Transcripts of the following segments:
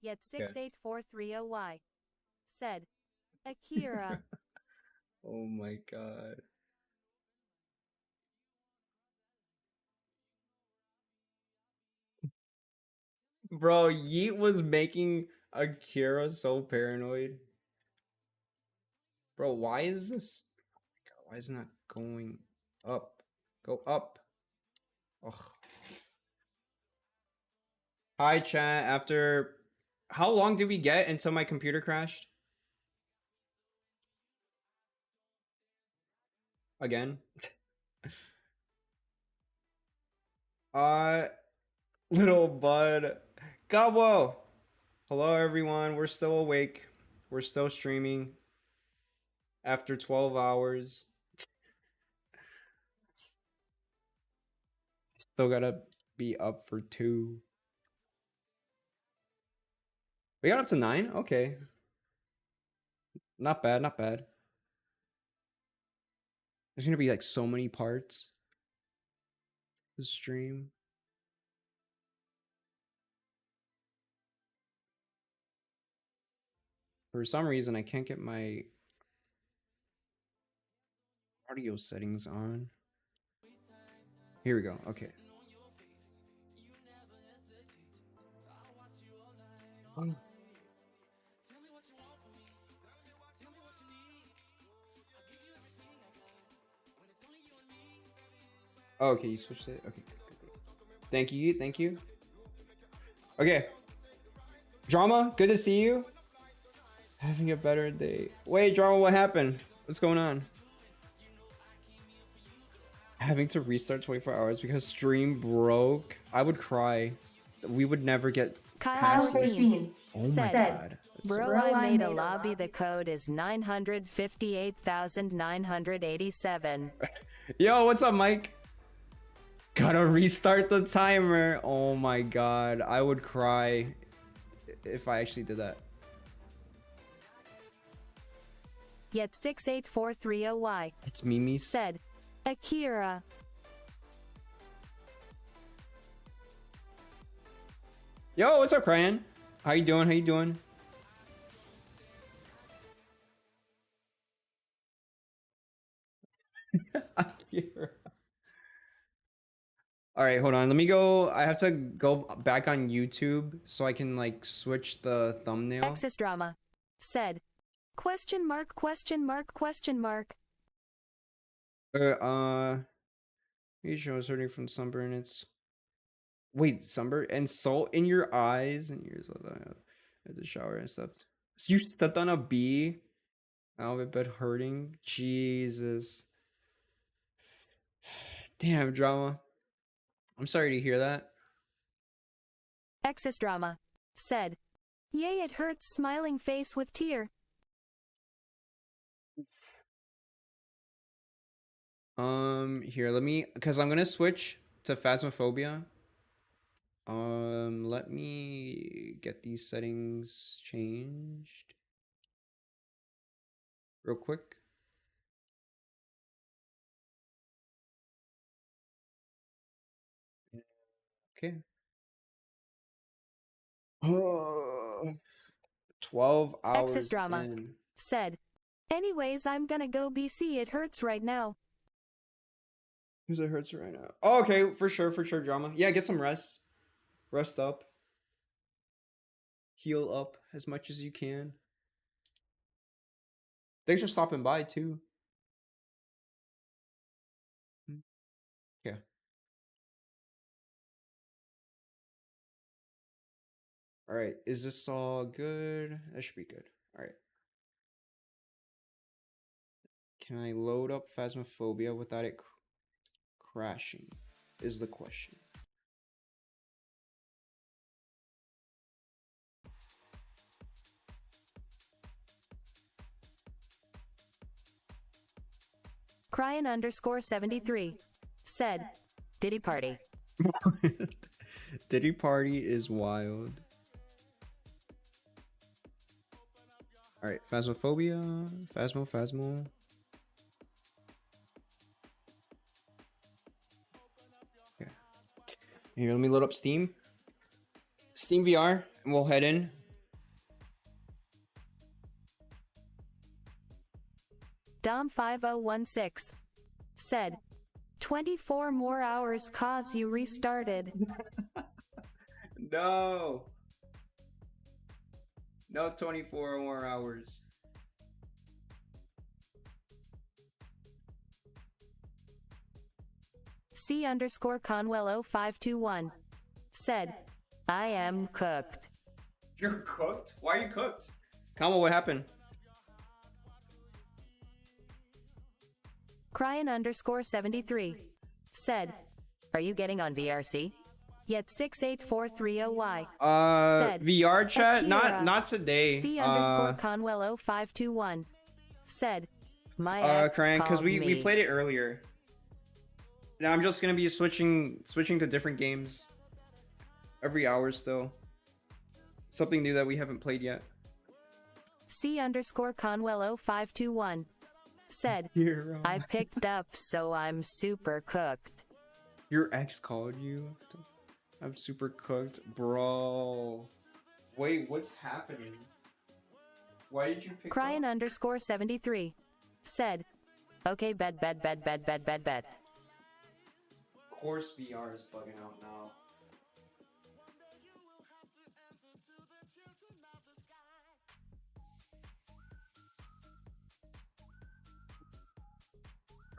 Yet 68430Y said, Akira. Oh my god. Bro, Yeet was making Akira so paranoid. Bro, why is this? Oh my god, why is it not going up? Go up. Ugh. Hi, chat. After how long did we get until my computer crashed? Again? Little bud. Gabo! Hello, everyone. We're still awake. We're still streaming after 12 hours. Still gotta be up for 2. We got up to 9? Okay. Not bad, not bad. There's gonna be like so many parts. The stream. For some reason, I can't get my audio settings on. Here we go. Okay. Oh, okay, you switched it. Okay. Thank you. Thank you. Okay. Drama, good to see you. Having a better day. Wait, Drama, what happened? What's going on? Having to restart 24 hours because stream broke. I would cry. We would never get past this. Oh my god. Bro, I made a lobby. The code is 958,987. Yo, what's up, Mike? Gotta restart the timer. Oh my god. I would cry if I actually did that. Yet 68430Y. It's Mimi said, Akira. Yo, what's up, Ryan? How you doing? How you doing? Akira. All right, hold on. Let me go. I have to go back on YouTube so I can like switch the thumbnail. Access Drama said, question mark, question mark, question mark. You was hurting from sunburn. It's wait, sunburn and salt in your eyes and ears. At the shower and stuff. So you stepped on a bee. Out of bed hurting. Jesus. Damn, Drama. I'm sorry to hear that. Access Drama said, yay, it hurts, smiling face with tear. Here, let me, because I'm gonna switch to Phasmophobia. Let me get these settings changed real quick. Okay. 12 hours Access Drama in. said, anyways, I'm gonna go BC, it hurts right now. Because it hurts right now. Oh, okay, for sure, Drama. Yeah, get some rest. Rest up. Heal up as much as you can. Thanks for stopping by, too. Yeah. All right, is this all good? That should be good. All right. Can I load up Phasmophobia without it crashing? Is the question. Cryin_73 said, Diddy Party. Diddy Party is wild. All right, Phasmophobia, Phasmo. Here, let me load up Steam VR, and we'll head in. Dom5016 said, 24 more hours cause you restarted. No. No 24 more hours. C_Conwell0521 said, I am cooked. You're cooked? Why are you cooked? Kama, what happened? Cryan_73 said, are you getting on VRC? Yet 68430Y said, VR chat? Akira, Not today. C_Conwell0521 said, my ex Cryan, because called we me. played it earlier. Now I'm just gonna be switching to different games every hour still. Something new that we haven't played yet. C_Conwell0521 said, I picked up, so I'm super cooked. Your ex called you? I'm super cooked, bro. Wait, what's happening? Why did you pick up? Cryan_73 said, okay, bed. Of course VR is bugging out now.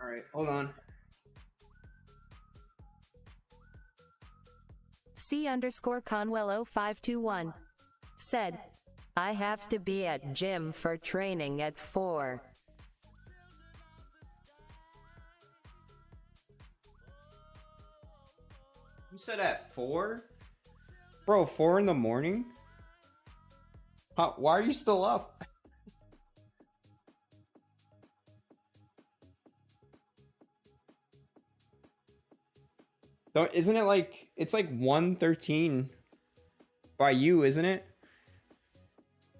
Alright, hold on. C_Conwell0521 said, I have to be at gym for training at 4. You said at 4? Bro, 4 in the morning? Why are you still up? Isn't it like, it's like 1:13 by you, isn't it?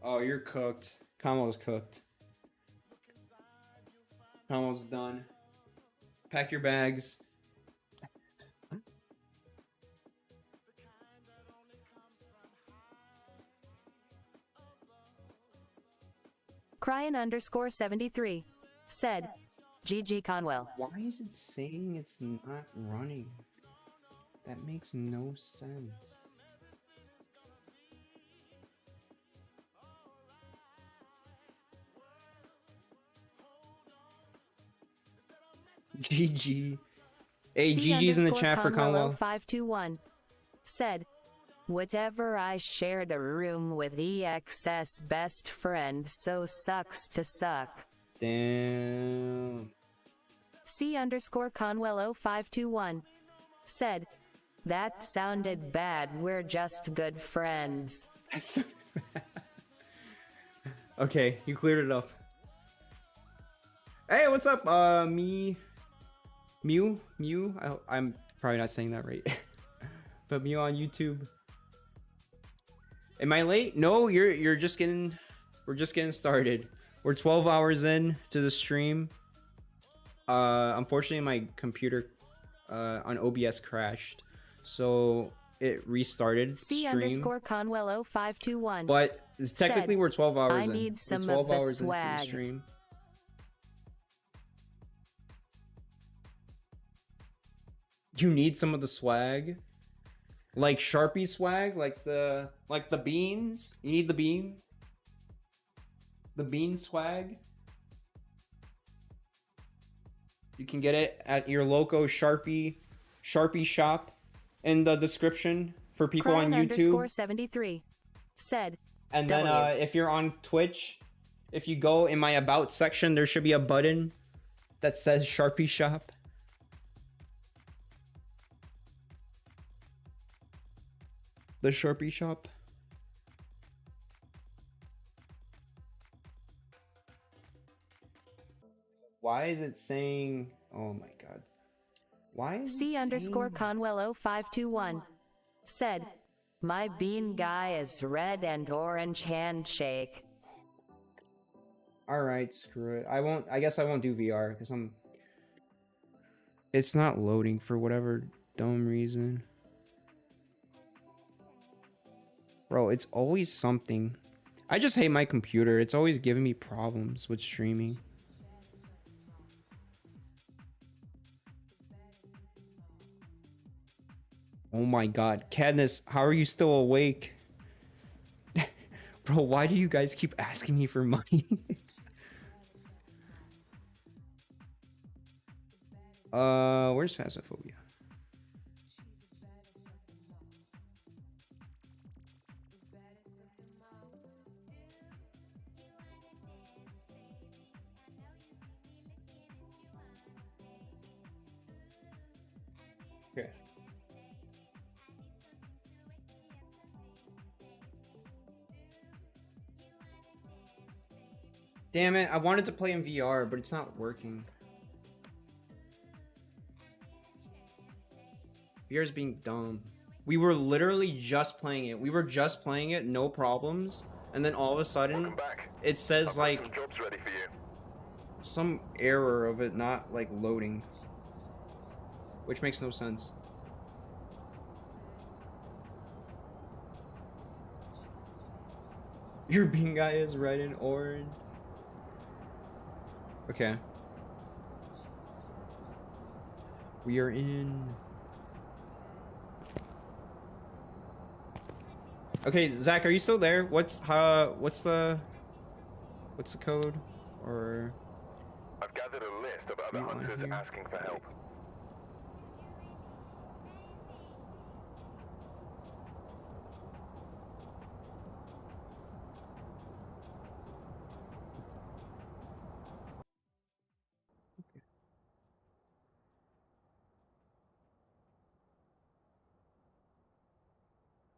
Oh, you're cooked. Kamo's cooked. Kamo's done. Pack your bags. Cryan_73 said, GG Conwell. Why is it saying it's not running? That makes no sense. GG. Hey, GG's in the chat for Conwell. 521 said, whatever, I shared a room with EXS best friend, so sucks to suck. Damn. C_Conwell0521 said, that sounded bad, we're just good friends. Okay, you cleared it up. Hey, what's up? Mew? I'm probably not saying that right. But Mew on YouTube. Am I late? No, we're just getting started. We're 12 hours in to the stream. Unfortunately my computer on OBS crashed. So it restarted stream. C_Conwell0521 but technically said, we're 12 hours I in. need some we're 12 of the hours into the swag. stream. You need some of the swag? Like SharpE swag? Like the beans? You need the beans? The bean swag? You can get it at your local SharpE Shop in the description for people on YouTube. 73 said, And then if you're on Twitch, if you go in my about section, there should be a button that says SharpE Shop. The SharpE Shop. Why is it saying, oh my god. Why is it saying... C_Conwell0521 said, my bean guy is red and orange handshake. Alright, screw it. I guess I won't do VR because it's not loading for whatever dumb reason. Bro, it's always something. I just hate my computer. It's always giving me problems with streaming. Oh my god. Cadmus, how are you still awake? Bro, why do you guys keep asking me for money? Where's Phasmophobia? Okay. Damn it, I wanted to play in VR, but it's not working. VR is being dumb. We were literally just playing it. We were just playing it, no problems. And then all of a sudden, it says like some error of it not like loading. Which makes no sense. Your bean guy is red and orange. Okay. We are in. Okay, Zach, are you still there? What's the code? Or I've gathered a list of other hunters asking for help.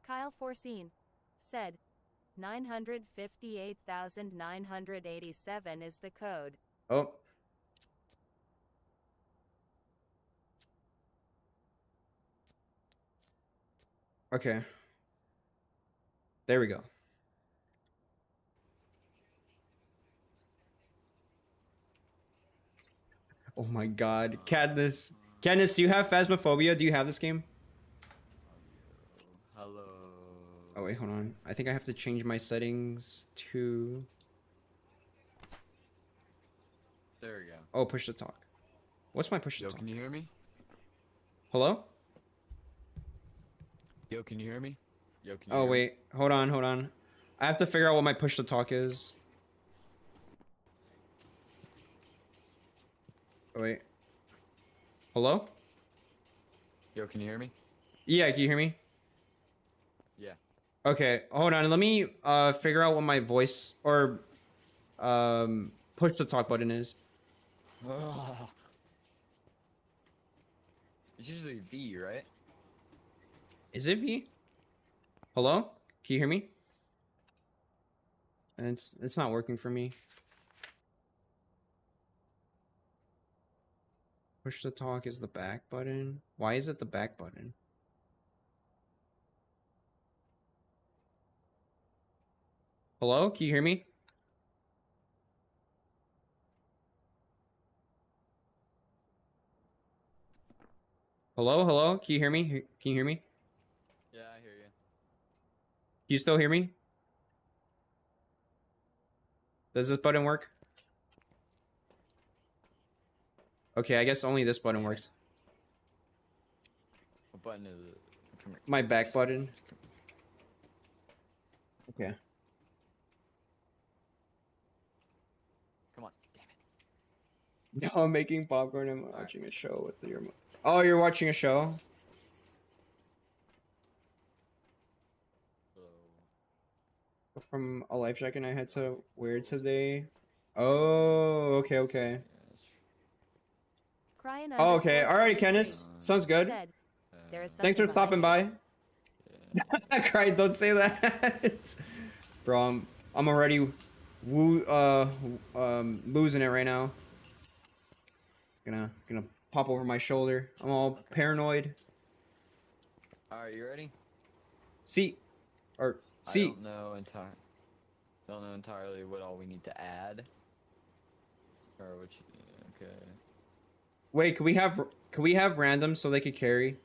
Kyle Forseen said 958,987 is the code. oh. Okay. There we go. Oh my god. Cadmus, do you have Phasmophobia? Do you have this game? Hello. Oh wait, hold on. I think I have to change my settings to... There we go. Oh, push to talk. What's my push to Yo, talk? can you hear me? Hello? Yo, can you hear me? Yo, can you Oh hear me? wait, hold on. I have to figure out what my push to talk is. Oh wait. Hello? Yo, can you hear me? Yeah, can you hear me? Yeah. Okay, hold on. Let me figure out what my voice or push to talk button is. It's usually V, right? Is it V? Hello? Can you hear me? And it's not working for me. Push to talk is the back button. Why is it the back button? Hello? Can you hear me? Hello? Can you hear me? Can you hear me? Yeah, I hear you. You still hear me? Does this button work? Okay, I guess only this button works. What button is it? Come here. My back button. Okay. Come on. Damn it. No, I'm making popcorn. I'm watching a show with your... Oh, you're watching a show? Hello. From a life jacket I had to wear today. Oh, okay. Cryin Oh, okay. underscore Alright, 73 Kenneth. Sounds good. said, there is Thanks for something stopping behind by. Yeah. Cry, don't say that. Bro, I'm already losing it right now. Gonna pop over my shoulder. I'm all paranoid. Alright, you ready? Seat. Or I seat. don't know entirely what all we need to add. Or which okay. Wait, could we have random so they could carry?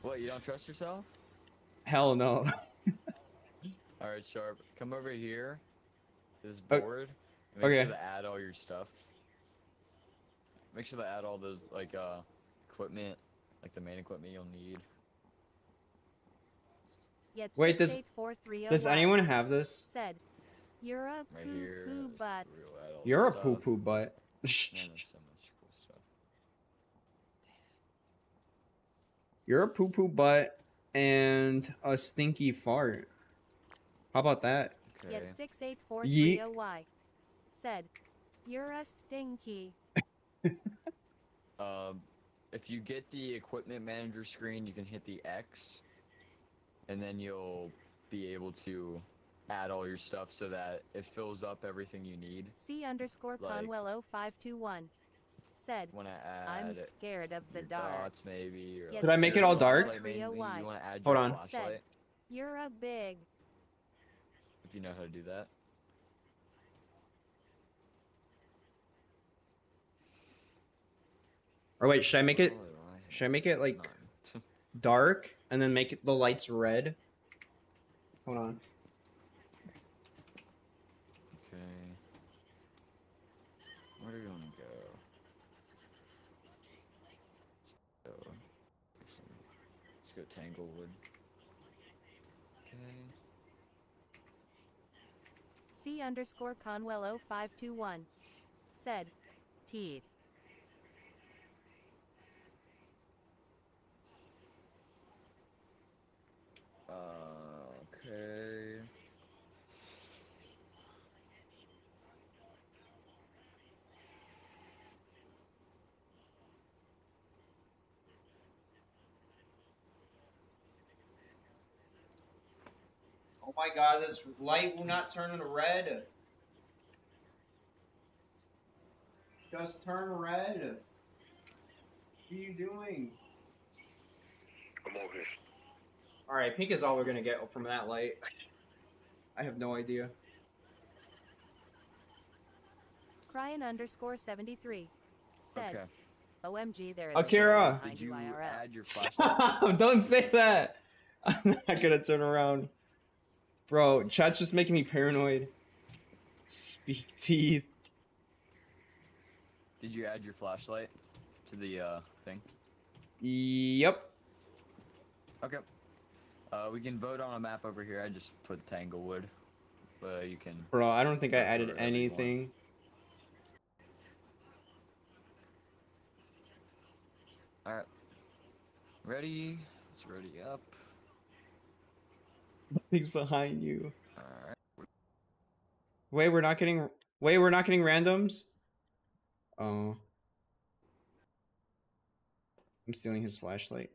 What, you don't trust yourself? Hell no. Alright, Sharp, come over here to this O- board and make okay. sure to add all your stuff. make sure to add all those like equipment, like the main equipment you'll need. Yet Wait, does 68430 anyone have this? said, "You're a Right poo here. poo is butt." where you'll add all the You're a stuff. poo poo butt. Man, there's so much cool stuff. You're a poo poo butt and a stinky fart. How about that? Okay. Yet 68430 said, "You're a stinky." If you get the equipment manager screen, you can hit the X, and then you'll be able to add all your stuff so that it fills up everything you need. C_Conwell Like- 0521 said, Want to add "I'm scared of the your dark." dots maybe, or Yet Did I make it all dark? flashlight mainly. You want to add Hold your on. flashlight "You're a big." if you know how to do that. Or wait, should I make it? Oh, I have Should I make it like none. dark and then make it the lights red? Hold on. Okay. Where do we want to go? Let's go Tanglewood. Okay. C_Conwell 0521 said, "Teeth." Okay. Oh my god, this light will not turn into red. Just turn red. What are you doing? I'm over here. Alright, pink is all we're gonna get from that light. I have no idea. Cryan_73 said, Okay. "OMG, there is Akira! a behind Did you you IRL." add your flashlight? Stop! Don't say that! I'm not gonna turn around. Bro, chat's just making me paranoid. Speak teeth. Did you add your flashlight to the thing? Yep. Okay. We can vote on a map over here. I just put Tanglewood, but you can. Bro, I don't think I vote for added whatever you want. anything. All right. Ready? It's ready up. He's behind you. All right. Wait, we're not getting. Wait, we're not getting randoms. Oh. I'm stealing his flashlight.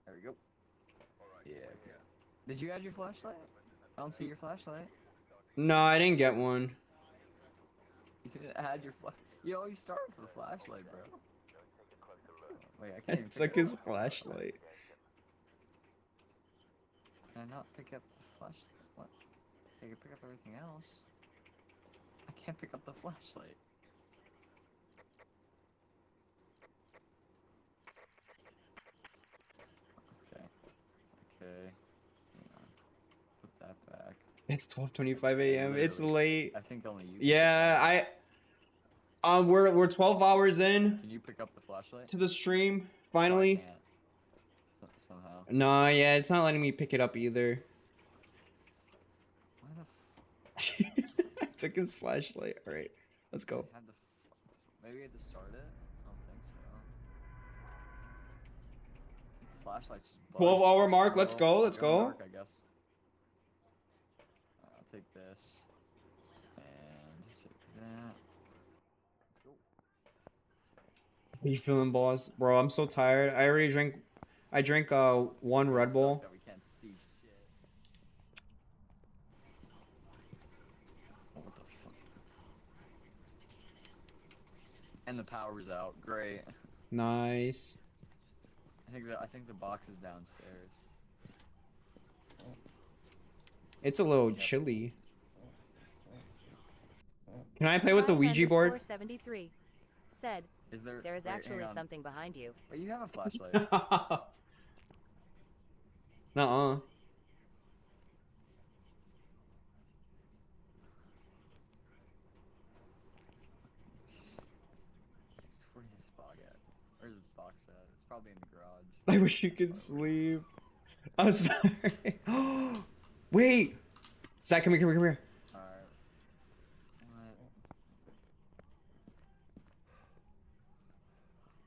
There we go. Yeah. Okay. Did you add your flashlight? I don't see your flashlight. No, I didn't get one. You didn't add your flash. You always start with a flashlight, bro. Wait, I I can't even took pick his up. flashlight. Can I not pick up the flashlight? What? I can pick up everything else. I can't pick up the flashlight. Okay. Okay. Hang on. Put that back. It's 12:25 a.m. It's Literally, late. I think only you. can Yeah, we're 12 hours in Can you pick up the flashlight? to the stream. Oh, I Finally. can't. Somehow. No, yeah, it's not letting me pick it up either. Why the I took his flashlight. All right, let's go. had the maybe I had to start it? I don't think so. The flashlight's just 12-hour bugged. mark. Let's Well, go. Let's going go. dark, I guess. I'll take this. And take that. How you feeling, boss? Bro, I'm so tired. I drank one Red Bull. That we can't see shit. Oh, what the fuck? And the power's out. Great. Nice. I think the box is downstairs. It's a little Yep. chilly. Can I play with the Ouija board? 73 said, Is there? "There is wait, actually hang on. something behind you." Wait, you have a flashlight. Nuh-uh. I wish you could sleep. I'm sorry. Wait. Zach, come here, come here, come here. Alright. What?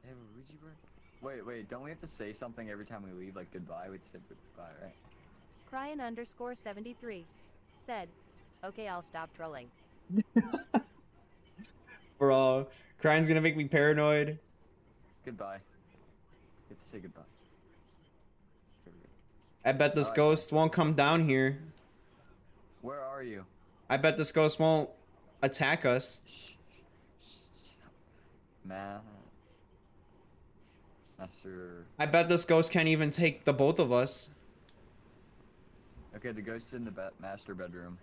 They have a Ouija board? Wait, don't we have to say something every time we leave? Like goodbye? We said goodbye, right? Cryan_73 said, okay, I'll stop trolling. Bro, crying's gonna make me paranoid. Goodbye. You have to say goodbye. Here we go. I bet this Alright. ghost won't come down here. Where are you? I bet this ghost won't attack us. Master. I bet this ghost can't even take the both of us. Okay, the ghost is in the master bedroom.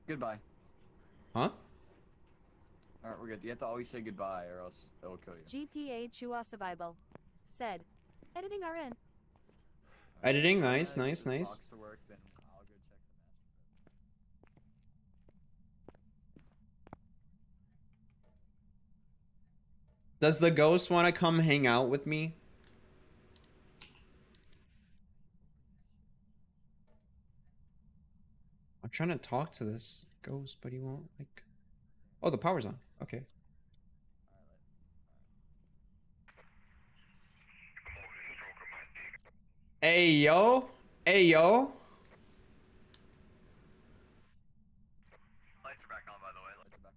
Goodbye. Huh? Alright, we're good. You have to always say goodbye or else it'll kill you. GPA Chua Survival said, editing RN. Editing, nice, If nice, the nice. box to work, then I'll go check the master bedroom. Does the ghost want to come hang out with me? I'm trying to talk to this ghost, but he won't, like... Oh, the power's on. Okay. Hey, yo. Hey, yo. Lights are back on, by the way. Lights are back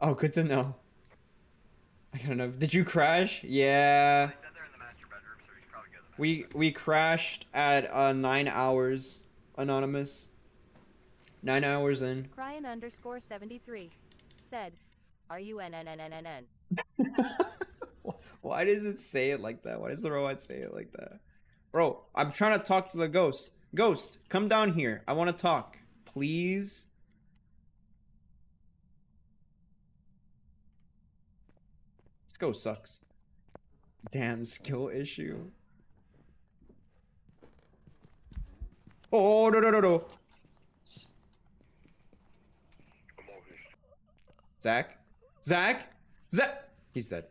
on. Oh, good to know. I don't know. Did you crash? Yeah. They said they're in the master bedroom, so he's probably good. We crashed at 9 hours. Anonymous. 9 hours in. Cryan_73 said, are you NNNNN? Why does it say it like that? Why does the robot say it like that? Bro, I'm trying to talk to the ghost. Ghost, come down here. I want to talk. Please. This ghost sucks. Damn skill issue. Oh, no, no, no, no. Zach? Zach? Zach? He's dead.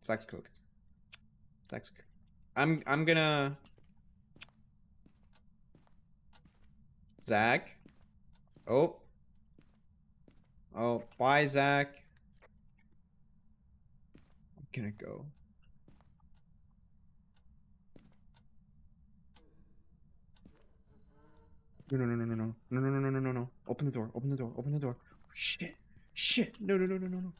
Zach's cooked. Zach's cooked. I'm gonna... Zach? Oh. Oh, bye, Zach. I'm gonna go. No, no, no, no, no, no. No, no, no, no, no, no, no. Open the door. Open the door. Open the door. Shit. Shit. No, no, no, no, no, no.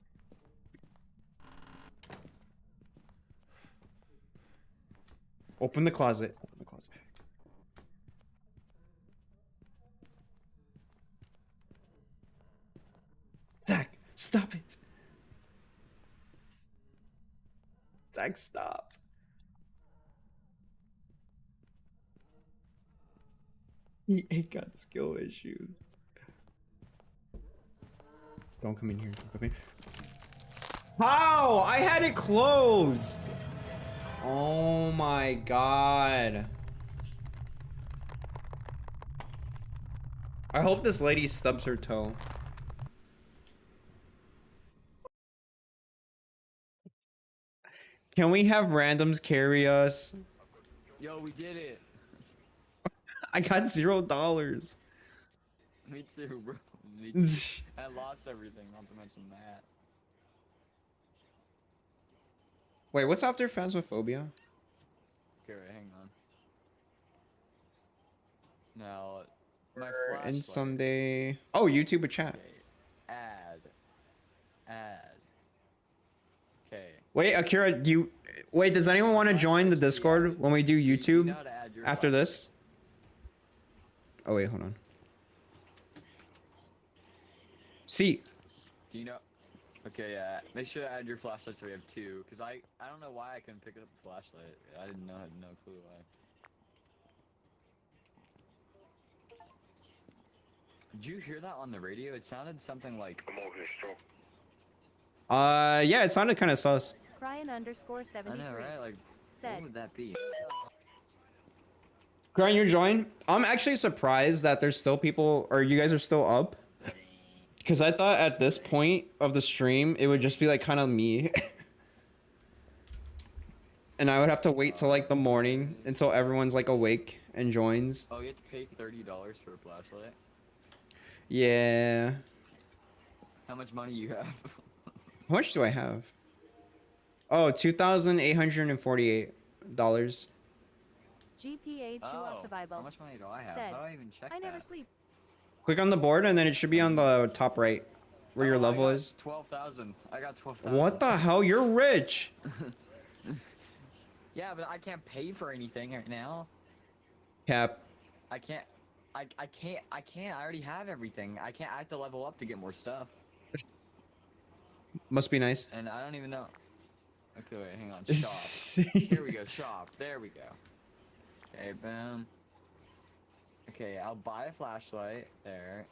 Open the closet. Open the closet. Zach, stop it. Zach, stop. He ain't got skill issues. Don't come in here. Don't come in. How? I had it closed. Oh my god. I hope this lady stubs her toe. Can we have randoms carry us? Yo, we did it. I got $0. Me too, bro. Me too. I lost everything, not to mention that. Wait, what's after Phasmophobia? Okay, wait, hang on. Now, my And flashlight. Sunday. Oh, YouTube with chat. Okay. Add. Okay. Wait, Akira, do you... Wait, does anyone want to join the Discord when we do You YouTube know how to add your after flashlight. this? Oh, wait, hold on. See. Do you know? Okay, yeah. Make sure to add your flashlight so we have two. Cause I don't know why I couldn't pick up the flashlight. I didn't know. I had no clue why. Did you hear that on the radio? It sounded something like. Yeah, it sounded kind of sus. Cryan_73 I know, right? Like, said, what would that be? Grind, you're joined. I'm actually surprised that there's still people, or you guys are still up. Because I thought at this point of the stream, it would just be like kind of me. And I would have to wait till like the morning until everyone's like awake and joins. Oh, you have to pay $30 for a flashlight? Yeah. How much money you have? How much do I have? Oh, $2,848. GPA How survival. much money do I have? Said, How do I even check I never that? sleep. Click on the board and then it should be on the top right where your Oh, I level got is. 12,000. I got 12,000. What the hell? You're rich. Yeah, but I can't pay for anything right now. Cap. I can't. I can't. I already have everything. I can't. I have to level up to get more stuff. Must be nice. And I don't even know. Okay, wait, hang on. Shop. Here we go. Shop. There we go. Okay, boom. Okay, I'll buy a flashlight there.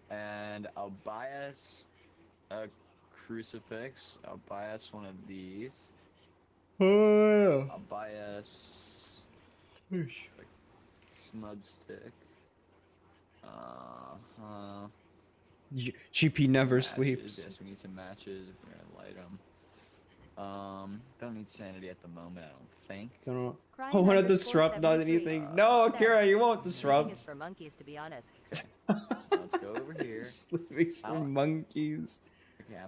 And I'll buy us a crucifix. I'll buy us one of these. Oh. I'll buy us smudge stick. GP never Matches. sleeps. Yes, we need some matches if we're gonna light them. Don't need sanity at the moment, I don't think. Don't know. Crying I want to underscore disrupt not 73. anything. No, Said, Kira, you won't sleeping is disrupt. for monkeys, to be honest. Okay. Let's go over here. Sleeping's for I'll- monkeys. Okay,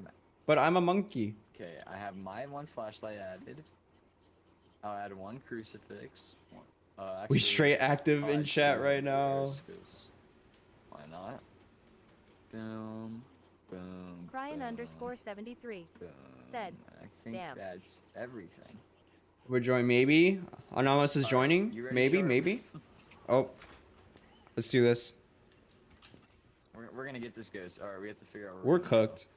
But I'm a monkey. okay. I have my one flashlight added. I'll add one crucifix. We Actually, straight active I'll in add chat two right of now. yours, 'cause why not? Boom, boom. Crying boom, underscore 73. boom. said, I think "Damn." that's everything. We're joining. Maybe Anonymous is Alright, joining. you ready, Maybe, Sharp? maybe. Oh, let's do this. We're gonna get this ghost. Alright, we have to figure out where We're gonna go. cooked.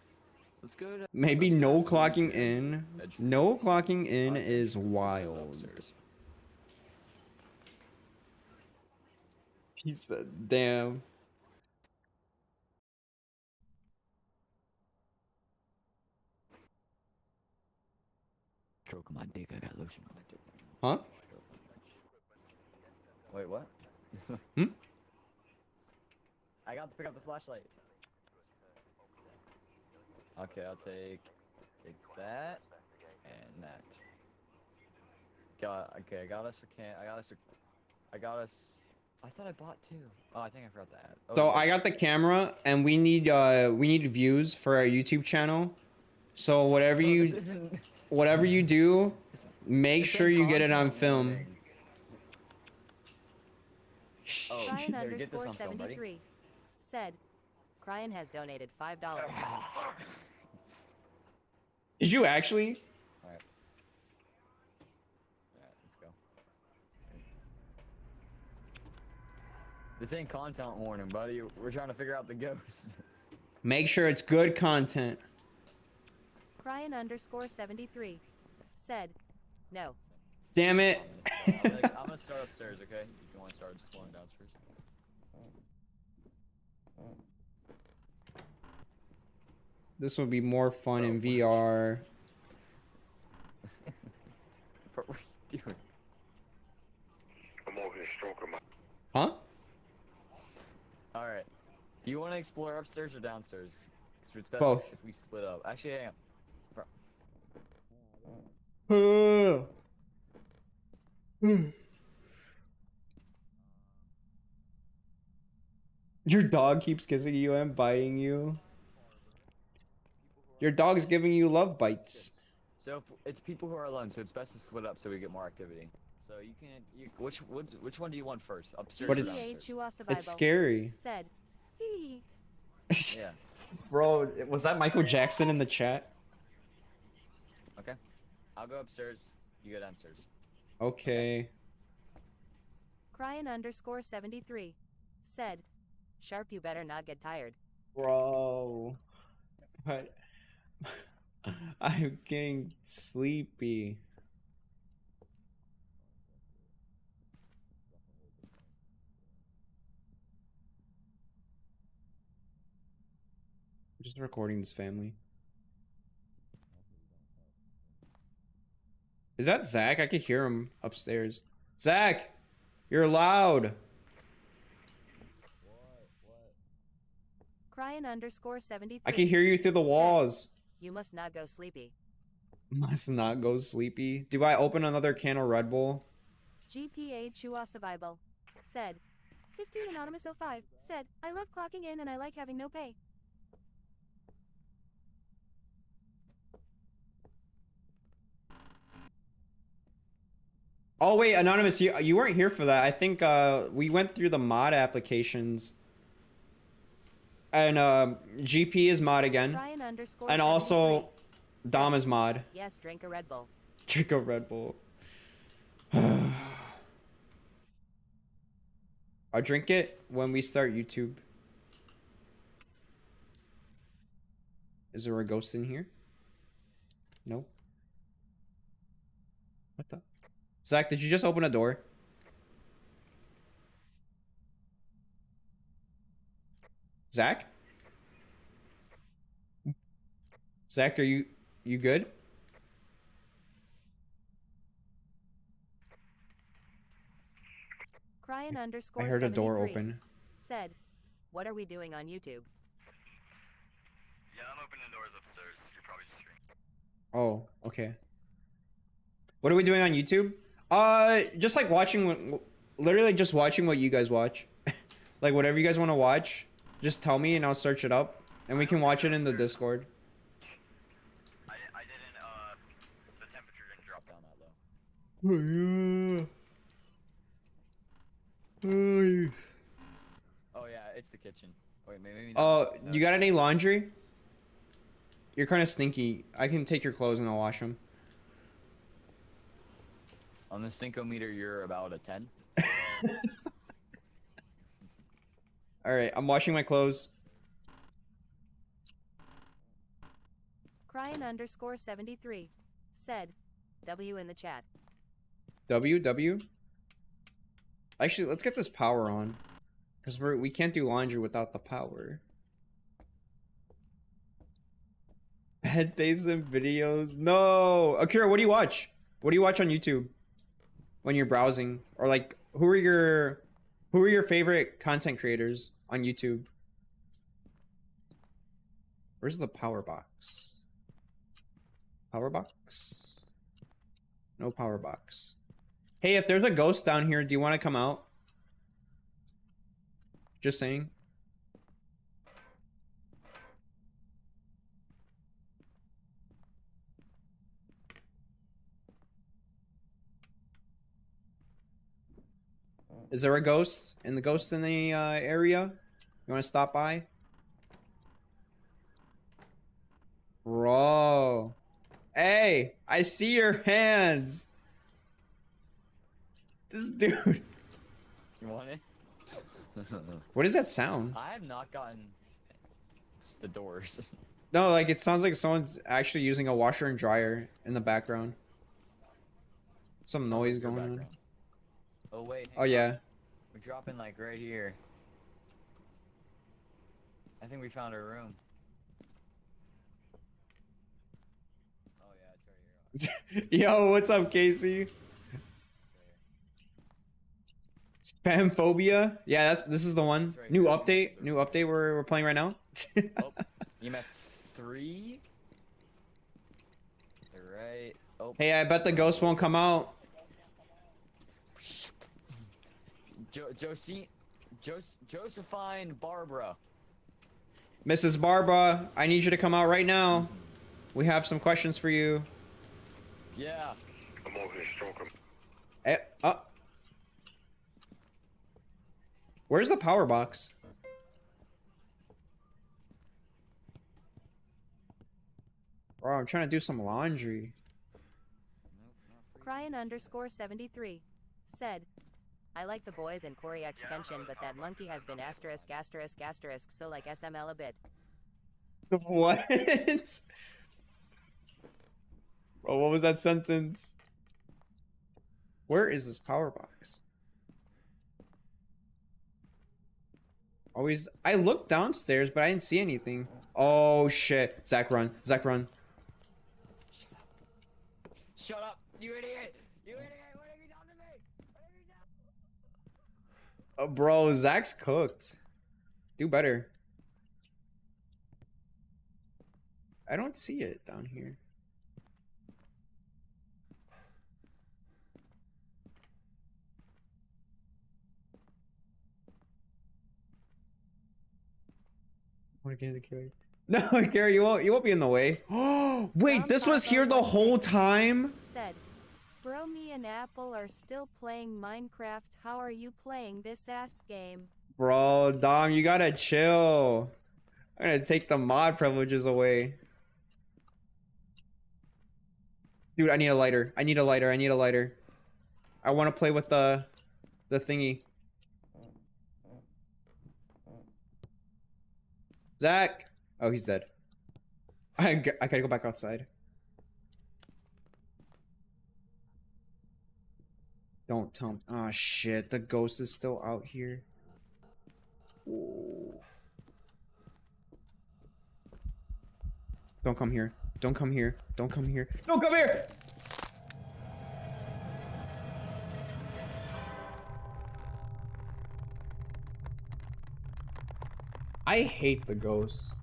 Let's go to. Maybe let's go no to clocking Fusion. in. Edge- No clocking in Okay, is let's go wild. upstairs. He said, "Damn." Stroke my dick, I got lotion on my dick. Huh? Wait, what? Hmm? I got to pick up the flashlight. Okay, I'll take that and that. Okay, I got us a can. I got us. I thought I bought two. Oh, I think I forgot that. Oh, So yeah. I got the camera, and we need views for our YouTube channel. So whatever Oh, you this isn't- whatever you do, make this sure ain't you get it on content film. warning. Oh, Crying there, get this underscore on film, buddy. 73. Said, Crying has donated $5. Did you actually? Alright. Alright, let's go. This ain't content warning, buddy. We're trying to figure out the ghost. Make sure it's good content. Crying underscore 73. Said, no. Damn it. Like, I'm gonna start upstairs, okay? If you want to start exploring downstairs. This will be more fun in Bro, VR. Bro, what are you doing? I'm over here stroking my. Huh? Alright. Do you want to explore upstairs or downstairs? 'Cause it's best Both. if we split up. Actually, hang on. Your dog keeps kissing you and biting you. Your dog's giving you love bites. So if it's people who are alone, so it's best to split up so we get more activity. So you can, which one do you want first? Upstairs But or it's- GPA downstairs? survival. It's scary. Said, hee. Yeah. Bro, was that Michael Jackson in the chat? Okay. I'll go upstairs. You go downstairs. Okay. Crying underscore 73. Said, Sharp, you better not get tired. Bro. But I'm getting sleepy. I'm just recording this family. Is that Zach? I could hear him upstairs. Zach! You're loud! Crying underscore 73. I can hear you through the walls. You must not go sleepy. Must not go sleepy. Do I open another can of Red Bull? GPA Chua Survival said, 15 Anonymous 05 said, I love clocking in and I like having no pay. Oh wait, Anonymous, you weren't here for that. I think we went through the mod applications. And GP is mod again. Ryan underscore And also 73 Dom said, is mod. yes, drink a Red Bull. Drink a Red Bull. I'll drink it when we start YouTube. Is there a ghost in here? No. What the? Zach, did you just open a door? Zach? Zach, are you good? Crying underscore I heard a door 73 open. said, what are we doing on YouTube? Yeah, I'm opening doors upstairs. You're probably just streaming. Oh, okay. What are we doing on YouTube? Just like watching, literally just watching what you guys watch. Like whatever you guys want to watch, just tell me and I'll search it up, and we can watch it in the Discord. I didn't, the temperature didn't drop down that low. Oh yeah, it's the kitchen. Wait, maybe. Oh, you got any laundry? You're kind of stinky. I can take your clothes and I'll wash them. On the stinkometer, you're about a 10. All right, I'm washing my clothes. Crying underscore 73 said, W in the chat. W. Actually, let's get this power on, because we can't do laundry without the power. Bad days and videos. No, Akira, what do you watch? What do you watch on YouTube when you're browsing? Or like, who are your favorite content creators on YouTube? Where's the power box? Power box? No power box. Hey, if there's a ghost down here, do you want to come out? Just saying. Is there a ghost? And the ghost in the area? You want to stop by? Bro. Hey, I see your hands. This dude. You want it? What does that sound? I have not gotten. It's the doors. No, like it sounds like someone's actually using a washer and dryer in the background. Some Sounds noise like your going on. background. Oh wait. Oh hang on. yeah. We're dropping like right here. I think we found our room. Oh yeah, it's right here. Yo, what's up, Casey? Spam phobia? Yeah, this is the one. Right New here. update. New update we're playing right now. Oh, EMF 3. Alright. Oh. Hey, I bet the ghost won't come out. Josephine Barbara. Mrs. Barbara, I need you to come out right now. We have some questions for you. Yeah. I'm over here stroking. Eh, where's the power box? Bro, I'm trying to do some laundry. Crying underscore 73 said, I like the boys and Corey X Kenshin, but that monkey has been asterisk asterisk asterisk, so like SML a bit. What? Bro, what was that sentence? Where is this power box? Always, I looked downstairs, but I didn't see anything. Oh shit! Zach, run! Zach, run! Shut up, you idiot! You idiot! What have you done to me? What have you done? Bro, Zach's cooked. Do better. I don't see it down here. No, Gary, you won't be in the way. Oh, wait, this was here the whole time? Said, bro, me and Apple are still playing Minecraft. How are you playing this ass game? Bro, Dom, you gotta chill. I'm gonna take the mod privileges away. Dude, I need a lighter. I need a lighter. I need a lighter. I want to play with the thingy. Zach. Oh, he's dead. I gotta go back outside. Don't tell me. Oh shit, the ghost is still out here. Ooh. Don't come here. Don't come here. Don't come here. Don't come here! I hate the ghosts.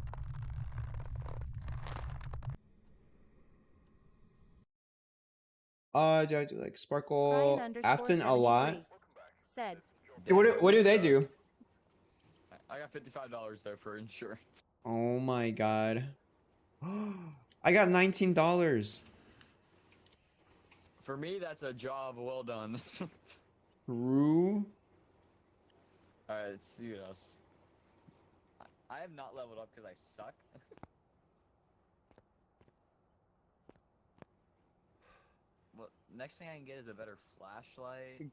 Do I do like Sparkle Afton a lot? Said, What do they do? I got $55 there for insurance. Oh my god. I got $19. For me, that's a job well done. True. Alright, let's see what else. I have not leveled up because I suck. Well, next thing I can get is a better flashlight.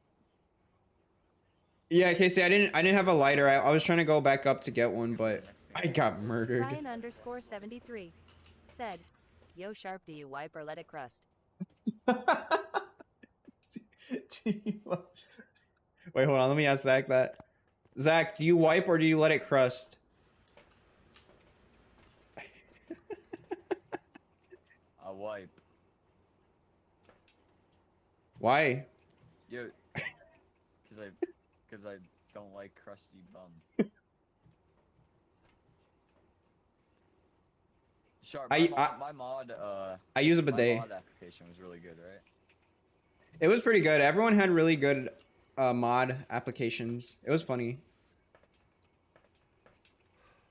Yeah, Casey, I didn't have a lighter. I was trying to go back up to get one, but I got murdered. Ryan_73 said, yo Sharp, do you wipe or let it crust? Wait, hold on. Let me ask Zach that. Zach, do you wipe or do you let it crust? I wipe. Why? Yo, because I don't like crusty bum. Sharp, my mod, I use a my bidet. mod application was really good, right? It was pretty good. Everyone had really good mod applications. It was funny.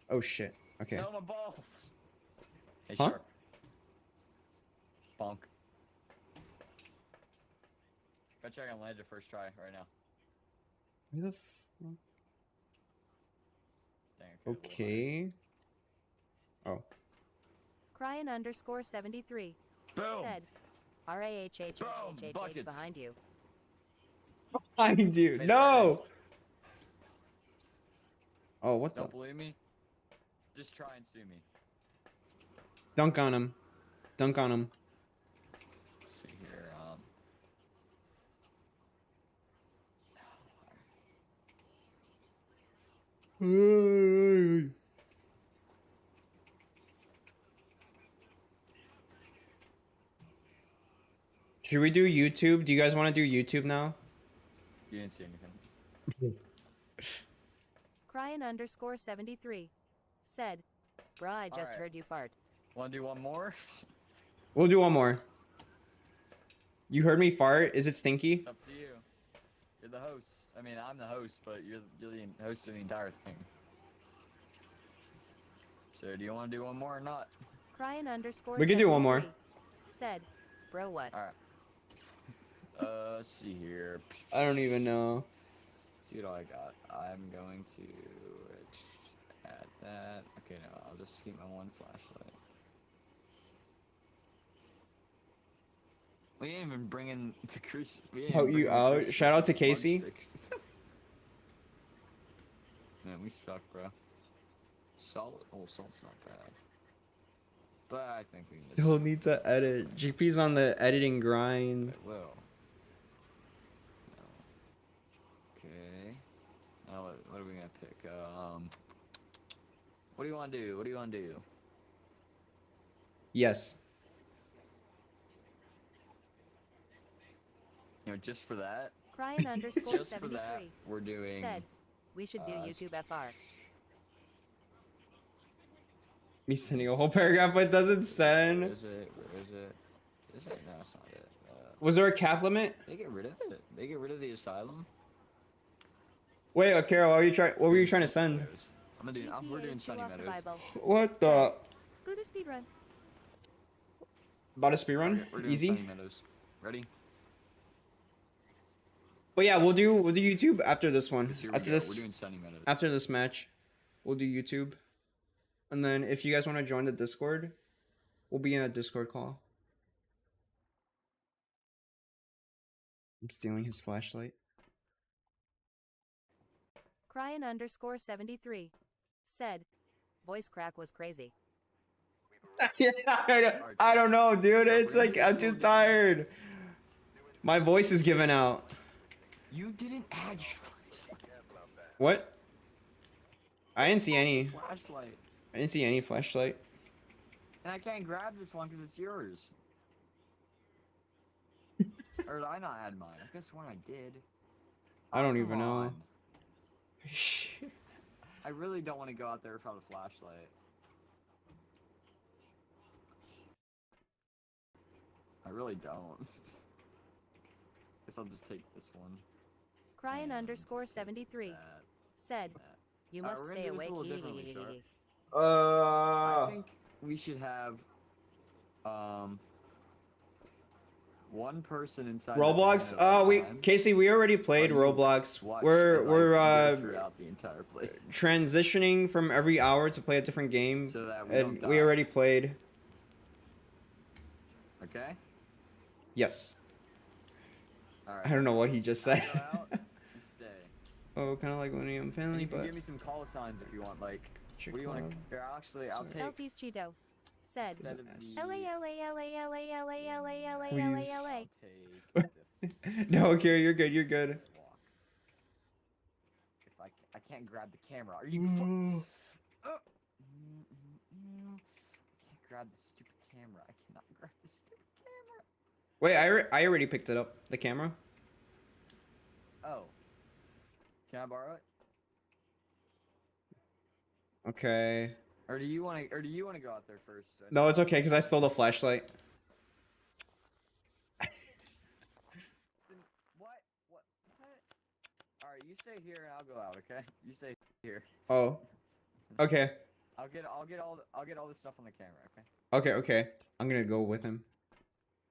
Oh shit. Okay. No, my balls. Hey, Huh? Sharp. Bonk. Go check on ledge at first try right now. Where the f Dang, Okay. Oh. Cryan_73 Boom. said, RAHHHHH buckets. behind you. I do. No. Oh, what the? Don't believe me? Just try and sue me. Dunk on him. Dunk on him. Let's see here. Should we do YouTube? Do you guys want to do YouTube now? You didn't see anything. Cryan_73 said, bruh, I just Alright. heard you fart. Want to do one more? We'll do one more. You heard me fart? Is it stinky? It's up to you. You're the host. I mean, I'm the host, but you're the host of the entire thing. So, do you want to do one more or not? Cryan_73 We could do one more. said, bro, what? Alright. Let's see here. I don't even know. See what I got. I'm going to add that. Okay, no, I'll just keep my one flashlight. We didn't even bring in the cruise. Oh, you out? Shout out to Casey. Man, we suck, bro. Solid. Oh, salt's not bad. But I think we can just. You'll need to edit. GP's on the editing grind. I will. No. Okay. Now what are we gonna pick? What do you want to do? What do you want to do? Yes. You know, just for that. Cryan_73 Just for that, we're doing. said, we should do YouTube FR. Me sending a whole paragraph, but it doesn't send. Where is it? Where is it? Is it? No, it's not it. Was there a cap limit? They get rid of it. They get rid of the asylum. Wait, Carol, what were you trying to send? We're doing Sunny Meadows. What the? Go to speedrun. About a speedrun? We're doing Easy. Sunny Meadows. Ready? But yeah, we'll do YouTube after this one. Here we After go. this, We're doing Sunny Meadows. after this match, we'll do YouTube. And then if you guys want to join the Discord, we'll be in a Discord call. I'm stealing his flashlight. Cryin_73 said, voice crack was crazy. Yeah, I don't know, dude. It's like I'm too tired. My voice is giving out. You didn't add What? I didn't see any. flashlight. I didn't see any flashlight. And I can't grab this one because it's yours. Or did I not add mine? I guess when I did. I don't Come even know. on. I really don't want to go out there without a flashlight. I really don't. Guess I'll just take this one. Cryin_73 That, said, that. you Alright, must we're gonna stay do this a awake. little differently, Sharp. Uh. I think we should have one person inside Roblox. the van at all times. Casey, we already played While you Roblox. watch We're as I go we're throughout the entire play. transitioning from every hour to play a different game, So that we and don't we die. already played. Okay? Yes. Alright. I don't know what he just said. Go out and stay. Oh, kind of like when I'm And family, you can but give me some call signs if you want, like, Chick what do you want Club. to... Actually, I'll Sorry. take... LT's Cheeto said, instead of S. the- LA. I'll take No, Kira, you're good. You're good. walk. If I can't grab the camera. Are you can't grab the stupid camera. I cannot grab the stupid camera. Wait, I already picked it up. The camera. Oh. Can I borrow it? Okay. Or do you want to go out there first? No, it's okay because I stole the flashlight. Then what? Alright, you stay here and I'll go out, okay? You stay here. Oh. Okay. I'll get all the stuff on the camera, okay? Okay. Okay. I'm gonna go with him.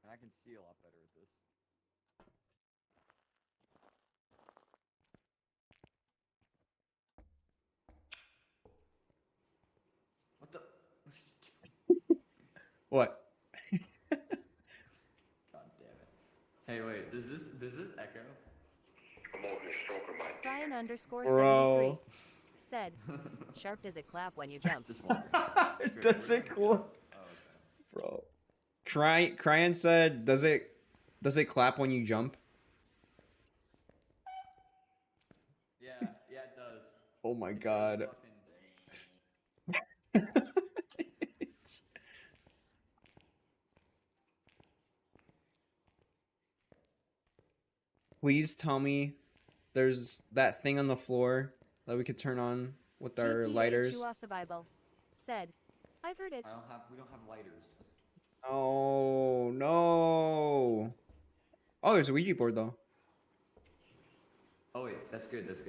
And I can see a lot better with this. What the? What? God damn it! Hey, wait. Does this echo? I'm over here stroking my dick. Cryin_73 Bro. said, Sharp does it clap when you jump. Just wondering. Does it clap? Oh, okay. Bro. Cryan said, does it clap when you jump? Yeah, it does. Oh my It does god. fucking- Please tell me there's that thing on the floor that we could turn on with our lighters. Bible said, I've heard it. We don't have lighters. Oh no. Oh, there's a Ouija board though. Oh wait, that's good. Okay,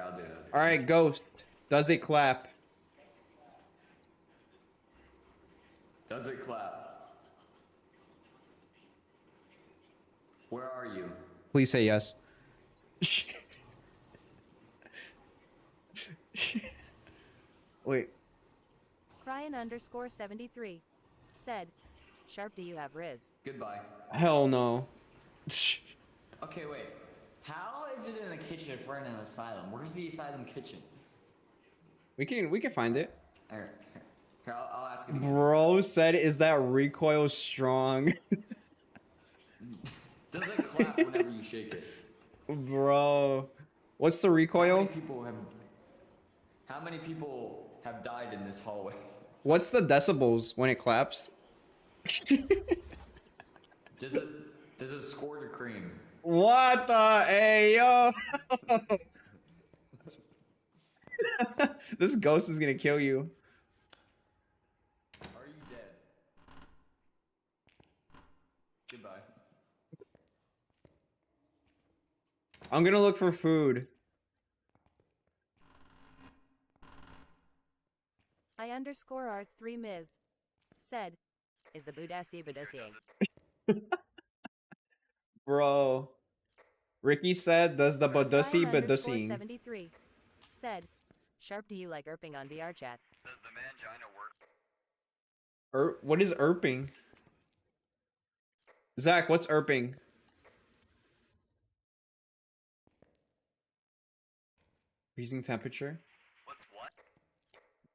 I'll do that. Alright, Ghost. Does it clap? Does it clap? Where are you? Please say yes. Wait. Cryin_73 said, Sharp, do you have Riz? Goodbye. Hell no. Okay, wait. How is it in a kitchen if we're in an asylum? Where's the asylum kitchen? We can find it. Here, I'll ask it again. Bro said, is that recoil strong? Does it clap whenever you shake it? Bro. What's the recoil? How many people have died in this hallway? What's the decibels when it claps? Does it score to cream? What the hey yo? This ghost is gonna kill you. Are you dead? Goodbye. I'm gonna look for food. I_R3 Ms. Said, is the Budassi Budassi? Bro. Ricky said, does the Badussi Brian Badussi? 73 said, Sharp, do you like erping on VR chat? Does the mangina work? What is erping? Zach, what's erping? Freezing temperature? What's what?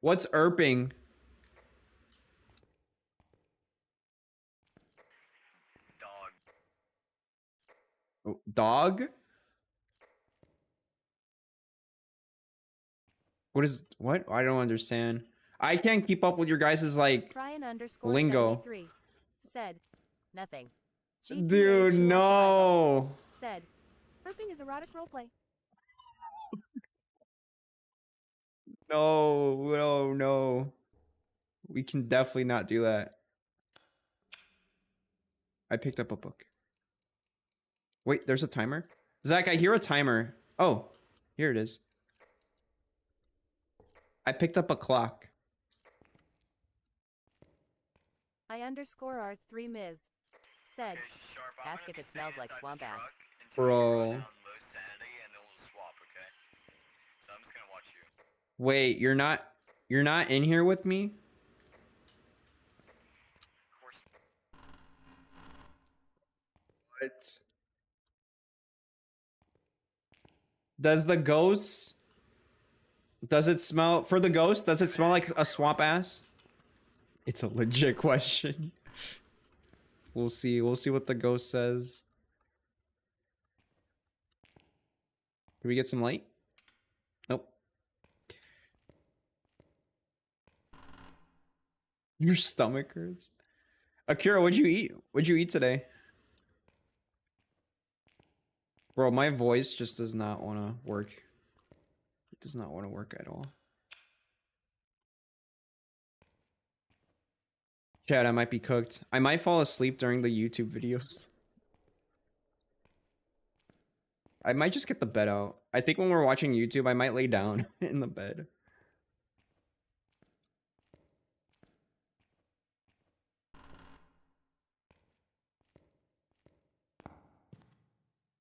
What's erping? Dog. Oh, dog? What? I don't understand. I can't keep up with your guys' like lingo. Brian_73 said, nothing. Dude, no. Said, erping is erotic roleplay. No. We can definitely not do that. I picked up a book. Wait, there's a timer? Zach, I hear a timer. Oh, here it is. I picked up a clock. I_R3 Ms. Said, Okay, Sharp, I'm ask gonna if be it smells staying like inside swamp the ass. truck until you Bro. run down low sanity, and then we'll swap, okay? So I'm just gonna watch you. Wait, you're not in here with me? Of course. What? Does the ghost... Does it smell... For the ghost, does it smell like a swamp ass? It's a legit question. We'll see. We'll see what the ghost says. Can we get some light? Nope. Your stomach hurts. Akira, what'd you eat? What'd you eat today? Bro, my voice just does not want to work. It does not want to work at all. Chad, I might be cooked. I might fall asleep during the YouTube videos. I might just get the bed out. I think when we're watching YouTube, I might lay down in the bed.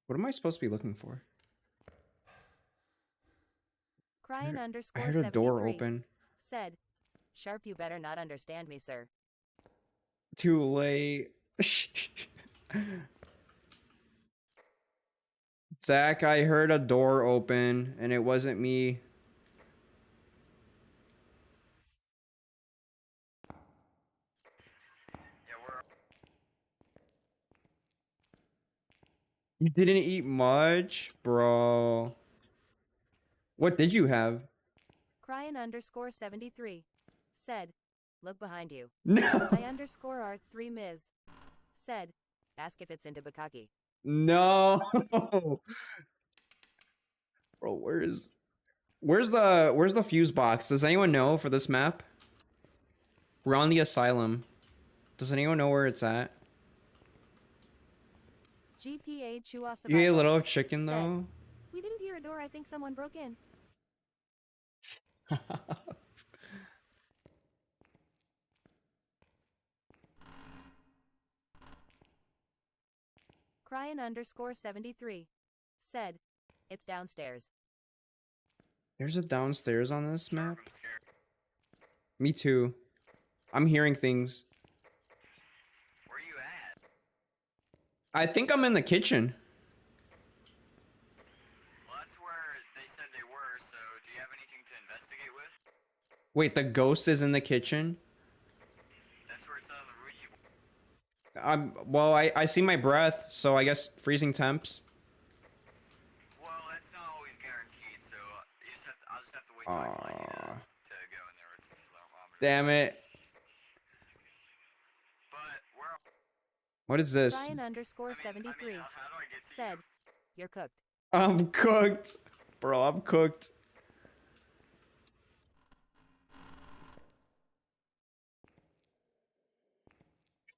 What am I supposed to be looking for? Crying I underscore heard a door 73 open. said, Sharp, you better not understand me, sir. Too late. Zach, I heard a door open and it wasn't me. Yeah, we're... You didn't eat much? Bro. What did you have? Crying underscore 73 said, look behind you. No. I_R3 Ms. Said, ask if it's into Bukaki. No. Bro, where's the fuse box? Does anyone know for this map? We're on the asylum. Does anyone know where it's at? GPA Chua You ate a Survival little chicken said, though? we didn't hear a door. I think someone broke in. Crying underscore 73 said, it's downstairs. There's a downstairs on this map? I'm scared. Me too. I'm hearing things. Where you at? I think I'm in the kitchen. Well, that's where they said they were, so do you have anything to investigate with? Wait, the ghost is in the kitchen? That's where it's on the Ouija board. Well, I see my breath, so I guess freezing temps. Well, that's not always guaranteed, so I'll just have to wait till I find you Aw. to go in there with the thermometer. Damn it. But where... What is this? Crying underscore 73 how do I get to said, you're cooked. I'm cooked. Bro, I'm cooked.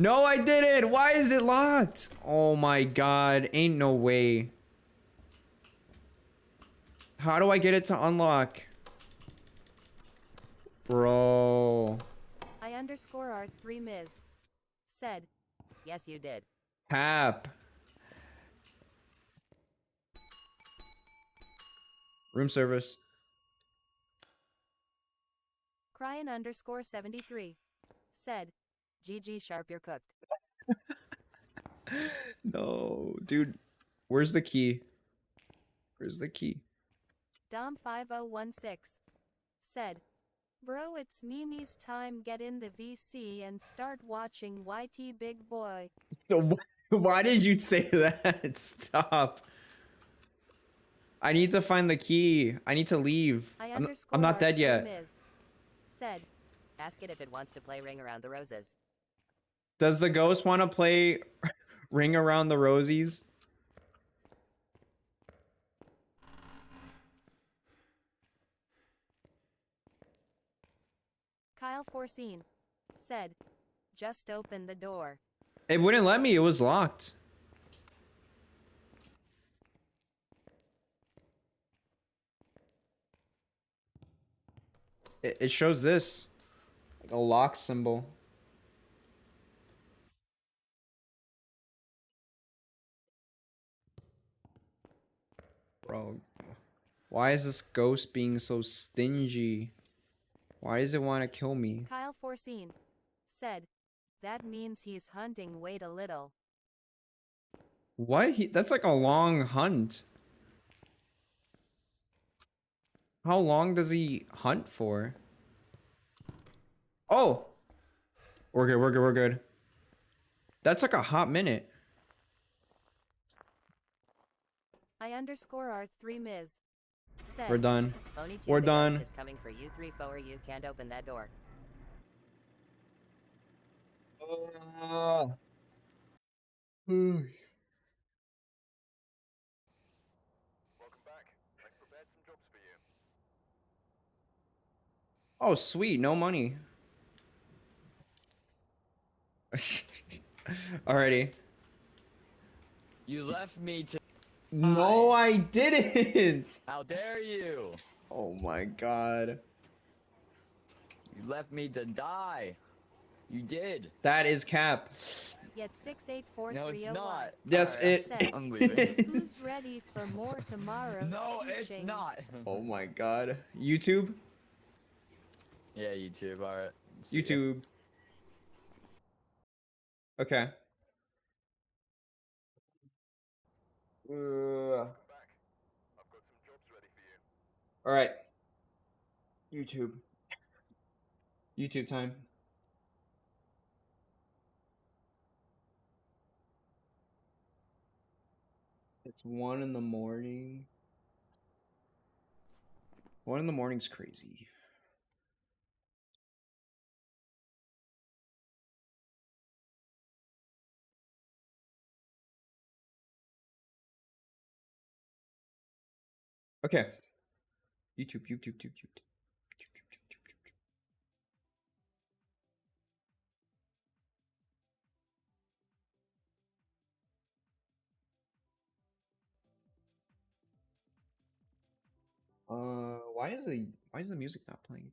No, I didn't. Why is it locked? Oh my god. Ain't no way. How do I get it to unlock? Bro. I_art3 Ms. Said, yes you did. Tap. Room service. Cryin_73. Said, GG Sharp you're cooked. No, dude. Where's the key? Where's the key? Dom5016. Said, bro it's Mimi's time get in the VC and start watching YT Big Boy. Why did you say that? Stop. I need to find the key. I need to leave. I'm not dead yet. Said, ask it if it wants to play Ring Around the Roses. Does the ghost want to play Ring Around the Rosies? Kyle Forseen. Said, just open the door. It wouldn't let me. It was locked. It shows this. Like a lock symbol. Bro. Why is this ghost being so stingy? Why does it want to kill me? Kyle Forseen. Said, that means he's hunting wait a little. What? That's like a long hunt. How long does he hunt for? Oh! We're good, we're good, we're good. That's like a hot minute. I_art3 Ms. Said, We're done. Only We're the done. ghost is coming for you 3 forward you can't open that door. Oh, sweet. No money. Alrighty. You left me to. No, I didn't. How dare you? Oh my god. You left me to die. You did. That is cap. Yet 684 No, it's not. Yes, Alright, it. I'm leaving. Who's ready for more tomorrow's No, it's teachings? not. Oh my god. YouTube? Yeah, YouTube. All right. See ya. YouTube. Okay. All right. YouTube. YouTube time. It's 1 in the morning. 1 in the morning's crazy. Okay. YouTube. Why is the music not playing?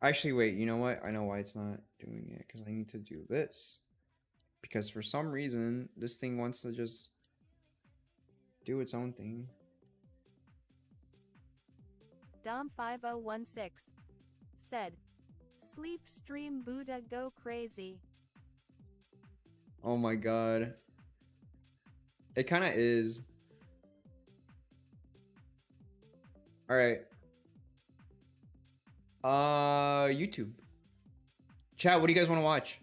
Actually, wait, you know what? I know why it's not doing it, because I need to do this. Because for some reason, this thing wants to just do its own thing. Dom5016. Said, sleep stream Buddha go crazy. Oh my god. It kind of is. Alright. YouTube. Chat, what do you guys want to watch?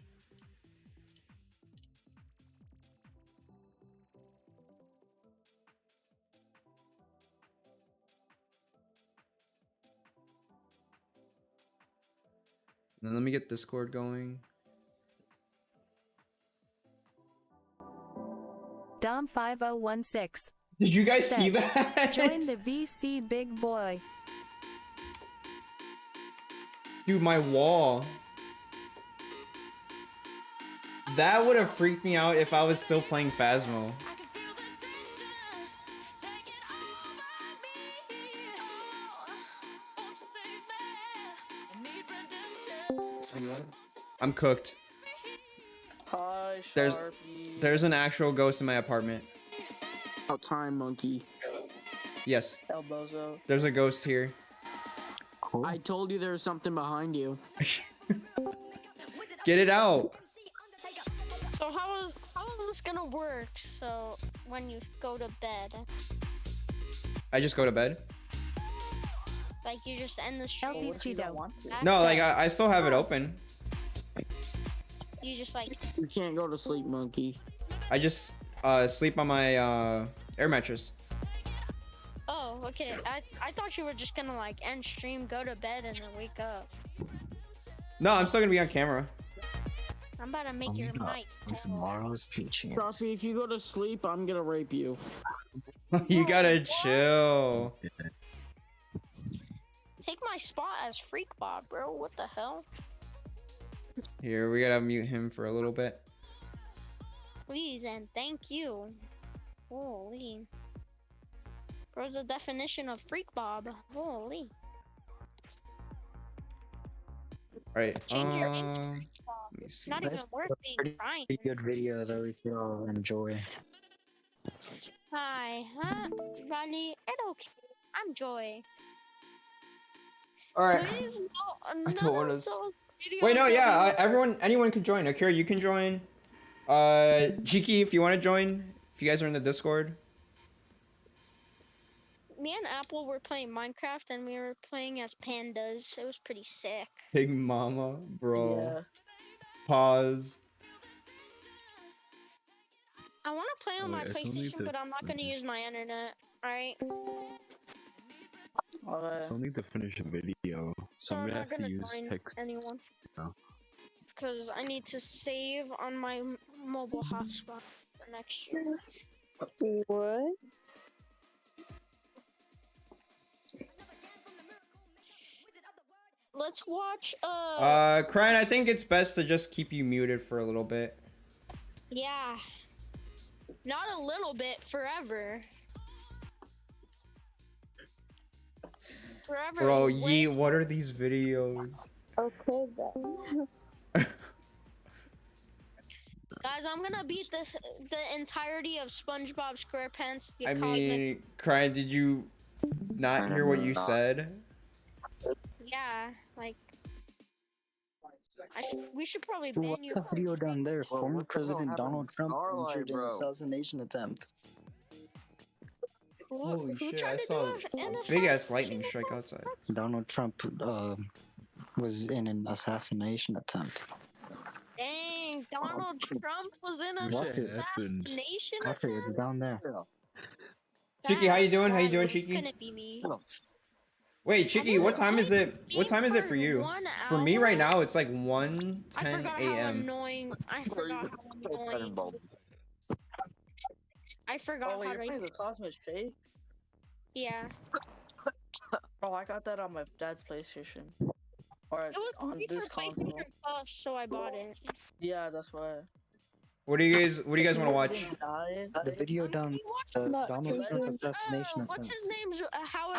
Then let me get Discord going. Dom5016. Did you guys see Said, that? Join the VC big boy. Dude, my wall. That would have freaked me out if I was still playing Phasmo. I'm cooked. Hi, There's- SharpE. There's an actual ghost in my apartment. Oh, time monkey. Yes, El Bozo. there's a ghost here. I told you there was something behind you. Get it out. So how is this gonna work? So when you go to bed, I just go to bed. like you just end the stream. LD's Cheeto. No, like I still have it open. You just like You can't go to sleep, monkey. I just sleep on my air mattress. oh okay. I thought you were just gonna like end stream, go to bed, and then wake up. No, I'm still gonna be on camera. I'm about to make your mic. On tomorrow's teaching. SharpE, if you go to sleep, I'm gonna rape you. You gotta chill. Take my spot as Freak Bob, bro. What the hell? Here, we gotta mute him for a little bit. Please and thank you. Holy. Bro's the definition of Freak Bob. Holy. Alright, Change your name to let Freak Bob. me It's see. not even worth being trying. Pretty good video though, if you all enjoy. Hi, huh? Ronnie, it's okay. I'm Joy. Alright. Please, no, I none don't wanna of s- those videos Wait, no, that yeah, anyone can join. Akira, you can join. Cheeky, if you want to join. If you guys are in the Discord. Me and Apple were playing Minecraft and we were playing as pandas. It was pretty sick. Big Mama, bro. Yeah. Pause. I want to play on my Wait, I still need PlayStation, to- but I'm not going to use my internet. Alright? I Alright. still need to finish a video, so I'm gonna not have to gonna use join text. anyone. now. Because I need to save on my mobile hotspot for next year. What? Let's watch, Cryan, I think it's best to just keep you muted for a little bit. yeah. Not a little bit, forever. Forever. Bro, is way- Yeet, what are these videos? Okay then. Guys, I'm gonna beat the entirety of SpongeBob SquarePants. The I cosmic- mean, Cryan, did you not hear what you said? yeah, like. We should probably Who ban watched you. that video down there? Well, Former what the hell President happened Donald to Trump Starlight, injured in bro? assassination attempt. Holy Who shit, tried I to saw do an a big ass assassination lightning strike attempt? outside. Donald Trump was in an assassination attempt. Dang, Donald Trump was in an What happened? assassination Okay, it's attempt? down there. Cheeky, how you That's doing? How you wild. doing, It's Cheeky? gonna be me. Wait, Cheeky, what time is it? What time is it for you? 1 For me right hour? now, it's like 1:10 I forgot how a.m. annoying. I forgot how annoying. I forgot Oh, wait, how you're playing the to. Cosmic Shake? Yeah. Oh, I got that on my dad's PlayStation. Or It was on free for this console. PlayStation Plus, so I bought it. Yeah, that's why. What do you guys want to watch? Didn't die. The video down Not Donald Trump Trump. assassination What's attempt. his name's how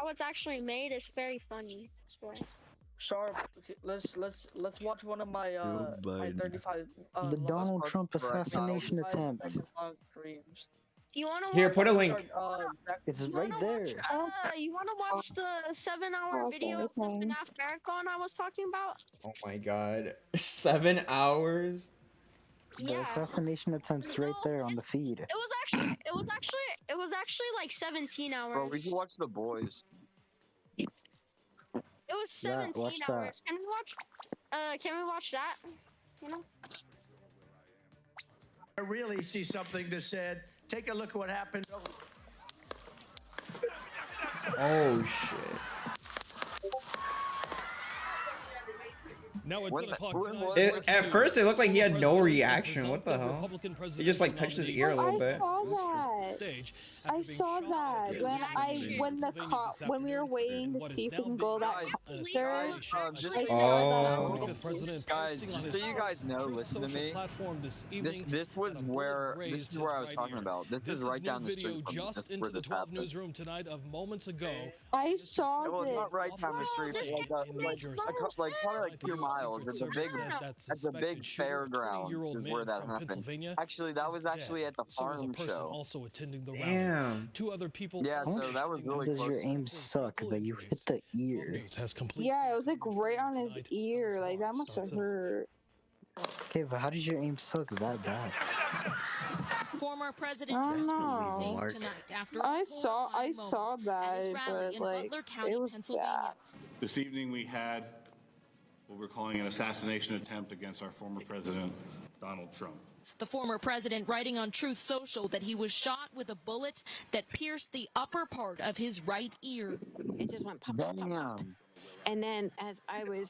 it's actually made is very funny. I swear. Sharp. Okay, let's watch one of my Joe my Biden. 35 The Donald Trump assassination attempt. streams. You wanna watch? Here, put a link. It's you right wanna there. Watch, you wanna watch the 7-hour Okay, video of the okay. FNAF marathon I was talking about? Oh my god, 7 hours? The Yeah. assassination attempt's right there on the feed. It was actually like 17 hours. Bro, we can watch The Boys. It was 17 watch that. hours. Can we watch that? You know? I really see something that said, take a look at what happened. Oh shit. Now at When 10 o'clock when tonight, was breaking At news. first, it looked like he had no Former reaction. president What the and hell? Republican He just like presidential touched his nominee ear a little I bit. saw the that. stage I after being saw shot that in when Pennsylvania, when the cop this when we were afternoon waiting in to what is see if now we can go that being concert. just I so you saw guys that know, on the 45th president news. guys, posting on just his so you guys know, Truth listen to social me. platform this This evening this was that a bullet where this grazed is where his I was right talking ear. about. This This is right new down the video street from me. just That's into where the this 12 happened. newsroom tonight of moments ago. I saw Well, it's this. not right down the street, but like probably like 2 miles. It's a big, it's a big fairground is where that happened. Actually, that was actually at the farm show. Also attending the rally. Damn. Two other people. Yeah, so that was really Does your close. aim suck that you hit the ear? Yeah, it was like right on his ear. Like that must have hurt. Okay, but how did your aim suck that bad? Former President I don't Trump know. saved tonight after I saw that, but like it was bad. This evening we had what we're calling an assassination attempt against our former president, Donald Trump. The former president writing on Truth Social that he was shot with a bullet that pierced the upper part of his right ear. It just went pop, pop, pop, pop. And then as I was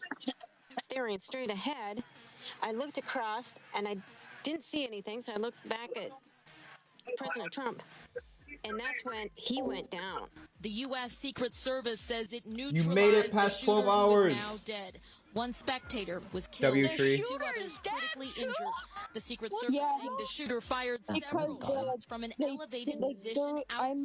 staring straight ahead, I looked across and I didn't see anything, so I looked back at President Trump. And that's when he went down. The U.S. Secret Service says it You neutralized made it past the 12 shooter who is hours. now dead. One spectator was killed. W3. Two others critically injured. The Secret Service saying the shooter fired several shots from an elevated position outside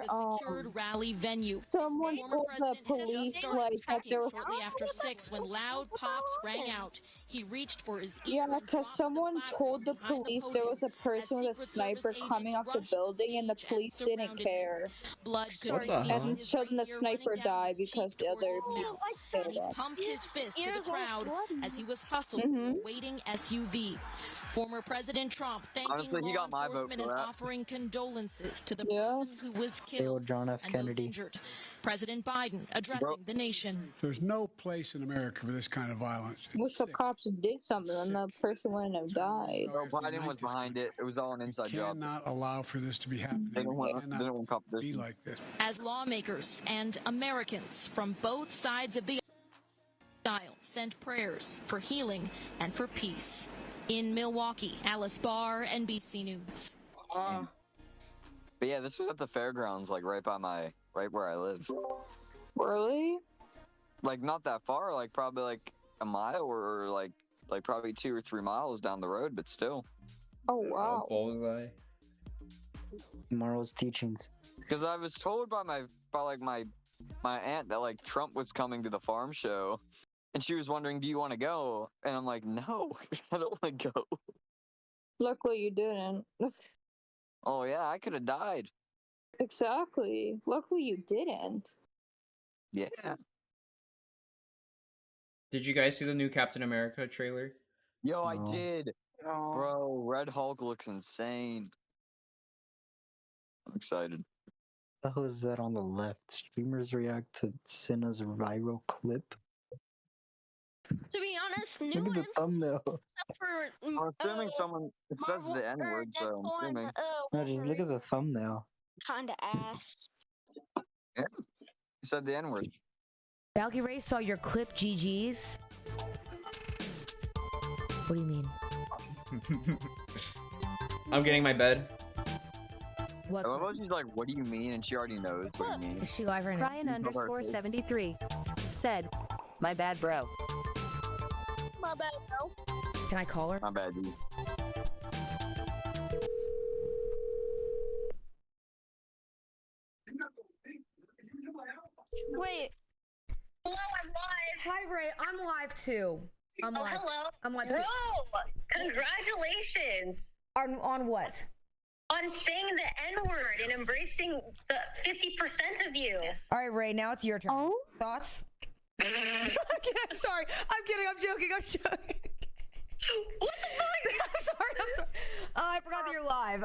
the secured rally venue. Someone Former told the president had police just started like that trekking there was. shortly after 6 when loud pops rang out. He reached for his ear Yeah, and because dropped someone the told the platform behind the police there was a person with a Secret sniper Service coming agents up the rushed the building, and the stage and police didn't surrounded care. Blood could What be the seen hell? on And his so right then the ear sniper running down died his because cheek the other towards his people mouth. killed And he him. pumped his fist to the crowd as he was hustled to a waiting SUV. Former President Trump thanking Honestly, he law got my vote enforcement for and that. offering condolences to the person who was Hey, killed old John F. and those Kennedy. injured. President Biden addressing the nation. There's no place in America for this kind of violence. Wish the cops did something, and the person wouldn't have died. No, Biden was behind it. It was all an inside job. Cannot allow for this to be happening. They don't want competition. Be like this. As lawmakers and Americans from both sides of the aisle send prayers for healing and for peace. In Milwaukee, Alice Barr, NBC News. But yeah, this was at the fairgrounds, like right where I live. Really? Like not that far, like probably like a mile or like probably 2 or 3 miles down the road, but still. Oh wow. Bullseye. Tomorrow's teachings. Because I was told by my aunt that like Trump was coming to the farm show, and she was wondering, "Do you want to go?" And I'm like, "No, I don't want to go." Luckily you didn't. Oh yeah, I could have died. Exactly. Luckily you didn't. Yeah. Did you guys see the new Captain America trailer? Yo, I No. did. Bro, Red Hulk looks insane. I'm excited. What the hell is that on the left? Streamers react to Cinna's viral clip. To be honest, Look new at the thumbnail. except for I'm assuming someone. It says the N word, so I'm assuming. No, dude, look at the thumbnail. Kinda ass. Yeah. You said the N word. Valky Ray saw your clip, GG's. What do you mean? I'm getting my bed. What? I love how she's like, "What do you mean?" And she already knows what you mean. Is she live right now? Brian_73 said, "My bad, bro." My bad, bro. Can I call her? My bad, dude. Wait. Hello, I'm live. Hi, Ray. I'm live too. I'm live. Hello. I'm live Bro, too. congratulations. On what? On saying the N-word and embracing the 50% of you. All right, Ray. Now it's your turn. Oh? Thoughts? I'm sorry. I'm kidding. I'm joking. I'm joking. What the fuck? I'm sorry. I forgot that you're live.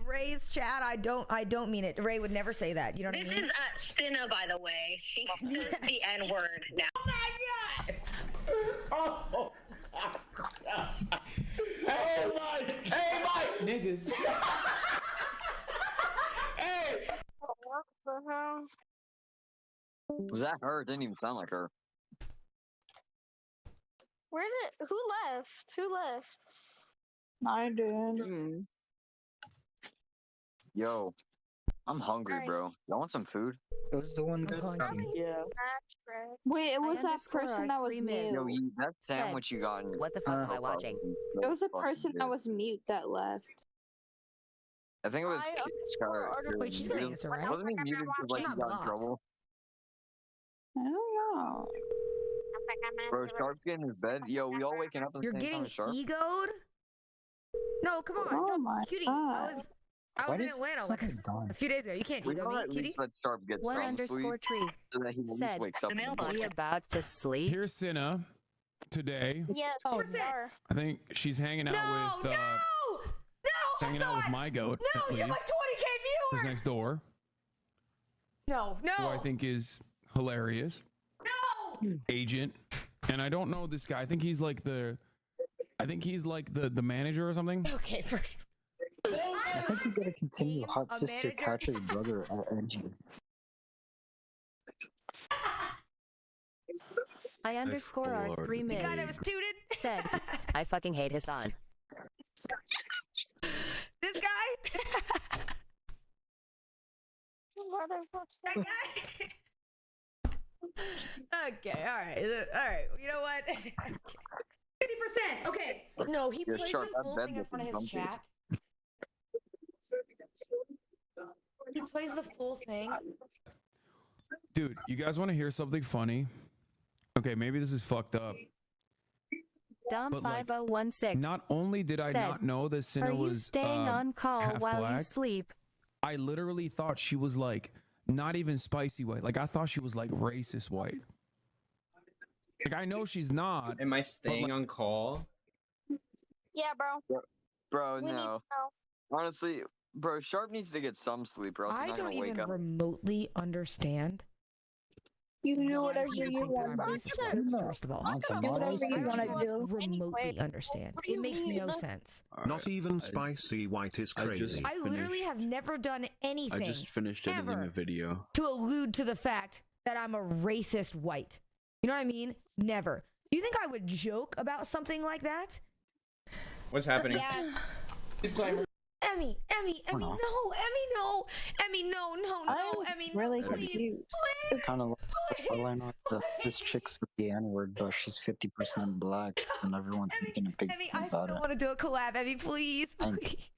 Ray's chat. I don't mean it. Ray would never say that. You know what This I mean? is Stina, by the way. She says the N-word now. Oh Hey, Mike! Niggas. Hey! What the hell? Was that her? It didn't even sound like her. Who left? Who left? I did. Yo, I'm hungry, bro. Y'all want some food? It was the one good. Yeah. Wait, it was that person that was mute. Yo, eat that Said, sandwich you got. What the fuck am I watching? It was a person that was mute that left. I think it was. Wait, she's gonna answer, right? Wasn't he muted because like he got in trouble? I don't know. Bro, Sharp's getting in his bed. Yo, we all waking up at the You're same getting time as Sharp. egoed? No, come on. Oh my Cutie, God. I was in Atlanta like a few days ago. You can't We ego gotta me, at cutie. least let Sharp get some sleep _tree so that he at least said, wakes up. we about to sleep. Here's Cinna today. Yes, Oh, we are. I think she's hanging out with hanging out with my goat. No, at you have like least, 20K who's viewers. next door. No. Who I think is hilarious. No. Agent, and I don't know this guy. I think he's like the manager or something. Okay, first. I think you gotta continue Hot Sister Catcher's brother at NG. I underscore our 3 The minutes. guy that was tooted Said, I fucking hate Hassan. This guy? That guy? Okay, alright. You know what? 50%. Okay. No, he plays the full thing in front of his chat. He plays the full thing. Dude, you guys want to hear something funny? Okay, maybe this is fucked up. But, like, Dom5016. Not only did I said, not know that Cinna Are you was staying on call half while black, you sleep? I literally thought she was like not even spicy white. Like I thought she was like racist white. Like I know she's not. Am I staying on call? Yeah, bro. Bro, We need to no. know. Honestly, bro, Sharp needs to get some sleep, or else he's I not don't gonna wake even up. remotely understand. You can do why whatever people you think that I'm want. racist white, first of all. Do whatever you want to do. Remotely understand. It makes no sense. Not even spicy white is crazy. I literally have never done anything. I just finished editing ever a video. to allude to the fact that I'm a racist white. You know what I mean? Never. Do you think I would joke about something like that? What's happening? Yeah. Disclaimer. Emmy, no, Emmy, no, Really please, confused. Kind of like Elena, this chick's the N-word, but she's 50% black, and everyone's making a big Emmy, deal I about still it. want to do a collab, Emmy, please, please.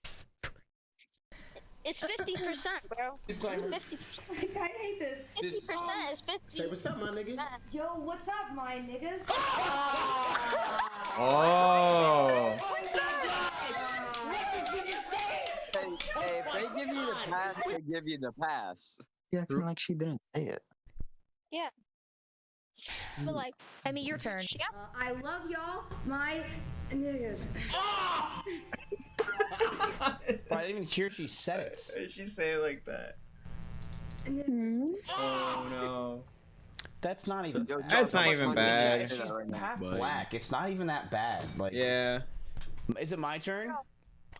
It's 50%, bro. Disclaimer. 50%. I hate this. 50% is 50. Say what's up, my niggas. Yo, what's up, my niggas? Oh. Hey, if they give you the pass, they give you the pass. Yeah, acting like she didn't say it. Yeah. But like, Emmy, your turn. Yeah. I love y'all, my niggas. I didn't even hear she said it. She say it like that. Oh no. That's not even. That's not even bad. She's half black. It's not even that bad. Like. Yeah. Is it my turn?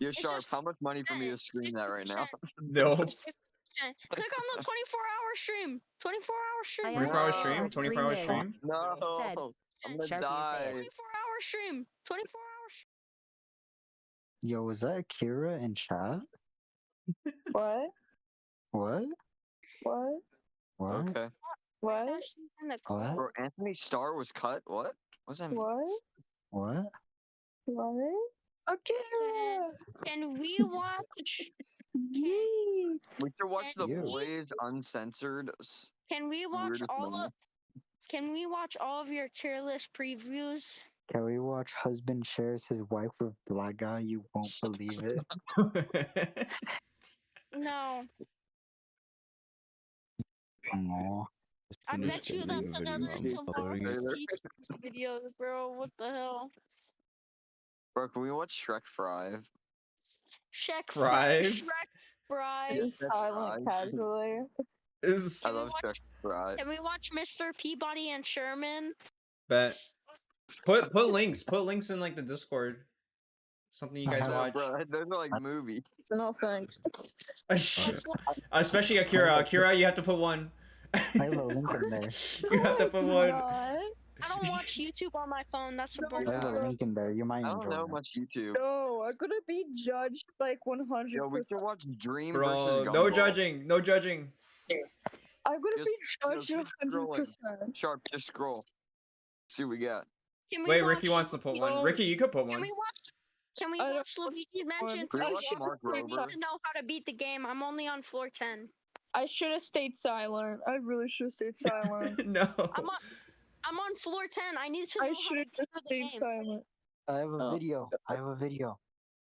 You're Sharp. How much money for me to scream that right now? No. Click on the 24-hour stream. 24-hour stream. 24-hour stream? 24-hour stream? No. Said, I'm gonna Sharpie die. said. 24-hour stream. 24-hour stream. Yo, was that Kira in chat? What? What? What? What? Okay. What? What? Bro, Anthony Starr was cut? What? What's that mean? What? What? What? Okay. Can we watch? We should watch the You. Blaze Uncensored. Can we watch Weirdest all moment. of? Can we watch all of your tier list previews? Can we watch husband shares his wife with black guy? You won't believe it. No. Aw. I bet you that's another video, bro. What the hell? Bro, can we watch Shrek 5? Thrive? Shrek Thrive. Just silent casually. I love Shrek 5. Can we watch Mr. Peabody and Sherman? Bet. Put links in like the Discord. Something you guys watch. Bro, those are like movies. No thanks. Especially Akira. Akira, you have to put one. I have a link in there. You have to put one. I don't watch YouTube on my phone. That's the I have a link in there. You might I don't enjoy know it. much YouTube. No, I'm gonna be judged like 100%. Yo, we can watch Dream versus Bro, Gumball. no judging, no judging. I'm gonna Just- be judged just keep scrolling. 100%. Sharp, just scroll. See what we got. Can we Wait, watch Ricky wants to put one. Well, Ricky, you could put Can one. we watch? Can we I don't watch Luigi's Mansion Can we 3? watch Mark I need Rober? to know how to beat the game. I'm only on floor 10. I should have stayed silent. I really should have stayed silent. No. I'm on floor 10. I need to know I how should to have get just through the stayed game. silent. I have a Oh. video. I have a video.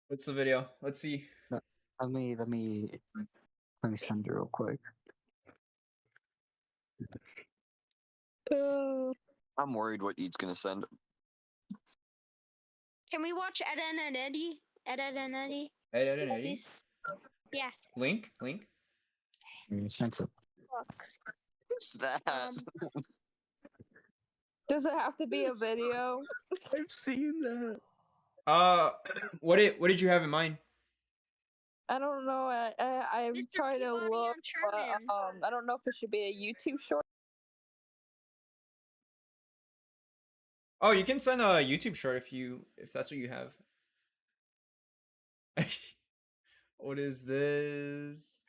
What's the video? Let's see. Let me send it real quick. I'm worried what Eat's gonna send. Can we watch Ed and Eddie? Ed and Eddie? Ed and Eddie? Please? Yeah. Link? Sent it. Fuck. What's that? Does it have to be a video? I've seen that. What did you have in mind? I don't know. I'm Mr. trying to Peabody look, and but Sherman. I don't know if it should be a YouTube short. Oh, you can send a YouTube short if that's what you have. What is this?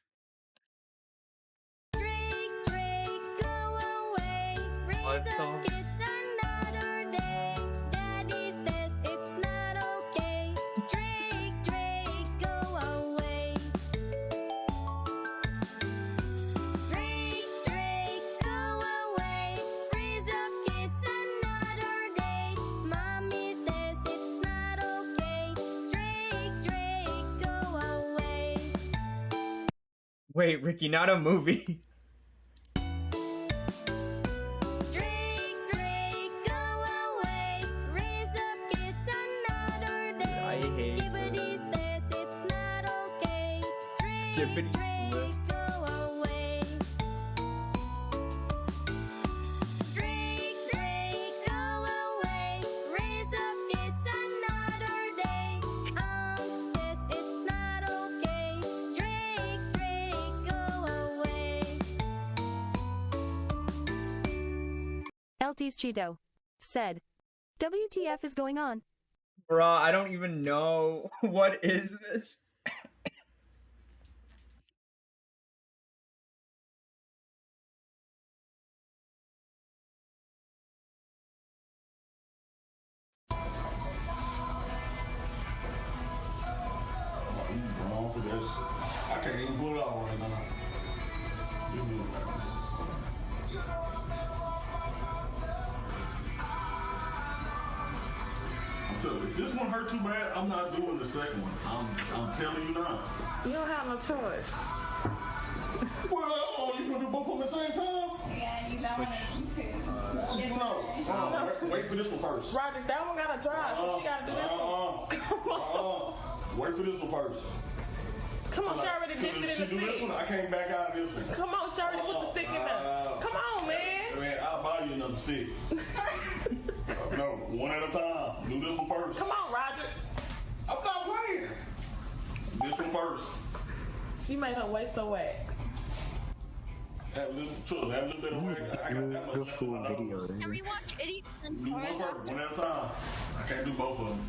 What the? Wait, Ricky, not a movie. I hate this. Skippity slip. LT's Cheeto said, WTF is going on? Bruh, I don't even know. What is this? Wrong for this. I can't even pull it off right now. Give me I'm telling you, if this one hurt too bad, I'm not doing the second one. I'm telling you now. You don't have no choice. Well, you finna do both of them at the same time? Yeah, you don't want to. No, wait for this one first. Roger, that one gotta drive. So she gotta do this one. Wait for this one first. Come on, she already dipped it in the She do this stick. one, I can't back out of this one. Come on, she already put the stick in there. Come on, man. Man, I'll buy you another stick. No, one at a time. Do this one first. Come on, Roger. I'm not playing. This one first. You made her waste her wax. Have a little trust. Have a little bit of wax. I got that much. Beautiful video. Can we watch Idiots and Do one Cars? first, one at a time. I can't do both of them.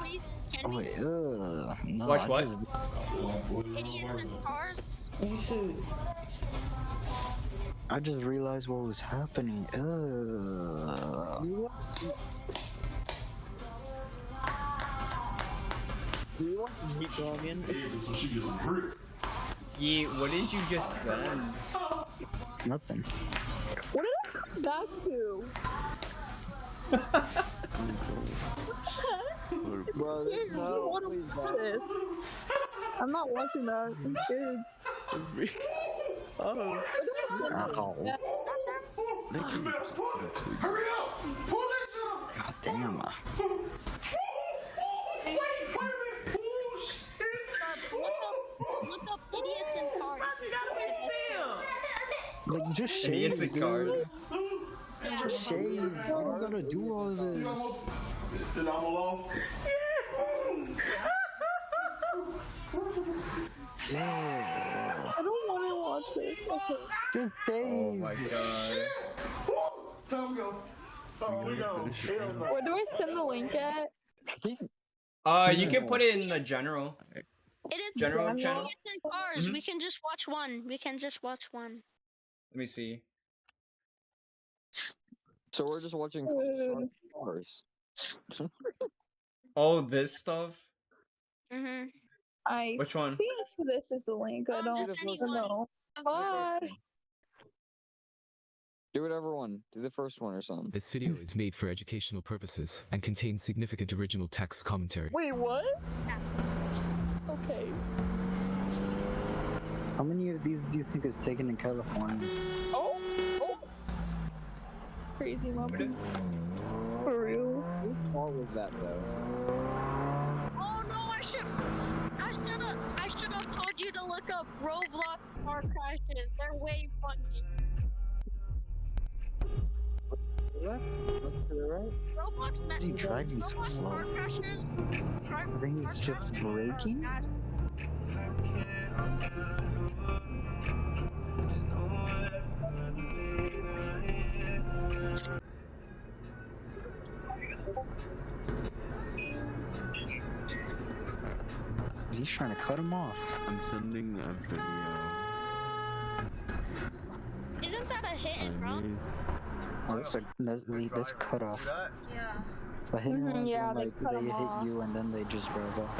Please, can Oh, we? wait, no, Watch I what? just- Idiots and Cars? You should. I just realized what was happening. So she gets some grip. Yeah, what did you just send? Nothing. What did I come back to? Bro, Dude, what is this? I'm not watching that. I'm scared. Oh. Hurry up! Pull that God damn. Wait a minute! Oh, shit! Look up Idiots and Cars. You gotta be still. Like, just shave, Idiots and dude. cars. Yeah. Just shave. Why you gotta do all this? Then I'm alone. Yeah. I don't want to watch this. Okay. Just shave. Oh my god. Where do I send the link at? You can put it in the general. It is General channel? It's in cars. Mhm. We can just watch one. We can just watch one. Let me see. So we're just watching cars. Oh, this stuff. Mhm. I Which one? think this is the link. I don't know. Bye. Do whatever one. Do the first one or something. This video is made for educational purposes and contains significant original text commentary. Wait, what? Okay. How many of these do you think is taken in California? Oh. Crazy monkey. For real. How small was that though? Oh no! I should have told you to look up Roblox car crashes. They're way funny. What? Right? Roblox Why is he driving so slow? car crashes. I think he's just braking. He's trying to cut him off. I'm sending a video. Isn't that a hit and run? Oh, that's cut off. Yeah. The hit and runs yeah, when they like cut they 'em hit off. you and then they just drive off.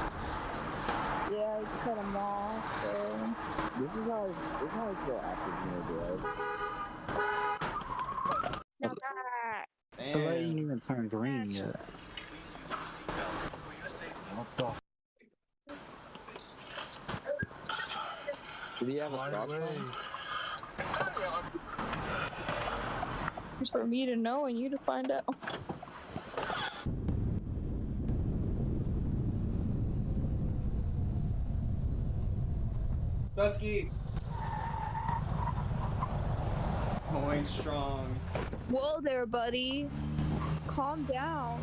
Yeah, I cut him off. So. This is how I feel after Now that. The light ain't even turned green yet. What the? Did he have a stop sign? It's for me to know and you to find out. Dusky. Going strong. Whoa there, buddy. Calm down.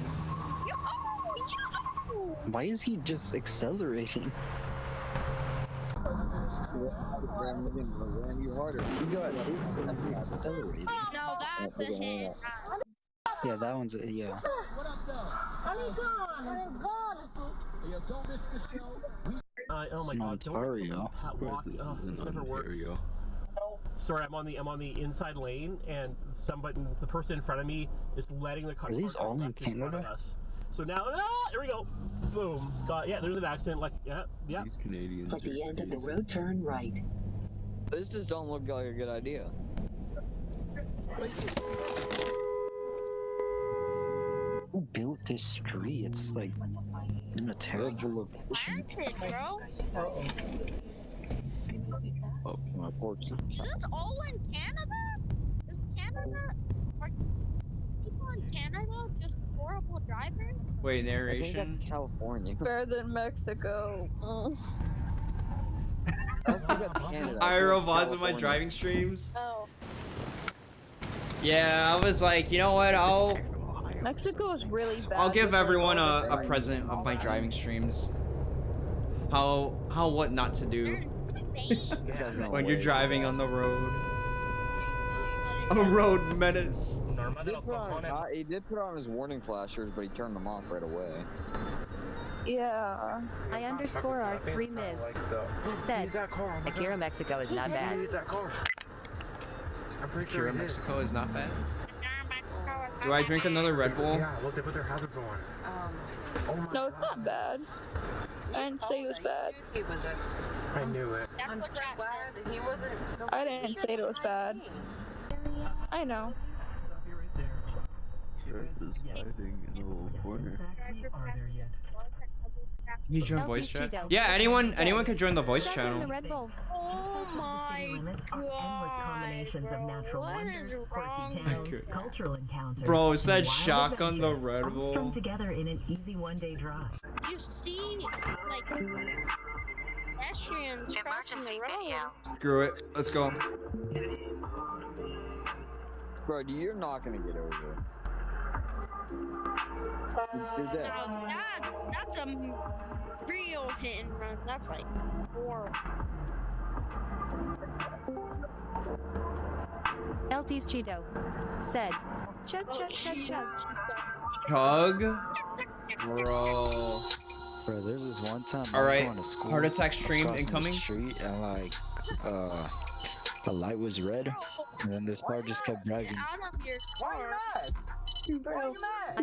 Why is he just accelerating? Ran you harder. He got hit so then he accelerated. No, that's a hit and run. Yeah, that one's yeah. Oh my god, Ontario. This never works. Sorry, I'm on the inside lane, and the person in front of me is letting the car. Are these all in Canada? So now, here we go. Boom. Yeah, there's an accident. Like, yeah. These Canadians. At the end of the road, turn right. This just don't look like a good idea. Who built this street? It's like in a terrible location. That's it, bro. Oh, my porch. Is this all in Canada? Is Canada? Are people in Canada just horrible drivers? Wait, I think narration. that's California. Better than Mexico. I roll VODs of my driving streams. Oh. Yeah, I was like, you know what? Mexico is really bad. I'll give with, like, everyone all the a present of my driving streams. How what not to do when you're driving on the road. A road menace. He did put on his warning flashers, but he turned them off right away. Yeah. I underscore R3 Miz said, Akira Mexico is not bad. Akira Mexico is not bad. Do I drink another Red Bull? Yeah, look, they put their hazards on. No, it's not bad. I didn't say it was bad. I knew it. I'm so glad he wasn't. I didn't say it was bad. I know. Is hiding in a little corner. You join LT voice chat? Cheeto. Yeah, anyone could join the voice Shut down channel. the Red Bull. Oh my god. What is wrong? Cultural encounters. Bro, it said wild shotgun the adventures, Red all Bull. strung together in an easy one-day drive. You see, like, pedestrians crossing the road. Screw it. Let's go. Bro, you're not gonna get over. You're dead. Now that's a real hit and run. That's like horrible. LT's Cheeto said, Chug, chug, chug, chug. Chug? Bro. Bro, there's this one time I was Alright, going to school. heart attack stream crossing the incoming. street and like, the light was red, and then this car just kept driving. Out of your car. Bro, I wait,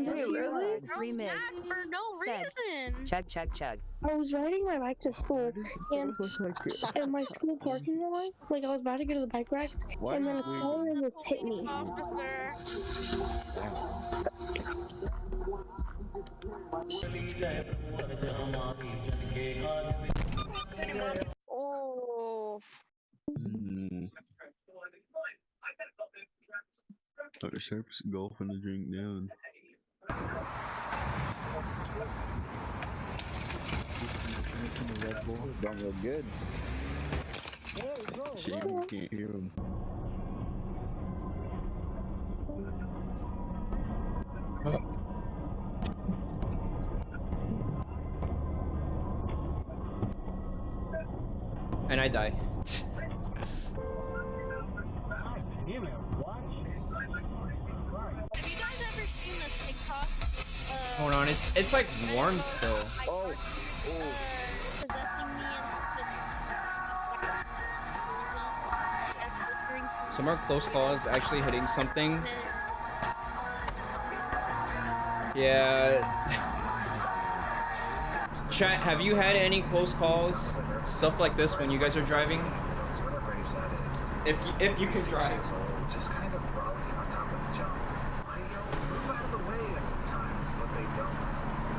underscore really? R 3 Ms. For no Said, reason. chug, chug, chug. I was riding my bike to school, and in my school parking lot, like I was about to go to the bike racks, and then a car almost hit me. Officer. Oh. Dr. Sharp's golfing the drink down. Drinking a Red Bull don't look good. Shame you can't hear him. And I die. Have you guys ever seen the TikTok? Hold on, it's like warm still. Possessing me and Some are close calls actually hitting something. Yeah. Chat, have you had any close calls? Stuff like this when you guys are driving? If you can drive. Just kind of rolling on top of the jump. I yell, move out of the way a few times, but they don't.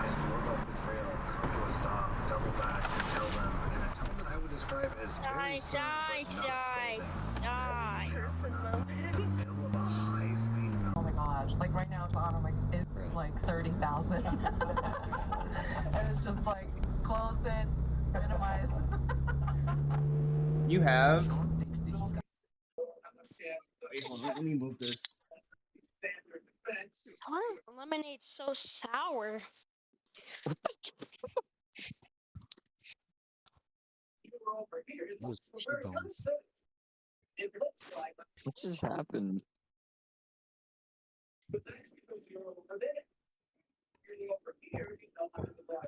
I swerve off the trail, come to a stop, double back, and tell them in a tone that I would describe as very Oh my gosh, like right now it's on, like, it's like 30,000. And it's just like, close it, minimize. You have? Wait, hold on, let me move this. why is lemonade so sour? What just happened?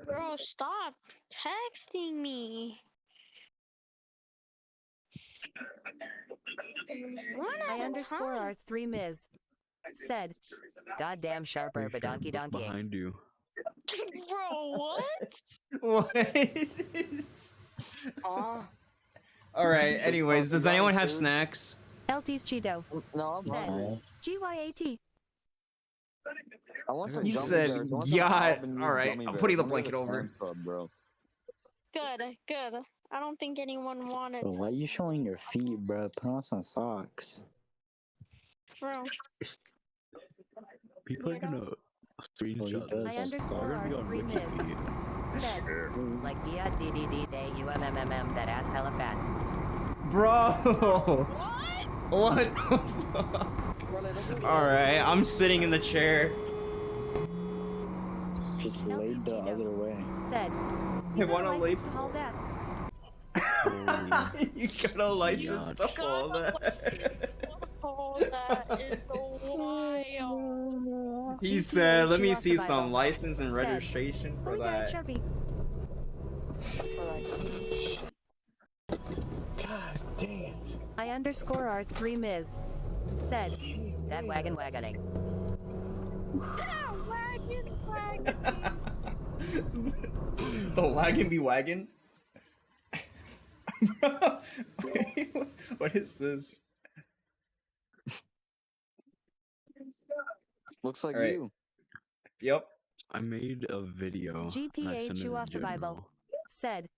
Bro, stop texting me. I underscore R 3 Ms. Said, goddamn sharper, but donkey donkey. Behind you. Bro, what? What? Alright, anyways, does anyone have snacks? LT's Cheeto. No, I'm Said, fine. GYAT. I want some He gummy said, bears. I want some yeah, Albanese alright, gummy I'm bears. putting the Let me go to blanket over. Sam's Club, bro. Good, good. I don't think anyone wanted Bro, why are you showing your feet, bro? Put on some socks. Bro. People are gonna screenshot does this. I underscore They're gonna be R on 3 Ms. Wiki. Said, like DDD day UMMM that ass hella fat. Bro! What the fuck? Alright, I'm sitting in the chair. Just laid the other way. Said, I you got wanna a lay license to haul that. You got a license to haul that? Oh, that is wild. He said, let me see Survival. some license and Said, registration for we got it, that. Sharpie. God dang it. I underscore R 3 Ms. Said, that wagon wagoning. The wagon be wagon? Bro, what is this? Looks like Alright. you. Yep. I made a video. and I sent GPA it to Chua Survival. General. Said,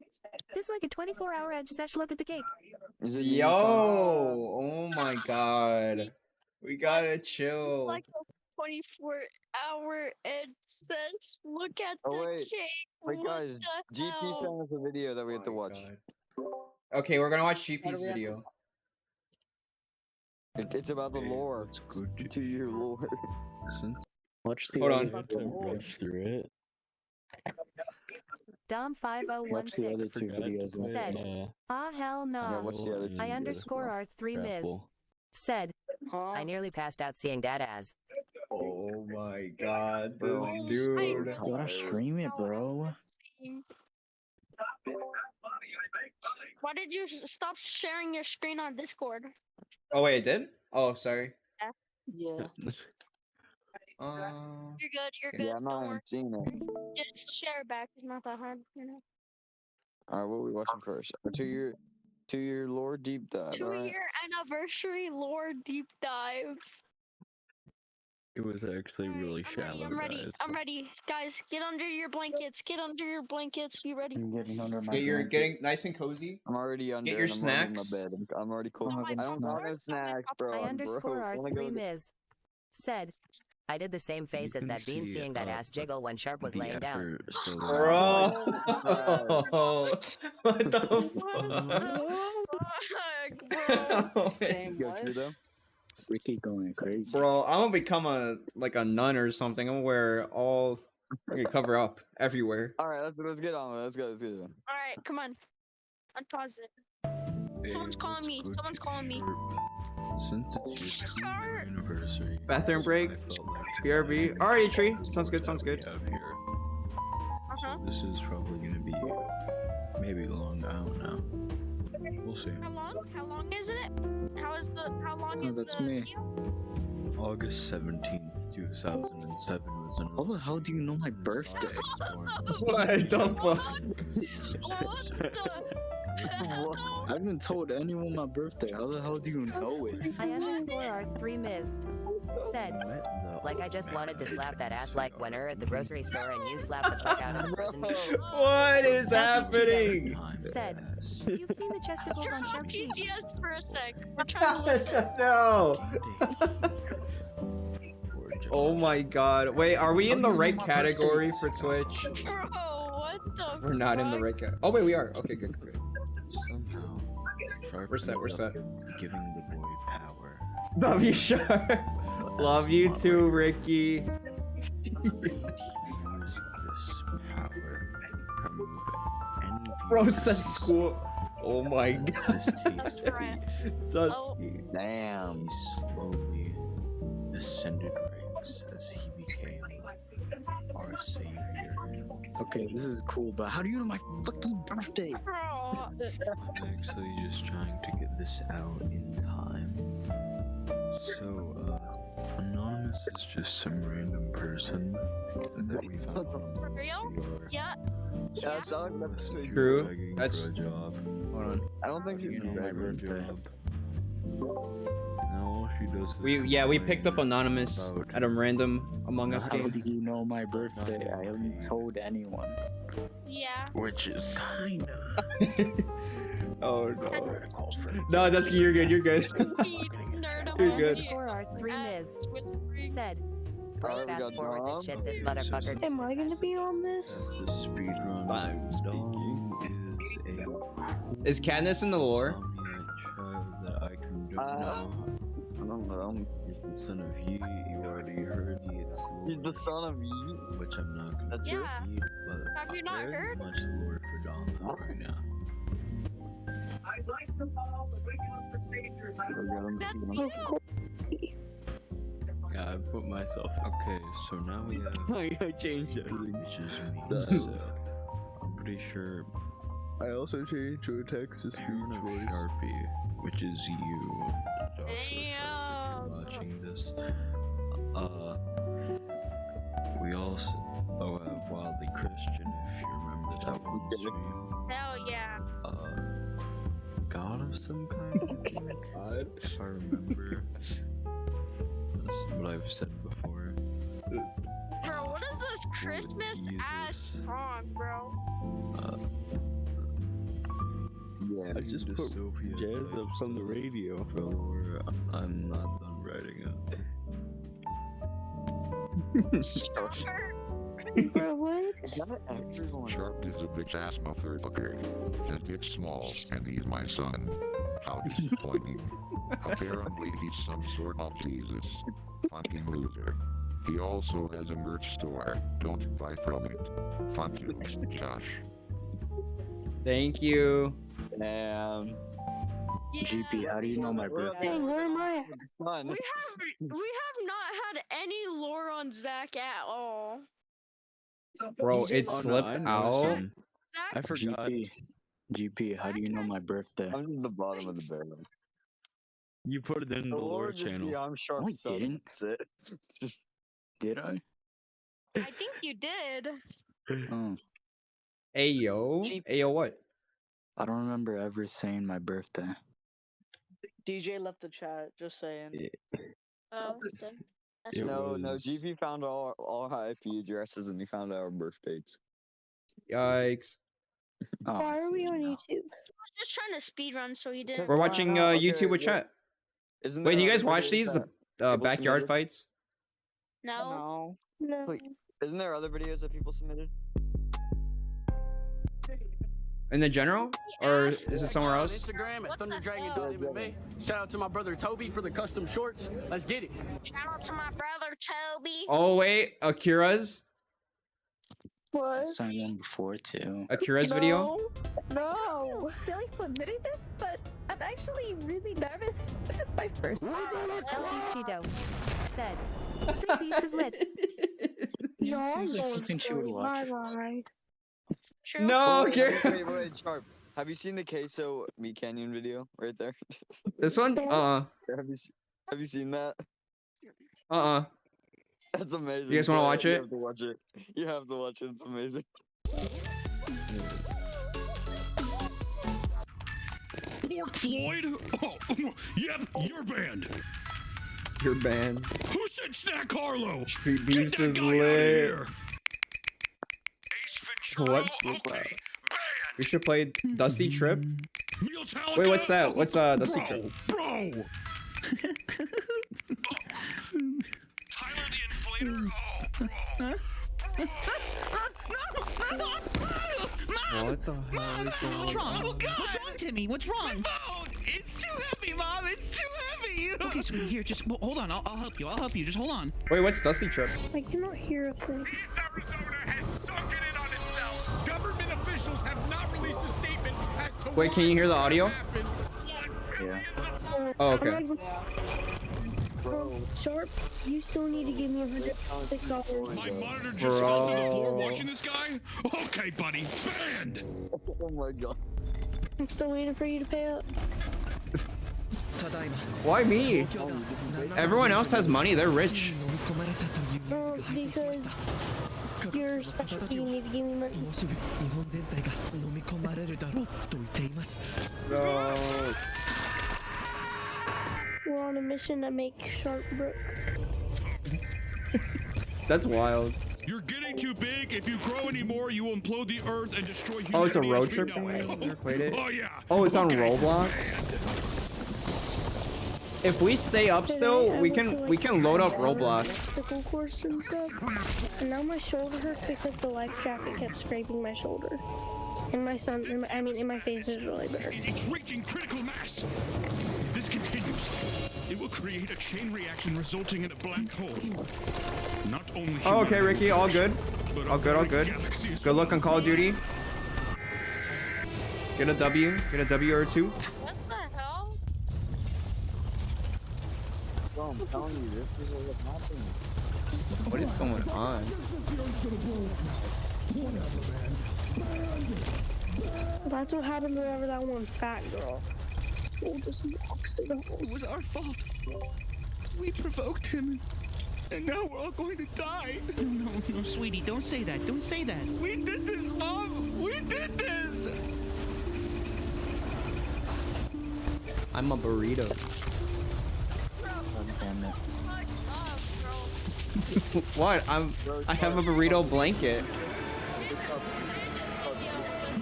this like a 24-hour edge sesh look at the cake. Is it Yo! Oh my god. We gotta chill. Like a 24-hour edge sense. Look at Oh, the wait. cake. Wait, What guys. the GP hell? sent us a video that we have to watch. Okay, we're gonna watch GP's video. It's about the lore. To your lore. Watch the Hold other on. video. Through it. Dom Watch the other 5016 two videos. and said, it's- ah hell Yeah, no. watch the other two. I underscore R 3 Ms. Grapple. Said, I nearly passed out seeing that as. my god, Bro, this dude. You gotta stream it, bro. Why did you stop sharing your screen on Discord? Oh wait, I did? Oh, sorry. Yeah. You're good. You're good. Yeah, I'm not Don't even worry. seeing it. Just share it back. It's not that hard, you know. All right, what are we watching first? A two-year lore deep dive. all right? 2-year anniversary lore deep dive. It was actually really shallow, I'm ready. guys. I'm ready. Guys, get under your blankets. Get under your blankets. Be ready. I'm getting under my You're blanket. getting nice and cozy. I'm already under. Get your and I'm already snacks. in my bed. I'm already cold. Oh, I don't got no snacks, bro. I Bro, underscore wanna R3 go Ms. Said, I did the same face as can that bean see, seeing that ass jiggle when Sharp was the laying down. effort, so Bro, what the fuck? Go through them. Ricky going crazy. Bro, I'm gonna become a nun or something. I'm gonna wear all. I'm gonna cover up everywhere. All right, let's get on with it. Let's go. Let's get it. All right, come on. Unpause it. Someone's calling me. Someone's calling me. Since it's your 2-year anniversary, Bathroom break. BRB. Alright, tree. Sounds good. Sounds good. Uh-huh. This is probably gonna be maybe long. I don't know. We'll see. How long? How long is it? How long is that's the me. video? August 17th, 2007 was an. How the hell do you know my birthday? What the fuck? I haven't told anyone my birthday. How the hell do you know it? I underscore R3 Ms. Said, like I just wanted to slap that ass like when at the grocery store and you slap the fuck out of the person. What is happening? Said, you've seen the chesticles on Sharp Cheese. TTS for a sec. We're trying to listen. No. Oh my god. Wait, are we in the right category for Twitch? Bro, what the We're not in the right category. Oh wait, we are. Okay, good. Somehow, Sharp We're set. We're set. Giving the boy power. Love you, Sharp. Love you too, Ricky. Use this power. Remove any Bro said school. Oh my god. This taste Does Damn. He slowly ascended ranks as he became our savior. Okay, this is cool, but how do you know my fucking birthday? I'm actually just trying to get this out in time. So, Anonymous is just some random person that we found on For real? Yeah. Yeah, that's True. That's That's. job. Hold on. I don't think you know my birthday. No, she does. We picked up Anonymous at a random Among Us How game. do you know my birthday? I haven't told anyone. Yeah. Which is kinda. Oh no. No, that's you're good. You're good. You're good. Underscore R3 Ms. Said, Alright, we fast got forward Dom. this shit this motherfucker. Am I gonna be on this? The speedrun. I'm speaking. Is Is Katniss in the lore? child that I condone. I don't know. He's the son of Yi. You already heard he is. He's the son of Yi. Which I'm not gonna Yeah. repeat, but Have you not very heard? much lore for Dono right now. I'd like to follow the regular procedures. Yeah, I put myself. Okay, so now we have. I changed everything. Which is me. So, I'm pretty sure. I also changed to a text to speech voice. SharpE, which is you. Damn. Watching this. We also. Wildly Christian, if you remember that one stream. Hell yeah. God of some kind, I think. If I remember. That's what I've said before. Bro, what is this Christmas ass song, bro? Yeah, I just put jazz up on the radio. I'm not done writing Bro, what? Sharp is a bitch ass motherfucker. His dick's small, and he's my son. How disappointing. Apparently he's some sort of Jesus. Fucking loser. He also has a merch store. Don't buy from it. Fuck you, Josh. Thank you. Damn. GP, how do you know my birthday? Dang, where am I? We have not had any lore on Zach at all. Bro, it Oh, no, slipped I know out. some. I forgot. GP, how do you know my birthday? I'm in the bottom of the barrel. You put it in the lore channel. I'm sharp. No, I didn't. That's it. Did I? I think you did. Oh, Ayo. Ayo what? I don't remember ever saying my birthday. DJ left the chat. Just saying. Oh, good. No, GP found all our IP addresses and he found our birth dates. Yikes. Why are we on YouTube? I was just trying to speed run so you didn't. We're watching YouTube with chat. Wait, do you guys watch these? The backyard fights? No. No. Wait, isn't there other videos that people submitted? In the general? Or is it somewhere else? Instagram at ThunderDragon.MMA. Shout out to my brother Toby for the custom shorts. Let's get it. Shout out to my brother Toby. Oh, wait. Akira's? What? I signed in before too. Akira's video? No. Silly for admitting this, but I'm actually really nervous. This is my first time. LD's Cheeto said, Street Beefs is lit. No, I'm Seems like going something she would to watch. bye-bye. No, Wait, Sharp. Have you seen the Queso Meat Canyon video right there? This one? Have you seen that? That's amazing. You guys want to watch You it? have to watch it. You have to watch it. It's amazing. Pork Floyd? Oh, yep, you're banned. You're banned. Who said Snack Harlow? Street Get Beefs that is guy out of lit. here. What's the We should play Dusty Trip. Metallica? Wait, what's that? What's Dusty Bro, Trip? bro. Tyler the Inflator? Oh, bro. What the hell is going What's wrong? on? What's wrong, Timmy? What's wrong? It's too heavy, Mom. It's too heavy. Okay, so here, just hold on. I'll help you. I'll help you. Just hold on. Wait, what's Dusty Trip? I cannot hear a thing. Government officials have not released a statement as to Wait, can you hear the audio? Yeah. Oh, okay. Sharp, you still need to give me $106. My monitor just fell to the floor watching this guy? Okay, buddy. Banned! Oh my god. I'm still waiting for you to pay up. Why me? Everyone else has money. They're rich. No, because you're special. You need to give me money. No. We're on a mission to make Sharp broke. That's wild. You're getting too big. If you grow anymore, you will implode the earth and destroy humanity. Oh, it's a road as we trip know thing? it. You ever played it? Oh, yeah. Oh, it's on Okay. Roblox? If we stay up still, we can load up Roblox. Obstacle course and stuff. And now my shoulder hurts because the life jacket kept scraping my shoulder. And my son, in my face is really bad. It's reaching critical mass. If this continues, it will create a chain reaction resulting in a black hole. Not only Oh, okay, humanity, Ricky, all good. but All good, all good. galaxy as Good luck on Call of Duty. Get a W or two. What the hell? Bro, I'm telling you, this is what's happening. What is going on? That's what happened whenever that one fat girl. It just walks to the It house. was our fault. We provoked him. And now we're all going to die. No, sweetie, don't say that. Don't say that. We did this, Mom. We did this. I'm a burrito. What? I have a burrito blanket.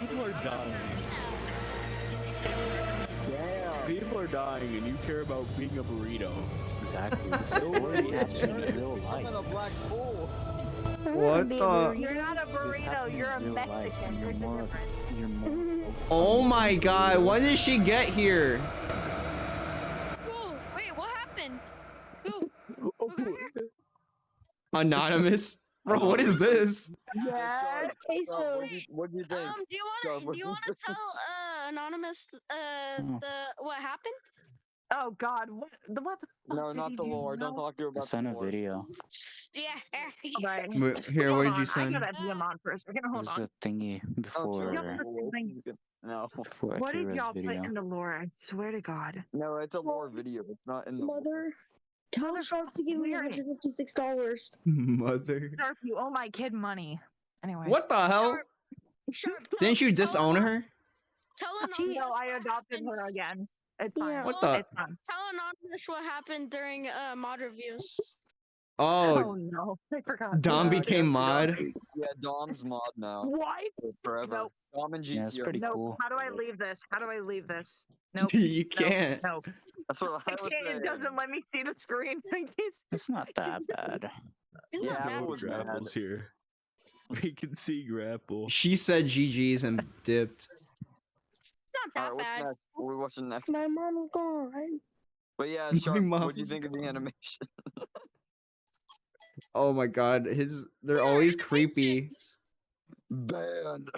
People are dying. People are dying, and you care about being a burrito. Exactly. This is already happening in real life. What the? You're not a burrito, you're a Mexican. There's a difference. Oh my god, when did she get here? Whoa, wait, what happened? Who got here? Anonymous? Bro, what is this? Yeah. Okay, so What do you think? Do you wanna tell Anonymous, what happened? Oh God, what the fuck No, did not he the do lore. now? Don't talk to her I about the sent a lore. video. Yeah. Right. Here, what Hold did on, you I send? gotta DM on for a second. Hold There's on. a thingy before No. before What did Akira's y'all put video. in the lore? I swear to God. No, it's a lore video. It's not in the lore. Mother, tell Sharp to give me $156. Mother. Sharp, you owe my kid money. Anyways. What the hell? Didn't you disown her? Tell No, I adopted her again. It's fine. What the- It's fine. Tell Anonymous what happened during mod reviews. Oh, no, I forgot. Dom became mod. Yeah, Dom's mod now. What? Forever. Nope. Dom and GT. Yeah, it's pretty Nope. cool. How do I leave this? How do I leave this? Nope. You can't. Nope. That's what I was saying. It doesn't let me see the screen. It's not that bad. Yeah, it was Grapple's here. We can see Grapple. She said GG's and dipped. It's not that bad. Next? What are we watching next? My mom's gone. But yeah, My Sharp, mom what do you is think of the animation? Oh my god, they're always creepy. Banned.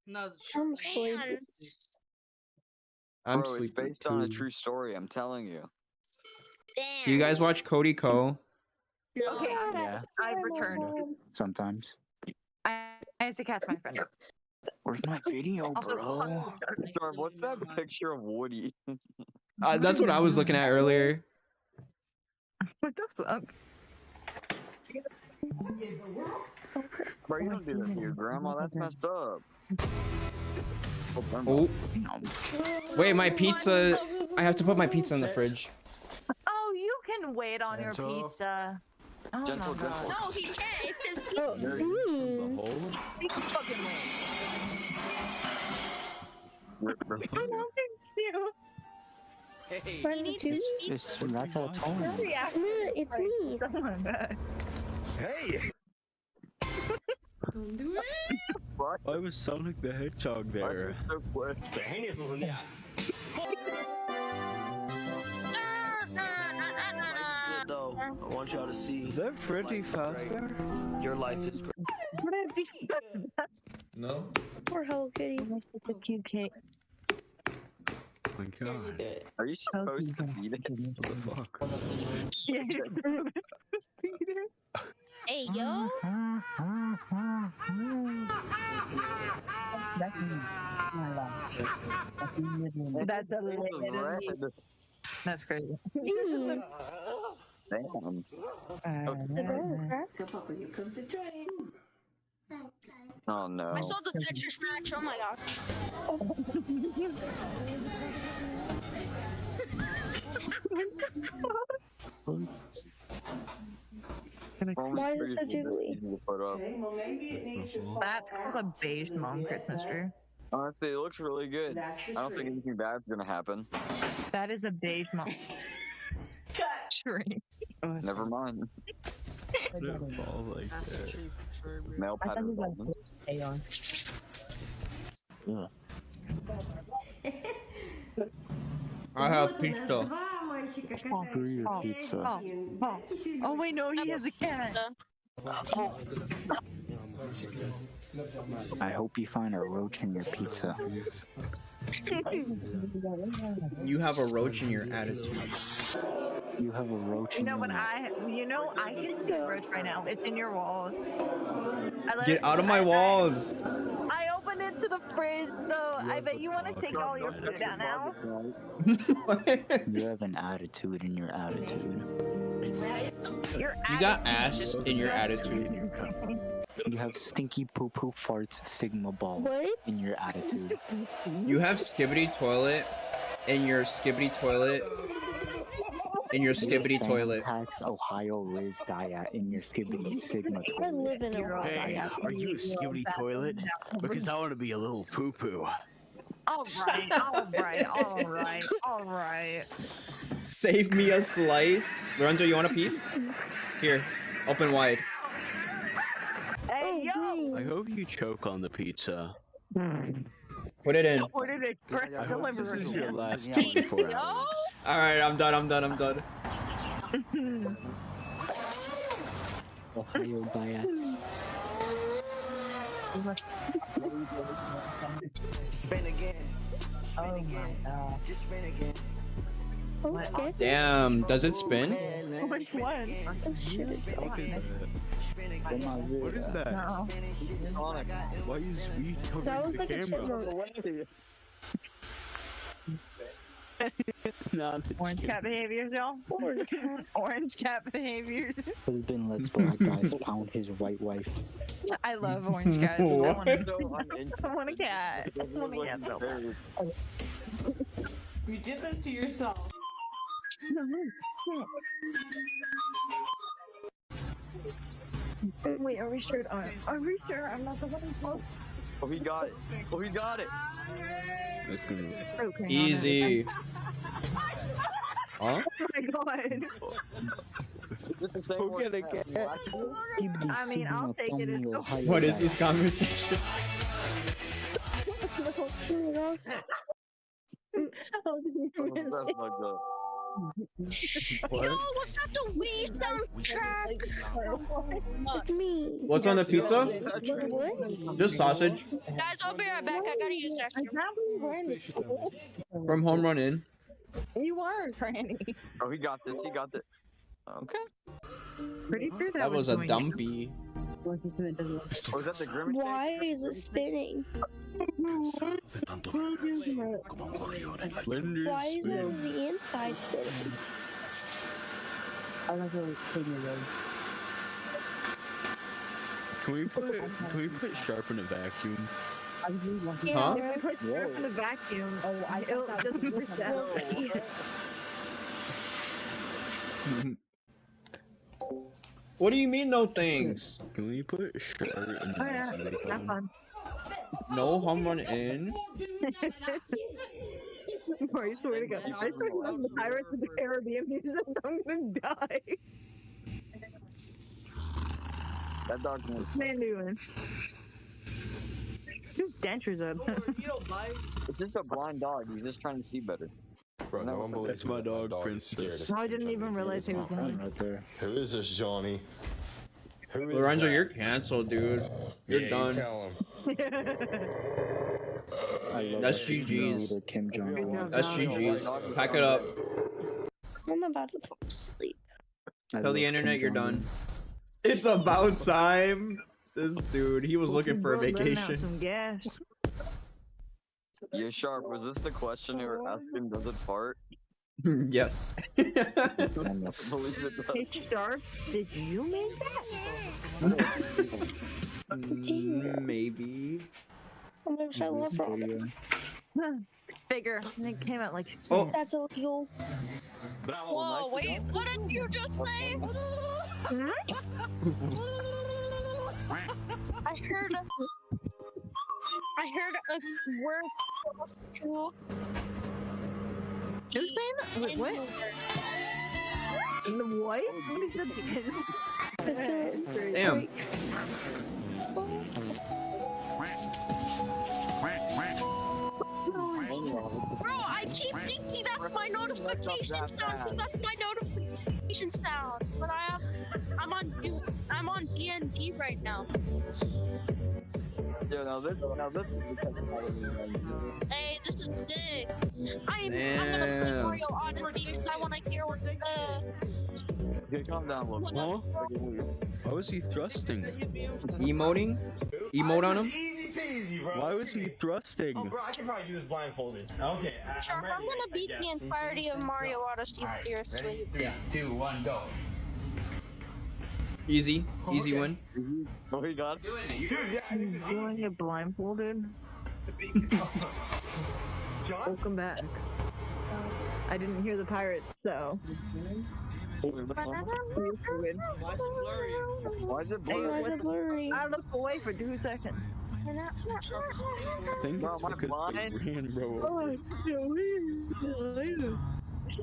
No, I'm sleeping. I'm Bro, it's sleeping based on a too. true story, I'm telling you. Do you guys watch Cody Co? Okay, Yeah, I've returned. sometimes. I had to catch my friend. Where's my video, bro? Sharp, what's that picture of Woody? That's what I was looking at earlier. What the fuck? Bro, you don't do that to your grandma. That's messed up. Oh. Wait, my pizza. I have to put my pizza in the fridge. Oh, you can wait on your Gentle. pizza. Oh Gentle, my God. gentle. No, he can't. It's his pizza. Oh, he can fucking wait. Oh, thank you. He needs his pizza. It's ratatouille. It's me. Oh my God. Hey! Don't do it. Why was Sonic the Hedgehog there? Though, I want y'all to see. Is that pretty fast there? Your life is great. No. Poor Hello Kitty. Such a cute cake. Oh my god. Are you supposed to feed it? What the fuck? Hey, yo. That's a little. That's crazy. Damn. Oh no. I saw the Tetris match. Oh my gosh. Why is it so jiggly? That's a beige mom Christmas tree. Honestly, it looks really good. I don't think anything bad's gonna happen. That is a beige mom tree. Never mind. Don't fall like that. Male I thought pattern it was development. I have pizza. Screw your pizza. Oh wait, no, he has a cat. I hope you find a roach in your pizza. You have a roach in your attitude. You have a roach in No, your but mouth. I can see a roach right now. It's in your walls. Get out of my walls. I opened it to the fridge, so I bet you want to take all your food out now. You have an attitude in your attitude. You got ass in your attitude. You have stinky poo poo farts sigma balls in your attitude. You have skibbity toilet in your skibbity toilet. In your skibbity toilet. Tax Ohio Riz diet in your skibbity sigma toilet. I live in a Hey, are you a skibidi toilet? Because I want to be a little poo poo. Alright. Save me a slice. Lorenzo, you want a piece? Here, open wide. Hey, yo! I hope you choke on the pizza. Put it in. Ordered express I hope this delivery. is your last 24 hours. Alright, I'm done. Ohio diet. Spin again. Spin again. Just spin again. Okay. Damn, does it spin? Which one? Oh shit, it's on. What is that? No. Why is we covering That was the like a camera? chipmunk. Orange cat behaviors, y'all. Orange cat behaviors. Ruben lets black guys pound his white wife. I love orange cats. What? I want a cat. I want a cat so bad. You did this to yourself. Wait, are we sure? Are we sure I'm not the one who smoked? Oh, he got it. Oh, he got it. Okay, Easy. Huh? Oh my god. Who get it? I mean, I'll take it. It's okay. What is this conversation? Yo, what's up the Wii soundtrack? It's me. What's on the pizza? What? Just sausage. Guys, I'll be right back. I gotta use that. From Home Run In. You were, Granny. Oh, he got this. He got this. Okay. Pretty sure That was a dumpy. Oh, is that the Grimace? Why is it spinning? Why is it on the inside spinning? Can we put Sharp in a vacuum? Yeah, Huh? if I put syrup in a vacuum, it'll just reset. What do you mean no things? Can we put Sharp in a Oh yeah, have fun. No Home Run In? I swear to God, I swear to God, the Pirates of the Caribbean music, I'm gonna die. That dog knows. What's man doing? Whose dentures up? It's just a blind dog. He's just trying to see better. Bro, no one believes my dog, Princess. I didn't even realize he was blind. Right there. Who is this, Johnny? Who is Lorenzo, that? you're canceled, dude. You're done. Tell him. That's GG's. That's GG's. Pack it up. I'm about to fall asleep. Tell the internet you're done. It's about time. This dude, he was looking for a vacation. Some gas. Yeah, Sharp, was this the question you were asking? Does it fart? Yes. Believe it does. Hey, Sharp, did you make that? Maybe. Oh my gosh, I love Robin. Figure. It came out like. Oh. That's illegal. Whoa, wait, what did you just say? I heard a word to. Who's saying that? Wait, what? The what? What is that? Damn. Bro, I keep thinking that's my notification sound because that's my notification sound. But I'm on D&D right now. Yeah, now this Hey, this is sick. I'm gonna play Mario Odyssey because I want to hear what Okay, calm down, look. Huh? Why was he thrusting? Emoting? Emote on him? Easy peasy, bro. Why was he thrusting? Oh, bro, I can probably do this blindfolded. Okay, Sharp, I'm gonna beat the entirety of Mario Odyssey with your sleep. 3, 2, 1, go. Easy. Easy win. Oh, he got it. You want to get blindfolded? Welcome back. I didn't hear the pirates, so. Why is it blurry? I looked away for 2 seconds. I think it's because they ran, bro. Oh,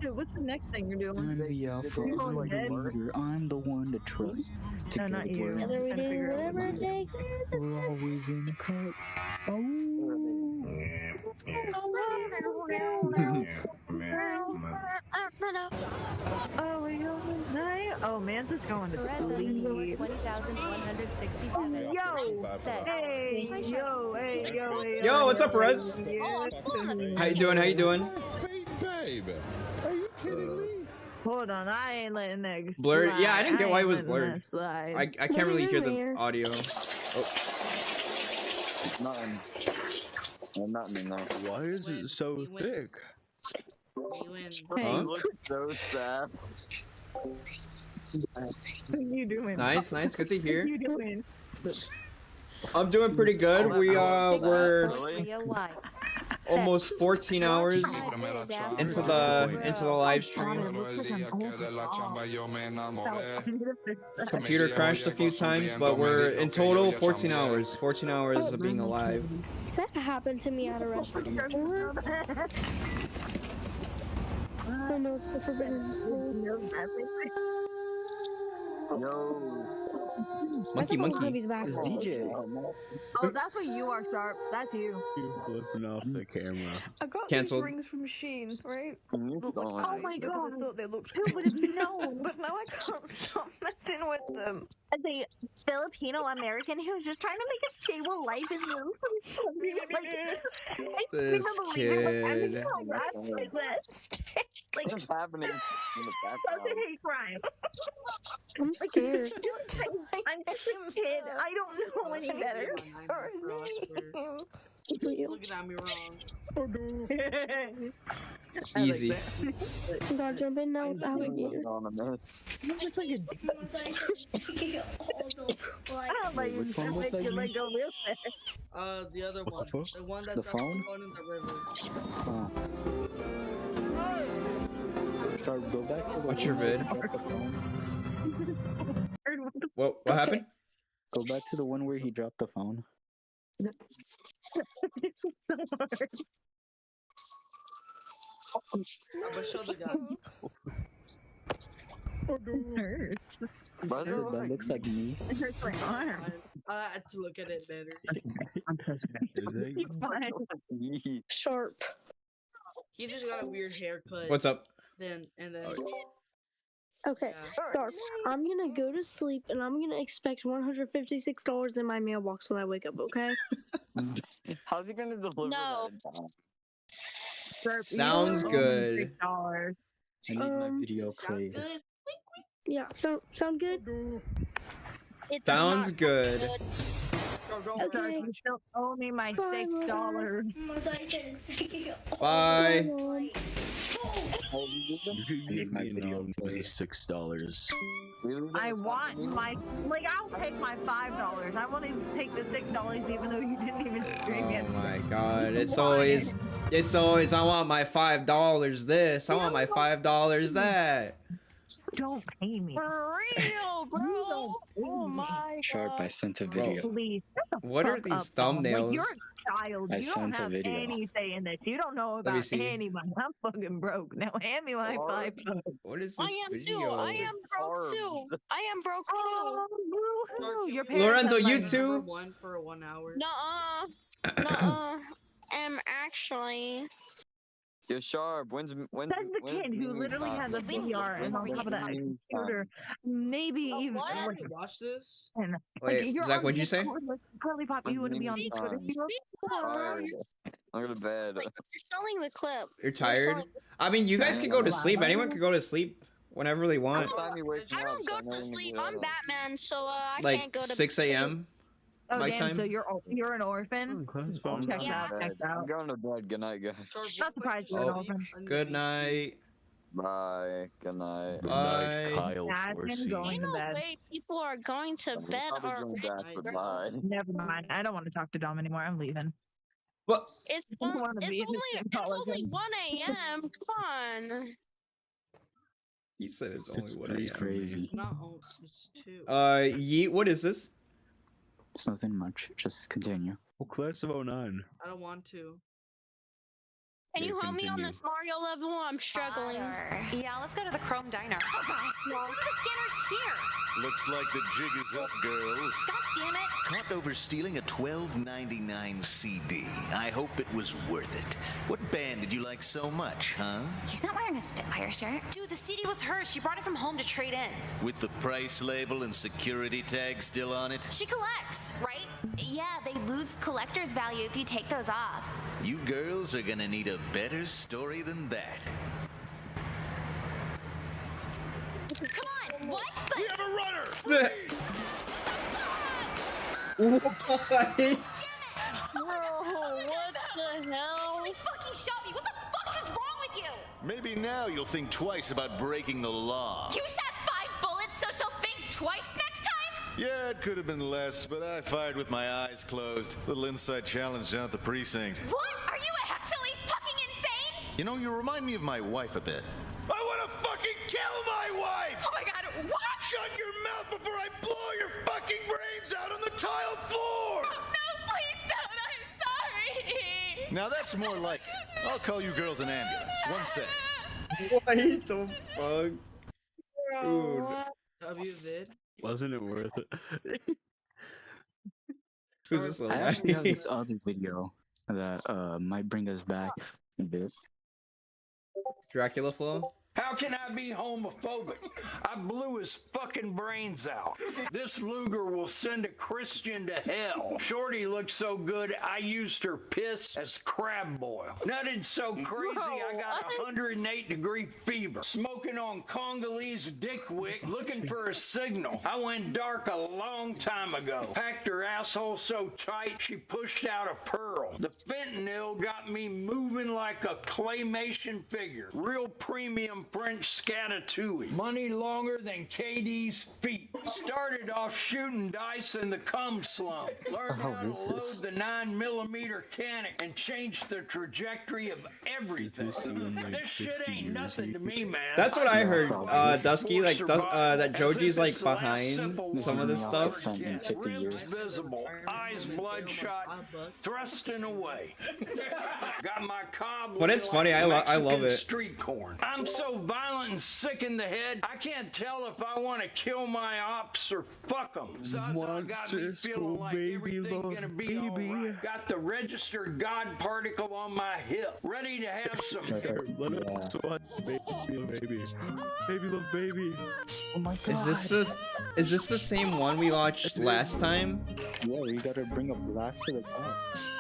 shit, what's the next thing you're doing? I'm the alpha, I'm the leader, I'm the one to trust. No, not you. Together we do whatever it takes. We're always in the cut. Oh, we go tonight. Oh, man's just going to Perez sleep. 20,167. Yo! Said. Hey, yo, hey, yo, hey, Yo, what's up, Perez? Yeah. How you doing? How you doing? Baby, are you kidding me? Hold on, I ain't letting that Blurred? slide. Yeah, I didn't get why it was ain't letting blurred. that slide. I can't really hear the audio. Oh. Nothing. Well, nothing in there. Why is it so thick? Huh? Look so sad. What you doing? Nice, nice. Good to hear. What you doing? I'm doing pretty good. We're Y. almost 14 hours into the live stream. Computer crashed a few times, but we're in total 14 hours. 14 hours of being alive. That happened to me at a restaurant. I know it's the forbidden. Yo. Monkey. It's DJ. Oh, that's what you are, Sharp. That's you. You're flipping off the camera. I got Canceled. these rings from Shein, right? Oh my god! I thought they looked Who would have known? but now I can't stop messing with them. As a Filipino American who's just trying to make a stable life in This kid. What's happening in the Such a background? hate crime. I'm scared. I'm just a kid. I don't know any better. Looking at me wrong. Easy. Gotta jump in now with alligator. Anonymous. I don't like you. I like you like go real fast. The other one. The one that The dropped phone? the phone in the river. Sharp, go back to the What's your one where vid? he dropped the phone. What happened? Go back to the one where he dropped the phone. But show the guy. That looks like me. It hurts my arm. I had to look at it better. Sharp. He just got a weird haircut. What's up? Then. Okay, Sharp. I'm gonna go to sleep and I'm gonna expect $156 in my mailbox when I wake up, okay? How's he gonna deliver No. that? Sounds good. I need my video played. Yeah, sound good? It does Sounds not good. sound Okay. You still owe me my $6. Bye. You need my video played. $6. I want my I'll take my $5. I won't even take the $6 even though you didn't even stream it. Oh my god. It's always I want my $5 this. I want my $5 that. Don't pay me. For real, bro. Oh my Sharp, I sent a video. Please. What are these thumbnails? You're a child. I You don't sent a have video. any say in this. You don't know me about see. anybody. I'm fucking broke. Now hand me my $5. What is I this am video? too. I am broke too. I am broke too. Woo-hoo. Your Lorenzo, parents are you like- too? One for 1 hour. Nuh-uh. Actually. Yo, Sharp, when's That's the kid who literally has a VR and on top of that computer. Maybe even What? like, Watch this. and, Wait, you're Zach, on what'd you this say? court, like, Curly Pop, you wouldn't be on the Twitter feed? I'm going to bed. Like, you're selling the clip. You're tired? I mean, you guys can go to sleep. Anyone can go to sleep whenever they want. I don't go to sleep. I'm Batman, so I Like can't go to 6 a.m. Oh, my damn, time. so you're an orphan? Check Yeah. out, check I'm out. going to bed. Good night, guys. Not surprised you're an Oh, orphan. good night. Bye. Good night. Bye. I'm going Ain't to no bed. way people are going to bed Probably going back, but bye. Never mind. I don't want to talk to Dom anymore. I'm leaving. What? It's I don't wanna be in this it's only 1 a.m. Come on. He said it's only what He's crazy. It's not. It's 2. Yeet, what is this? It's nothing much. Just continue. Oh, class of 09. I don't want to. Can you Yeah, help me on continue. this Mario level? I'm struggling. Yeah, let's go to the Chrome Diner. Since one of the scanners here. Looks like the jig is up, girls. God damn it! Caught overstealing a $12.99 CD. I hope it was worth it. What band did you like so much, huh? He's not wearing a Spitfire shirt. Dude, the CD was hers. She brought it from home to trade in. With the price label and security tag still on it? She collects, right? Yeah, they lose collector's value if you take those off. You girls are gonna need a better story than that. Come on, what? But... We have a runner! What? Bro, what the hell? Really fucking shot me. What the fuck is wrong with you? Maybe now you'll think twice about breaking the law. You shot 5 bullets, so she'll think twice next time? Yeah, it could have been less, but I fired with my eyes closed. Little inside challenge down at the precinct. What? Are you actually fucking insane? You know, you remind me of my wife a bit. I want to fucking kill my wife! Oh my god, what? Shut your mouth before I blow your fucking brains out on the tile floor! Oh, no, please don't. I'm sorry. Now that's more like it. I'll call you girls an ambulance. One sec. What the fuck? Dude. vid. Wasn't it worth it? Who's this little I guy? actually have this other video that might bring us back a bit. Dracula flow? How can I be homophobic? I blew his fucking brains out. This Luger will send a Christian to hell. Shorty looked so good, I used her piss as crab boil. Nutted so crazy, I got 108-degree fever. Smoking on Congolese dick wick, looking for a signal. I went dark a long time ago. Packed her asshole so tight, she pushed out a pearl. The fentanyl got me moving like a claymation figure. Real premium French scatatouille. Money longer than KD's feet. Started off shooting dice in the cum slum. Learned how to load the 9mm cannon and changed the trajectory of everything. This shit ain't nothing to me, man. That's what I heard, Dusky, like, that Joji's, like, behind some of this stuff. Ribs visible, eyes bloodshot, thrusting away. Got my cob. But it's funny, I love it. Street corn. I'm so violent and sick in the head, I can't tell if I want to kill my ops or fuck them. Zaza got me feeling like everything's gonna be alright. Got the registered God particle on my hip, ready to have some. Baby love baby. Oh my god. Is this the same one we watched last time? Yeah, we gotta bring a blast to the past.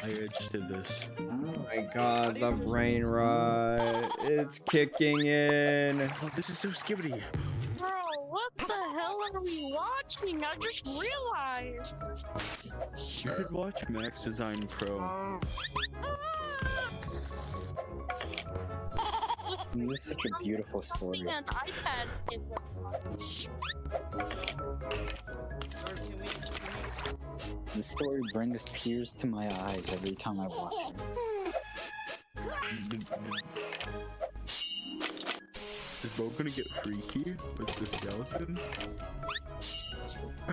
I edged to this. Oh my god, the brain rot. It's kicking in. Oh, this is so skibbity. Bro, what the hell are we watching? I just realized. You could watch Max Design Pro. This is such a beautiful story. An iPad The story brings tears to my eyes every time I watch it. Is Bo gonna get freaky with the skeleton?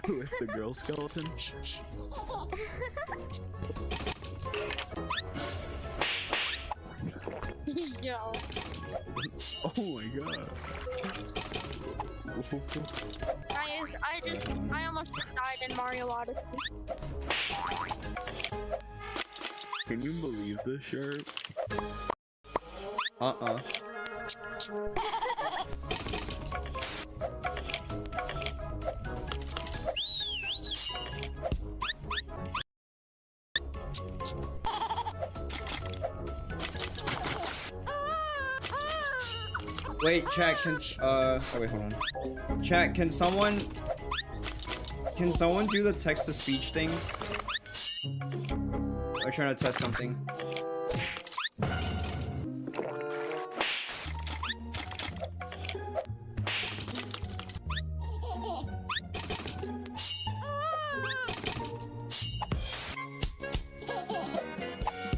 With the girl skeleton? Yo. Oh my god. I almost died in Mario Odyssey. Can you believe this, Sharp? Wait, chat, oh wait, hold on. Chat, can someone do the text-to-speech thing? I'm trying to test something.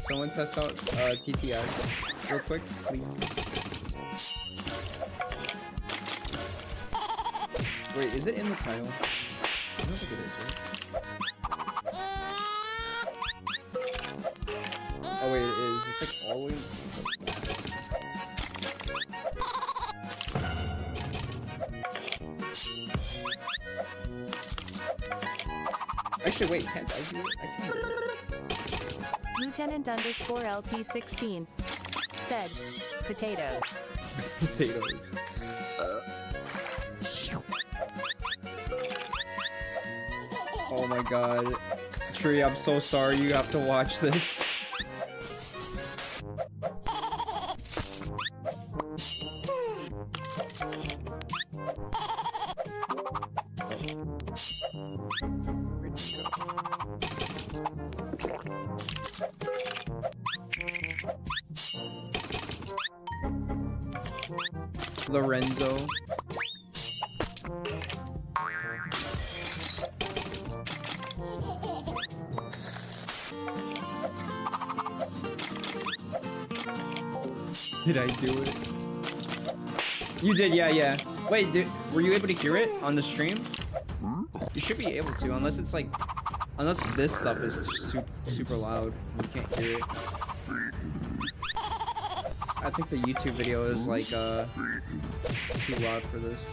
Someone test out TTS real quick, please. Wait, is it in the title? I don't think it is, right? Oh wait, it is. It's like always. Actually, wait, can't I do it? I can do it. Lieutenant_LT16 said, potatoes. Potatoes. Oh my god. Tree, I'm so sorry you have to watch this. Lorenzo. Did I do it? You did, yeah. Wait, were you able to hear it on the stream? You should be able to, unless it's like, unless this stuff is super loud. You can't hear it. I think the YouTube video is like too loud for this.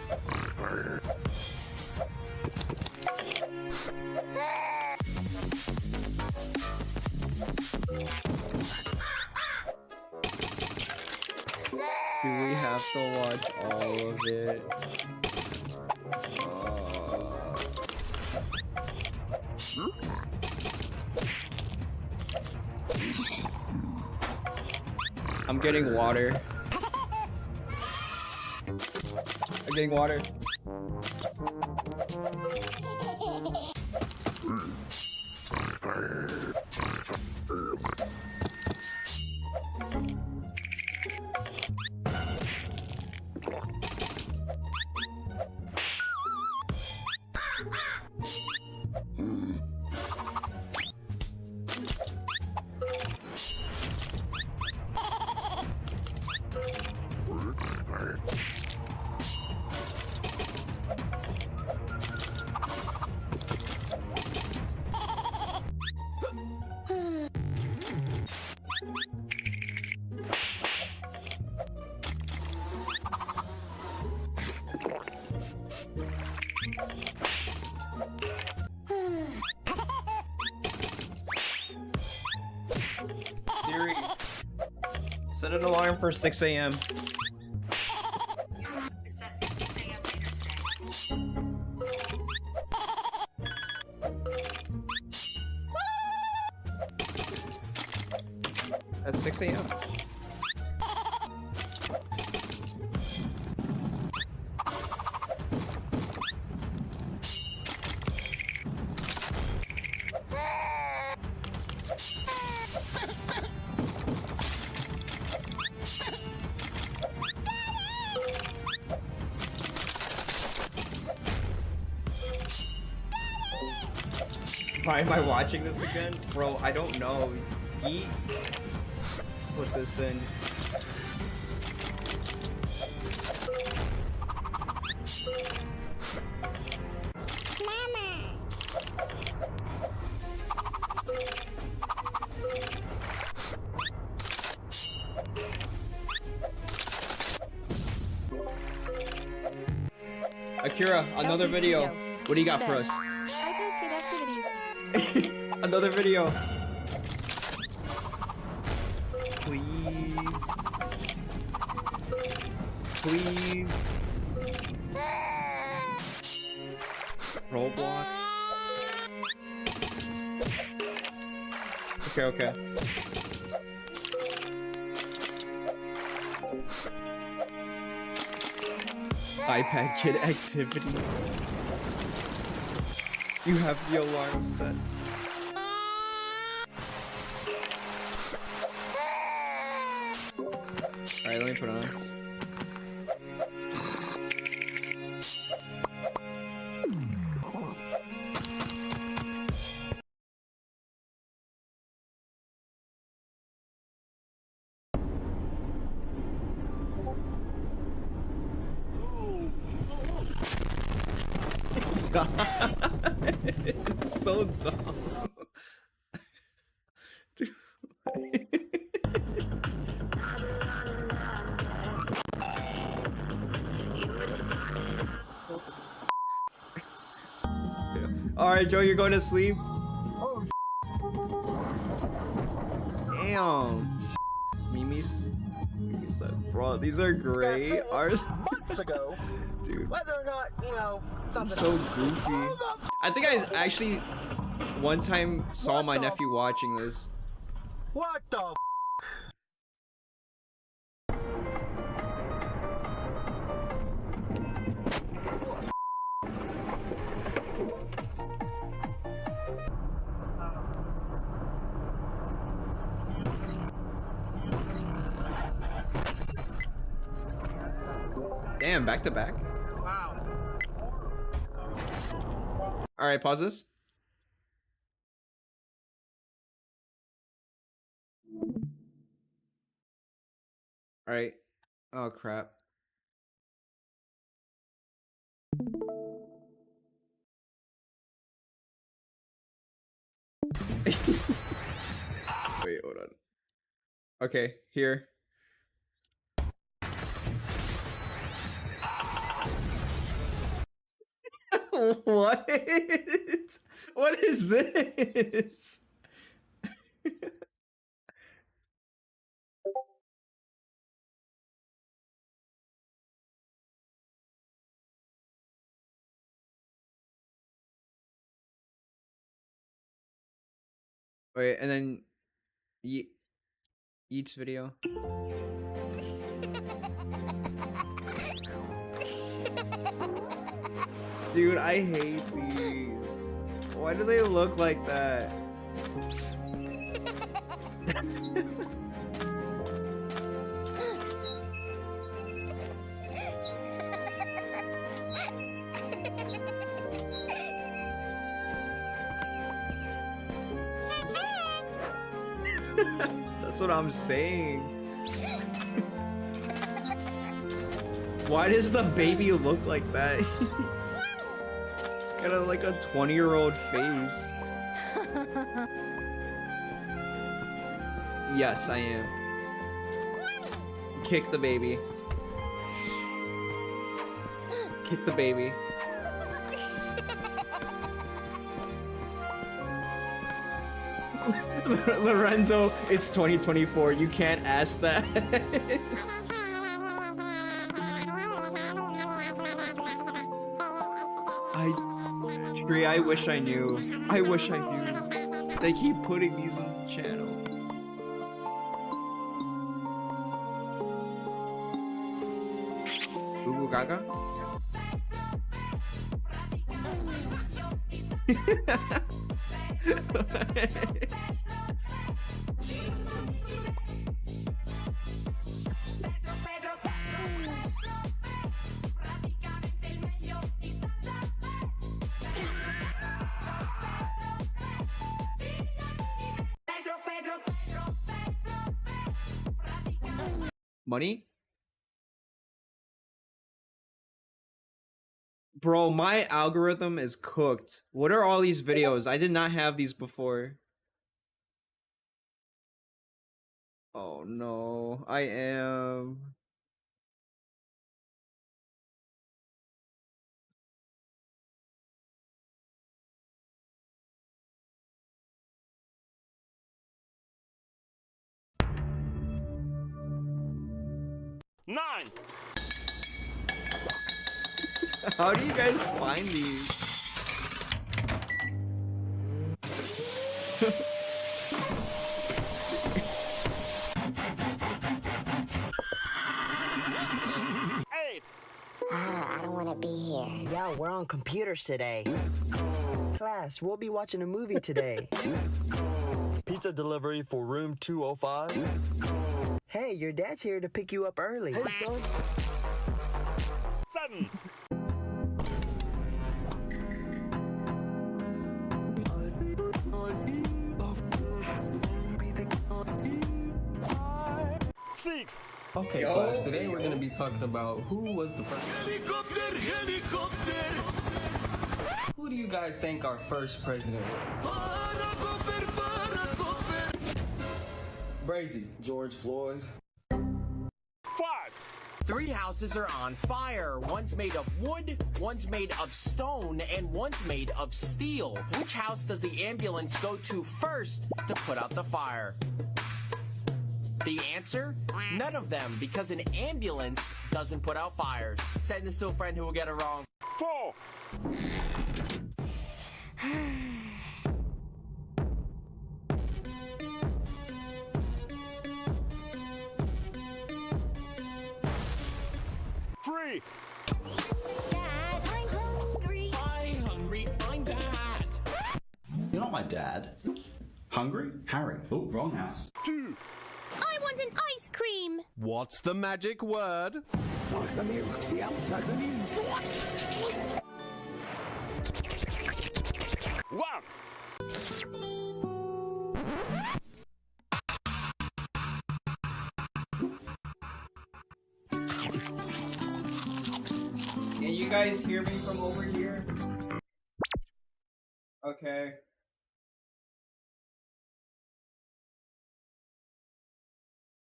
Do we have to watch all of it? I'm getting water. I'm getting water. Siri, set an alarm for 6 a.m. Set for 6 a.m. later today. At 6 a.m. Why am I watching this again? Bro, I don't know. He put this in. Akira, another video. What do you got for us? Another video. Please. Please. Roblox. Okay. iPad kid activities. You have the alarm set. Alright, let me put it on. It's so dumb. Dude. Yeah. Alright, Joe, you're going to sleep? Damn. Mimi's said, bro, these are great. Months ago. Dude. Whether or not, you know, I'm something so happened. goofy. I think I actually one time saw my nephew watching this. What the Damn, back to back. Wow. All right, pause this. All right. Oh crap. Wait, hold on. Okay, here. What? What is this? Wait, and then eats video. Dude, I hate these. Why do they look like that? That's what I'm saying. Why does the baby look like that? It's got like a 20-year-old face. Yes, I am. Kick the baby. Kick the baby. Lorenzo, it's 2024. You can't ask that. I wish I knew. I wish I knew. They keep putting these in the channel. Goo Gaga? Money? Bro, my algorithm is cooked. What are all these videos? I did not have these before. Oh no, I am. Nine. How do you guys find these? I don't want to be here. Yeah, we're on computers today. Class, we'll be watching a movie today. Pizza delivery for room 205. Hey, your dad's here to pick you up early. Hey, son. 7. Six. Okay, class, today we're gonna be talking about who was the first. Helicopter. Who do you guys think our first president was? Brazy. George Floyd. 5, 3 houses are on fire. One's made of wood, one's made of stone, and one's made of steel. Which house does the ambulance go to first to put out the fire? The answer? None of them, because an ambulance doesn't put out fires. Send this to a friend who will get it wrong. 4. Free. Dad, I'm hungry. I'm hungry. I'm Dad. You're not my dad. Hungry? Harry. Oh, wrong house. 2. I want an ice cream. What's the magic word? One. Can you guys hear me from over here? Okay.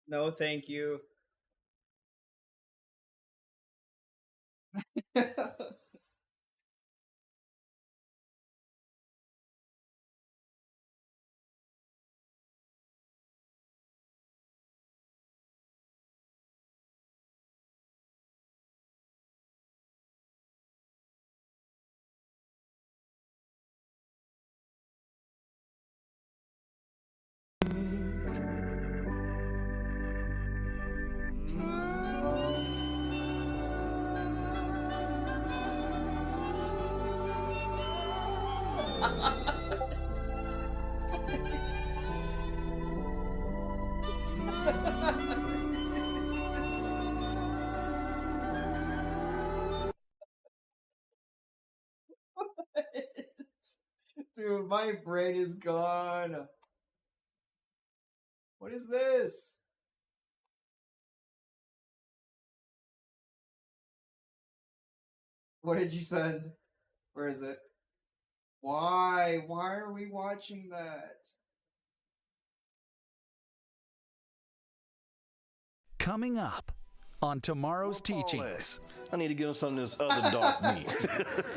No, thank you. Dude, my brain is gone. What is this? What did you send? Where is it? Why? Why are we watching that? Coming up on tomorrow's teachings. I need to give him some of this other dark meat.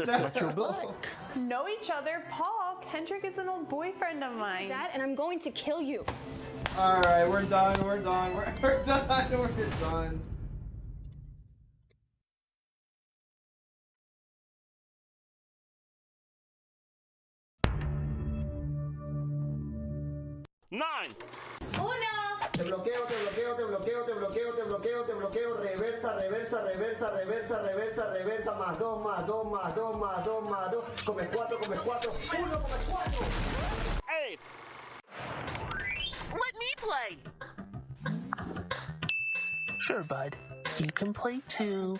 But you're black. Know each other, Paul. Kendrick is an old boyfriend of mine. Dad, and I'm going to kill you. Alright, we're done, we're done, we're done, we're done. Nine. Uno. Te bloqueo, te bloqueo, te bloqueo, te bloqueo, te bloqueo, te bloqueo, reversa, reversa, reversa, reversa, reversa, reversa, más 2, más 2, más 2, más 2, más 2, come 4, 1, come 4. 8. Let me play! Sure, bud. You can play too.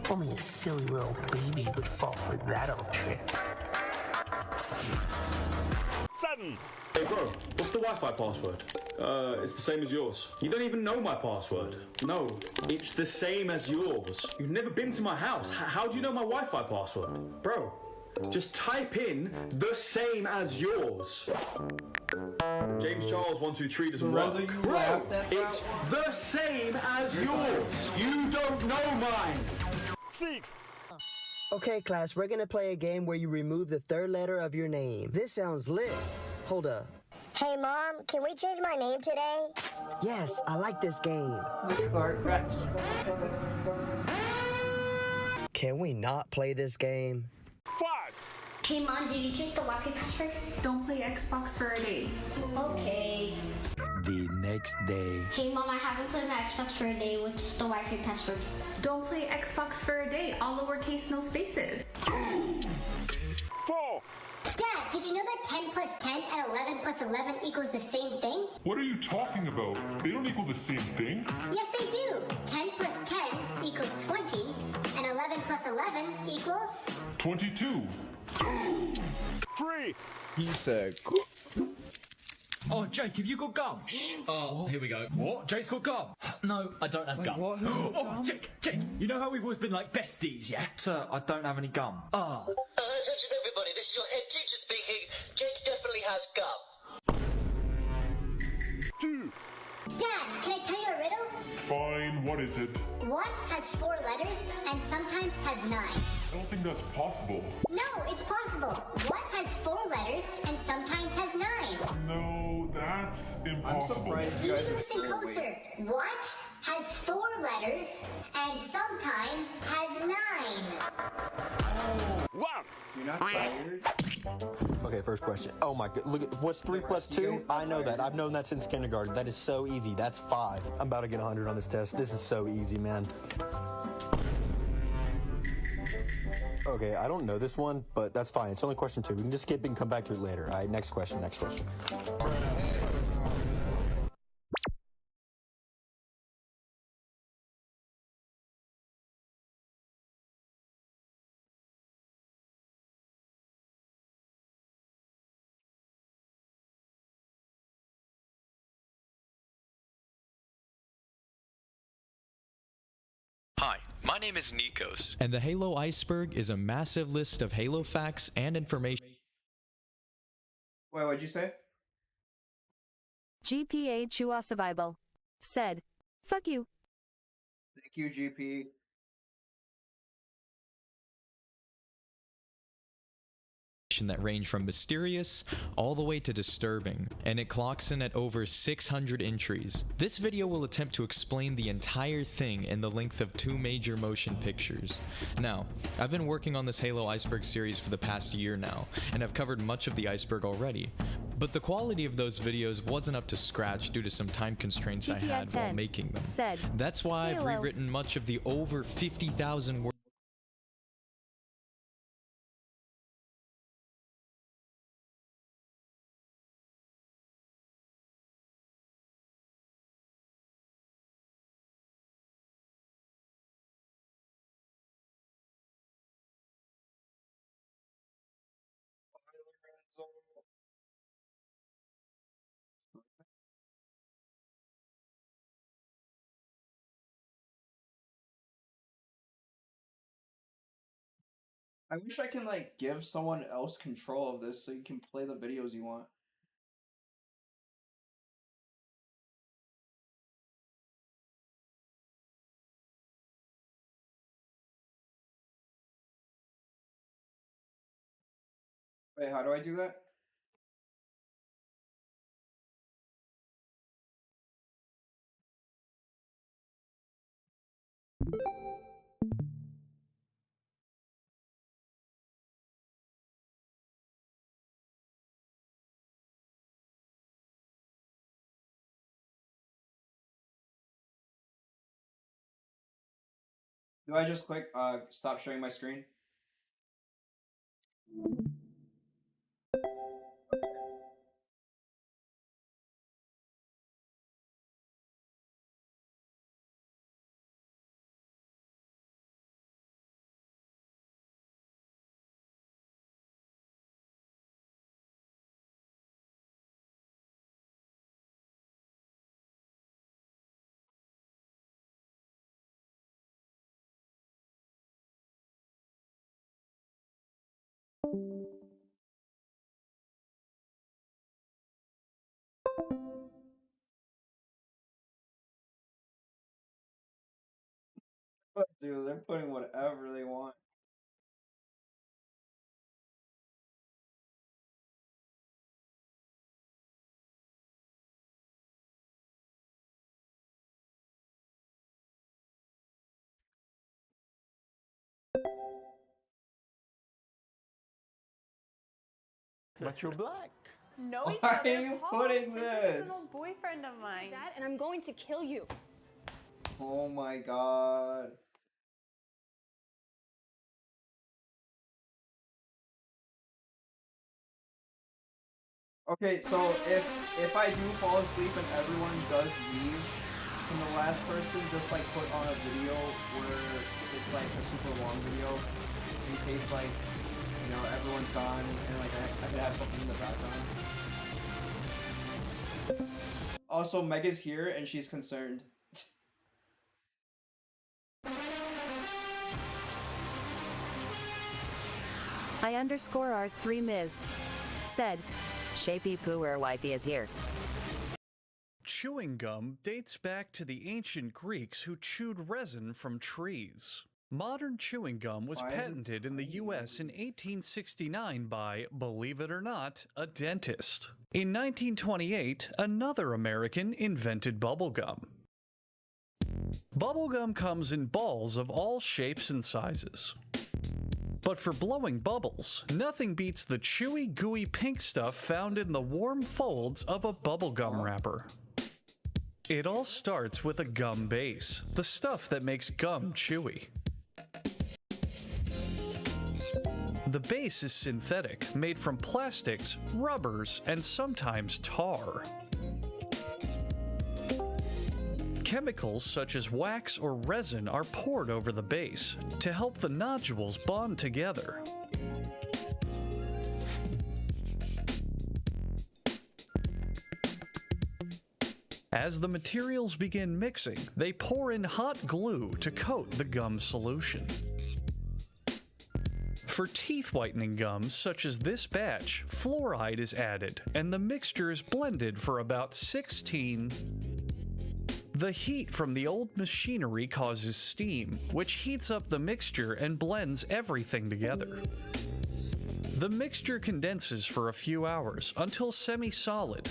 Only a silly little baby would fall for that old trick. 7. Hey bro, what's the Wi-Fi password? It's the same as yours. You don't even know my password. No, it's the same as yours. You've never been to my house. How do you know my Wi-Fi password? Bro, just type in the same as yours. James Charles 123 doesn't Lorenzo, work. you Bro, laughed at that it's the same as yours. You don't know mine. 6. Okay, class, we're gonna play a game where you remove the third letter of your name. This sounds lit. Hold up. Hey, Mom, can we change my name today? Yes, I like this game. The car crash. Can we not play this game? 5. Hey, Mom, did you change the Wi-Fi password? Don't play Xbox for a day. Okay. The next day. Hey, Mom, I haven't played my Xbox for a day. What's the Wi-Fi password? Don't play Xbox for a day. All lowercase, no spaces. 4. Dad, did you know that 10 plus 10 and 11 plus 11 equals the same thing? What are you talking about? They don't equal the same thing. Yes, they do. 10 plus 10 equals 20, and 11 plus 11 equals... 22. 3. He said. Oh, Jake, have you got gum? Oh, here we go. What? Jake's got gum? No, I don't have gum. What? Oh, Jake, you know how we've always been like besties, yeah? Sir, I don't have any gum. Ah. Attention everybody, this is your head teacher speaking. Jake definitely has gum. 2. Dad, can I tell you a riddle? what is it? What has 4 letters and sometimes has 9? I don't think that's possible. No, it's possible. What has 4 letters and sometimes has 9? No, that's impossible. I'm surprised you You guys need to are listen still closer. awake. What has 4 letters and sometimes has 9? Wow! You're not tired? Okay, first question. Oh my god, look at what's 3 plus 2? I know that. I've known that since kindergarten. That is so easy. That's 5. I'm about to get 100 on this test. This is so easy, man. Okay, I don't know this one, but that's fine. It's only question 2. We can just skip it and come back to it later. All right, next question, next question. Hi, my name is Nikos, and the Halo Iceberg is a massive list of Halo facts and information. Wait, what'd you say? GPA Chua Survival said, "Fuck you." Thank you, GP. That range from mysterious all the way to disturbing, and it clocks in at over 600 entries. This video will attempt to explain the entire thing in the length of 2 major motion pictures. Now, I've been working on this Halo Iceberg series for the past year now, and I've covered much of the iceberg already. But the quality of those videos wasn't up to scratch due to some time constraints I had while making them. That's why I've rewritten much of the over 50,000 words. I wish I can like give someone else control of this so you can play the videos you want. Wait, how do I do that? Do I just click stop sharing my screen? Dude, they're putting whatever they want. But you're black. Know each Why other. are you Paul, putting This this? is an old boyfriend of mine. Dad, and I'm going to kill you. Oh my god. Okay, so if I do fall asleep and everyone does leave from the last person, just like put on a video where it's like a super long video in case like, you know, everyone's gone and like I could have something in the background. Also, Mega's here and she's concerned. I_R3Ms said, "Shapey Pooer Wifey is here." Chewing gum dates back to the ancient Greeks who chewed resin from trees. Modern chewing gum was patented in the US in 1869 by, believe it or not, a dentist. In 1928, another American invented bubblegum. Bubblegum comes in balls of all shapes and sizes. But for blowing bubbles, nothing beats the chewy, gooey pink stuff found in the warm folds of a bubblegum wrapper. It all starts with a gum base, the stuff that makes gum chewy. The base is synthetic, made from plastics, rubbers, and sometimes tar. Chemicals such as wax or resin are poured over the base to help the nodules bond together. As the materials begin mixing, they pour in hot glue to coat the gum solution. For teeth whitening gums such as this batch, fluoride is added and the mixture is blended for about 16. The heat from the old machinery causes steam, which heats up the mixture and blends everything together. The mixture condenses for a few hours until semi-solid.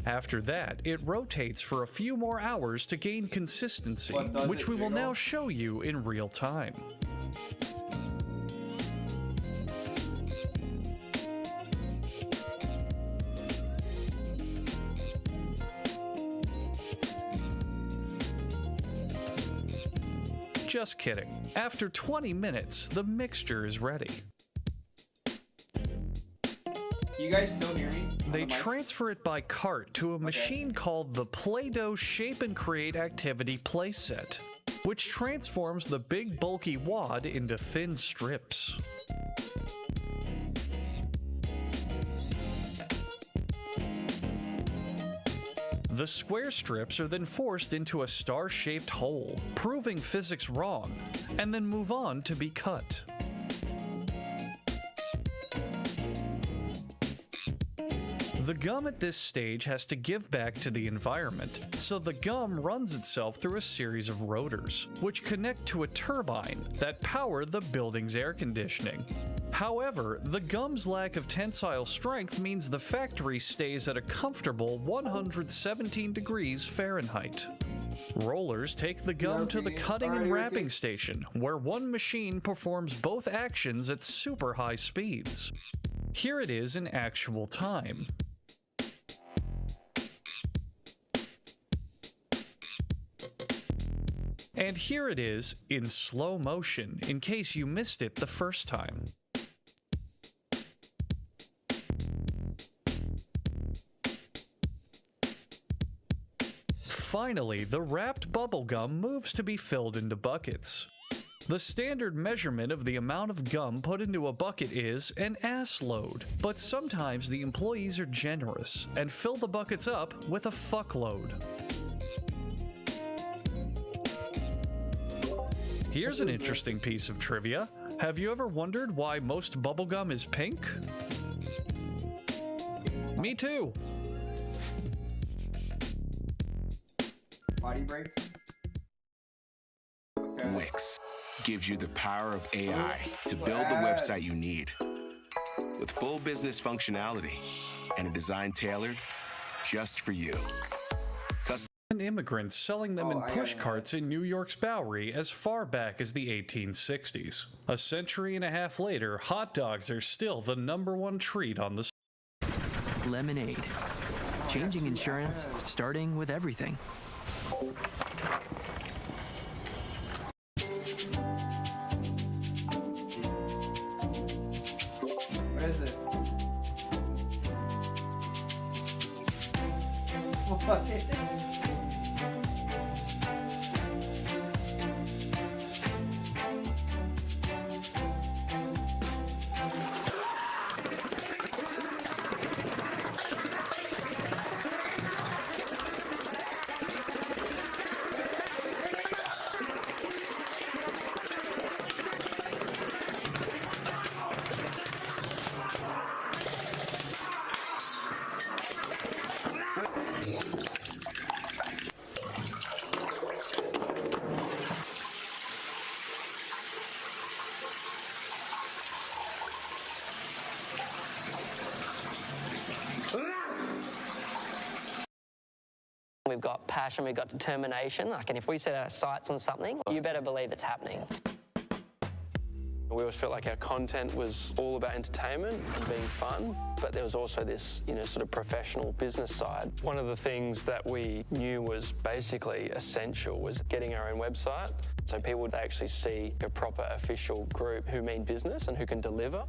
After that, it rotates for a few more hours to gain consistency, which we will now show you in real time. Just kidding. After 20 minutes, the mixture is ready. You guys still hear me? They transfer it by cart to a machine called the Play-Doh Shape and Create Activity Playset, which transforms the big bulky wad into thin strips. The square strips are then forced into a star-shaped hole, proving physics wrong, and then move on to be cut. The gum at this stage has to give back to the environment, so the gum runs itself through a series of rotors, which connect to a turbine that power the building's air conditioning. However, the gum's lack of tensile strength means the factory stays at a comfortable 117 degrees Fahrenheit. Rollers take the gum to the cutting and wrapping station, where one machine performs both actions at super high speeds. Here it is in actual time. And here it is in slow motion, in case you missed it the first time. Finally, the wrapped bubblegum moves to be filled into buckets. The standard measurement of the amount of gum put into a bucket is an ass load, but sometimes the employees are generous and fill the buckets up with a fuckload. Here's an interesting piece of trivia. Have you ever wondered why most bubblegum is pink? Me too. Body break. Okay. Wix gives you the power of AI to build the website you need. With full business functionality and a design tailored just for you. Immigrants selling them in push carts in New York's Bowery as far back as the 1860s. A century and a half later, hot dogs are still the #1 treat on the Lemonade. Changing insurance, starting with everything. What is it? What is it? We've got passion, we've got determination. Like, and if we set our sights on something, you better believe it's happening. We always felt like our content was all about entertainment and being fun, but there was also this, sort of professional business side. One of the things that we knew was basically essential was getting our own website, so people would actually see a proper official group who mean business and who can deliver.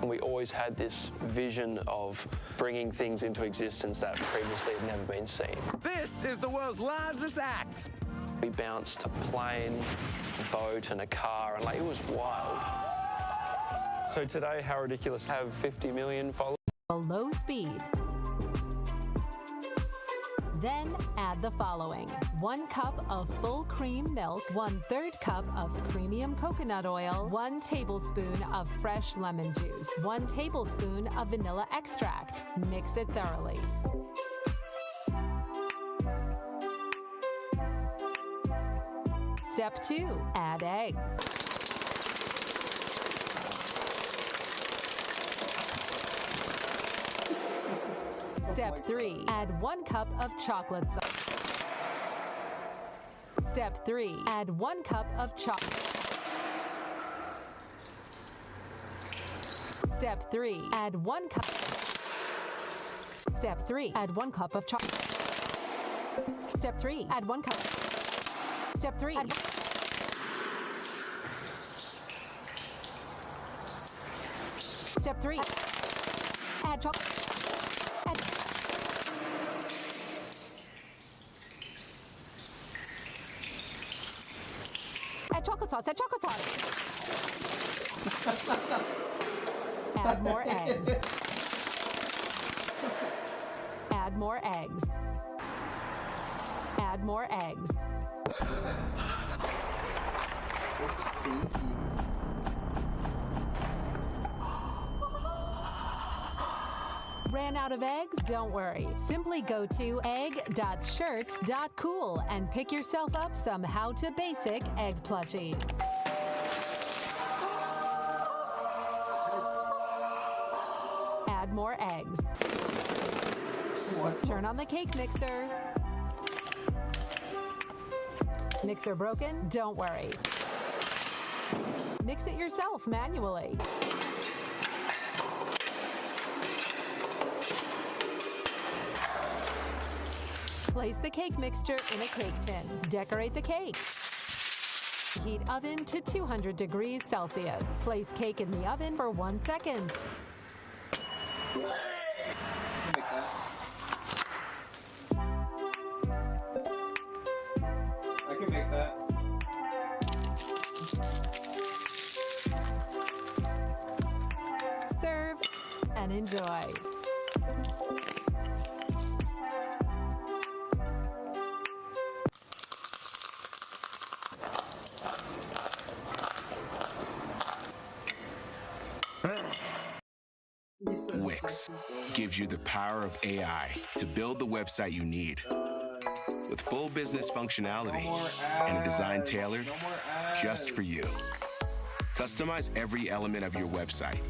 And we always had this vision of bringing things into existence that previously had never been seen. This is the world's largest act. We bounced a plane, a boat, and a car, and it was wild. So today, How Ridiculous have 50 million followers. Low speed. Then add the following: 1 cup of full cream milk, 1/3 cup of premium coconut oil, 1 tablespoon of fresh lemon juice, 1 tablespoon of vanilla extract. Mix it thoroughly. Step 2, add eggs. Step 3, add 1 cup of chocolate sauce. Step 3, add 1 cup of chocolate. Step 3, add 1 cup. Step 3, add 1 cup of chocolate. Step 3, add 1 cup. Step 3, add Step 3, add chocolate. Add chocolate sauce, add chocolate sauce. Add more eggs. Add more eggs. Add more eggs. It's stinky. Ran out of eggs? Don't worry. Simply go to egg.shirts.cool and pick yourself up some How to Basic egg plushies. Add more eggs. Turn on the cake mixer. Mixer broken? Don't worry. Mix it yourself manually. Place the cake mixture in a cake tin. Decorate the cake. Heat oven to 200 degrees Celsius. Place cake in the oven for 1 second. I can make that. Serve and enjoy. Wix gives you the power of AI to build the website you need. With full business functionality and a design tailored just for you. Customize every element of your website.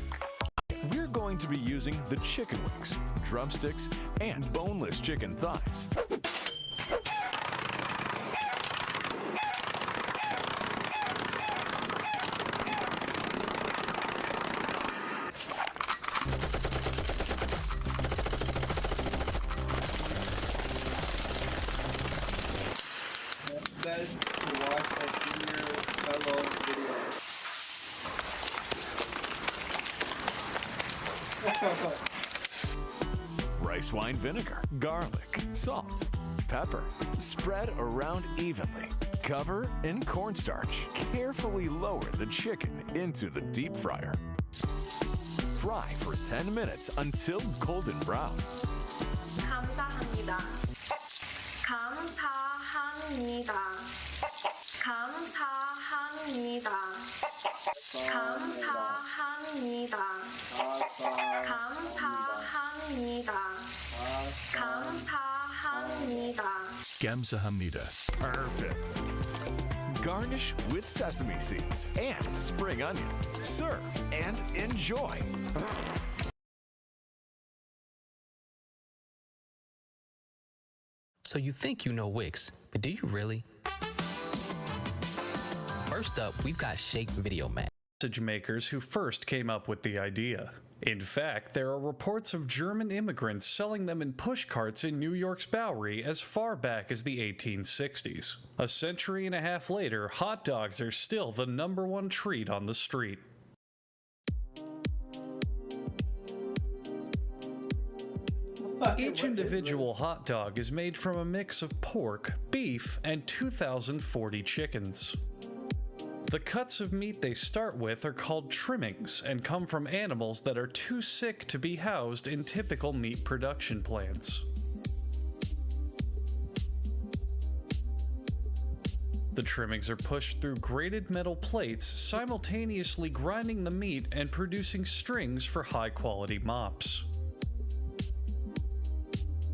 We're going to be using the chicken wings, drumsticks, and boneless chicken thighs. Says to watch a senior fellow video. Rice wine vinegar, garlic, salt, pepper. Spread around evenly. Cover in cornstarch. Carefully lower the chicken into the deep fryer. Fry for 10 minutes until golden brown. 감사합니다. 감사합니다. 감사합니다. 감사합니다. 감사합니다. 감사합니다. Gamsahamnida. Perfect. Garnish with sesame seeds and spring onion. Serve and enjoy. So you think you know Wix, but do you really? First up, we've got Shape Video Message makers who first came up with the idea. In fact, there are reports of German immigrants selling them in push carts in New York's Bowery as far back as the 1860s. A century and a half later, hot dogs are still the #1 treat on the street. Each individual hot dog is made from a mix of pork, beef, and 2,040 chickens. The cuts of meat they start with are called trimmings and come from animals that are too sick to be housed in typical meat production plants. The trimmings are pushed through grated metal plates, simultaneously grinding the meat and producing strings for high-quality mops.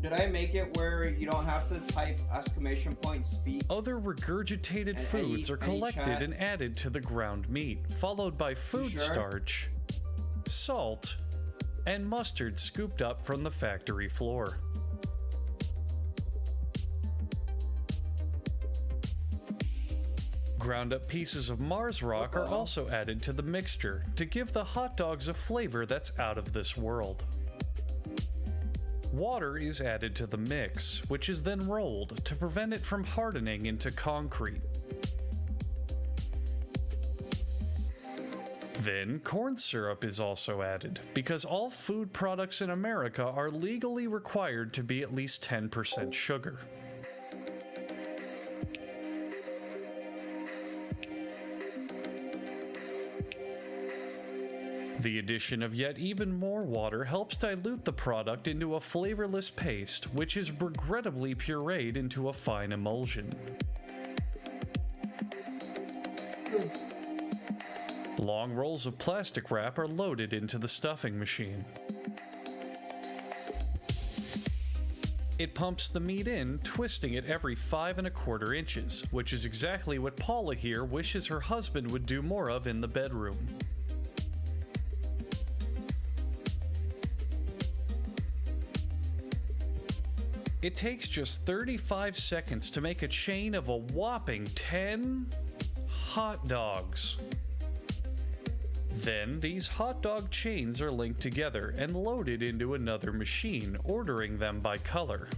Should I make it where you don't have to type !speak? Other regurgitated foods are collected and added to the ground meat, followed by food starch, salt, and mustard scooped up from the factory floor. Ground up pieces of Mars rock are also added to the mixture to give the hot dogs a flavor that's out of this world. Water is added to the mix, which is then rolled to prevent it from hardening into concrete. Then corn syrup is also added, because all food products in America are legally required to be at least 10% sugar. The addition of yet even more water helps dilute the product into a flavorless paste, which is regrettably pureed into a fine emulsion. Long rolls of plastic wrap are loaded into the stuffing machine. It pumps the meat in, twisting it every 5 1/4 inches, which is exactly what Paula here wishes her husband would do more of in the bedroom. It takes just 35 seconds to make a chain of a whopping 10 hot dogs. Then these hot dog chains are linked together and loaded into another machine, ordering them by color.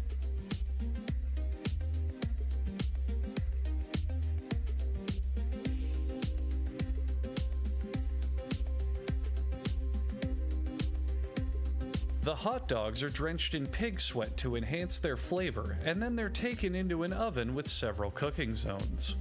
The hot dogs are drenched in pig sweat to enhance their flavor, and then they're taken into an oven with several cooking zones.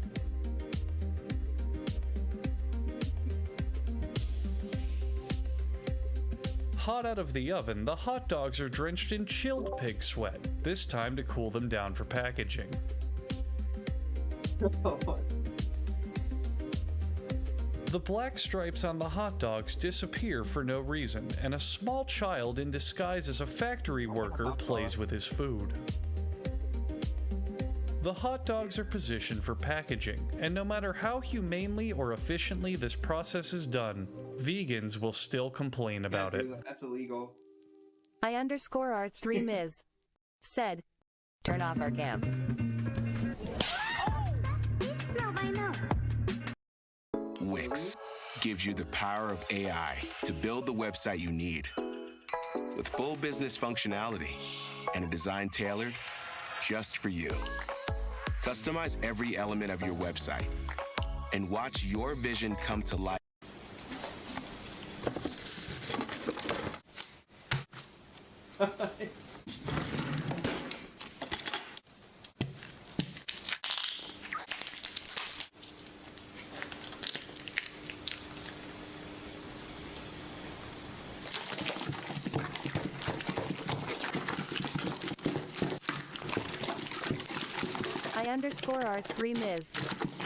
Hot out of the oven, the hot dogs are drenched in chilled pig sweat, this time to cool them down for packaging. The black stripes on the hot dogs disappear for no reason, and a small child in disguise as a factory worker plays with his food. The hot dogs are positioned for packaging, and no matter how humanely or efficiently this process is done, vegans will still complain about it. That's illegal. I_arts3miz said, turn off our cam. Wix gives you the power of AI to build the website you need. With full business functionality and a design tailored just for you. Customize every element of your website and watch your vision come to life. I_arts3miz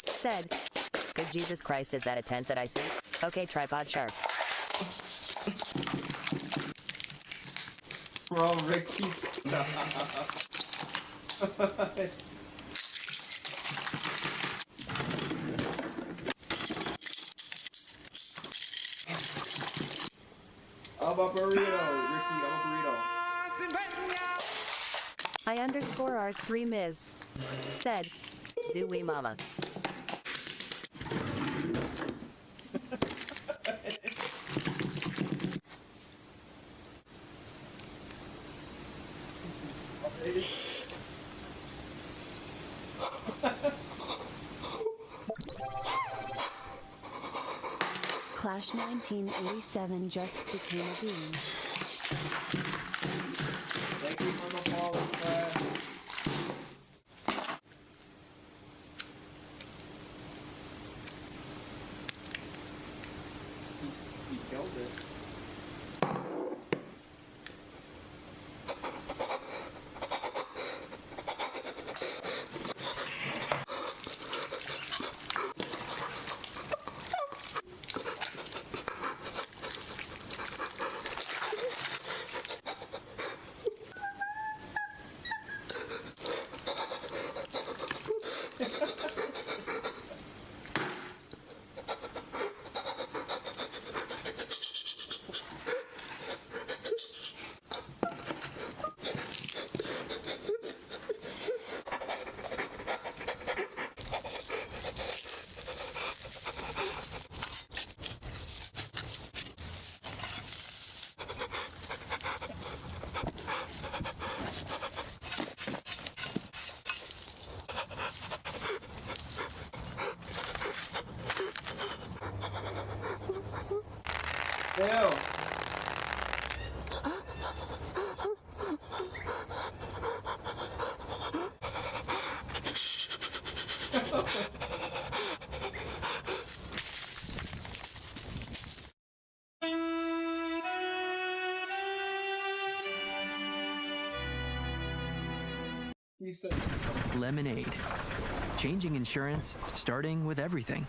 said, good Jesus Christ, is that a tent that I see? Okay, tripod sharp. Bro, Ricky, stop. I'm a burrito, Ricky, I'm a burrito. I_R3 Ms. Said, Zooey Mama. Clash 1987 just became a bean. Thank you for the follow, Clash. He killed it. Ew. He said Lemonade. Changing insurance, starting with everything.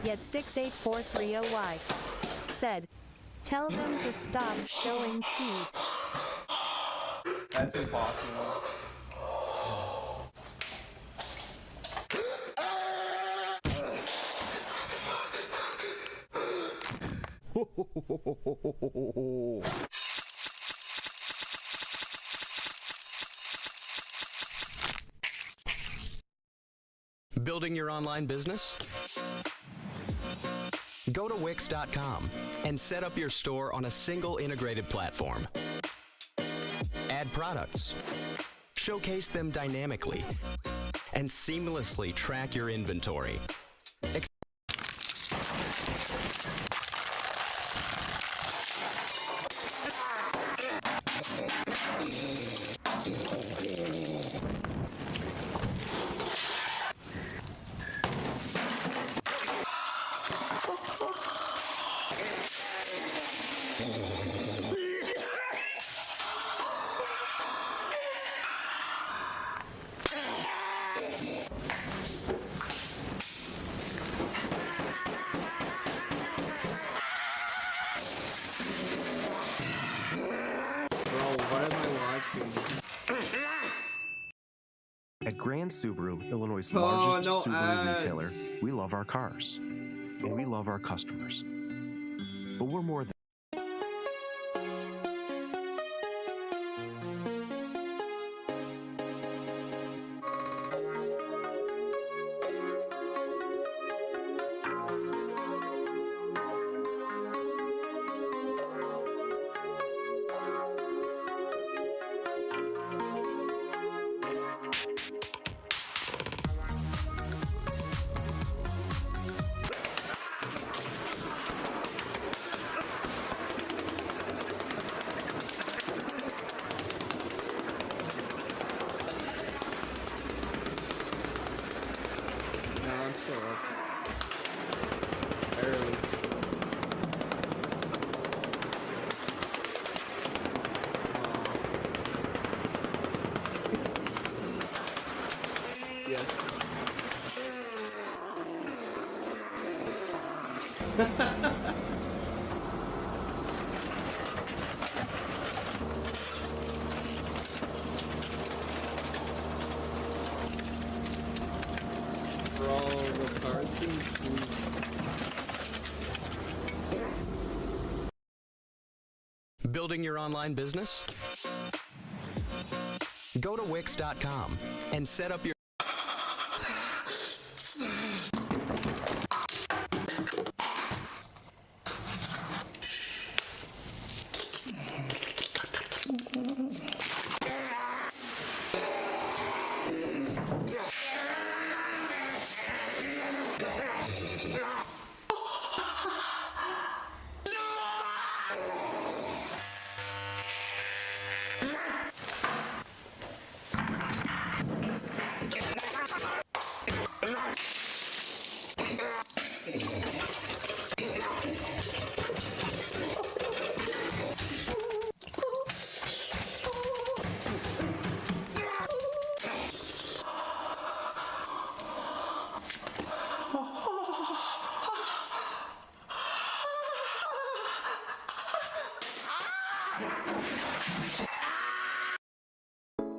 Yet 68430Y. Said, tell them to stop showing feet. That's impossible. Building your online business? Go to Wix.com and set up your store on a single integrated platform. Add products, showcase them dynamically, and seamlessly track your inventory. At Grand Subaru, Illinois' largest Subaru retailer, we love our cars, and we love our customers. But we're more than Building your online business? Go to Wix.com and set up your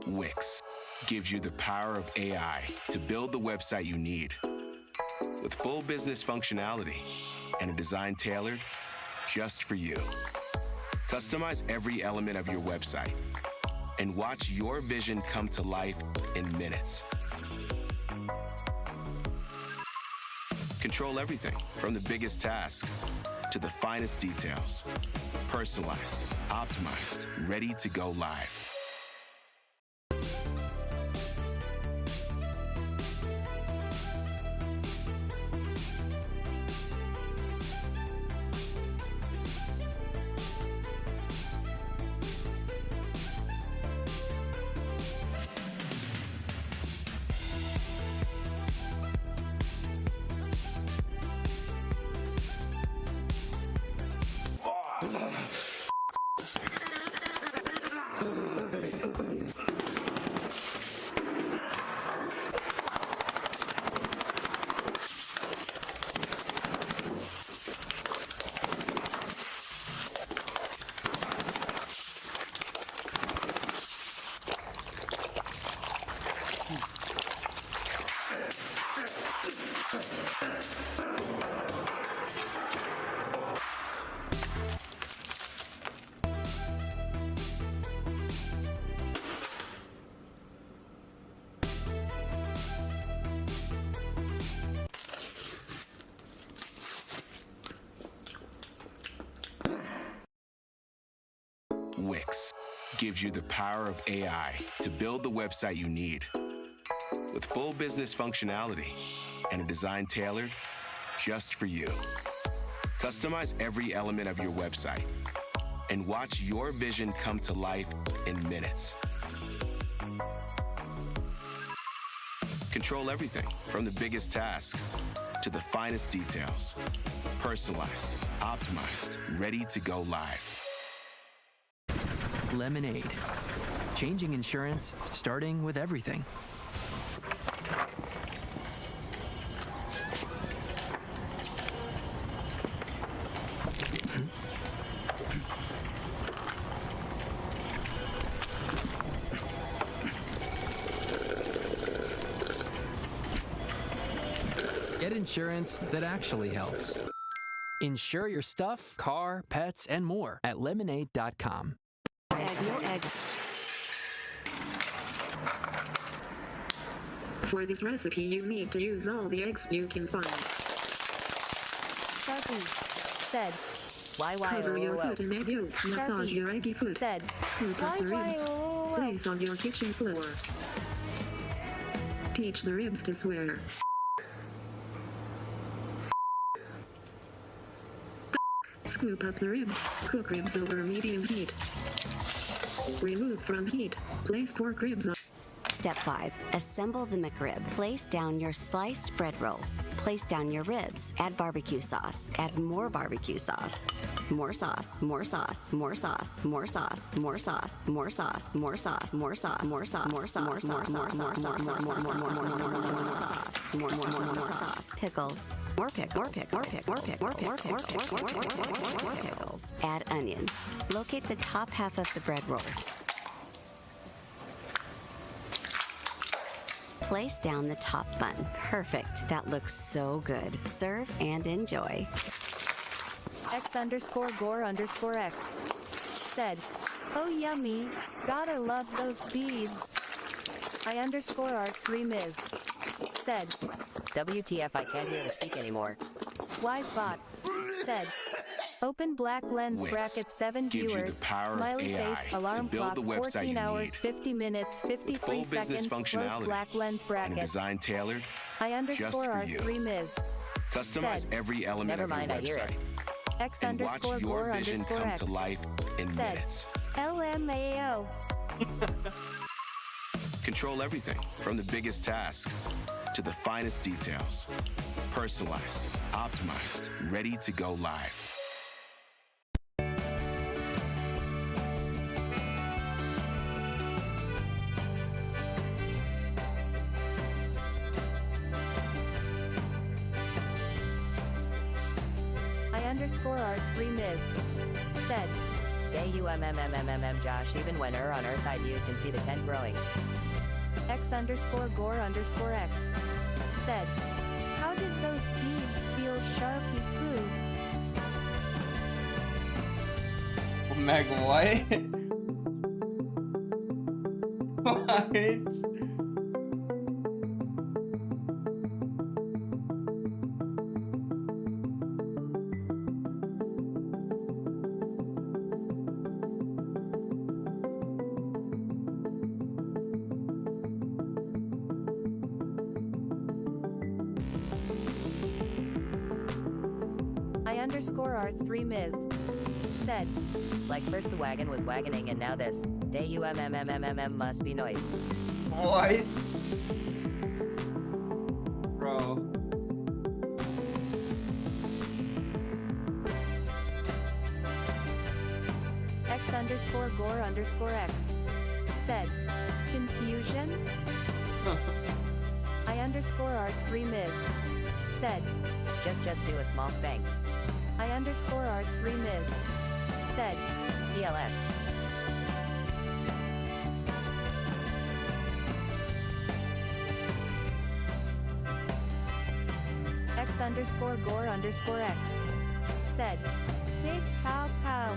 Wix gives you the power of AI to build the website you need. With full business functionality and a design tailored just for you. Customize every element of your website and watch your vision come to life in minutes. Control everything from the biggest tasks to the finest details. Personalized, optimized, ready to go live. Wix gives you the power of AI to build the website you need. With full business functionality and a design tailored just for you. Customize every element of your website and watch your vision come to life in minutes. Control everything from the biggest tasks to the finest details. Personalized, optimized, ready to go live. Lemonade. Changing insurance, starting with everything. Get insurance that actually helps. Insure your stuff, car, pets, and more at lemonade.com. For this recipe, you need to use all the eggs you can find. SharpE said, Cover your foot in egg yolk. Massage your eggy foot. Said, scoop up the ribs. Place on your kitchen floor. Teach the ribs to swear. Scoop up the ribs. Cook ribs over medium heat. Remove from heat. Place pork ribs on. Step 5. Assemble the McRib. Place down your sliced bread roll. Place down your ribs. Add barbecue sauce. Add more barbecue sauce. More sauce. More sauce. More sauce. More sauce. More sauce. More sauce. More sauce. More sauce. More sauce. More sauce. More sauce. More sauce. Pickles. More pickles. More pickles. Add onion. Locate the top half of the bread roll. Place down the top bun. Perfect. That looks so good. Serve and enjoy. X_Gore_X said, "Oh yummy, gotta love those beads." I_Art3Ms said, "WTF, I can't hear the speak anymore." Wisebot said, "Open black lens Wix bracket 7 gives you the viewers, power of smiley AI face, to alarm build clock, the website 14 you hours, need. 50 minutes, Full 53 business seconds, close functionality black lens and a bracket." design tailored just for you. I_Art3Ms Customize said, every element "Never of your mind, I hear website. it." And watch your vision come X_Gore_X to life in said, minutes. "LMAO." Control everything from the biggest tasks to the finest details. Personalized, optimized, ready to go live. I_Art3Ms said, "DayUMMMMMM Josh, even when on our side you can see the tent growing." X_Gore_X said, "How did those beads feel, SharpE Poo?" Meg, what? What? I_Art3Ms said, "Like first the wagon was wagoning and now this. DayUMMMMM must be noise." What? Bro. X_Gore_X said, "Confusion?" I_Art3Ms said, just do a small spank." I_Art3Ms said, "ELS." X_Gore_X said, "Big pow pow."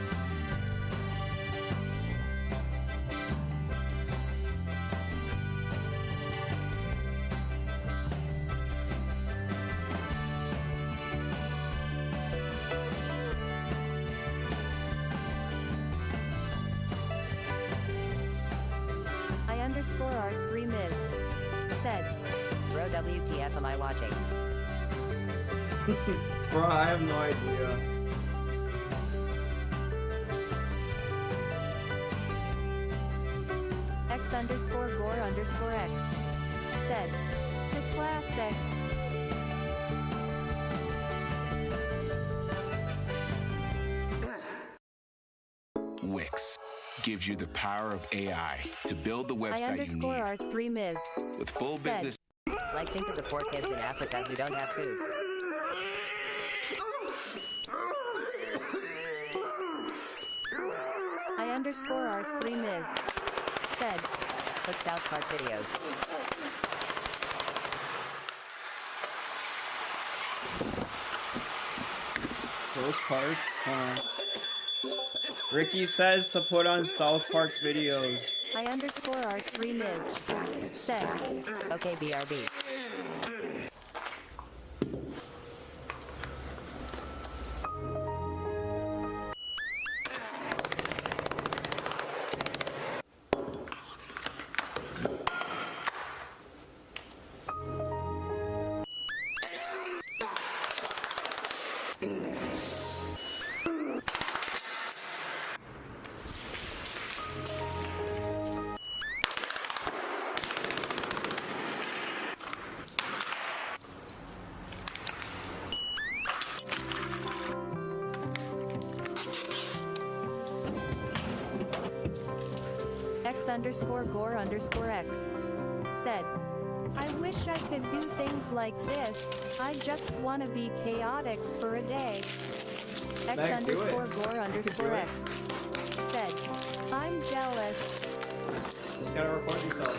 I_Art3Ms said, "Bro, WTF am I watching?" Bro, I have no idea. X_Gore_X said, "The classics." Wix gives you the power of AI to build the website you need. I_Art3Ms With full said, business. "Like think of the poor kids in Africa who don't have food." I_Art3Ms said, "Put South Park videos." South Park? Ricky says to put on South Park videos. I_Art3Ms said, "Okay, BRB." X_Gore_X said, "I wish I could do things like this. I just want to be chaotic for a day." X_Gore_X said, "I'm jealous." Just gotta record yourself.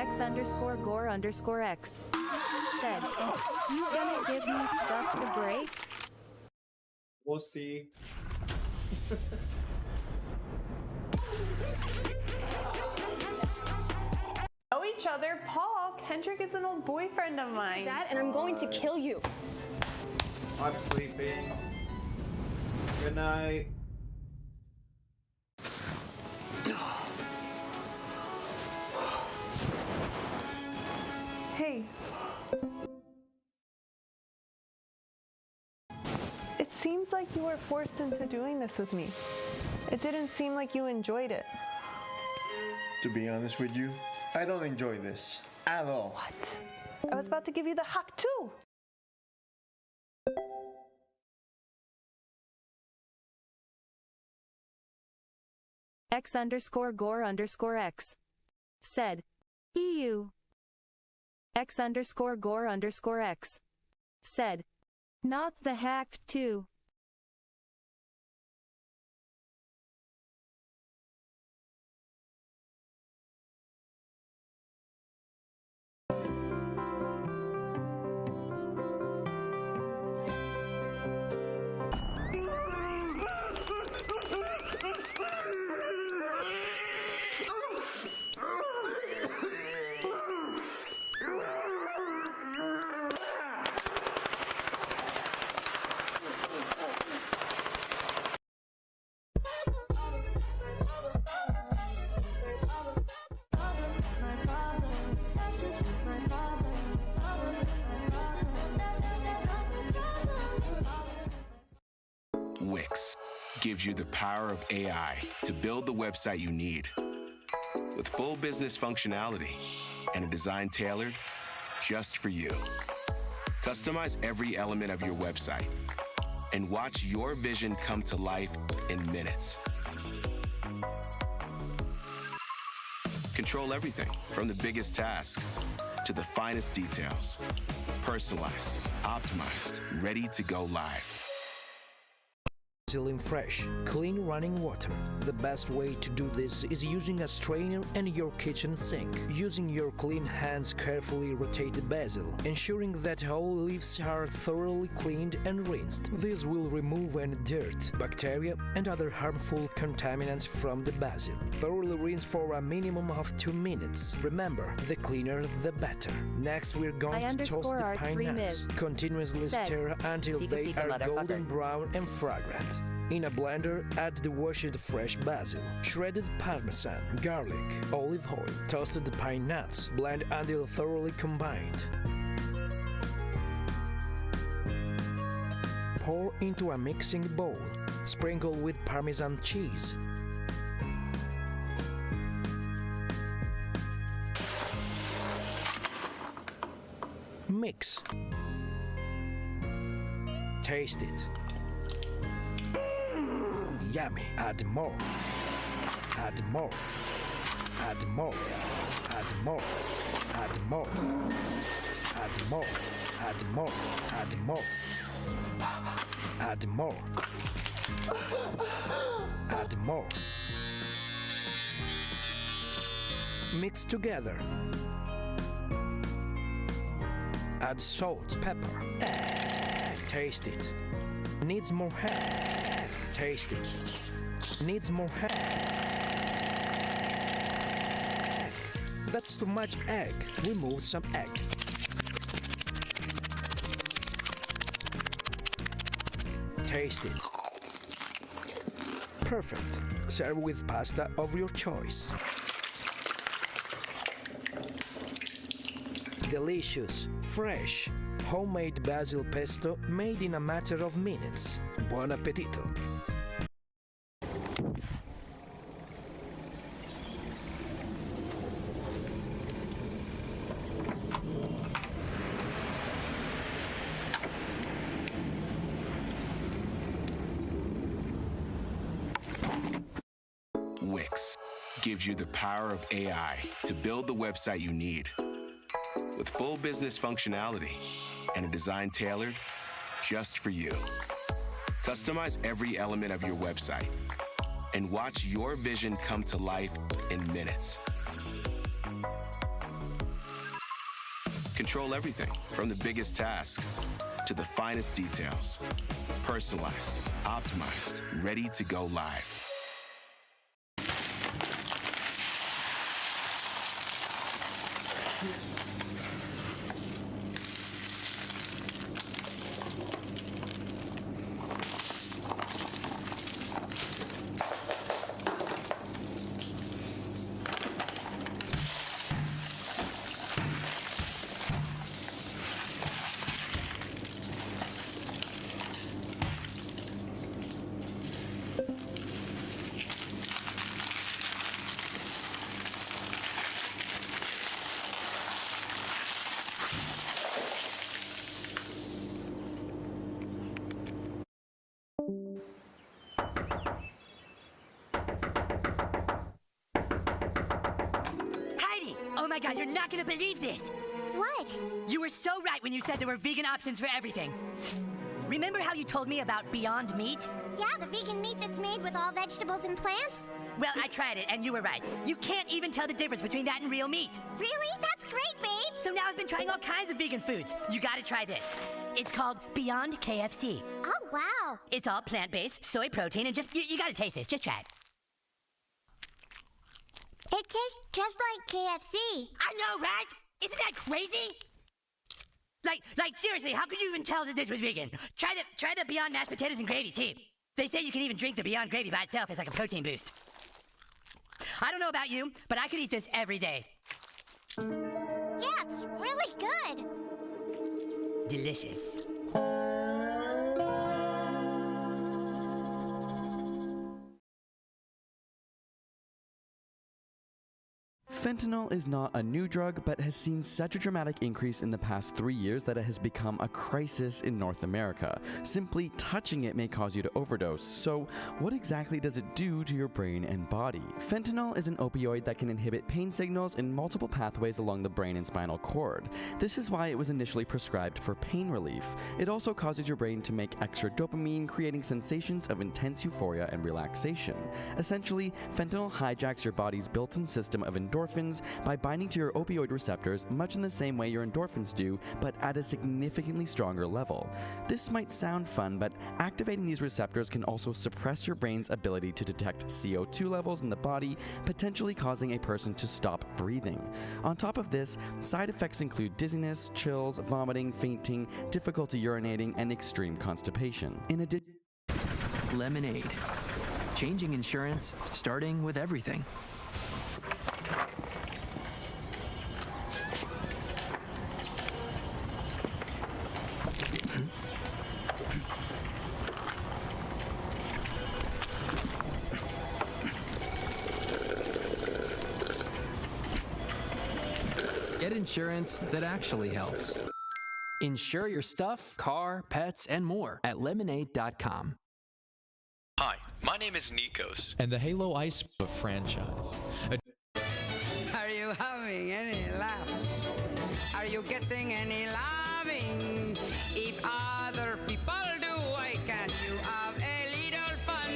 X_Gore_X said, "You gonna give me stuff to break?" We'll see. Know each other, Paul. Kendrick is an old boyfriend of mine. Dad, and I'm going to kill you. I'm sleeping. Good night. Hey. It seems like you were forced into doing this with me. It didn't seem like you enjoyed it. To be honest with you, I don't enjoy this at all. What? I was about to give you the hack too. X_Gore_X said, "EU." X_Gore_X said, "Not the hack too." Wix gives you the power of AI to build the website you need. With full business functionality and a design tailored just for you. Customize every element of your website and watch your vision come to life in minutes. Control everything from the biggest tasks to the finest details. Personalized, optimized, ready to go live. In fresh, clean running water. The best way to do this is using a strainer and your kitchen sink. Using your clean hands, carefully rotate the basil, ensuring that all leaves are thoroughly cleaned and rinsed. This will remove any dirt, bacteria, and other harmful contaminants from the basil. Thoroughly rinse for a minimum of 2 minutes. Remember, the cleaner the better. Next, we're going to toast the pine nuts. Continuously stir until they are golden brown and fragrant. In a blender, add the washed fresh basil, shredded parmesan, garlic, olive oil, toasted pine nuts, blend until thoroughly combined. Pour into a mixing bowl, sprinkle with Parmesan cheese. Mix. Taste it. Yummy. Add more. Add more. Add more. Add more. Add more. Add more. Add more. Add more. Add more. Add more. Mix together. Add salt, pepper. Taste it. Needs more egg. Taste it. Needs more egg. That's too much egg. Remove some egg. Taste it. Perfect. Serve with pasta of your choice. Delicious, fresh, homemade basil pesto made in a matter of minutes. Buon appetito! Wix gives you the power of AI to build the website you need. With full business functionality and a design tailored just for you. Customize every element of your website and watch your vision come to life in minutes. Control everything from the biggest tasks to the finest details. Personalized, optimized, ready to go live. Oh my god, you're not gonna believe this! What? You were so right when you said there were vegan options for everything. Remember how you told me about Beyond Meat? Yeah, the vegan meat that's made with all vegetables and plants? Well, I tried it, and you were right. You can't even tell the difference between that and real meat. Really? That's great, babe! So now I've been trying all kinds of vegan foods. You gotta try this. It's called Beyond KFC. Oh, wow! It's all plant-based, soy protein, and you gotta taste this. Just try it. It tastes just like KFC. I know, right? Isn't that crazy? Like seriously, how could you even tell that this was vegan? Try the Beyond mashed potatoes and gravy too. They say you can even drink the Beyond gravy by itself as like a protein boost. I don't know about you, but I could eat this every day. Yeah, it's really good. Delicious. Fentanyl is not a new drug, but has seen such a dramatic increase in the past 3 years that it has become a crisis in North America. Simply touching it may cause you to overdose. So, what exactly does it do to your brain and body? Fentanyl is an opioid that can inhibit pain signals in multiple pathways along the brain and spinal cord. This is why it was initially prescribed for pain relief. It also causes your brain to make extra dopamine, creating sensations of intense euphoria and relaxation. Essentially, fentanyl hijacks your body's built-in system of endorphins by binding to your opioid receptors much in the same way your endorphins do, but at a significantly stronger level. This might sound fun, but activating these receptors can also suppress your brain's ability to detect CO2 levels in the body, potentially causing a person to stop breathing. On top of this, side effects include dizziness, chills, vomiting, fainting, difficulty urinating, and extreme constipation. In addition, Lemonade. Changing insurance, starting with everything. Get insurance that actually helps. Insure your stuff, car, pets, and more at lemonade.com. Hi, my name is Nikos, and the Halo Ice franchise. Are you having any laugh? Are you getting any laughing? If other people do, why can't you have a little fun?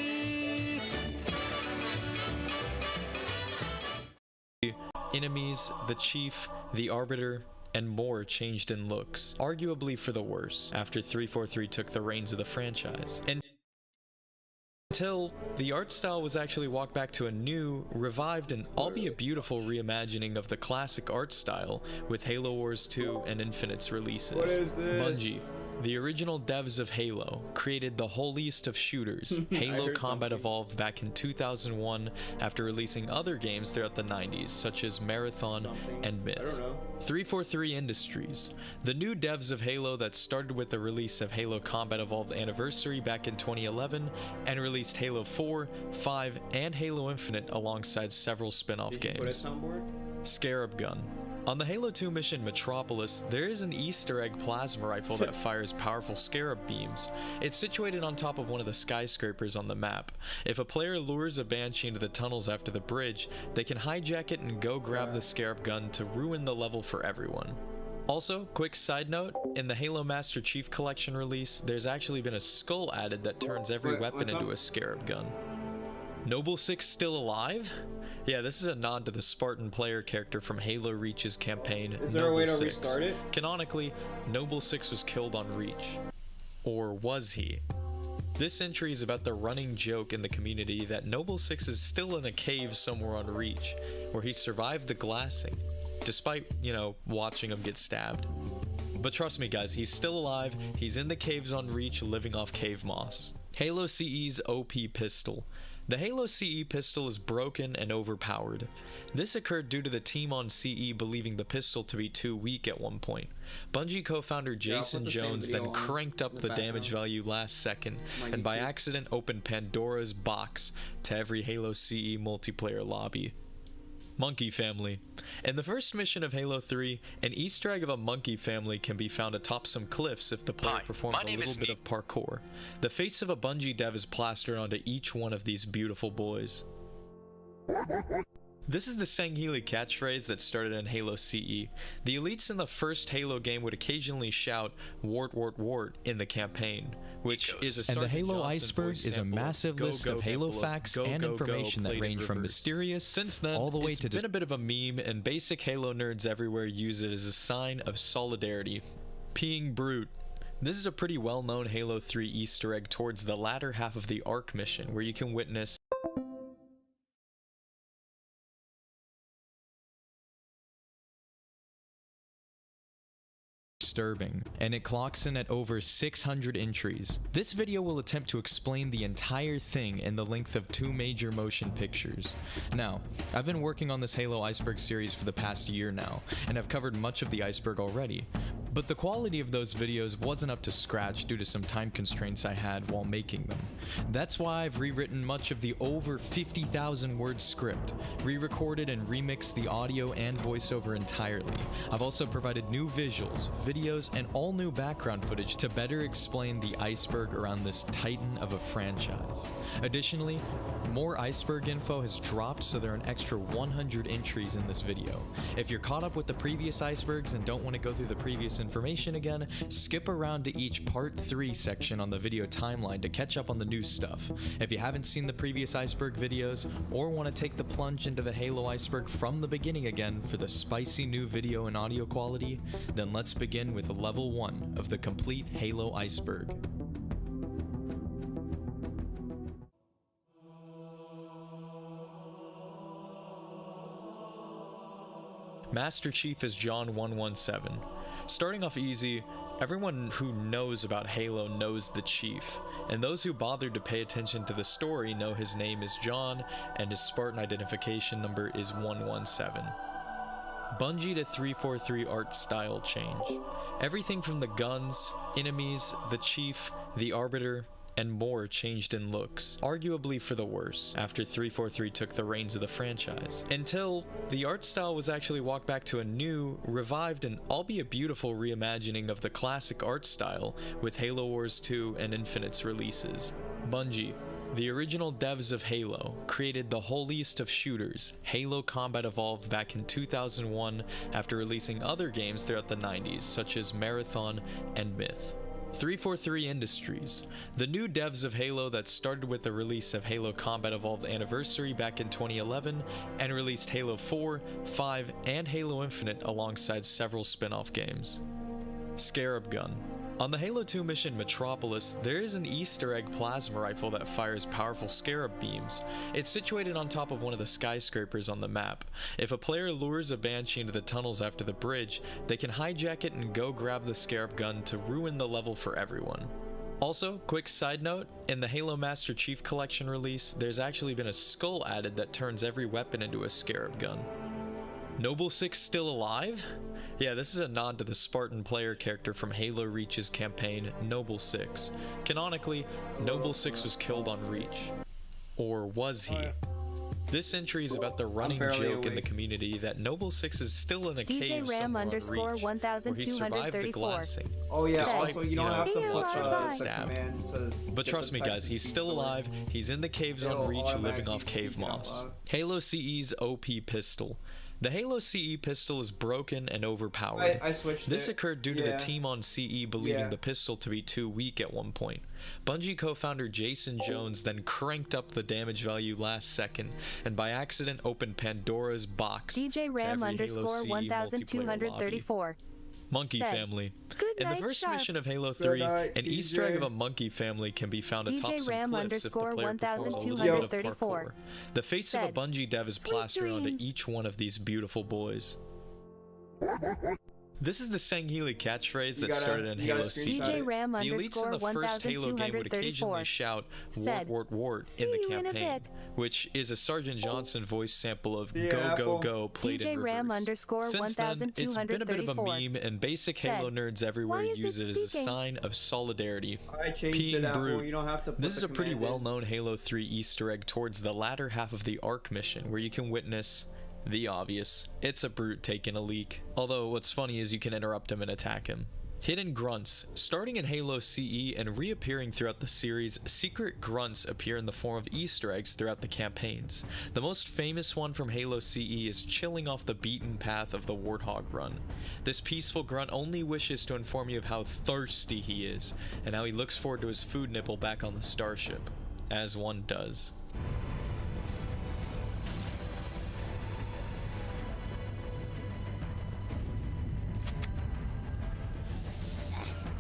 Enemies, the Chief, the Arbiter, and more changed in looks, arguably for the worse, after 343 took the reins of the franchise. And until the art style was actually walked back to a new, revived, and albeit beautiful reimagining of the classic art style with Halo Wars 2 and Infinite's releases. What is this? Bungie, the original devs of Halo, created the holiest of shooters, Halo Combat Evolved, back in 2001 after releasing other games throughout the 90s, such as Marathon and Myth. 343 Industries, the new devs of Halo that started with the release of Halo Combat Evolved Anniversary back in 2011 and released Halo 4, 5, and Halo Infinite alongside several spin-off games. Scarab Gun. On the Halo 2 mission Metropolis, there is an Easter egg plasma rifle that fires powerful scarab beams. It's situated on top of one of the skyscrapers on the map. If a player lures a Banshee into the tunnels after the bridge, they can hijack it and go grab the scarab gun to ruin the level for everyone. Also, quick side note, in the Halo Master Chief Collection release, there's actually been a skull added that turns every weapon into a scarab gun. Noble 6 still alive? Yeah, this is a nod to the Spartan player character from Halo Reach's campaign. Is there a way to Noble 6. restart it? Canonically, Noble 6 was killed on Reach. Or was he? This entry is about the running joke in the community that Noble 6 is still in a cave somewhere on Reach, where he survived the glassing, despite, you know, watching him get stabbed. But trust me guys, he's still alive, he's in the caves on Reach living off cave moss. Halo CE's OP pistol. The Halo CE pistol is broken and overpowered. This occurred due to the team on CE believing the pistol to be too weak at one point. Bungie co-founder Jason Jones then cranked up the damage value last second, and by accident opened Pandora's box to every Halo CE multiplayer lobby. Monkey Family. In the first mission of Halo 3, an Easter egg of a monkey family can be found atop some cliffs if the player performs a little bit of parkour. The face of a Bungie dev is plastered onto each one of these beautiful boys. This is the Sangheili catchphrase that started in Halo CE. The elites in the first Halo game would occasionally shout "wart wart wart" in the campaign, which is a And the Halo Iceberg is a massive list of Halo facts and information that range from mysterious Since then, all the way it's to been a bit of a meme, and basic Halo nerds everywhere use it as a sign of solidarity. Peeing Brute. This is a pretty well-known Halo 3 Easter egg towards the latter half of the Ark mission, where you can witness disturbing, and it clocks in at over 600 entries. This video will attempt to explain the entire thing in the length of 2 major motion pictures. Now, I've been working on this Halo Iceberg series for the past year now, and I've covered much of the iceberg already, but the quality of those videos wasn't up to scratch due to some time constraints I had while making them. That's why I've rewritten much of the over 50,000 word script, re-recorded and remixed the audio and voiceover entirely. I've also provided new visuals, videos, and all new background footage to better explain the iceberg around this titan of a franchise. Additionally, more iceberg info has dropped, so there are an extra 100 entries in this video. If you're caught up with the previous icebergs and don't want to go through the previous information again, skip around to each part 3 section on the video timeline to catch up on the new stuff. If you haven't seen the previous iceberg videos, or want to take the plunge into the Halo iceberg from the beginning again for the spicy new video and audio quality, then let's begin with level 1 of the complete Halo iceberg. Master Chief is John 117. Starting off easy, everyone who knows about Halo knows the Chief, and those who bothered to pay attention to the story know his name is John and his Spartan identification number is 117. Bungie to 343 art style change. Everything from the guns, enemies, the Chief, the Arbiter, and more changed in looks, arguably for the worse, after 343 took the reins of the franchise. Until the art style was actually walked back to a new, revived, and albeit beautiful reimagining of the classic art style with Halo Wars 2 and Infinite's releases. Bungie, the original devs of Halo, created the holiest of shooters, Halo Combat Evolved, back in 2001 after releasing other games throughout the 90s, such as Marathon and Myth. 343 Industries, the new devs of Halo that started with the release of Halo Combat Evolved Anniversary back in 2011 and released Halo 4, 5, and Halo Infinite alongside several spin-off games. Scarab Gun. On the Halo 2 mission Metropolis, there is an Easter egg plasma rifle that fires powerful scarab beams. It's situated on top of one of the skyscrapers on the map. If a player lures a Banshee into the tunnels after the bridge, they can hijack it and go grab the scarab gun to ruin the level for everyone. Also, quick side note, in the Halo Master Chief Collection release, there's actually been a skull added that turns every weapon into a scarab gun. Noble 6 still alive? Yeah, this is a nod to the Spartan player character from Halo Reach's campaign, Noble 6. Canonically, Noble 6 was killed on Reach. Or was he? This entry is about the running joke in the community that Noble 6 is still in a cave somewhere on Reach, where he survived the glassing. Oh yeah, Despite, also you don't have to put the stab. command to But trust me guys, he's still alive, he's in the caves on Reach living off cave moss. Halo CE's OP pistol. The Halo CE pistol is broken and overpowered. I switched This it. occurred due to the team on CE believing the pistol to be too weak at one point. Bungie co-founder Jason Jones then cranked up the damage value last second, and by accident opened Pandora's box. DJ Ram _ 1234. Monkey said, family. "Good In the night, first Sharp." mission of Halo Good 3, night, an DJ. Easter egg of a monkey family can be found atop DJ some Ram cliffs if the _ player performs a little bit of 1234. parkour. The face of a said, Bungie dev is "Sweet plastered onto dreams." each one of these beautiful boys. This is the Sangheili catchphrase that started in Halo CE. DJ Ram The elites in the first Halo game would occasionally 1234. shout said, "wart, wart, wart" in "See the you in a campaign, bit." which is a Sergeant Johnson voice sample of Yeah, "Go, Apple. go, go" played DJ in Ram reverse. _ Since then, it's been a bit of a 1234. meme, and basic said, Halo nerds everywhere "Why is use it it as a speaking?" sign of solidarity. I changed Peeing it, Apple. brute. You don't have to put This the is a pretty command in. well-known Halo 3 Easter egg towards the latter half of the Ark mission, where you can witness the obvious. It's a brute taking a leak. Although what's funny is you can interrupt him and attack him. Hidden grunts. Starting in Halo CE and reappearing throughout the series, secret grunts appear in the form of Easter eggs throughout the campaigns. The most famous one from Halo CE is chilling off the beaten path of the Warthog run. This peaceful grunt only wishes to inform you of how thirsty he is, and how he looks forward to his food nipple back on the starship. As one does.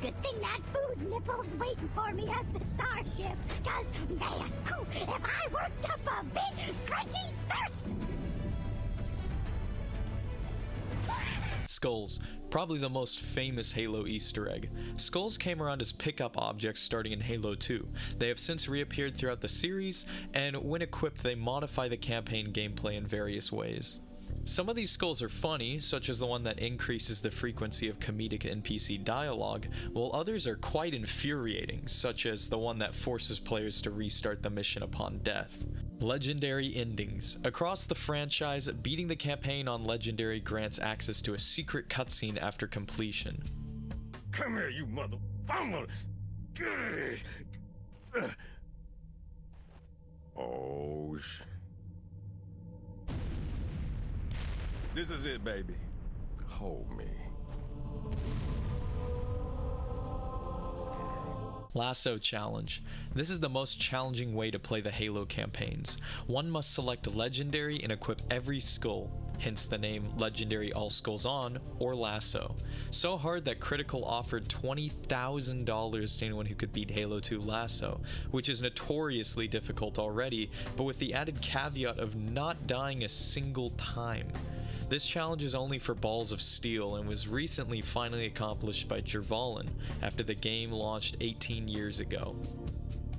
Good thing that food nipple's waiting for me at the starship. Cause, man, if I worked up a big, crunchy thirst. Skulls, probably the most famous Halo Easter egg. Skulls came around as pickup objects starting in Halo 2. They have since reappeared throughout the series, and when equipped they modify the campaign gameplay in various ways. Some of these skulls are funny, such as the one that increases the frequency of comedic NPC dialogue, while others are quite infuriating, such as the one that forces players to restart the mission upon death. Legendary endings. Across the franchise, beating the campaign on Legendary grants access to a secret cutscene after completion. Come here, you mother... Oh, This is it, baby. Hold me. Lasso Challenge. This is the most challenging way to play the Halo campaigns. One must select Legendary and equip every skull, hence the name Legendary All Skulls On, or Lasso. So hard that Critical offered $20,000 to anyone who could beat Halo 2 Lasso, which is notoriously difficult already, but with the added caveat of not dying a single time. This challenge is only for balls of steel and was recently finally accomplished by Jervalin after the game launched 18 years ago.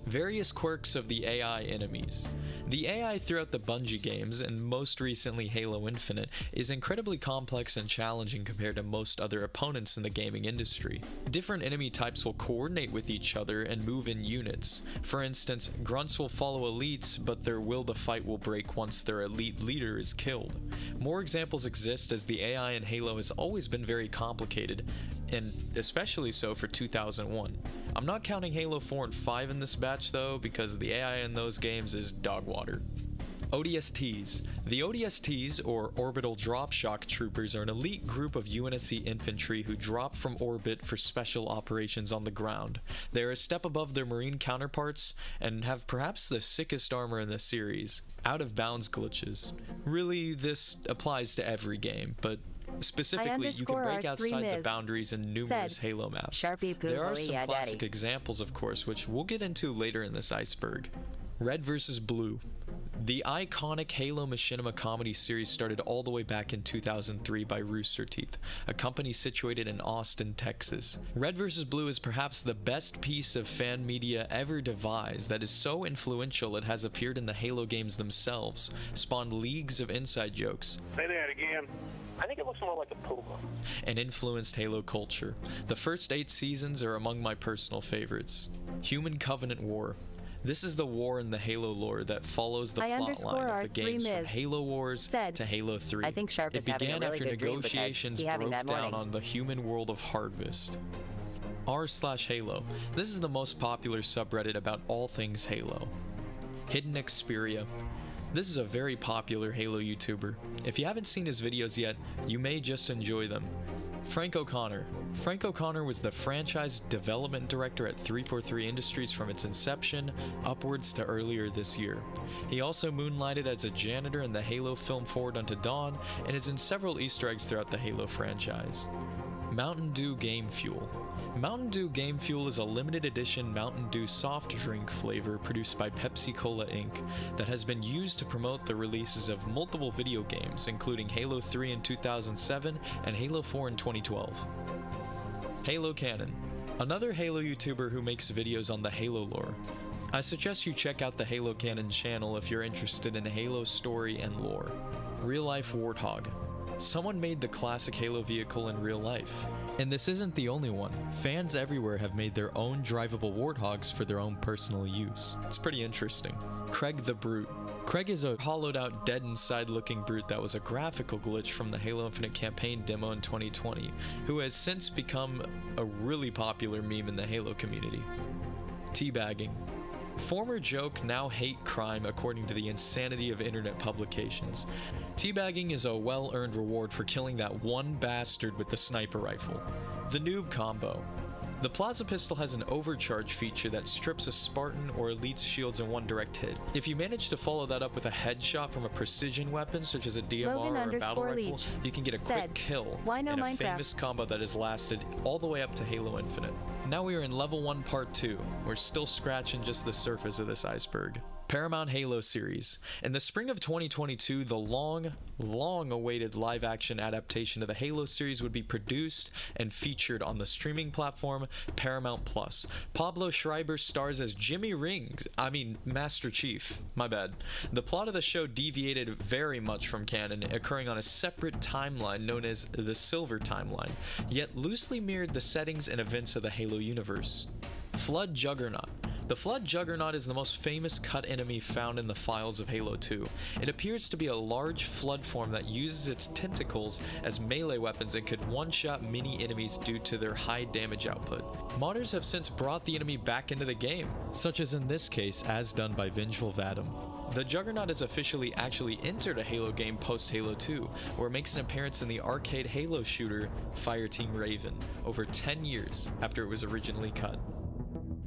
Various quirks of the AI enemies. The AI throughout the Bungie games, and most recently Halo Infinite, is incredibly complex and challenging compared to most other opponents in the gaming industry. Different enemy types will coordinate with each other and move in units. For instance, grunts will follow elites, but their will to fight will break once their elite leader is killed. More examples exist as the AI in Halo has always been very complicated, and especially so for 2001. I'm not counting Halo 4 and 5 in this batch though, because the AI in those games is dog water. ODSTs. The ODSTs, or Orbital Drop Shock Troopers, are an elite group of UNSC infantry who drop from orbit for special operations on the ground. They are a step above their Marine counterparts, and have perhaps the sickest armor in the series. Out of bounds glitches. Really, this applies to every game, but specifically, you can break outside the boundaries in numerous Halo maps. SharpE There are some Daddy. classic examples, of course, which we'll get into later in this iceberg. Red vs. Blue. The iconic Halo Machinima comedy series started all the way back in 2003 by Rooster Teeth, a company situated in Austin, Texas. Red vs. Blue is perhaps the best piece of fan media ever devised that is so influential it has appeared in the Halo games themselves, spawned leagues of inside jokes. Say that again. I think it looks more like a puma. And influenced Halo culture. The first 8 seasons are among my personal favorites. Human Covenant War. This is the war in the Halo lore that follows the plotline of the games from Halo Wars to Halo 3. I think Sharp is having a really after good dream because negotiations he having broke that morning. down on the human world of Harvest. r/Halo. This is the most popular subreddit about all things Halo. Hidden Xperia. This is a very popular Halo YouTuber. If you haven't seen his videos yet, you may just enjoy them. Frank O'Connor. Frank O'Connor was the franchise development director at 343 Industries from its inception upwards to earlier this year. He also moonlighted as a janitor in the Halo film Forward Unto Dawn and is in several Easter eggs throughout the Halo franchise. Mountain Dew Game Fuel. Mountain Dew Game Fuel is a limited edition Mountain Dew soft drink flavor produced by Pepsi Cola Inc. that has been used to promote the releases of multiple video games, including Halo 3 in 2007 and Halo 4 in 2012. Halo Canon. Another Halo YouTuber who makes videos on the Halo lore. I suggest you check out the Halo Canon channel if you're interested in Halo story and lore. Real Life Warthog. Someone made the classic Halo vehicle in real life. And this isn't the only one. Fans everywhere have made their own drivable Warthogs for their own personal use. It's pretty interesting. Craig the Brute. Craig is a hollowed out dead inside looking brute that was a graphical glitch from the Halo Infinite campaign demo in 2020, who has since become a really popular meme in the Halo community. Teabagging. Former joke, now hate crime according to the insanity of internet publications. Teabagging is a well-earned reward for killing that one bastard with the sniper rifle. The Noob Combo. The Plaza Pistol has an overcharge feature that strips a Spartan or Elite's shields in one direct hit. If you manage to follow that up with a headshot from a precision weapon such as a DMR or a battle rifle, you can get a quick kill in a famous combo that has lasted all the way up to Halo Infinite. Now we are in Level 1 Part 2. We're still scratching just the surface of this iceberg. Paramount Halo series. In the spring of 2022, the long-awaited live-action adaptation of the Halo series would be produced and featured on the streaming platform Paramount Plus. Pablo Schreiber stars as Master Chief. My bad. The plot of the show deviated very much from canon, occurring on a separate timeline known as the Silver Timeline, yet loosely mirrored the settings and events of the Halo universe. Flood Juggernaut. The Flood Juggernaut is the most famous cut enemy found in the files of Halo 2. It appears to be a large flood form that uses its tentacles as melee weapons and could one-shot many enemies due to their high damage output. Modders have since brought the enemy back into the game, such as in this case as done by Vengeful Vadim. The Juggernaut has officially actually entered a Halo game post-Halo 2, where it makes an appearance in the arcade Halo shooter Fireteam Raven, over 10 years after it was originally cut.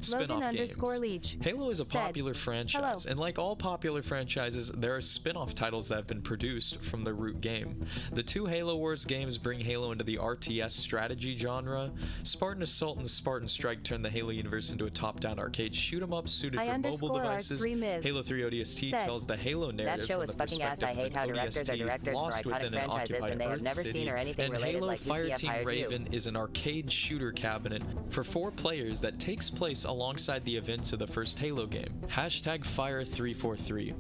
Spin-off games. Leech Halo is a popular franchise, and like all popular franchises, there are spin-off titles that have been produced from the root game. The two Halo Wars games bring Halo into the RTS strategy genre. Spartan Assault and Spartan Strike turn the Halo universe into a top-down arcade shoot-'em-up suited for mobile devices. Halo 3 ODST tells the Halo narrative that show is fucking ass. I hate how directors are directors for iconic franchises and they have never seen or anything related Halo like Fireteam Raven is an arcade shooter cabinet for 4 players that takes place alongside the events of the first Halo game. #Fire343.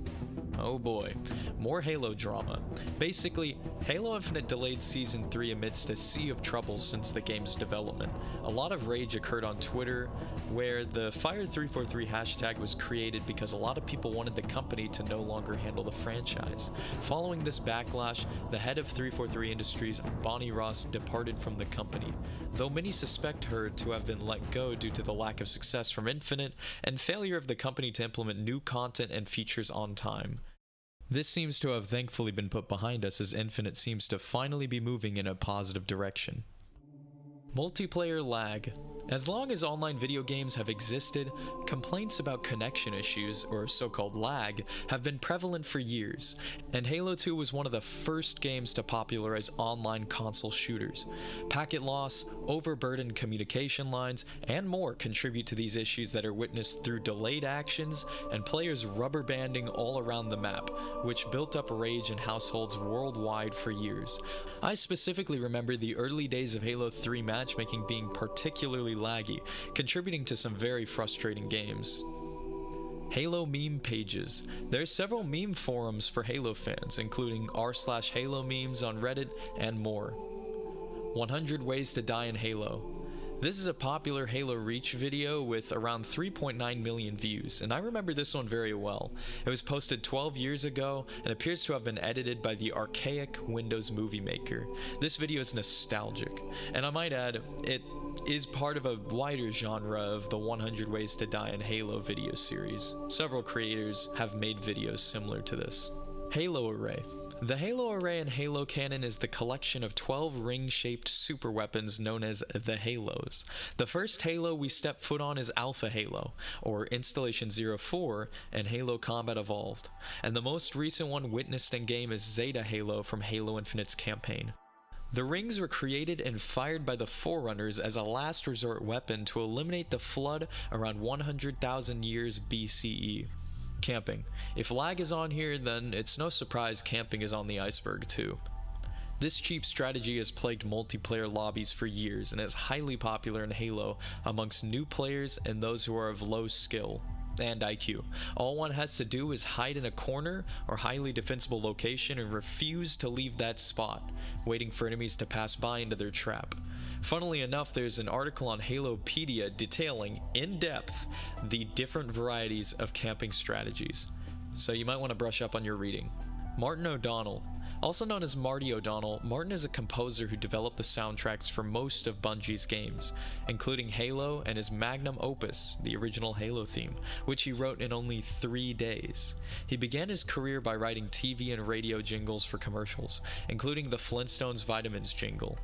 Oh boy, more Halo drama. Basically, Halo Infinite delayed Season 3 amidst a sea of trouble since the game's development. A lot of rage occurred on Twitter, where the Fire343 hashtag was created because a lot of people wanted the company to no longer handle the franchise. Following this backlash, the head of 343 Industries, Bonnie Ross, departed from the company, though many suspect her to have been let go due to the lack of success from Infinite and failure of the company to implement new content and features on time. This seems to have thankfully been put behind us, as Infinite seems to finally be moving in a positive direction. Multiplayer lag. As long as online video games have existed, complaints about connection issues, or so-called lag, have been prevalent for years, and Halo 2 was one of the first games to popularize online console shooters. Packet loss, overburdened communication lines, and more contribute to these issues that are witnessed through delayed actions and players rubber banding all around the map, which built up rage in households worldwide for years. I specifically remember the early days of Halo 3 matchmaking being particularly laggy, contributing to some very frustrating games. Halo meme pages. There's several meme forums for Halo fans, including r/Halo memes on Reddit and more. 100 Ways to Die in Halo. This is a popular Halo Reach video with around 3.9 million views, and I remember this one very well. It was posted 12 years ago and appears to have been edited by the archaic Windows Movie Maker. This video is nostalgic, and I might add, it is part of a wider genre of the 100 Ways to Die in Halo video series. Several creators have made videos similar to this. Halo Array. The Halo Array in Halo canon is the collection of 12 ring-shaped super weapons known as the Halos. The first Halo we step foot on is Alpha Halo, or Installation 04, and Halo Combat Evolved. And the most recent one witnessed in-game is Zeta Halo from Halo Infinite's campaign. The rings were created and fired by the Forerunners as a last resort weapon to eliminate the Flood around 100,000 years BCE. Camping. If lag is on here, then it's no surprise camping is on the iceberg too. This cheap strategy has plagued multiplayer lobbies for years and is highly popular in Halo amongst new players and those who are of low skill and IQ. All one has to do is hide in a corner or highly defensible location and refuse to leave that spot, waiting for enemies to pass by into their trap. Funnily enough, there's an article on Halopedia detailing, in depth, the different varieties of camping strategies. So you might want to brush up on your reading. Martin O'Donnell. Also known as Marty O'Donnell, Martin is a composer who developed the soundtracks for most of Bungie's games, including Halo and his magnum opus, the original Halo theme, which he wrote in only 3 days. He began his career by writing TV and radio jingles for commercials, including the Flintstones Vitamins jingle.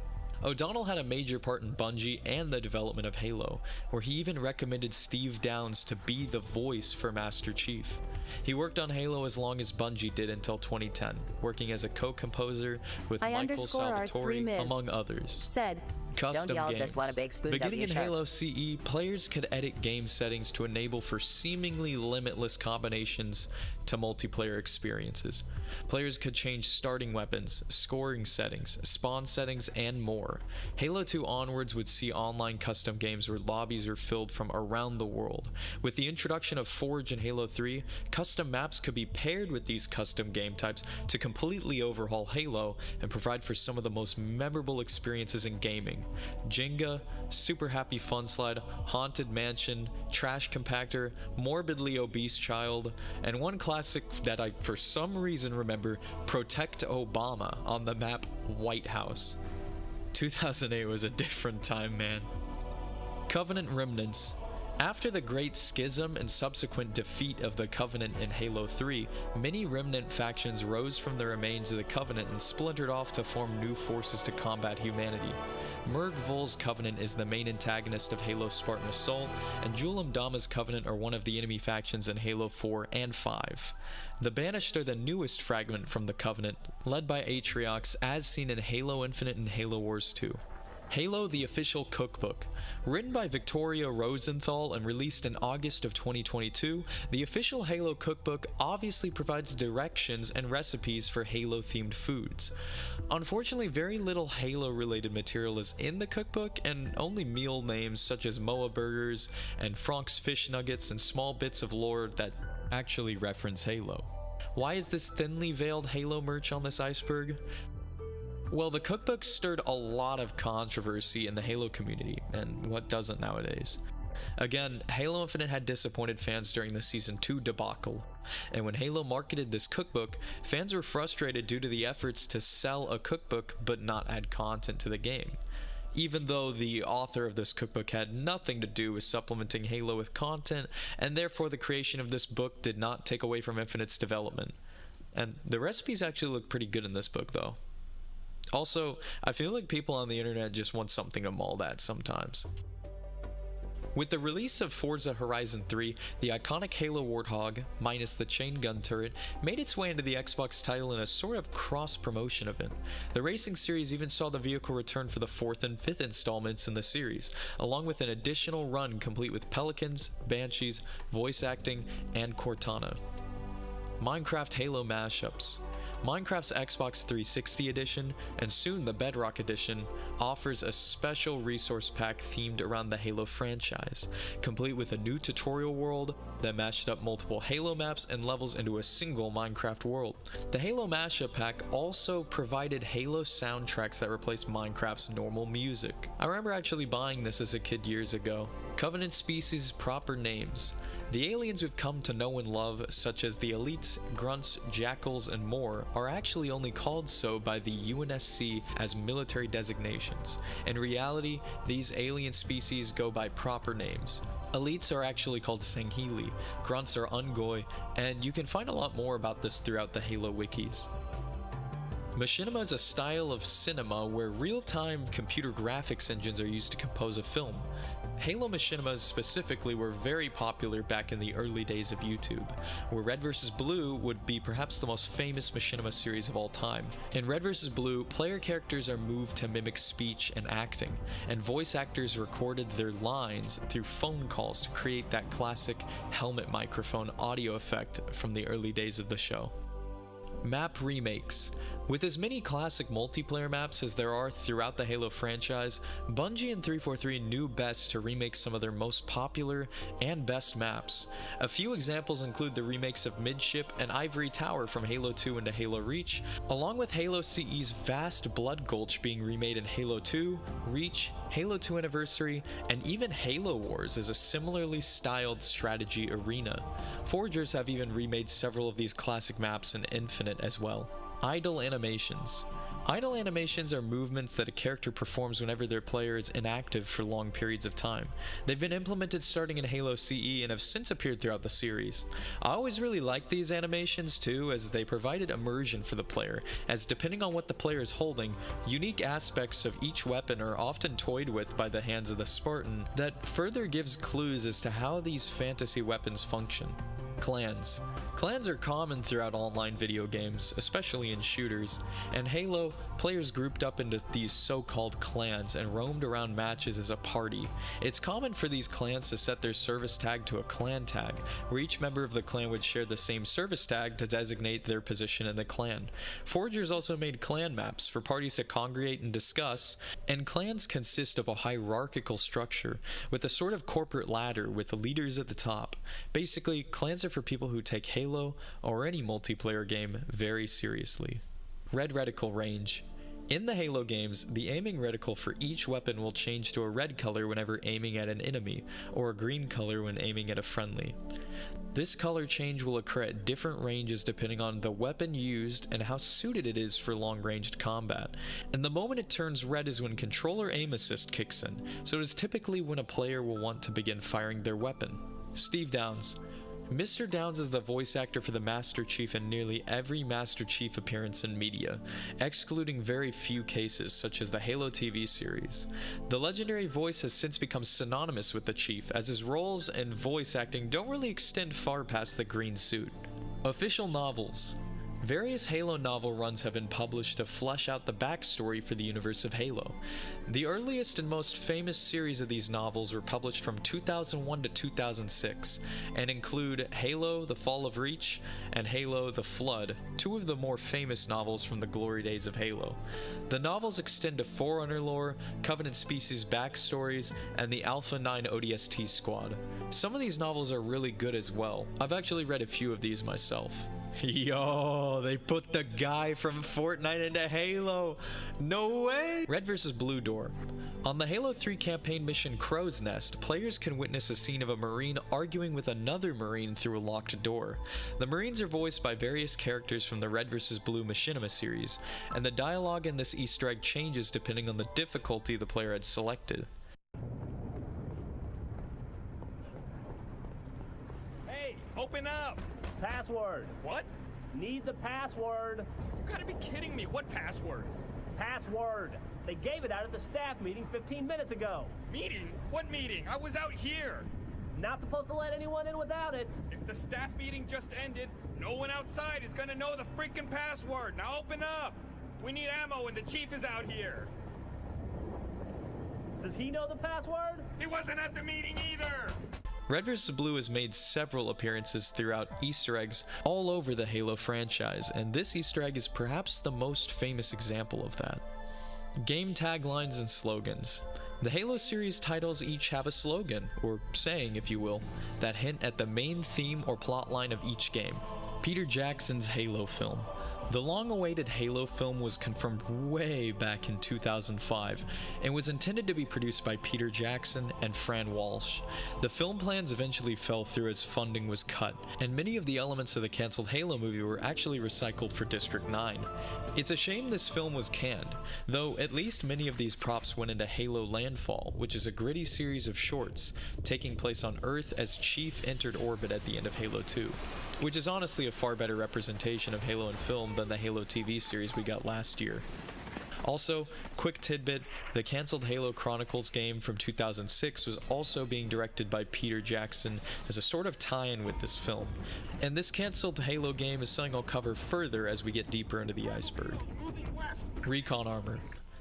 O'Donnell had a major part in Bungie and the development of Halo, where he even recommended Steve Downes to be the voice for Master Chief. He worked on Halo as long as Bungie did until 2010, working as a co-composer with Michael Salvatore, among others. Said, Custom don't y'all games. just want a big spoon Beginning in W Halo CE, players could edit game settings to enable for seemingly limitless combinations to multiplayer experiences. Players could change starting weapons, scoring settings, spawn settings, and more. Halo 2 onwards would see online custom games where lobbies are filled from around the world. With the introduction of Forge in Halo 3, custom maps could be paired with these custom game types to completely overhaul Halo and provide for some of the most memorable experiences in gaming. Jenga, Super Happy Fun Slide, Haunted Mansion, Trash Compactor, Morbidly Obese Child, and one classic that I for some reason remember, Protect Obama on the map White House. 2008 was a different time, man. Covenant Remnants. After the Great Schism and subsequent defeat of the Covenant in Halo 3, many Remnant factions rose from the remains of the Covenant and splintered off to form new forces to combat humanity. Merg Vol's Covenant is the main antagonist of Halo Spartan Assault, and Julam Dama's Covenant are one of the enemy factions in Halo 4 and 5. The Banished are the newest fragment from the Covenant, led by Atriox as seen in Halo Infinite and Halo Wars 2. Halo the Official Cookbook. Written by Victoria Rosenthal and released in August of 2022, the official Halo Cookbook obviously provides directions and recipes for Halo-themed foods. Unfortunately, very little Halo-related material is in the cookbook, and only meal names such as Moa Burgers and Frank's Fish Nuggets and small bits of lore that actually reference Halo. Why is this thinly veiled Halo merch on this iceberg? Well, the cookbook stirred a lot of controversy in the Halo community, and what doesn't nowadays? Again, Halo Infinite had disappointed fans during the Season 2 debacle, and when Halo marketed this cookbook, fans were frustrated due to the efforts to sell a cookbook but not add content to the game. Even though the author of this cookbook had nothing to do with supplementing Halo with content, and therefore the creation of this book did not take away from Infinite's development. And the recipes actually look pretty good in this book though. Also, I feel like people on the internet just want something to maul at sometimes. With the release of Forza Horizon 3, the iconic Halo Warthog, minus the chain gun turret, made its way into the Xbox title in a sort of cross-promotion event. The racing series even saw the vehicle return for the 4th and 5th installments in the series, along with an additional run complete with Pelicans, Banshees, voice acting, and Cortana. Minecraft Halo mashups. Minecraft's Xbox 360 edition, and soon the Bedrock edition, offers a special resource pack themed around the Halo franchise, complete with a new tutorial world that mashed up multiple Halo maps and levels into a single Minecraft world. The Halo Mashup Pack also provided Halo soundtracks that replaced Minecraft's normal music. I remember actually buying this as a kid years ago. Covenant species proper names. The aliens we've come to know and love, such as the elites, grunts, jackals, and more, are actually only called so by the UNSC as military designations. In reality, these alien species go by proper names. Elites are actually called Sangheili, grunts are Ungoi, and you can find a lot more about this throughout the Halo wikis. Machinima is a style of cinema where real-time computer graphics engines are used to compose a film. Halo machinimas specifically were very popular back in the early days of YouTube, where Red vs. Blue would be perhaps the most famous machinima series of all time. In Red vs. Blue, player characters are moved to mimic speech and acting, and voice actors recorded their lines through phone calls to create that classic helmet microphone audio effect from the early days of the show. Map remakes. With as many classic multiplayer maps as there are throughout the Halo franchise, Bungie and 343 knew best to remake some of their most popular and best maps. A few examples include the remakes of Midship and Ivory Tower from Halo 2 into Halo Reach, along with Halo CE's vast Blood Gulch being remade in Halo 2, Reach, Halo 2 Anniversary, and even Halo Wars as a similarly styled strategy arena. Forgers have even remade several of these classic maps in Infinite as well. Idle animations. Idle animations are movements that a character performs whenever their player is inactive for long periods of time. They've been implemented starting in Halo CE and have since appeared throughout the series. I always really liked these animations too, as they provided immersion for the player, as depending on what the player is holding, unique aspects of each weapon are often toyed with by the hands of the Spartan that further gives clues as to how these fantasy weapons function. Clans. Clans are common throughout online video games, especially in shooters. In Halo, players grouped up into these so-called clans and roamed around matches as a party. It's common for these clans to set their service tag to a clan tag, where each member of the clan would share the same service tag to designate their position in the clan. Forgers also made clan maps for parties to congregate and discuss, and clans consist of a hierarchical structure, with a sort of corporate ladder with the leaders at the top. Basically, clans are for people who take Halo or any multiplayer game very seriously. Red reticle range. In the Halo games, the aiming reticle for each weapon will change to a red color whenever aiming at an enemy, or a green color when aiming at a friendly. This color change will occur at different ranges depending on the weapon used and how suited it is for long-ranged combat. And the moment it turns red is when controller aim assist kicks in, so it is typically when a player will want to begin firing their weapon. Steve Downs. Mr. Downs is the voice actor for the Master Chief in nearly every Master Chief appearance in media, excluding very few cases such as the Halo TV series. The legendary voice has since become synonymous with the Chief, as his roles and voice acting don't really extend far past the green suit. Official novels. Various Halo novel runs have been published to flesh out the backstory for the universe of Halo. The earliest and most famous series of these novels were published from 2001 to 2006, and include Halo: The Fall of Reach and Halo: The Flood, two of the more famous novels from the glory days of Halo. The novels extend to Forerunner lore, Covenant species backstories, and the Alpha 9 ODST squad. Some of these novels are really good as well. I've actually read a few of these myself. Yo, they put the guy from Fortnite into Halo. No way! Red vs. Blue Door. On the Halo 3 campaign mission Crow's Nest, players can witness a scene of a Marine arguing with another Marine through a locked door. The Marines are voiced by various characters from the Red vs. Blue Machinima series, and the dialogue in this Easter egg changes depending on the difficulty the player had selected. Hey, open up! Password. What? Need the password. You gotta be kidding me. What password? Password. They gave it out at the staff meeting 15 minutes ago. Meeting? What meeting? I was out here. Not supposed to let anyone in without it. If the staff meeting just ended, no one outside is gonna know the freaking password. Now open up. We need ammo and the chief is out here. Does he know the password? He wasn't at the meeting either. Red vs. Blue has made several appearances throughout Easter eggs all over the Halo franchise, and this Easter egg is perhaps the most famous example of that. Game taglines and slogans. The Halo series titles each have a slogan, or saying if you will, that hint at the main theme or plotline of each game. Peter Jackson's Halo film. The long-awaited Halo film was confirmed way back in 2005 and was intended to be produced by Peter Jackson and Fran Walsh. The film plans eventually fell through as funding was cut, and many of the elements of the cancelled Halo movie were actually recycled for District 9. It's a shame this film was canned, though at least many of these props went into Halo Landfall, which is a gritty series of shorts taking place on Earth as Chief entered orbit at the end of Halo 2. Which is honestly a far better representation of Halo in film than the Halo TV series we got last year. Also, quick tidbit, the cancelled Halo Chronicles game from 2006 was also being directed by Peter Jackson as a sort of tie-in with this film, and this cancelled Halo game is something I'll cover further as we get deeper into the iceberg. Recon armor.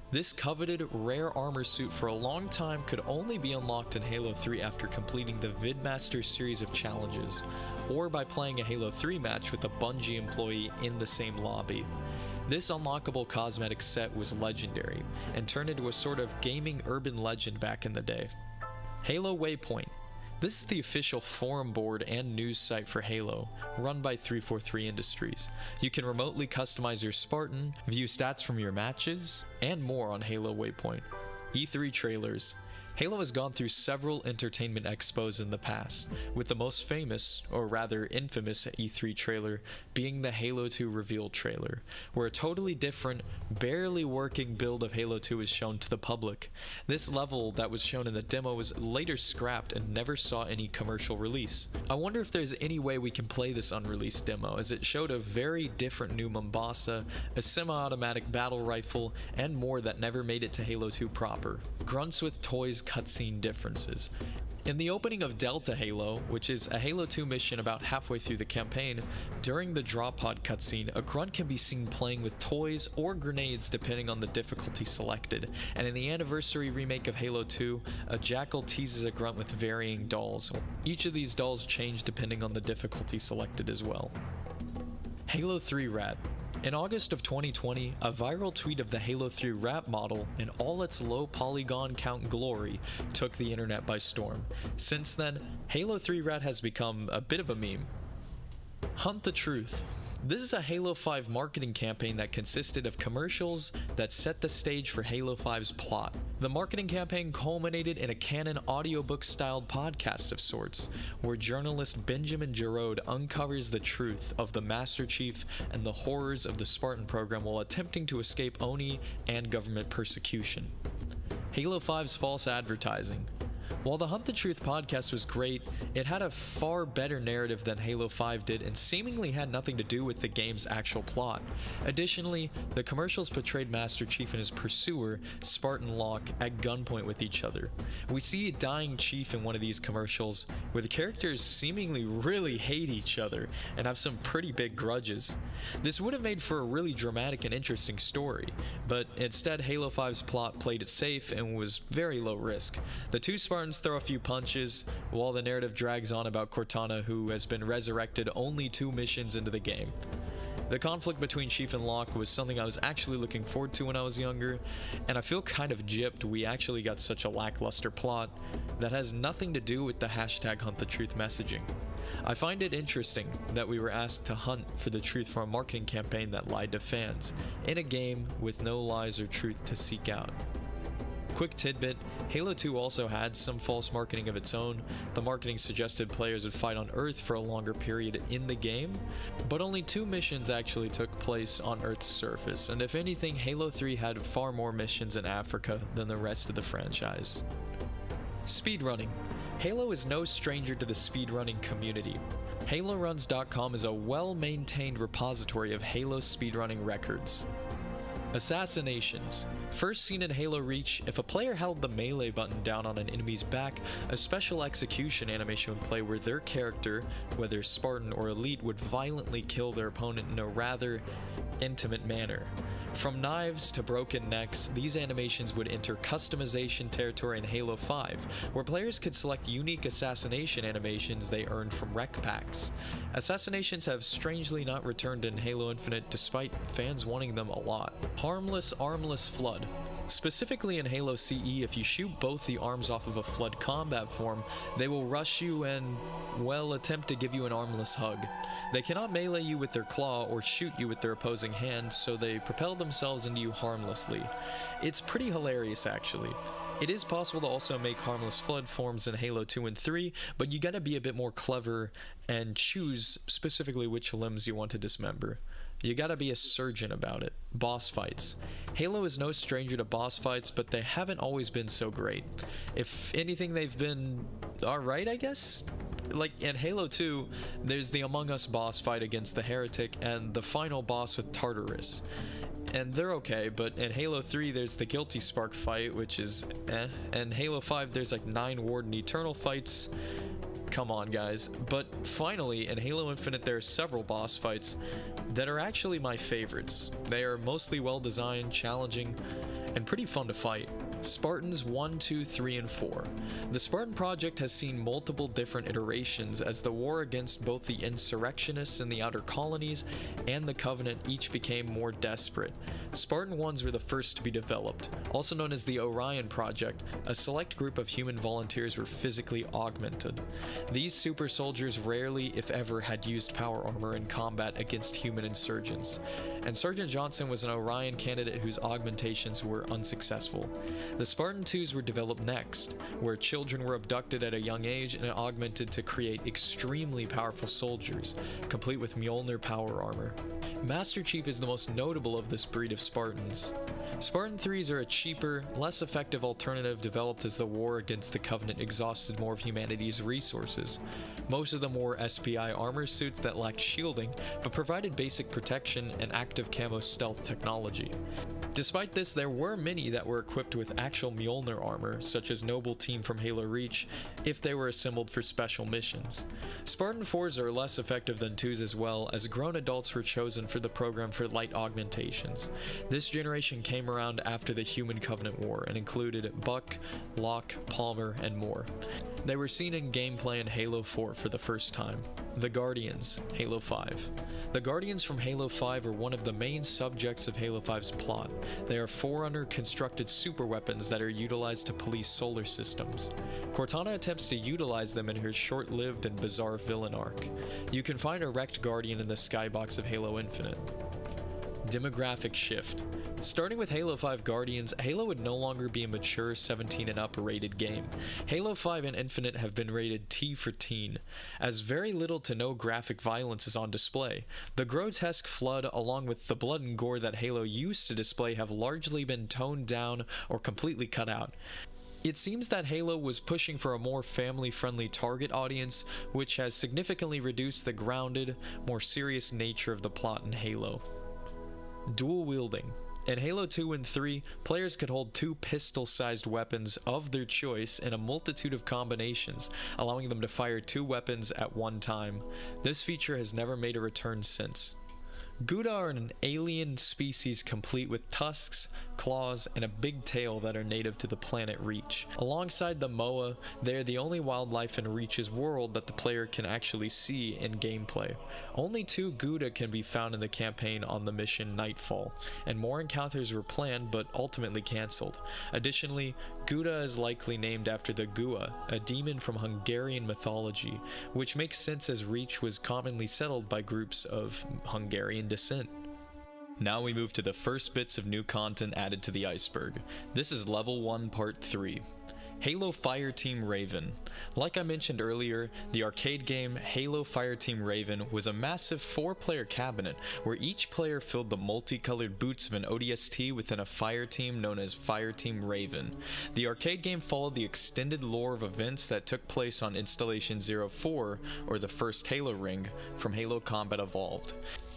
This coveted, rare armor suit for a long time could only be unlocked in Halo 3 after completing the Vidmaster series of challenges, or by playing a Halo 3 match with a Bungie employee in the same lobby. This unlockable cosmetic set was legendary, and turned into a sort of gaming urban legend back in the day. Halo Waypoint. This is the official forum board and news site for Halo, run by 343 Industries. You can remotely customize your Spartan, view stats from your matches, and more on Halo Waypoint. E3 trailers. Halo has gone through several entertainment expos in the past, with the most famous, or rather infamous E3 trailer being the Halo 2 reveal trailer, where a totally different, barely working build of Halo 2 is shown to the public. This level that was shown in the demo was later scrapped and never saw any commercial release. I wonder if there's any way we can play this unreleased demo, as it showed a very different new Mombasa, a semi-automatic battle rifle, and more that never made it to Halo 2 proper. Grunts with toys cutscene differences. In the opening of Delta Halo, which is a Halo 2 mission about halfway through the campaign, during the drop pod cutscene, a grunt can be seen playing with toys or grenades depending on the difficulty selected, and in the anniversary remake of Halo 2, a jackal teases a grunt with varying dolls. Each of these dolls change depending on the difficulty selected as well. Halo 3 Rat. In August of 2020, a viral tweet of the Halo 3 Rat model in all its low polygon count glory took the internet by storm. Since then, Halo 3 Rat has become a bit of a meme. Hunt the Truth. This is a Halo 5 marketing campaign that consisted of commercials that set the stage for Halo 5's plot. The marketing campaign culminated in a canon audiobook-styled podcast of sorts, where journalist Benjamin Jarrod uncovers the truth of the Master Chief and the horrors of the Spartan program while attempting to escape Oni and government persecution. Halo 5's false advertising. While the Hunt the Truth podcast was great, it had a far better narrative than Halo 5 did and seemingly had nothing to do with the game's actual plot. Additionally, the commercials portrayed Master Chief and his pursuer, Spartan Locke, at gunpoint with each other. We see a dying Chief in one of these commercials, where the characters seemingly really hate each other and have some pretty big grudges. This would have made for a really dramatic and interesting story, but instead Halo 5's plot played it safe and was very low risk. The two Spartans throw a few punches, while the narrative drags on about Cortana, who has been resurrected only 2 missions into the game. The conflict between Chief and Locke was something I was actually looking forward to when I was younger, and I feel kind of gypped we actually got such a lackluster plot that has nothing to do with the hashtag Hunt the Truth messaging. I find it interesting that we were asked to hunt for the truth from a marketing campaign that lied to fans, in a game with no lies or truth to seek out. Quick tidbit, Halo 2 also had some false marketing of its own. The marketing suggested players would fight on Earth for a longer period in the game, but only 2 missions actually took place on Earth's surface, and if anything, Halo 3 had far more missions in Africa than the rest of the franchise. Speedrunning. Halo is no stranger to the speedrunning community. HaloRuns.com is a well-maintained repository of Halo speedrunning records. Assassinations. First seen in Halo Reach, if a player held the melee button down on an enemy's back, a special execution animation would play where their character, whether Spartan or Elite, would violently kill their opponent in a rather intimate manner. From knives to broken necks, these animations would enter customization territory in Halo 5, where players could select unique assassination animations they earned from rec packs. Assassinations have strangely not returned in Halo Infinite despite fans wanting them a lot. Harmless Armless Flood. Specifically in Halo CE, if you shoot both the arms off of a Flood combat form, they will rush you and, well, attempt to give you an armless hug. They cannot melee you with their claw or shoot you with their opposing hand, so they propel themselves into you harmlessly. It's pretty hilarious, actually. It is possible to also make harmless Flood forms in Halo 2 and 3, but you gotta be a bit more clever and choose specifically which limbs you want to dismember. You gotta be a surgeon about it. Boss fights. Halo is no stranger to boss fights, but they haven't always been so great. If anything, they've been alright, I guess? Like in Halo 2, there's the Among Us boss fight against the Heretic and the final boss with Tartarus. And they're okay, but in Halo 3 there's the Guilty Spark fight, which is eh. And Halo 5 there's like 9 Warden Eternal fights. Come on, guys. But finally, in Halo Infinite, there are several boss fights that are actually my favorites. They are mostly well designed, challenging, and pretty fun to fight. Spartans 1, 2, 3, and 4. The Spartan Project has seen multiple different iterations as the war against both the insurrectionists in the outer colonies and the Covenant each became more desperate. Spartan 1s were the first to be developed. Also known as the Orion Project, a select group of human volunteers were physically augmented. These super soldiers rarely, if ever, had used power armor in combat against human insurgents, and Sergeant Johnson was an Orion candidate whose augmentations were unsuccessful. The Spartan 2s were developed next, where children were abducted at a young age and augmented to create extremely powerful soldiers, complete with Mjolnir power armor. Master Chief is the most notable of this breed of Spartans. Spartan 3s are a cheaper, less effective alternative developed as the war against the Covenant exhausted more of humanity's resources. Most of them wore SPI armor suits that lacked shielding, but provided basic protection and active camo stealth technology. Despite this, there were many that were equipped with actual Mjolnir armor, such as Noble Team from Halo Reach, if they were assembled for special missions. Spartan 4s are less effective than 2s as well, as grown adults were chosen for the program for light augmentations. This generation came around after the Human Covenant War and included Buck, Locke, Palmer, and more. They were seen in gameplay in Halo 4 for the first time. The Guardians, Halo 5. The Guardians from Halo 5 are one of the main subjects of Halo 5's plot. They are Forerunner-constructed superweapons that are utilized to police solar systems. Cortana attempts to utilize them in her short-lived and bizarre villain arc. You can find a wrecked Guardian in the skybox of Halo Infinite. Demographic shift. Starting with Halo 5 Guardians, Halo would no longer be a mature 17 and up rated game. Halo 5 and Infinite have been rated T for teen, as very little to no graphic violence is on display. The grotesque flood, along with the blood and gore that Halo used to display, have largely been toned down or completely cut out. It seems that Halo was pushing for a more family-friendly target audience, which has significantly reduced the grounded, more serious nature of the plot in Halo. Dual wielding. In Halo 2 and 3, players could hold 2 pistol-sized weapons of their choice in a multitude of combinations, allowing them to fire 2 weapons at one time. This feature has never made a return since. Gouda are an alien species complete with tusks, claws, and a big tail that are native to the planet Reach. Alongside the Moa, they are the only wildlife in Reach's world that the player can actually see in gameplay. Only 2 Gouda can be found in the campaign on the mission Nightfall, and more encounters were planned but ultimately cancelled. Additionally, Gouda is likely named after the Gua, a demon from Hungarian mythology, which makes sense as Reach was commonly settled by groups of Hungarian descent. Now we move to the first bits of new content added to the iceberg. This is Level 1 Part 3. Halo Fireteam Raven. Like I mentioned earlier, the arcade game Halo Fireteam Raven was a massive 4-player cabinet where each player filled the multicolored boots of an ODST within a fireteam known as Fireteam Raven. The arcade game followed the extended lore of events that took place on Installation 04, or the first Halo ring, from Halo Combat Evolved.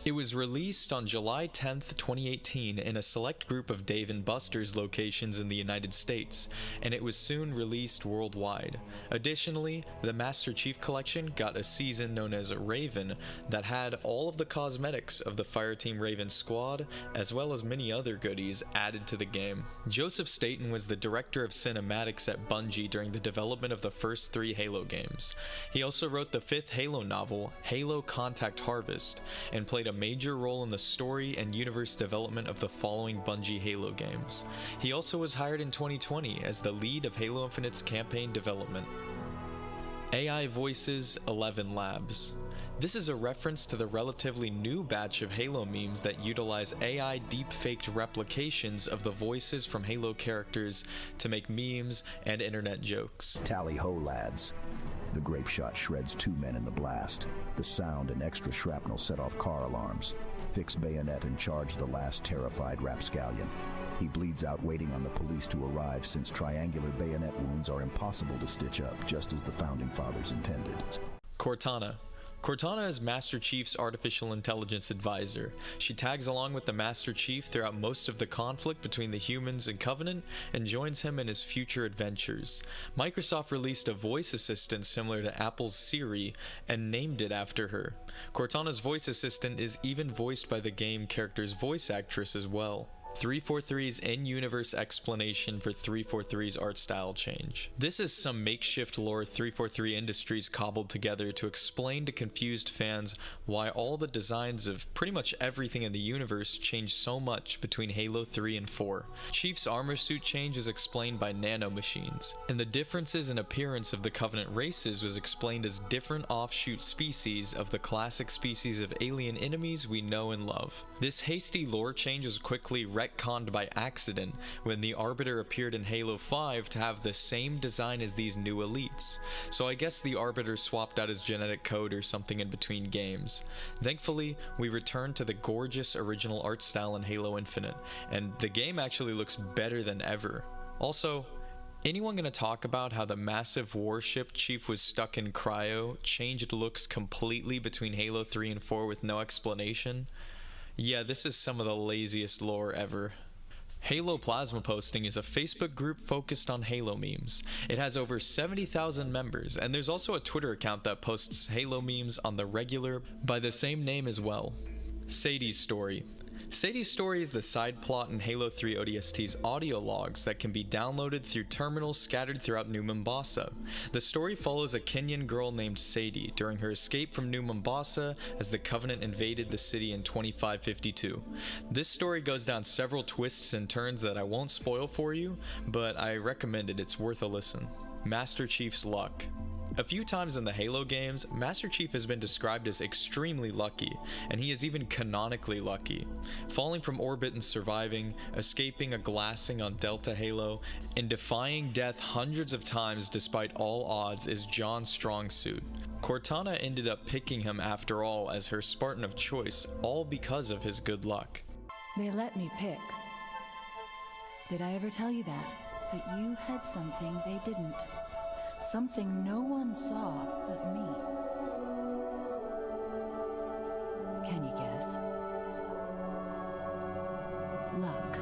It was released on July 10th, 2018 in a select group of Dave & Buster's locations in the United States, and it was soon released worldwide. Additionally, the Master Chief Collection got a season known as Raven that had all of the cosmetics of the Fireteam Raven squad, as well as many other goodies added to the game. Joseph Staten was the director of cinematics at Bungie during the development of the first 3 Halo games. He also wrote the 5th Halo novel, Halo Contact Harvest, and played a major role in the story and universe development of the following Bungie Halo games. He also was hired in 2020 as the lead of Halo Infinite's campaign development. AI Voices 11 Labs. This is a reference to the relatively new batch of Halo memes that utilize AI deep-faked replications of the voices from Halo characters to make memes and internet jokes. Tally ho, lads. The grape shot shreds 2 men in the blast. The sound and extra shrapnel set off car alarms. Fix bayonet and charge the last terrified rapscallion. He bleeds out waiting on the police to arrive, since triangular bayonet wounds are impossible to stitch up, just as the founding fathers intended. Cortana. Cortana is Master Chief's artificial intelligence advisor. She tags along with the Master Chief throughout most of the conflict between the humans and Covenant, and joins him in his future adventures. Microsoft released a voice assistant similar to Apple's Siri, and named it after her. Cortana's voice assistant is even voiced by the game character's voice actress as well. 343's in-universe explanation for 343's art style change. This is some makeshift lore 343 Industries cobbled together to explain to confused fans why all the designs of pretty much everything in the universe changed so much between Halo 3 and 4. Chief's armor suit change is explained by nanomachines, and the differences in appearance of the Covenant races was explained as different offshoot species of the classic species of alien enemies we know and love. This hasty lore change was quickly retconned by accident when the Arbiter appeared in Halo 5 to have the same design as these new elites. So I guess the Arbiter swapped out his genetic code or something in between games. Thankfully, we returned to the gorgeous original art style in Halo Infinite, and the game actually looks better than ever. Also, anyone gonna talk about how the massive warship Chief was stuck in cryo changed looks completely between Halo 3 and 4 with no explanation? Yeah, this is some of the laziest lore ever. Halo Plasma Posting is a Facebook group focused on Halo memes. It has over 70,000 members, and there's also a Twitter account that posts Halo memes on the regular by the same name as well. Sadie's Story. Sadie's Story is the side plot in Halo 3 ODST's audio logs that can be downloaded through terminals scattered throughout New Mombasa. The story follows a Kenyan girl named Sadie during her escape from New Mombasa as the Covenant invaded the city in 2552. This story goes down several twists and turns that I won't spoil for you, but I recommend it, it's worth a listen. Master Chief's Luck. A few times in the Halo games, Master Chief has been described as extremely lucky, and he is even canonically lucky. Falling from orbit and surviving, escaping a glassing on Delta Halo, and defying death hundreds of times despite all odds is John's strong suit. Cortana ended up picking him after all as her Spartan of choice, all because of his good luck. They let me pick. Did I ever tell you that? That you had something they didn't. Something no one saw but me. Can you guess? Luck.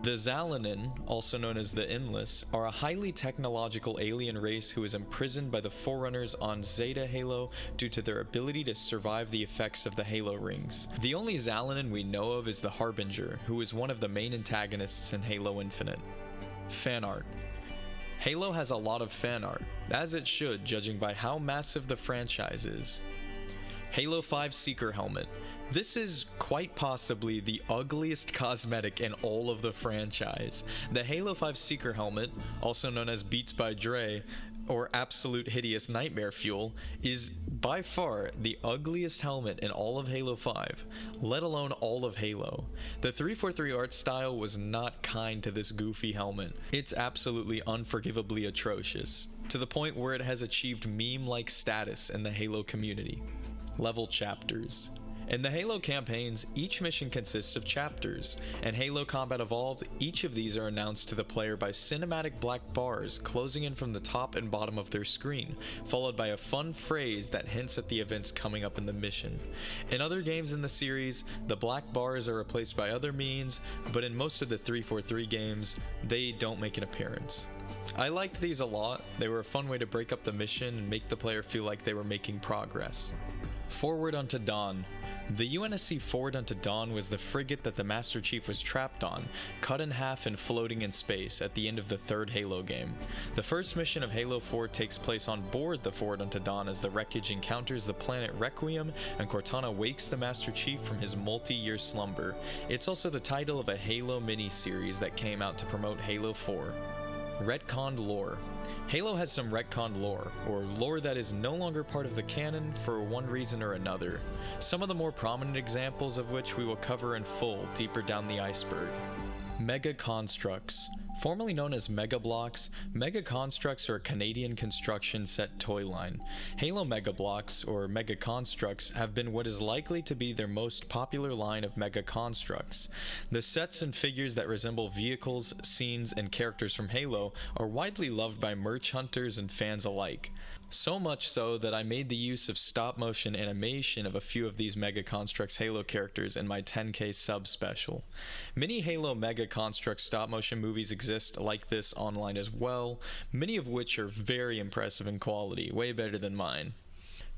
The Zalanin, also known as the Endless, are a highly technological alien race who is imprisoned by the Forerunners on Zeta Halo due to their ability to survive the effects of the Halo rings. The only Zalanin we know of is the Harbinger, who is one of the main antagonists in Halo Infinite. Fan art. Halo has a lot of fan art, as it should judging by how massive the franchise is. Halo 5 Seeker Helmet. This is quite possibly the ugliest cosmetic in all of the franchise. The Halo 5 Seeker Helmet, also known as Beats by Dre, or Absolute Hideous Nightmare Fuel, is by far the ugliest helmet in all of Halo 5, let alone all of Halo. The 343 art style was not kind to this goofy helmet. It's absolutely unforgivably atrocious, to the point where it has achieved meme-like status in the Halo community. Level chapters. In the Halo campaigns, each mission consists of chapters. In Halo Combat Evolved, each of these are announced to the player by cinematic black bars closing in from the top and bottom of their screen, followed by a fun phrase that hints at the events coming up in the mission. In other games in the series, the black bars are replaced by other means, but in most of the 343 games, they don't make an appearance. I liked these a lot. They were a fun way to break up the mission and make the player feel like they were making progress. Forward Unto Dawn. The UNSC Forward Unto Dawn was the frigate that the Master Chief was trapped on, cut in half and floating in space at the end of the third Halo game. The first mission of Halo 4 takes place on board the Forward Unto Dawn as the wreckage encounters the planet Requiem and Cortana wakes the Master Chief from his multi-year slumber. It's also the title of a Halo mini-series that came out to promote Halo 4. Retconned lore. Halo has some retconned lore, or lore that is no longer part of the canon for one reason or another. Some of the more prominent examples of which we will cover in full deeper down the iceberg. Mega Constructs. Formerly known as Mega Blocks, Mega Constructs are a Canadian construction set toy line. Halo Mega Blocks, or Mega Constructs, have been what is likely to be their most popular line of Mega Constructs. The sets and figures that resemble vehicles, scenes, and characters from Halo are widely loved by merch hunters and fans alike. So much so that I made the use of stop-motion animation of a few of these Mega Constructs Halo characters in my 10K sub special. Many Halo Mega Constructs stop-motion movies exist like this online as well, many of which are very impressive in quality, way better than mine.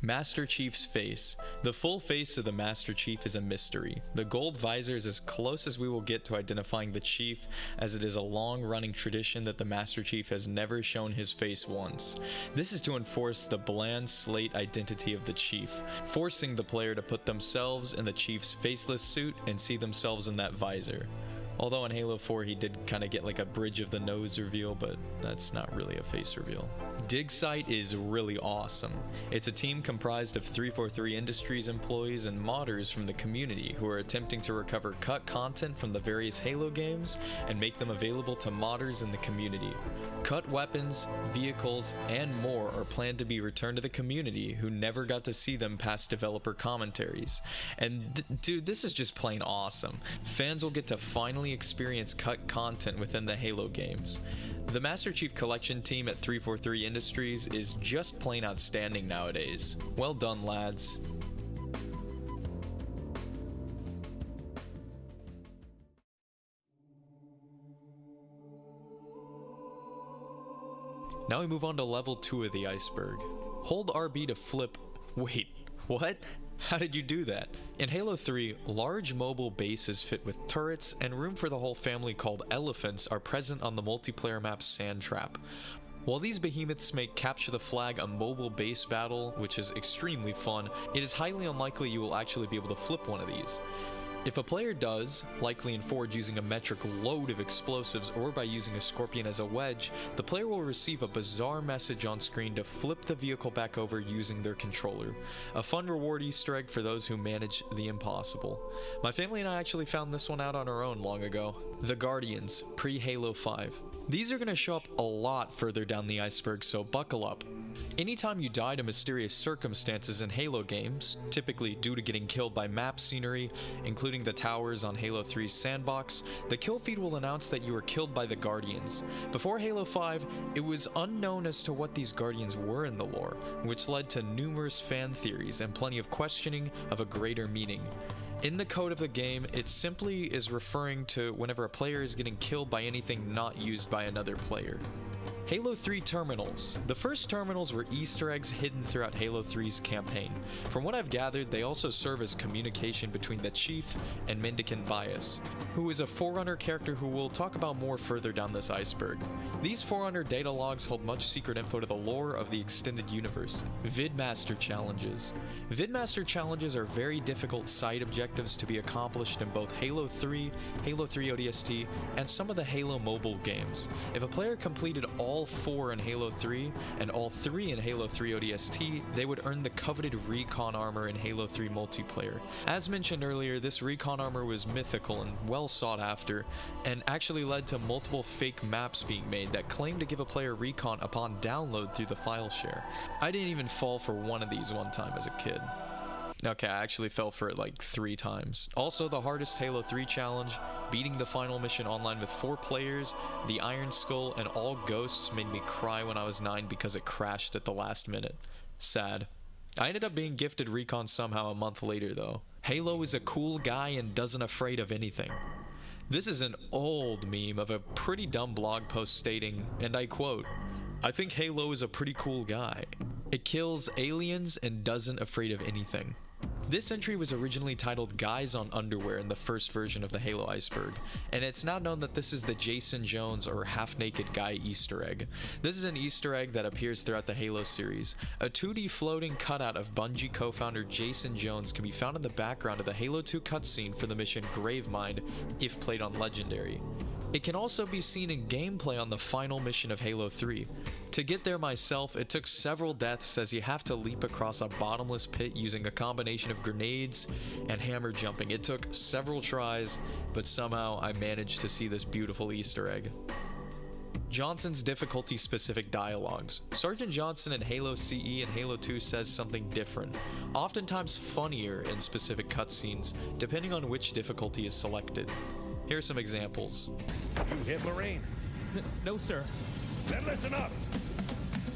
Master Chief's face. The full face of the Master Chief is a mystery. The gold visor is as close as we will get to identifying the Chief, as it is a long-running tradition that the Master Chief has never shown his face once. This is to enforce the bland slate identity of the Chief, forcing the player to put themselves in the Chief's faceless suit and see themselves in that visor. Although in Halo 4 he did kind of get like a bridge of the nose reveal, but that's not really a face reveal. Dig Site is really awesome. It's a team comprised of 343 Industries employees and modders from the community who are attempting to recover cut content from the various Halo games and make them available to modders in the community. Cut weapons, vehicles, and more are planned to be returned to the community who never got to see them past developer commentaries. And dude, this is just plain awesome. Fans will get to finally experience cut content within the Halo games. The Master Chief Collection team at 343 Industries is just plain outstanding nowadays. Well done, lads. Now we move on to level 2 of the iceberg. Hold RB to flip. Wait, what? How did you do that? In Halo 3, large mobile bases fit with turrets and room for the whole family called elephants are present on the multiplayer map Sand Trap. While these behemoths make Capture the Flag a mobile base battle, which is extremely fun, it is highly unlikely you will actually be able to flip one of these. If a player does, likely in Forge using a metric load of explosives or by using a Scorpion as a wedge, the player will receive a bizarre message on screen to flip the vehicle back over using their controller. A fun reward Easter egg for those who manage the impossible. My family and I actually found this one out on our own long ago. The Guardians, pre-Halo 5. These are going to show up a lot further down the iceberg, so buckle up. Anytime you die to mysterious circumstances in Halo games, typically due to getting killed by map scenery, including the towers on Halo 3's sandbox, the kill feed will announce that you were killed by the Guardians. Before Halo 5, it was unknown as to what these Guardians were in the lore, which led to numerous fan theories and plenty of questioning of a greater meaning. In the code of the game, it simply is referring to whenever a player is getting killed by anything not used by another player. Halo 3 terminals. The first terminals were Easter eggs hidden throughout Halo 3's campaign. From what I've gathered, they also serve as communication between the Chief and Mendicant Bias, who is a Forerunner character who we'll talk about more further down this iceberg. These Forerunner data logs hold much secret info to the lore of the extended universe. Vidmaster Challenges. Vidmaster Challenges are very difficult side objectives to be accomplished in both Halo 3, Halo 3 ODST, and some of the Halo mobile games. If a player completed all 4 in Halo 3 and all 3 in Halo 3 ODST, they would earn the coveted Recon Armor in Halo 3 multiplayer. As mentioned earlier, this Recon Armor was mythical and well sought after, and actually led to multiple fake maps being made that claimed to give a player Recon upon download through the file share. I didn't even fall for one of these one time as a kid. Okay, I actually fell for it like 3 times. Also, the hardest Halo 3 challenge, beating the final mission online with 4 players, the Iron Skull, and all ghosts made me cry when I was 9 because it crashed at the last minute. Sad. I ended up being gifted Recon somehow a month later though. Halo is a cool guy and doesn't afraid of anything. This is an old meme of a pretty dumb blog post stating, and I quote, "I think Halo is a pretty cool guy. It kills aliens and doesn't afraid of anything." This entry was originally titled Guys on Underwear in the first version of the Halo Iceberg, and it's now known that this is the Jason Jones or half-naked guy Easter egg. This is an Easter egg that appears throughout the Halo series. A 2D floating cutout of Bungie co-founder Jason Jones can be found in the background of the Halo 2 cutscene for the mission Gravemind if played on Legendary. It can also be seen in gameplay on the final mission of Halo 3. To get there myself, it took several deaths as you have to leap across a bottomless pit using a combination of grenades and hammer jumping. It took several tries, but somehow I managed to see this beautiful Easter egg. Johnson's difficulty-specific dialogues. Sergeant Johnson in Halo CE and Halo 2 says something different, oftentimes funnier in specific cutscenes, depending on which difficulty is selected. Here are some examples. You hit Marine? No, sir. Then listen up.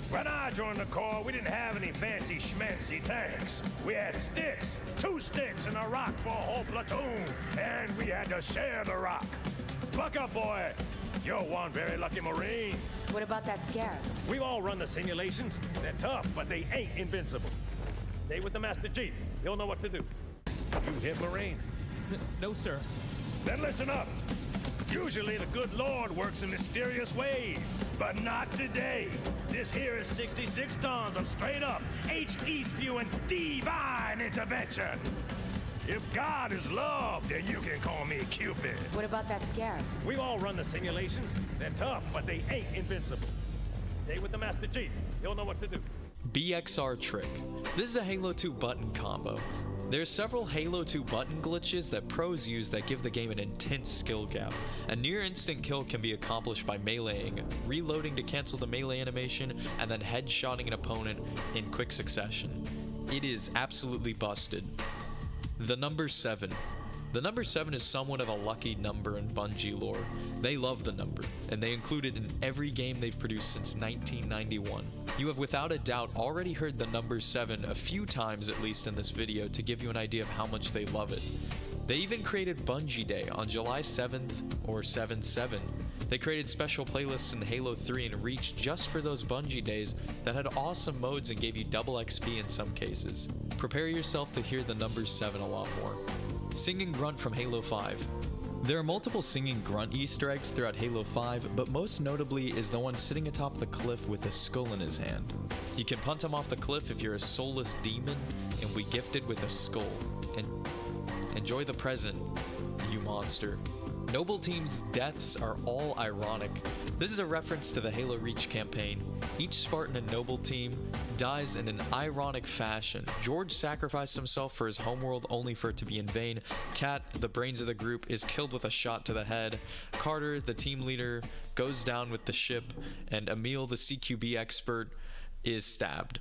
When I joined the Corps, we didn't have any fancy schmancy tanks. We had sticks, 2 sticks and a rock for a whole platoon, and we had to share the rock. Buck up, boy. You're one very lucky Marine. What about that scare? We've all run the simulations. They're tough, but they ain't invincible. Stay with the Master Chief. He'll know what to do. You hit Marine? No, sir. Then listen up. Usually the good Lord works in mysterious ways, but not today. This here is 66 tons of straight up HE spewing divine intervention. If God is love, then you can call me Cupid. What about that scare? We've all run the simulations. They're tough, but they ain't invincible. Stay with the Master Chief. He'll know what to do. BXR trick. This is a Halo 2 button combo. There's several Halo 2 button glitches that pros use that give the game an intense skill gap. A near instant kill can be accomplished by meleeing, reloading to cancel the melee animation, and then headshotting an opponent in quick succession. It is absolutely busted. The number 7. The number 7 is somewhat of a lucky number in Bungie lore. They love the number, and they include it in every game they've produced since 1991. You have without a doubt already heard the number 7 a few times at least in this video to give you an idea of how much they love it. They even created Bungie Day on July 7th or 7/7. They created special playlists in Halo 3 and Reach just for those Bungie days that had awesome modes and gave you double XP in some cases. Prepare yourself to hear the number 7 a lot more. Singing Grunt from Halo 5. There are multiple singing grunt Easter eggs throughout Halo 5, but most notably is the one sitting atop the cliff with a skull in his hand. You can punt him off the cliff if you're a soulless demon and be gifted with a skull. And enjoy the present, you monster. Noble Team's deaths are all ironic. This is a reference to the Halo Reach campaign. Each Spartan in Noble Team dies in an ironic fashion. George sacrificed himself for his homeworld only for it to be in vain. Kat, the brains of the group, is killed with a shot to the head. Carter, the team leader, goes down with the ship, and Emil, the CQB expert, is stabbed.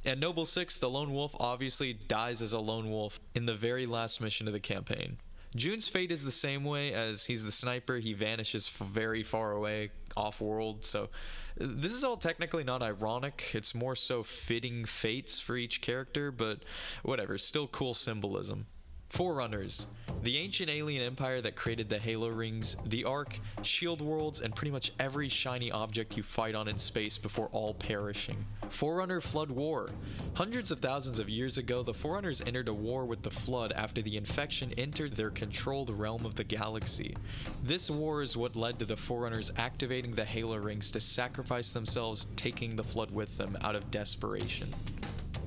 And Noble 6, the lone wolf, obviously dies as a lone wolf in the very last mission of the campaign. June's fate is the same way, as he's the sniper. He vanishes very far away, off-world, so this is all technically not ironic. It's more so fitting fates for each character, but whatever, still cool symbolism. Forerunners. The ancient alien empire that created the Halo rings, the Ark, shield worlds, and pretty much every shiny object you fight on in space before all perishing. Forerunner Flood War. Hundreds of thousands of years ago, the Forerunners entered a war with the Flood after the infection entered their controlled realm of the galaxy. This war is what led to the Forerunners activating the Halo rings to sacrifice themselves, taking the Flood with them out of desperation.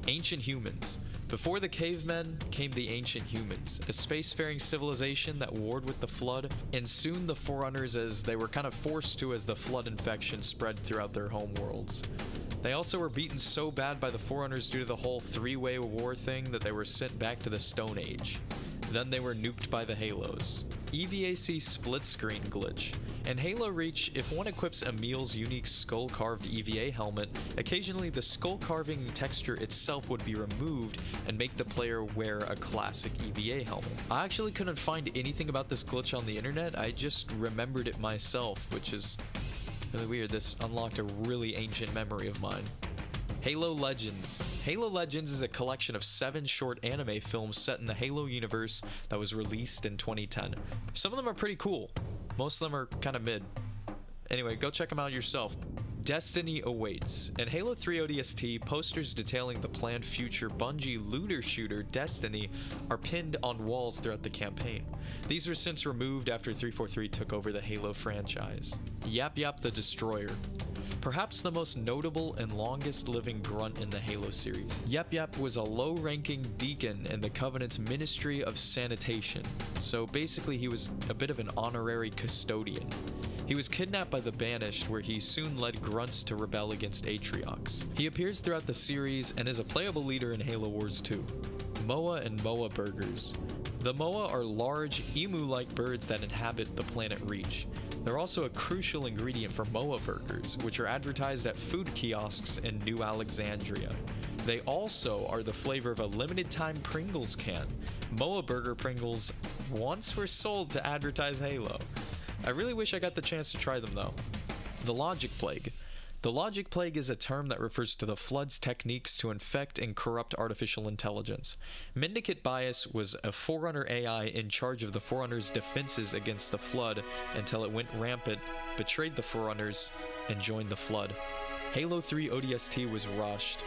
Ancient Humans. Before the cavemen came the ancient humans, a spacefaring civilization that warred with the Flood, and soon the Forerunners, as they were kind of forced to as the Flood infection spread throughout their homeworlds. They also were beaten so bad by the Forerunners due to the whole three-way war thing that they were sent back to the Stone Age. Then they were nuked by the Halos. EVAC split screen glitch. In Halo Reach, if one equips Emil's unique skull-carved EVA helmet, occasionally the skull carving texture itself would be removed and make the player wear a classic EVA helmet. I actually couldn't find anything about this glitch on the internet, I just remembered it myself, which is really weird. This unlocked a really ancient memory of mine. Halo Legends. Halo Legends is a collection of 7 short anime films set in the Halo universe that was released in 2010. Some of them are pretty cool. Most of them are kind of mid. Anyway, go check them out yourself. Destiny awaits. In Halo 3 ODST, posters detailing the planned future Bungie looter shooter Destiny are pinned on walls throughout the campaign. These were since removed after 343 took over the Halo franchise. Yap Yap the Destroyer. Perhaps the most notable and longest living grunt in the Halo series. Yep Yep was a low-ranking deacon in the Covenant's Ministry of Sanitation, so basically he was a bit of an honorary custodian. He was kidnapped by the Banished, where he soon led grunts to rebel against Atriox. He appears throughout the series and is a playable leader in Halo Wars 2. Moa and Moa Burgers. The Moa are large, emu-like birds that inhabit the planet Reach. They're also a crucial ingredient for Moa burgers, which are advertised at food kiosks in New Alexandria. They also are the flavor of a limited-time Pringles can. Moa Burger Pringles once were sold to advertise Halo. I really wish I got the chance to try them though. The Logic Plague. The Logic Plague is a term that refers to the Flood's techniques to infect and corrupt artificial intelligence. Mendicant Bias was a Forerunner AI in charge of the Forerunner's defenses against the Flood until it went rampant, betrayed the Forerunners, and joined the Flood. Halo 3 ODST was rushed.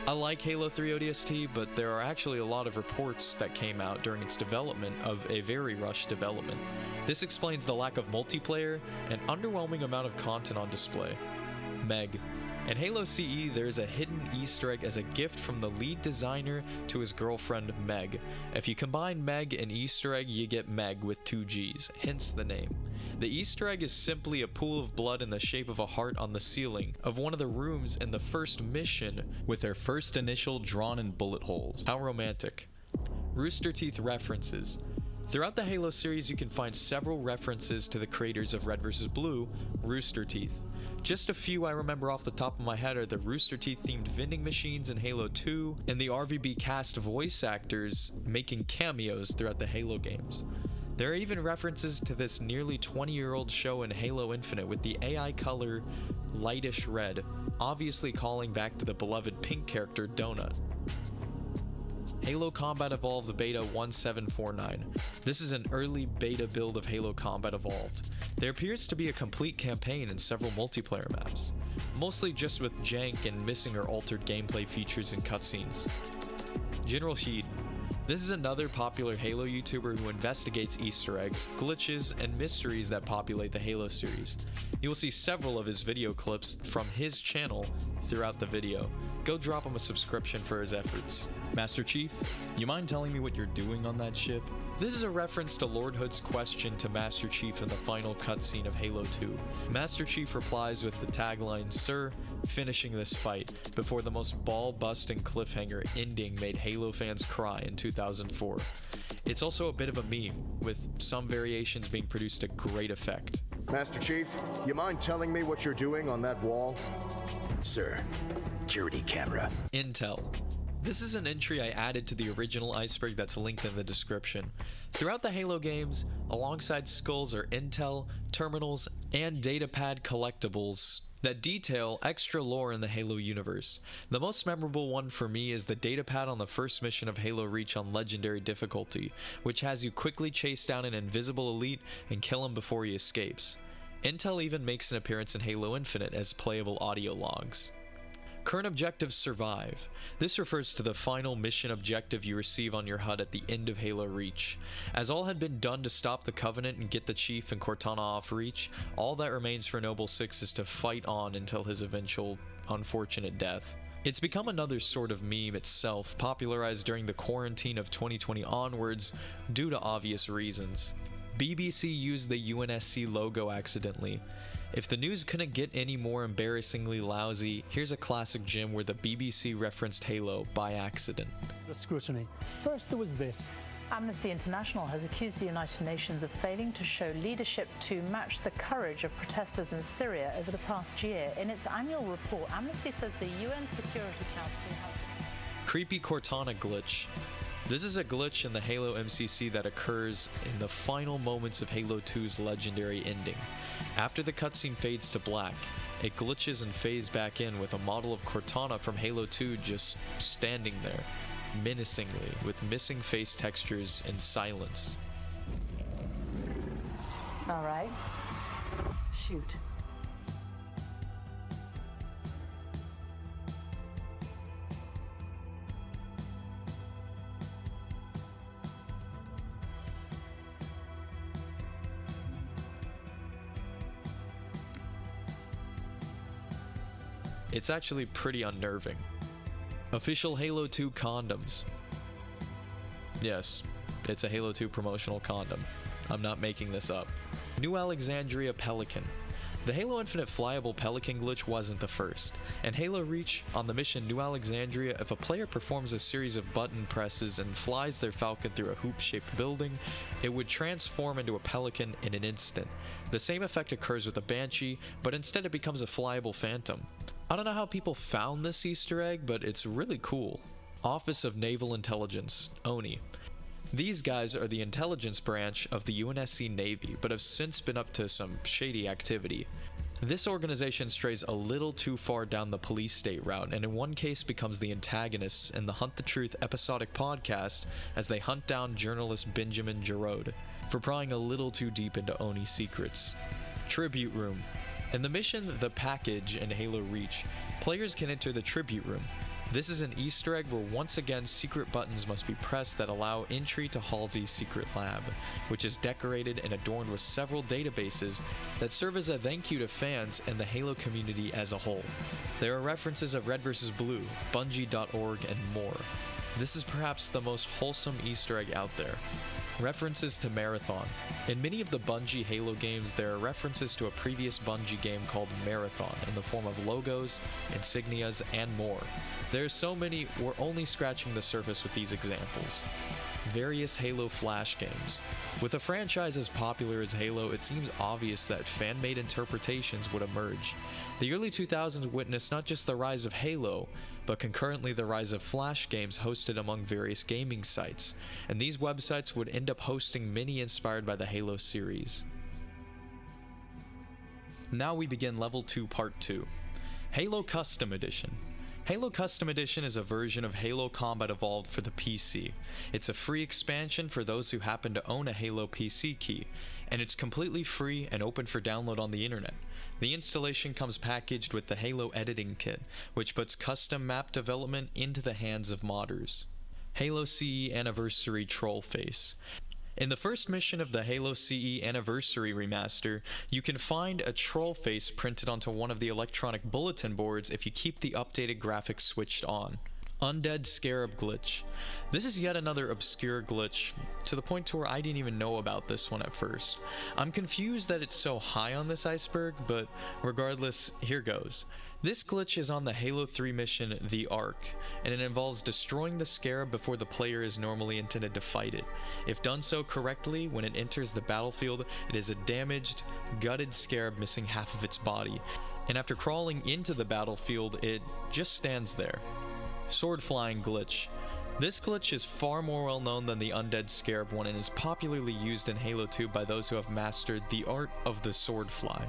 I like Halo 3 ODST, but there are actually a lot of reports that came out during its development of a very rushed development. This explains the lack of multiplayer and underwhelming amount of content on display. Meg. In Halo CE, there is a hidden Easter egg as a gift from the lead designer to his girlfriend Meg. If you combine Meg and Easter egg, you get Meg with 2 G's, hence the name. The Easter egg is simply a pool of blood in the shape of a heart on the ceiling of one of the rooms in the first mission, with their first initial drawn in bullet holes. How romantic. Rooster Teeth references. Throughout the Halo series, you can find several references to the creators of Red vs. Blue, Rooster Teeth. Just a few I remember off the top of my head are the Rooster Teeth themed vending machines in Halo 2, and the RVB cast voice actors making cameos throughout the Halo games. There are even references to this nearly 20-year-old show in Halo Infinite with the AI color lightish red, obviously calling back to the beloved pink character Donut. Halo Combat Evolved Beta 1749. This is an early beta build of Halo Combat Evolved. There appears to be a complete campaign and several multiplayer maps, mostly just with jank and missing or altered gameplay features and cutscenes. General Heed. This is another popular Halo YouTuber who investigates Easter eggs, glitches, and mysteries that populate the Halo series. You will see several of his video clips from his channel throughout the video. Go drop him a subscription for his efforts. Master Chief, you mind telling me what you're doing on that ship? This is a reference to Lord Hood's question to Master Chief in the final cutscene of Halo 2. Master Chief replies with the tagline, "Sir, finishing this fight," before the most ball-busting cliffhanger ending made Halo fans cry in 2004. It's also a bit of a meme, with some variations being produced to great effect. Master Chief, you mind telling me what you're doing on that wall? Sir, security camera. Intel. This is an entry I added to the original iceberg that's linked in the description. Throughout the Halo games, alongside skulls are intel, terminals, and datapad collectibles that detail extra lore in the Halo universe. The most memorable one for me is the datapad on the first mission of Halo Reach on Legendary difficulty, which has you quickly chase down an invisible elite and kill him before he escapes. Intel even makes an appearance in Halo Infinite as playable audio logs. Current objectives survive. This refers to the final mission objective you receive on your HUD at the end of Halo Reach. As all had been done to stop the Covenant and get the Chief and Cortana off Reach, all that remains for Noble Six is to fight on until his eventual unfortunate death. It's become another sort of meme itself, popularized during the quarantine of 2020 onwards due to obvious reasons. BBC used the UNSC logo accidentally. If the news couldn't get any more embarrassingly lousy, here's a classic gem where the BBC referenced Halo by accident. The scrutiny. First, there was this. Amnesty International has accused the United Nations of failing to show leadership to match the courage of protesters in Syria over the past year. In its annual report, Amnesty says the UN Security Council has... Creepy Cortana glitch. This is a glitch in the Halo MCC that occurs in the final moments of Halo 2's legendary ending. After the cutscene fades to black, it glitches and fades back in with a model of Cortana from Halo 2 just standing there, menacingly, with missing face textures and silence. All right. Shoot. It's actually pretty unnerving. Official Halo 2 condoms. Yes, it's a Halo 2 promotional condom. I'm not making this up. New Alexandria Pelican. The Halo Infinite flyable Pelican glitch wasn't the first. In Halo Reach, on the mission New Alexandria, if a player performs a series of button presses and flies their Falcon through a hoop-shaped building, it would transform into a Pelican in an instant. The same effect occurs with a Banshee, but instead it becomes a flyable Phantom. I don't know how people found this Easter egg, but it's really cool. Office of Naval Intelligence, ONI. These guys are the intelligence branch of the UNSC Navy, but have since been up to some shady activity. This organization strays a little too far down the police state route, and in one case becomes the antagonists in the Hunt the Truth episodic podcast as they hunt down journalist Benjamin Jarrod for prying a little too deep into ONI secrets. Tribute Room. In the mission The Package in Halo Reach, players can enter the Tribute Room. This is an Easter egg where once again secret buttons must be pressed that allow entry to Halsey's secret lab, which is decorated and adorned with several databases that serve as a thank you to fans and the Halo community as a whole. There are references of Red vs. Blue, Bungie.org, and more. This is perhaps the most wholesome Easter egg out there. References to Marathon. In many of the Bungie Halo games, there are references to a previous Bungie game called Marathon in the form of logos, insignias, and more. There are so many, we're only scratching the surface with these examples. Various Halo Flash games. With a franchise as popular as Halo, it seems obvious that fan-made interpretations would emerge. The early 2000s witnessed not just the rise of Halo, but concurrently the rise of Flash games hosted among various gaming sites, and these websites would end up hosting many inspired by the Halo series. Now we begin Level 2 Part 2. Halo Custom Edition. Halo Custom Edition is a version of Halo Combat Evolved for the PC. It's a free expansion for those who happen to own a Halo PC key, and it's completely free and open for download on the internet. The installation comes packaged with the Halo Editing Kit, which puts custom map development into the hands of modders. Halo CE Anniversary Troll Face. In the first mission of the Halo CE Anniversary Remaster, you can find a troll face printed onto one of the electronic bulletin boards if you keep the updated graphics switched on. Undead Scarab Glitch. This is yet another obscure glitch, to the point to where I didn't even know about this one at first. I'm confused that it's so high on this iceberg, but regardless, here goes. This glitch is on the Halo 3 mission, The Ark, and it involves destroying the scarab before the player is normally intended to fight it. If done so correctly, when it enters the battlefield, it is a damaged, gutted scarab missing half of its body, and after crawling into the battlefield, it just stands there. Sword Flying Glitch. This glitch is far more well known than the Undead Scarab one and is popularly used in Halo 2 by those who have mastered the art of the sword fly.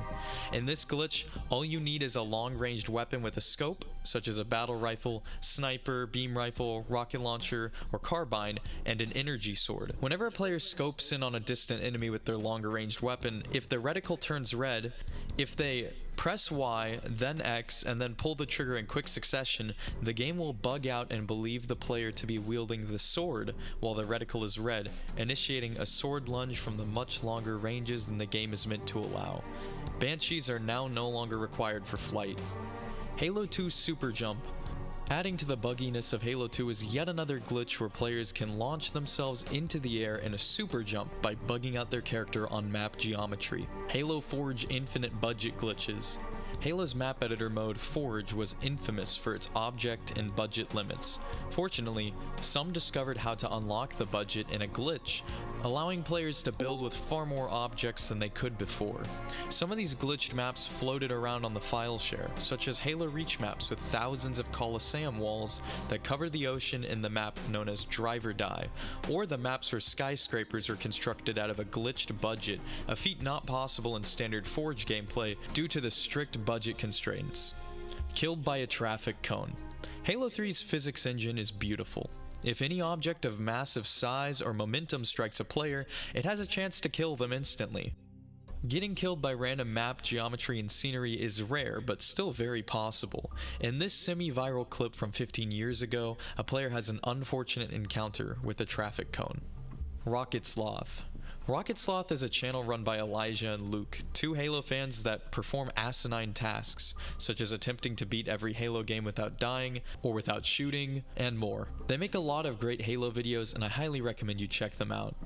In this glitch, all you need is a long-ranged weapon with a scope, such as a battle rifle, sniper, beam rifle, rocket launcher, or carbine, and an energy sword. Whenever a player scopes in on a distant enemy with their longer-ranged weapon, if the reticle turns red, if they press Y, then X, and then pull the trigger in quick succession, the game will bug out and believe the player to be wielding the sword while the reticle is red, initiating a sword lunge from the much longer ranges than the game is meant to allow. Banshees are now no longer required for flight. Halo 2 Super Jump. Adding to the bugginess of Halo 2 is yet another glitch where players can launch themselves into the air in a super jump by bugging out their character on map geometry. Halo Forge infinite budget glitches. Halo's map editor mode Forge was infamous for its object and budget limits. Fortunately, some discovered how to unlock the budget in a glitch, allowing players to build with far more objects than they could before. Some of these glitched maps floated around on the file share, such as Halo Reach maps with thousands of Colosseum walls that cover the ocean in the map known as Driver Die, or the maps where skyscrapers are constructed out of a glitched budget, a feat not possible in standard Forge gameplay due to the strict budget constraints. Killed by a traffic cone. Halo 3's physics engine is beautiful. If any object of massive size or momentum strikes a player, it has a chance to kill them instantly. Getting killed by random map geometry and scenery is rare, but still very possible. In this semi-viral clip from 15 years ago, a player has an unfortunate encounter with a traffic cone. Rocket Sloth. Rocket Sloth is a channel run by Elijah and Luke, two Halo fans that perform asinine tasks, such as attempting to beat every Halo game without dying, or without shooting, and more. They make a lot of great Halo videos, and I highly recommend you check them out.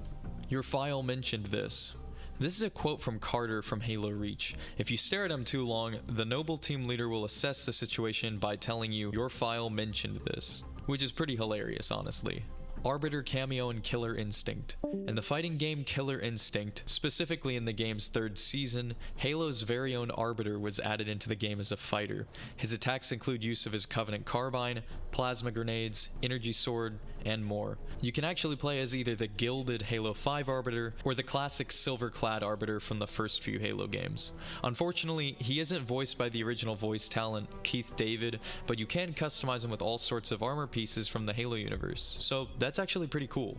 Your file mentioned this. This is a quote from Carter from Halo Reach. If you stare at him too long, the noble team leader will assess the situation by telling you your file mentioned this, which is pretty hilarious, honestly. Arbiter cameo in Killer Instinct. In the fighting game Killer Instinct, specifically in the game's 3rd season, Halo's very own Arbiter was added into the game as a fighter. His attacks include use of his Covenant Carbine, plasma grenades, energy sword, and more. You can actually play as either the gilded Halo 5 Arbiter or the classic silver-clad Arbiter from the first few Halo games. Unfortunately, he isn't voiced by the original voice talent, Keith David, but you can customize him with all sorts of armor pieces from the Halo universe, so that's actually pretty cool.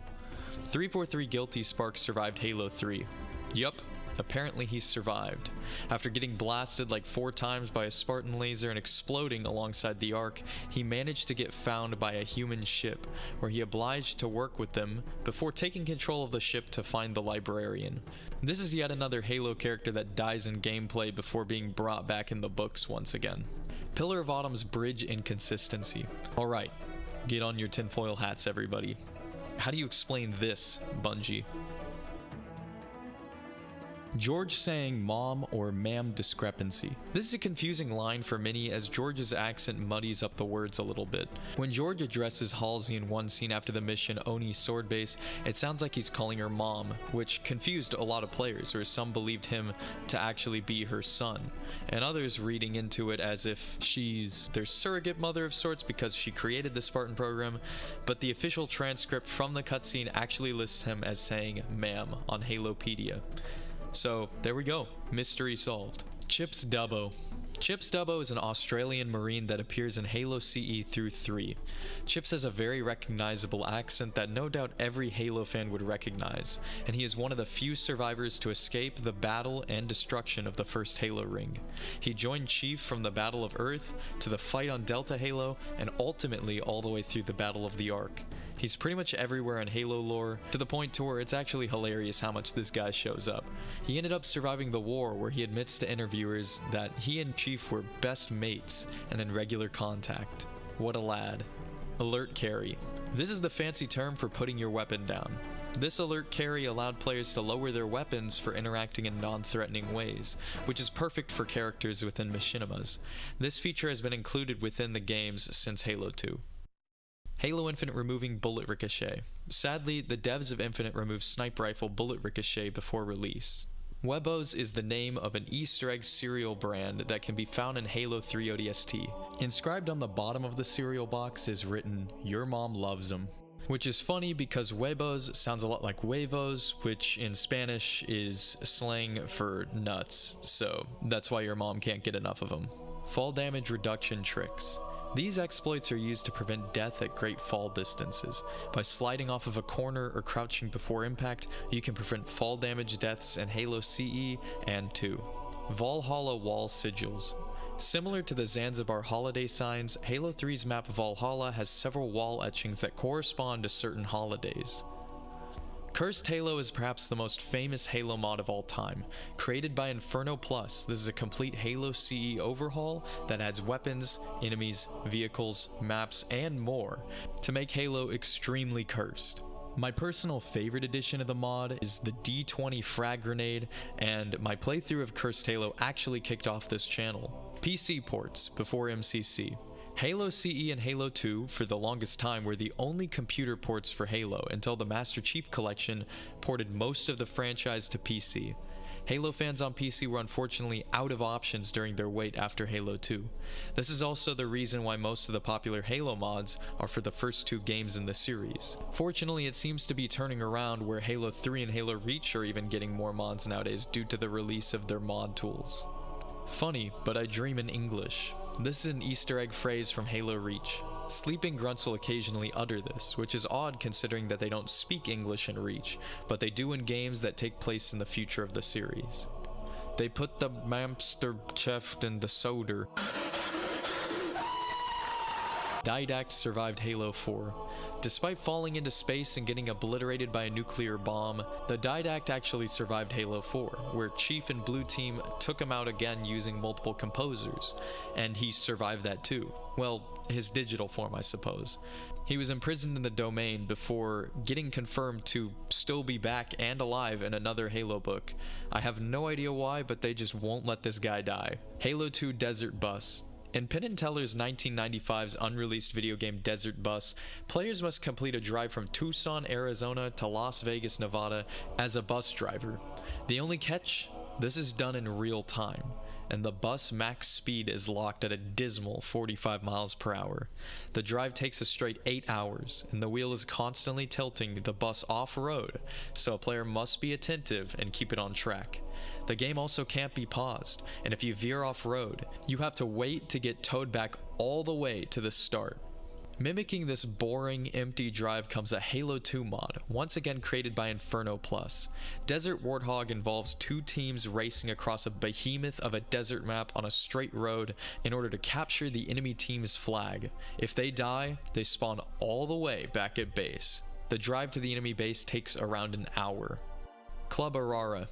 343 Guilty Sparks survived Halo 3. Yup, apparently he survived. After getting blasted like 4 times by a Spartan laser and exploding alongside the Ark, he managed to get found by a human ship, where he obliged to work with them before taking control of the ship to find the Librarian. This is yet another Halo character that dies in gameplay before being brought back in the books once again. Pillar of Autumn's bridge inconsistency. Alright, get on your tinfoil hats, everybody. How do you explain this, Bungie? George saying mom or ma'am discrepancy. This is a confusing line for many as George's accent muddies up the words a little bit. When George addresses Halsey in one scene after the mission Oni Sword Base, it sounds like he's calling her mom, which confused a lot of players, or some believed him to actually be her son, and others reading into it as if she's their surrogate mother of sorts because she created the Spartan program, but the official transcript from the cutscene actually lists him as saying ma'am on Halopedia. So there we go, mystery solved. Chips Dubbo. Chips Dubbo is an Australian Marine that appears in Halo CE through 3. Chips has a very recognizable accent that no doubt every Halo fan would recognize, and he is one of the few survivors to escape the battle and destruction of the first Halo ring. He joined Chief from the Battle of Earth to the fight on Delta Halo, and ultimately all the way through the Battle of the Ark. He's pretty much everywhere in Halo lore, to the point to where it's actually hilarious how much this guy shows up. He ended up surviving the war, where he admits to interviewers that he and Chief were best mates and in regular contact. What a lad. Alert carry. This is the fancy term for putting your weapon down. This alert carry allowed players to lower their weapons for interacting in non-threatening ways, which is perfect for characters within machinimas. This feature has been included within the games since Halo 2. Halo Infinite removing bullet ricochet. Sadly, the devs of Infinite removed sniper rifle bullet ricochet before release. Webos is the name of an Easter egg cereal brand that can be found in Halo 3 ODST. Inscribed on the bottom of the cereal box is written, "Your mom loves them." Which is funny because huevos sounds a lot like huevos, which in Spanish is slang for nuts, so that's why your mom can't get enough of them. Fall damage reduction tricks. These exploits are used to prevent death at great fall distances. By sliding off of a corner or crouching before impact, you can prevent fall damage deaths in Halo CE and 2. Valhalla wall sigils. Similar to the Zanzibar holiday signs, Halo 3's map Valhalla has several wall etchings that correspond to certain holidays. Cursed Halo is perhaps the most famous Halo mod of all time. Created by Inferno Plus, this is a complete Halo CE overhaul that adds weapons, enemies, vehicles, maps, and more to make Halo extremely cursed. My personal favorite edition of the mod is the D20 frag grenade, and my playthrough of Cursed Halo actually kicked off this channel. PC ports before MCC. Halo CE and Halo 2 for the longest time were the only computer ports for Halo until the Master Chief Collection ported most of the franchise to PC. Halo fans on PC were unfortunately out of options during their wait after Halo 2. This is also the reason why most of the popular Halo mods are for the first 2 games in the series. Fortunately, it seems to be turning around where Halo 3 and Halo Reach are even getting more mods nowadays due to the release of their mod tools. Funny, but I dream in English. This is an Easter egg phrase from Halo Reach. Sleeping grunts will occasionally utter this, which is odd considering that they don't speak English in Reach, but they do in games that take place in the future of the series. They put the mamster cheft in the soda. Didact survived Halo 4. Despite falling into space and getting obliterated by a nuclear bomb, the Didact actually survived Halo 4, where Chief and Blue Team took him out again using multiple composers, and he survived that too. Well, his digital form, I suppose. He was imprisoned in the domain before getting confirmed to still be back and alive in another Halo book. I have no idea why, but they just won't let this guy die. Halo 2 Desert Bus. In Penn & Teller's 1995's unreleased video game Desert Bus, players must complete a drive from Tucson, Arizona to Las Vegas, Nevada as a bus driver. The only catch? This is done in real time, and the bus max speed is locked at a dismal 45 miles per hour. The drive takes a straight 8 hours, and the wheel is constantly tilting the bus off-road, so a player must be attentive and keep it on track. The game also can't be paused, and if you veer off-road, you have to wait to get towed back all the way to the start. Mimicking this boring, empty drive comes a Halo 2 mod, once again created by Inferno Plus. Desert Warthog involves 2 teams racing across a behemoth of a desert map on a straight road in order to capture the enemy team's flag. If they die, they spawn all the way back at base. The drive to the enemy base takes around an hour. Club Aurora.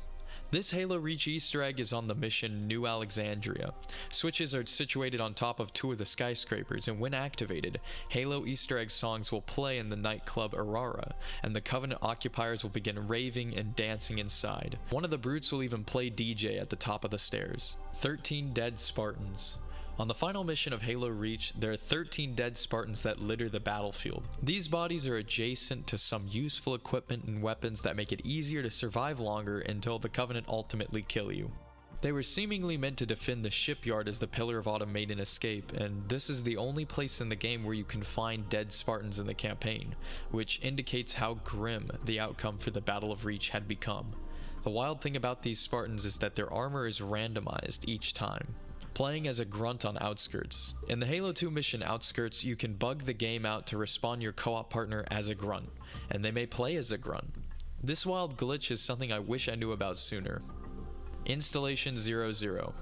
This Halo Reach Easter egg is on the mission New Alexandria. Switches are situated on top of 2 of the skyscrapers, and when activated, Halo Easter egg songs will play in the nightclub Aurora, and the Covenant occupiers will begin raving and dancing inside. One of the brutes will even play DJ at the top of the stairs. 13 dead Spartans. On the final mission of Halo Reach, there are 13 dead Spartans that litter the battlefield. These bodies are adjacent to some useful equipment and weapons that make it easier to survive longer until the Covenant ultimately kill you. They were seemingly meant to defend the shipyard as the Pillar of Autumn made an escape, and this is the only place in the game where you can find dead Spartans in the campaign, which indicates how grim the outcome for the Battle of Reach had become. The wild thing about these Spartans is that their armor is randomized each time. Playing as a grunt on Outskirts. In the Halo 2 mission Outskirts, you can bug the game out to respawn your co-op partner as a grunt, and they may play as a grunt. This wild glitch is something I wish I knew about sooner. Installation 00.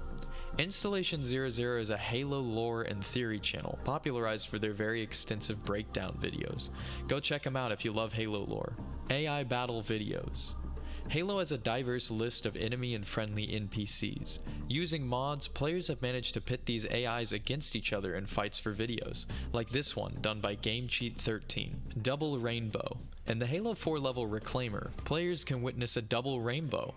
Installation 00 is a Halo lore and theory channel, popularized for their very extensive breakdown videos. Go check them out if you love Halo lore. AI battle videos. Halo has a diverse list of enemy and friendly NPCs. Using mods, players have managed to pit these AIs against each other in fights for videos, like this one done by GameCheat13. Double Rainbow. In the Halo 4 level Reclaimer, players can witness a double rainbow.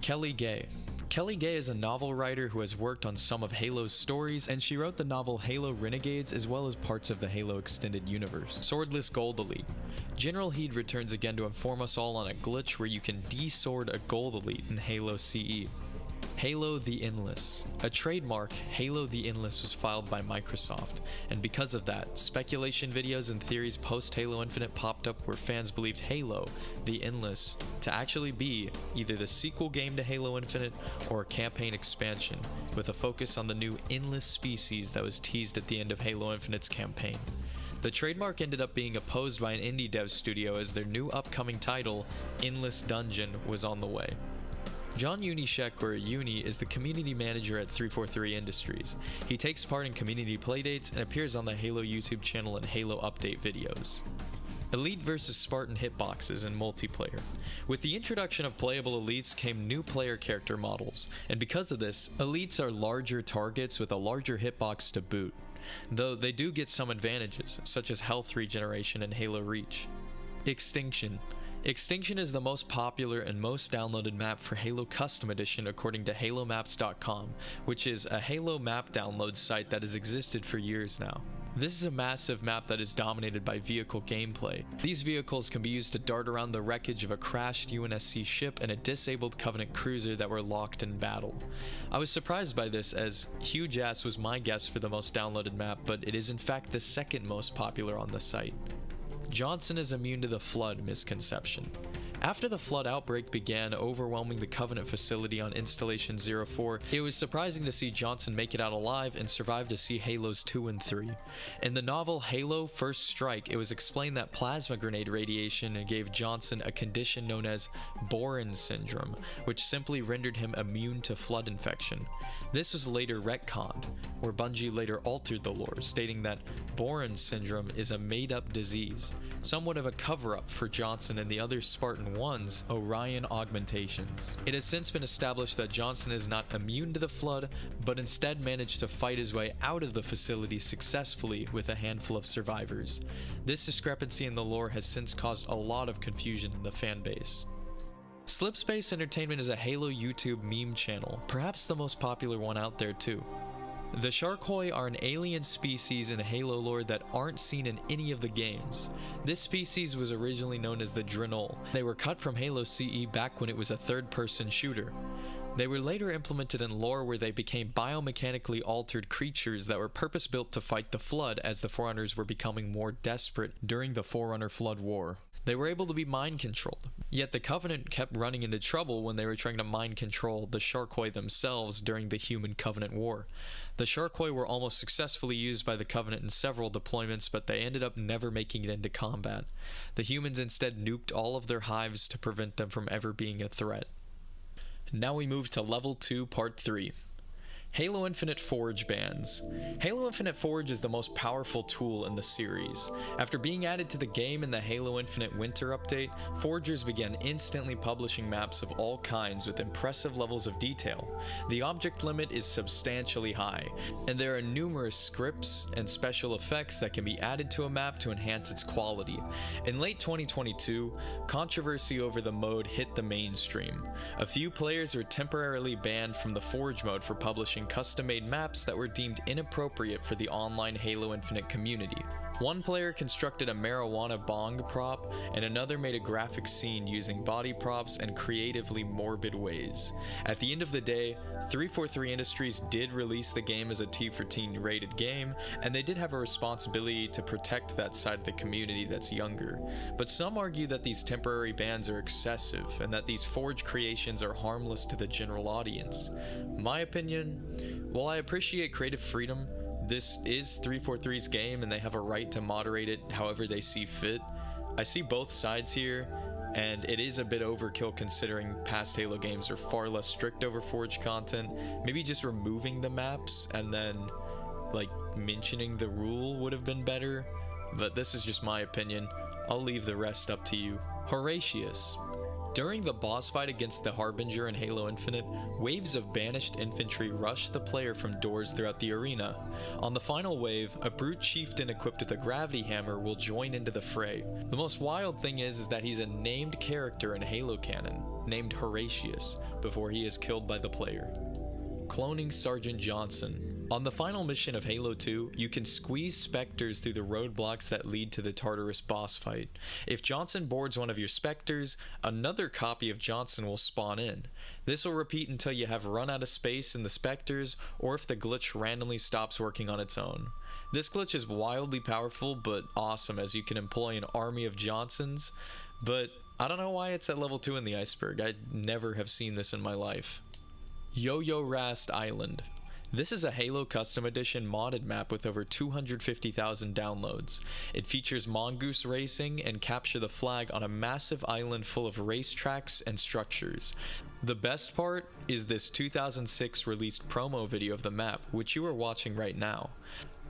Kelly Gay. Kelly Gay is a novel writer who has worked on some of Halo's stories, and she wrote the novel Halo Renegades as well as parts of the Halo extended universe. Swordless Gold Elite. General Heed returns again to inform us all on a glitch where you can de-sword a Gold Elite in Halo CE. Halo the Endless. A trademark, Halo the Endless, was filed by Microsoft, and because of that, speculation videos and theories post-Halo Infinite popped up where fans believed Halo the Endless to actually be either the sequel game to Halo Infinite or a campaign expansion, with a focus on the new Endless species that was teased at the end of Halo Infinite's campaign. The trademark ended up being opposed by an indie dev studio as their new upcoming title, Endless Dungeon, was on the way. John Unishek, or Uni, is the community manager at 343 Industries. He takes part in community playdates and appears on the Halo YouTube channel and Halo update videos. Elite versus Spartan hitboxes in multiplayer. With the introduction of playable elites came new player character models, and because of this, elites are larger targets with a larger hitbox to boot, though they do get some advantages, such as health regeneration and Halo Reach. Extinction. Extinction is the most popular and most downloaded map for Halo Custom Edition according to HaloMaps.com, which is a Halo map download site that has existed for years now. This is a massive map that is dominated by vehicle gameplay. These vehicles can be used to dart around the wreckage of a crashed UNSC ship and a disabled Covenant cruiser that were locked in battle. I was surprised by this, as Huge Ass was my guess for the most downloaded map, but it is in fact the second most popular on the site. Johnson is immune to the Flood misconception. After the Flood outbreak began overwhelming the Covenant facility on Installation 04, it was surprising to see Johnson make it out alive and survive to see Halos 2 and 3. In the novel Halo First Strike, it was explained that plasma grenade radiation gave Johnson a condition known as Boren syndrome, which simply rendered him immune to Flood infection. This was later retconned, where Bungie later altered the lore, stating that Boren syndrome is a made-up disease, somewhat of a cover-up for Johnson and the other Spartan 1's Orion augmentations. It has since been established that Johnson is not immune to the Flood, but instead managed to fight his way out of the facility successfully with a handful of survivors. This discrepancy in the lore has since caused a lot of confusion in the fanbase. Slipspace Entertainment is a Halo YouTube meme channel, perhaps the most popular one out there too. The Sharkoi are an alien species in Halo lore that aren't seen in any of the games. This species was originally known as the Drenol. They were cut from Halo CE back when it was a third-person shooter. They were later implemented in lore where they became biomechanically altered creatures that were purpose-built to fight the Flood as the Forerunners were becoming more desperate during the Forerunner Flood War. They were able to be mind controlled, yet the Covenant kept running into trouble when they were trying to mind control the Sharkoi themselves during the Human Covenant War. The Sharkoi were almost successfully used by the Covenant in several deployments, but they ended up never making it into combat. The humans instead nuked all of their hives to prevent them from ever being a threat. Now we move to Level 2 Part 3. Halo Infinite Forge bans. Halo Infinite Forge is the most powerful tool in the series. After being added to the game in the Halo Infinite Winter update, Forgers began instantly publishing maps of all kinds with impressive levels of detail. The object limit is substantially high, and there are numerous scripts and special effects that can be added to a map to enhance its quality. In late 2022, controversy over the mode hit the mainstream. A few players were temporarily banned from the Forge mode for publishing custom-made maps that were deemed inappropriate for the online Halo Infinite community. One player constructed a marijuana bong prop, and another made a graphic scene using body props and creatively morbid ways. At the end of the day, 343 Industries did release the game as a T for Teen rated game, and they did have a responsibility to protect that side of the community that's younger. But some argue that these temporary bans are excessive, and that these Forge creations are harmless to the general audience. My opinion, while I appreciate creative freedom, this is 343's game and they have a right to moderate it however they see fit. I see both sides here, and it is a bit overkill considering past Halo games are far less strict over Forge content. Maybe just removing the maps and then like mentioning the rule would have been better, but this is just my opinion. I'll leave the rest up to you. Horatius. During the boss fight against the Harbinger in Halo Infinite, waves of banished infantry rush the player from doors throughout the arena. On the final wave, a brute chieftain equipped with a gravity hammer will join into the fray. The most wild thing is that he's a named character in Halo canon, named Horatius, before he is killed by the player. Cloning Sergeant Johnson. On the final mission of Halo 2, you can squeeze Spectres through the roadblocks that lead to the Tartarus boss fight. If Johnson boards one of your Spectres, another copy of Johnson will spawn in. This will repeat until you have run out of space in the Spectres, or if the glitch randomly stops working on its own. This glitch is wildly powerful, but awesome as you can employ an army of Johnsons, but I don't know why it's at level 2 in the iceberg. I never have seen this in my life. Yo-Yo Rast Island. This is a Halo Custom Edition modded map with over 250,000 downloads. It features mongoose racing and capture the flag on a massive island full of racetracks and structures. The best part is this 2006 released promo video of the map, which you are watching right now.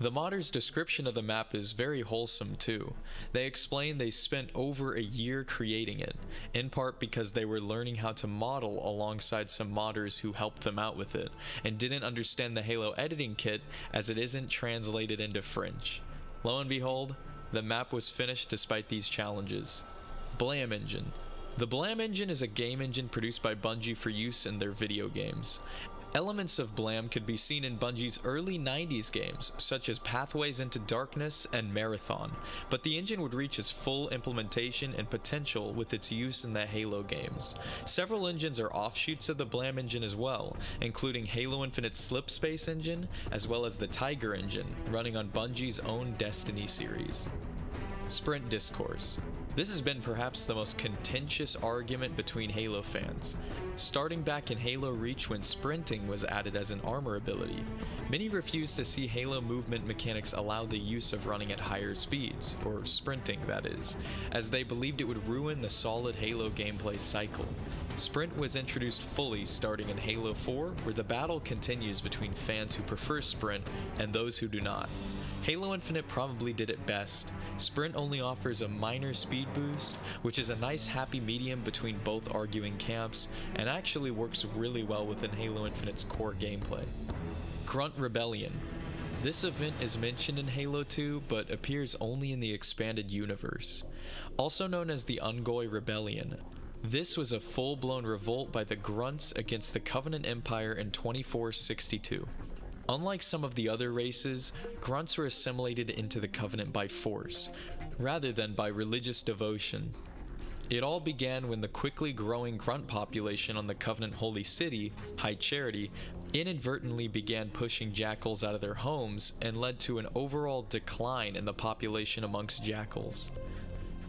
The modders' description of the map is very wholesome too. They explain they spent over a year creating it, in part because they were learning how to model alongside some modders who helped them out with it, and didn't understand the Halo editing kit as it isn't translated into French. Lo and behold, the map was finished despite these challenges. Blam Engine. The Blam Engine is a game engine produced by Bungie for use in their video games. Elements of Blam could be seen in Bungie's early 90s games, such as Pathways into Darkness and Marathon, but the engine would reach its full implementation and potential with its use in the Halo games. Several engines are offshoots of the Blam engine as well, including Halo Infinite's Slipspace engine, as well as the Tiger engine, running on Bungie's own Destiny series. Sprint Discourse. This has been perhaps the most contentious argument between Halo fans. Starting back in Halo Reach when sprinting was added as an armor ability, many refused to see Halo movement mechanics allow the use of running at higher speeds, or sprinting that is, as they believed it would ruin the solid Halo gameplay cycle. Sprint was introduced fully starting in Halo 4, where the battle continues between fans who prefer sprint and those who do not. Halo Infinite probably did it best. Sprint only offers a minor speed boost, which is a nice happy medium between both arguing camps, and actually works really well within Halo Infinite's core gameplay. Grunt Rebellion. This event is mentioned in Halo 2, but appears only in the expanded universe. Also known as the Ungoi Rebellion, this was a full-blown revolt by the Grunts against the Covenant Empire in 2462. Unlike some of the other races, Grunts were assimilated into the Covenant by force, rather than by religious devotion. It all began when the quickly growing Grunt population on the Covenant Holy City, High Charity, inadvertently began pushing Jackals out of their homes and led to an overall decline in the population amongst Jackals.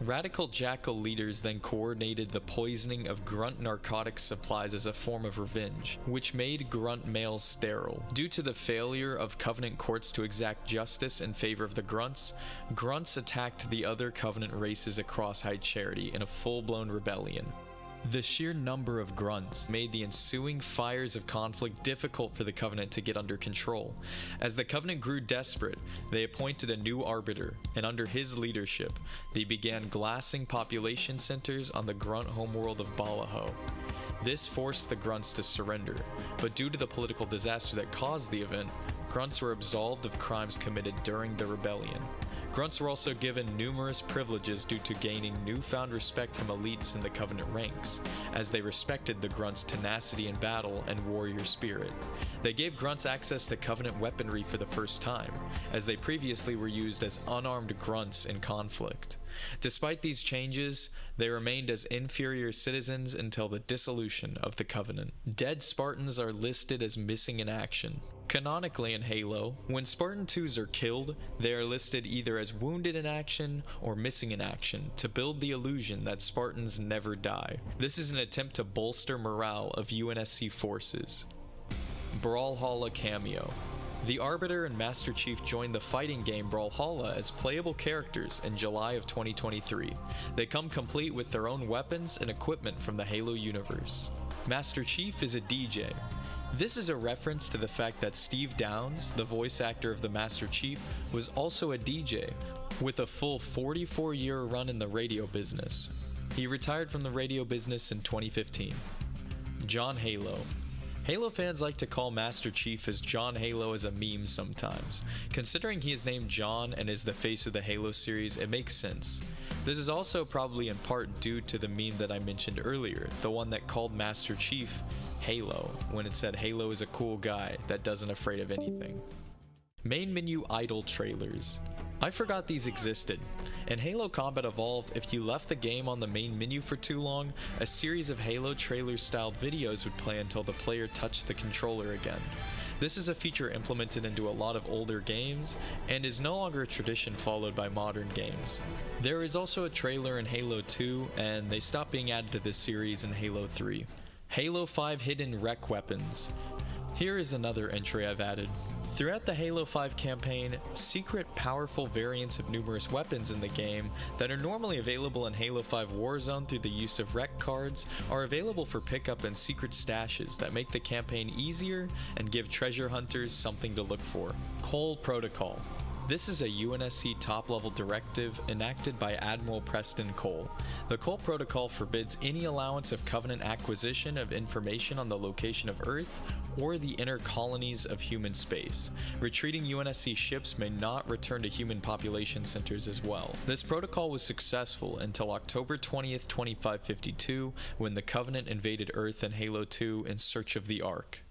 Radical Jackal leaders then coordinated the poisoning of Grunt narcotic supplies as a form of revenge, which made Grunt males sterile. Due to the failure of Covenant courts to exact justice in favor of the Grunts, Grunts attacked the other Covenant races across High Charity in a full-blown rebellion. The sheer number of Grunts made the ensuing fires of conflict difficult for the Covenant to get under control. As the Covenant grew desperate, they appointed a new arbiter, and under his leadership, they began glassing population centers on the Grunt homeworld of Balaho. This forced the Grunts to surrender, but due to the political disaster that caused the event, Grunts were absolved of crimes committed during the rebellion. Grunts were also given numerous privileges due to gaining newfound respect from elites in the Covenant ranks, as they respected the Grunts' tenacity in battle and warrior spirit. They gave Grunts access to Covenant weaponry for the first time, as they previously were used as unarmed Grunts in conflict. Despite these changes, they remained as inferior citizens until the dissolution of the Covenant. Dead Spartans are listed as missing in action. Canonically in Halo, when Spartan 2s are killed, they are listed either as wounded in action or missing in action to build the illusion that Spartans never die. This is an attempt to bolster morale of UNSC forces. Brawlhalla cameo. The Arbiter and Master Chief joined the fighting game Brawlhalla as playable characters in July of 2023. They come complete with their own weapons and equipment from the Halo universe. Master Chief is a DJ. This is a reference to the fact that Steve Downes, the voice actor of the Master Chief, was also a DJ, with a full 44-year run in the radio business. He retired from the radio business in 2015. John Halo. Halo fans like to call Master Chief as John Halo as a meme sometimes. Considering he is named John and is the face of the Halo series, it makes sense. This is also probably in part due to the meme that I mentioned earlier, the one that called Master Chief Halo, when it said Halo is a cool guy that doesn't afraid of anything. Main menu idle trailers. I forgot these existed. In Halo Combat Evolved, if you left the game on the main menu for too long, a series of Halo trailer-styled videos would play until the player touched the controller again. This is a feature implemented into a lot of older games, and is no longer a tradition followed by modern games. There is also a trailer in Halo 2, and they stopped being added to this series in Halo 3. Halo 5 Hidden Rec Weapons. Here is another entry I've added. Throughout the Halo 5 campaign, secret, powerful variants of numerous weapons in the game that are normally available in Halo 5 Warzone through the use of rec cards are available for pickup in secret stashes that make the campaign easier and give treasure hunters something to look for. Cole Protocol. This is a UNSC top-level directive enacted by Admiral Preston Cole. The Cole Protocol forbids any allowance of Covenant acquisition of information on the location of Earth or the inner colonies of human space. Retreating UNSC ships may not return to human population centers as well. This protocol was successful until October 20th, 2552, when the Covenant invaded Earth in Halo 2 in search of the Ark.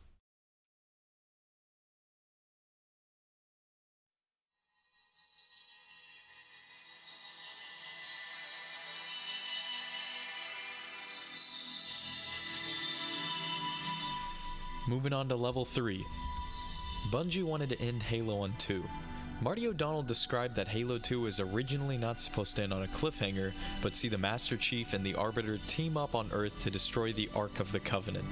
Moving on to level 3. Bungie wanted to end Halo on 2. Marty O'Donnell described that Halo 2 was originally not supposed to end on a cliffhanger, but see the Master Chief and the Arbiter team up on Earth to destroy the Ark of the Covenant.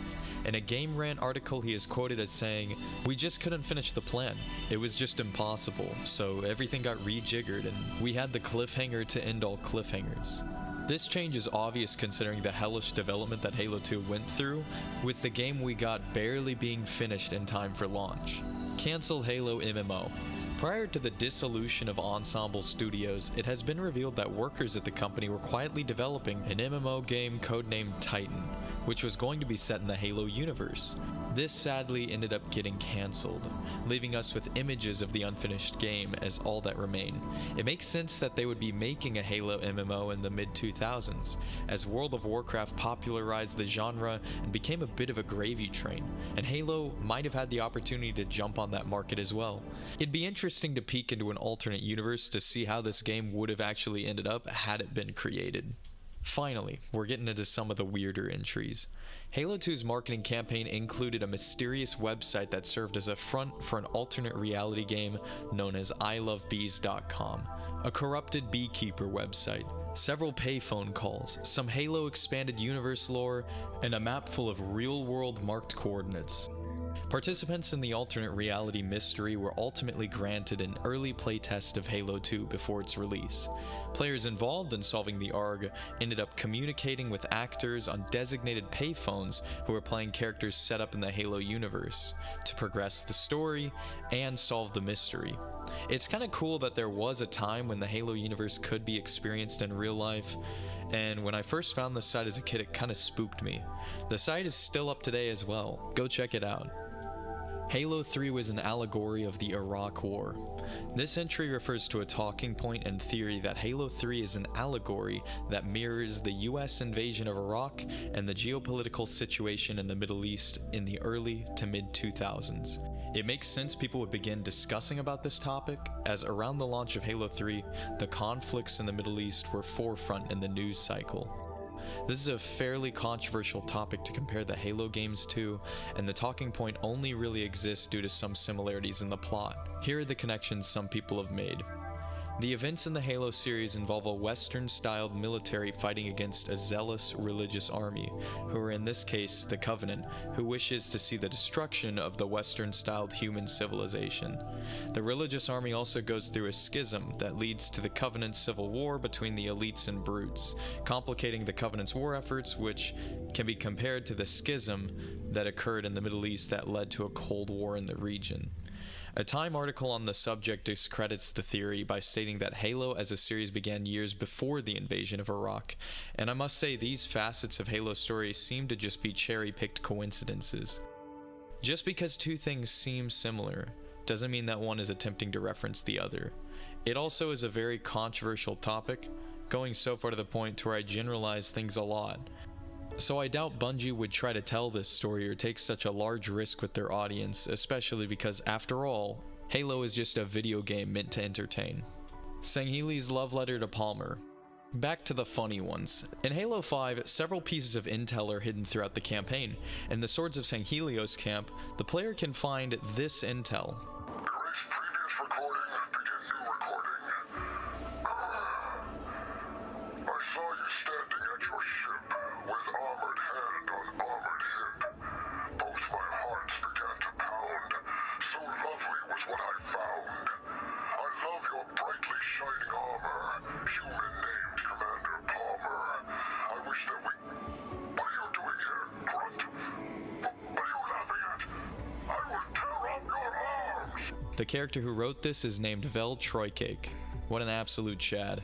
In a Game Rant article, he is quoted as saying, "We just couldn't finish the plan. It was just impossible, so everything got rejiggered and we had the cliffhanger to end all cliffhangers." This change is obvious considering the hellish development that Halo 2 went through, with the game we got barely being finished in time for launch. Cancel Halo MMO. Prior to the dissolution of Ensemble Studios, it has been revealed that workers at the company were quietly developing an MMO game codenamed Titan, which was going to be set in the Halo universe. This sadly ended up getting cancelled, leaving us with images of the unfinished game as all that remain. It makes sense that they would be making a Halo MMO in the mid-2000s, as World of Warcraft popularized the genre and became a bit of a gravy train, and Halo might have had the opportunity to jump on that market as well. It'd be interesting to peek into an alternate universe to see how this game would have actually ended up had it been created. Finally, we're getting into some of the weirder entries. Halo 2's marketing campaign included a mysterious website that served as a front for an alternate reality game known as ilovebees.com, a corrupted beekeeper website, several payphone calls, some Halo expanded universe lore, and a map full of real-world marked coordinates. Participants in the alternate reality mystery were ultimately granted an early playtest of Halo 2 before its release. Players involved in solving the ARG ended up communicating with actors on designated payphones who were playing characters set up in the Halo universe to progress the story and solve the mystery. It's kind of cool that there was a time when the Halo universe could be experienced in real life, and when I first found the site as a kid, it kind of spooked me. The site is still up today as well. Go check it out. Halo 3 was an allegory of the Iraq War. This entry refers to a talking point and theory that Halo 3 is an allegory that mirrors the US invasion of Iraq and the geopolitical situation in the Middle East in the early to mid-2000s. It makes sense people would begin discussing about this topic, as around the launch of Halo 3, the conflicts in the Middle East were forefront in the news cycle. This is a fairly controversial topic to compare the Halo games to, and the talking point only really exists due to some similarities in the plot. Here are the connections some people have made. The events in the Halo series involve a Western-styled military fighting against a zealous religious army, who are in this case the Covenant, who wishes to see the destruction of the Western-styled human civilization. The religious army also goes through a schism that leads to the Covenant's civil war between the elites and brutes, complicating the Covenant's war efforts, which can be compared to the schism that occurred in the Middle East that led to a Cold War in the region. A Time article on the subject discredits the theory by stating that Halo as a series began years before the invasion of Iraq, and I must say these facets of Halo's story seem to just be cherry-picked coincidences. Just because two things seem similar doesn't mean that one is attempting to reference the other. It also is a very controversial topic, going so far to the point to where I generalize things a lot. So I doubt Bungie would try to tell this story or take such a large risk with their audience, especially because, after all, Halo is just a video game meant to entertain. Sangheili's love letter to Palmer. Back to the funny ones. In Halo 5, several pieces of intel are hidden throughout the campaign. In the Swords of Sanghelios camp, the player can find this intel. I saw you standing at your ship, with armored hand on armored hip. Both my hearts began to pound, so lovely was Here's what I found. I love your brightly shining armor, human named Commander Palmer. I wish that we... What are you doing here, Grunt? What are you laughing at? I will tear off your arms! The character who wrote this is named Vel Troycake. What an absolute chad.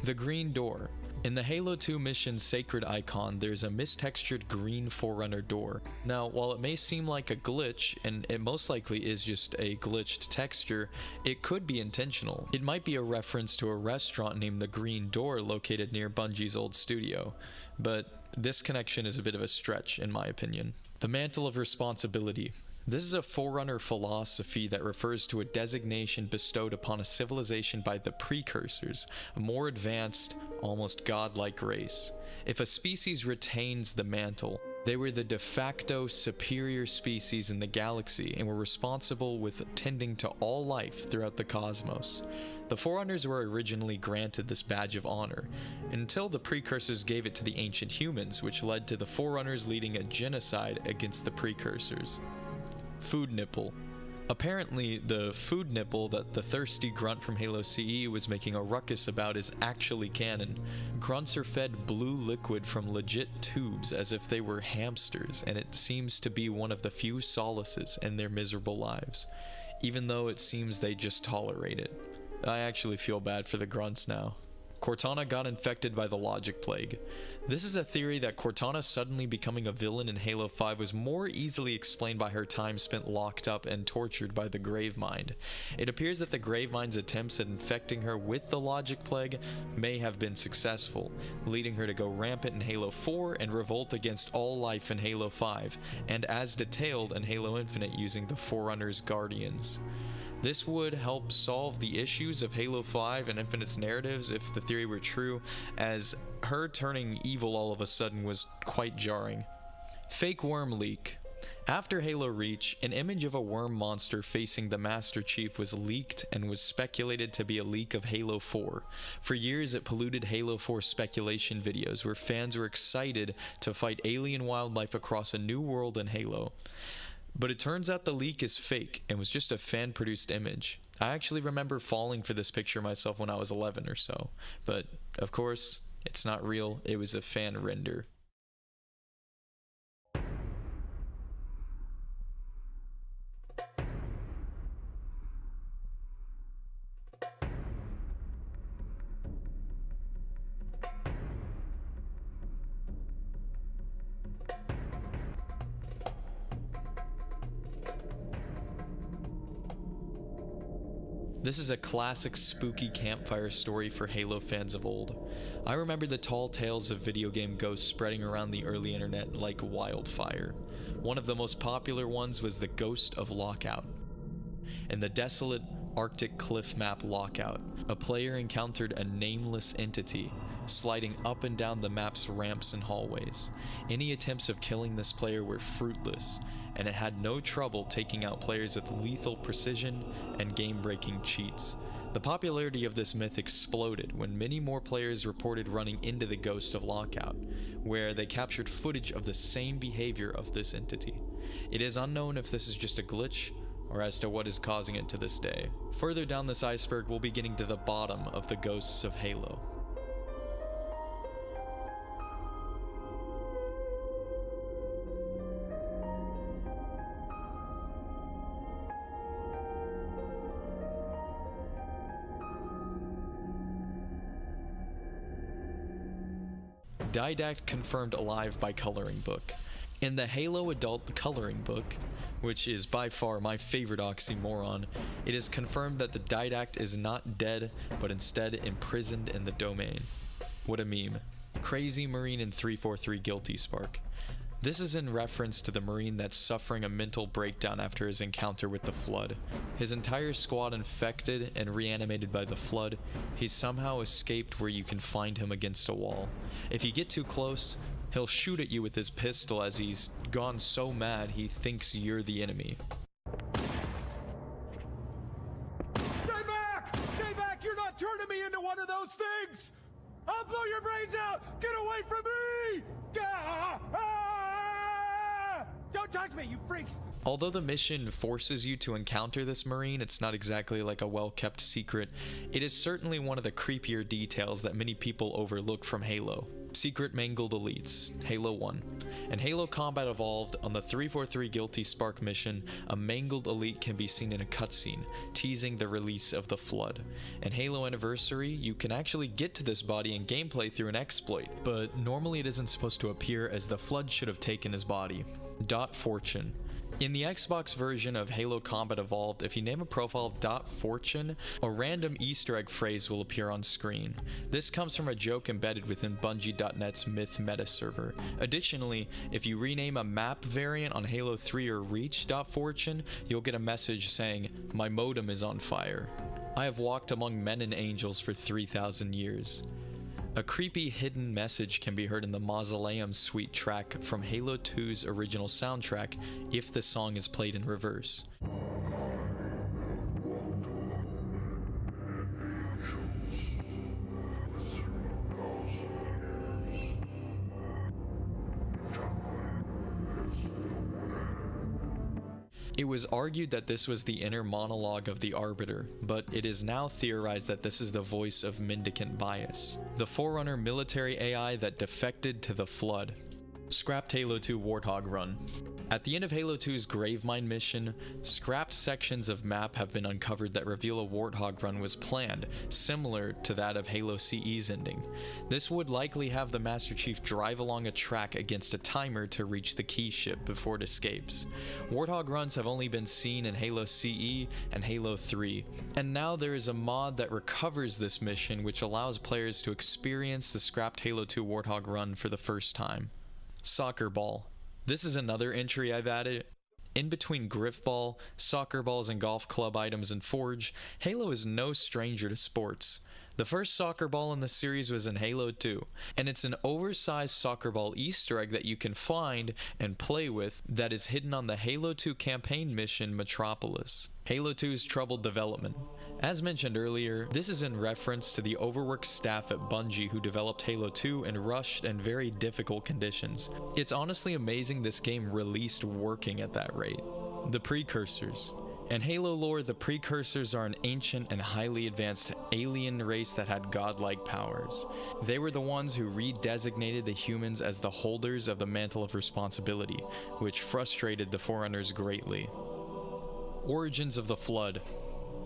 The Green Door. In the Halo 2 mission Sacred Icon, there's a mistextured green Forerunner door. Now, while it may seem like a glitch, and it most likely is just a glitched texture, it could be intentional. It might be a reference to a restaurant named the Green Door located near Bungie's old studio, but this connection is a bit of a stretch in my opinion. The Mantle of Responsibility. This is a Forerunner philosophy that refers to a designation bestowed upon a civilization by the Precursors, a more advanced, almost godlike race. If a species retains the mantle, they were the de facto superior species in the galaxy and were responsible with tending to all life throughout the cosmos. The Forerunners were originally granted this badge of honor, until the Precursors gave it to the ancient humans, which led to the Forerunners leading a genocide against the Precursors. Food nipple. Apparently, the food nipple that the thirsty grunt from Halo CE was making a ruckus about is actually canon. Grunts are fed blue liquid from legit tubes as if they were hamsters, and it seems to be one of the few solaces in their miserable lives, even though it seems they just tolerate it. I actually feel bad for the grunts now. Cortana got infected by the Logic Plague. This is a theory that Cortana suddenly becoming a villain in Halo 5 was more easily explained by her time spent locked up and tortured by the Gravemind. It appears that the Gravemind's attempts at infecting her with the Logic Plague may have been successful, leading her to go rampant in Halo 4 and revolt against all life in Halo 5, and as detailed in Halo Infinite using the Forerunner's Guardians. This would help solve the issues of Halo 5 and Infinite's narratives if the theory were true, as her turning evil all of a sudden was quite jarring. Fake worm leak. After Halo Reach, an image of a worm monster facing the Master Chief was leaked and was speculated to be a leak of Halo 4. For years it polluted Halo 4 speculation videos where fans were excited to fight alien wildlife across a new world in Halo. But it turns out the leak is fake and was just a fan-produced image. I actually remember falling for this picture myself when I was 11 or so, but of course, it's not real, it was a fan render. This is a classic spooky campfire story for Halo fans of old. I remember the tall tales of video game ghosts spreading around the early internet like wildfire. One of the most popular ones was the Ghost of Lockout. In the desolate Arctic cliff map Lockout, a player encountered a nameless entity sliding up and down the map's ramps and hallways. Any attempts of killing this player were fruitless, and it had no trouble taking out players with lethal precision and game-breaking cheats. The popularity of this myth exploded when many more players reported running into the Ghost of Lockout, where they captured footage of the same behavior of this entity. It is unknown if this is just a glitch, or as to what is causing it to this day. Further down this iceberg, we'll be getting to the bottom of the ghosts of Halo. Didact confirmed alive by coloring book. In the Halo Adult Coloring Book, which is by far my favorite oxymoron, it is confirmed that the Didact is not dead, but instead imprisoned in the domain. What a meme. Crazy Marine in 343 Guilty Spark. This is in reference to the Marine that's suffering a mental breakdown after his encounter with the Flood. His entire squad infected and reanimated by the Flood, he somehow escaped where you can find him against a wall. If you get too close, he'll shoot at you with his pistol as he's gone so mad he thinks you're the enemy. Stay back! Stay back! You're not turning me into one of those things! I'll blow your brains out! Get away from me! Ah! Ah! Don't touch me, you freaks! Although the mission forces you to encounter this Marine, it's not exactly like a well-kept secret. It is certainly one of the creepier details that many people overlook from Halo. Secret Mangled Elites, Halo 1. In Halo Combat Evolved, on the 343 Guilty Spark mission, a Mangled Elite can be seen in a cutscene, teasing the release of the Flood. In Halo Anniversary, you can actually get to this body in gameplay through an exploit, but normally it isn't supposed to appear as the Flood should have taken his body. Fortune. In the Xbox version of Halo Combat Evolved, if you name a profile .fortune, a random Easter egg phrase will appear on screen. This comes from a joke embedded within Bungie.net's Myth meta server. Additionally, if you rename a map variant on Halo 3 or Reach .fortune, you'll get a message saying, "My modem is on fire. I have walked among men and angels for 3,000 years." A creepy hidden message can be heard in the Mausoleum Suite track from Halo 2's original soundtrack if the song is played in reverse. It was argued that this was the inner monologue of the Arbiter, but it is now theorized that this is the voice of Mendicant Bias, the Forerunner military AI that defected to the Flood. Scrapped Halo 2 Warthog Run. At the end of Halo 2's Gravemind mission, scrapped sections of map have been uncovered that reveal a Warthog Run was planned, similar to that of Halo CE's ending. This would likely have the Master Chief drive along a track against a timer to reach the key ship before it escapes. Warthog Runs have only been seen in Halo CE and Halo 3, and now there is a mod that recovers this mission which allows players to experience the scrapped Halo 2 Warthog Run for the first time. Soccer Ball. This is another entry I've added. In between Griff Ball, soccer balls, and golf club items in Forge, Halo is no stranger to sports. The first soccer ball in the series was in Halo 2, and it's an oversized soccer ball Easter egg that you can find and play with that is hidden on the Halo 2 campaign mission Metropolis. Halo 2's troubled development. As mentioned earlier, this is in reference to the overworked staff at Bungie who developed Halo 2 in rushed and very difficult conditions. It's honestly amazing this game released working at that rate. The Precursors. In Halo lore, the Precursors are an ancient and highly advanced alien race that had godlike powers. They were the ones who redesignated the humans as the holders of the Mantle of Responsibility, which frustrated the Forerunners greatly. Origins of the Flood.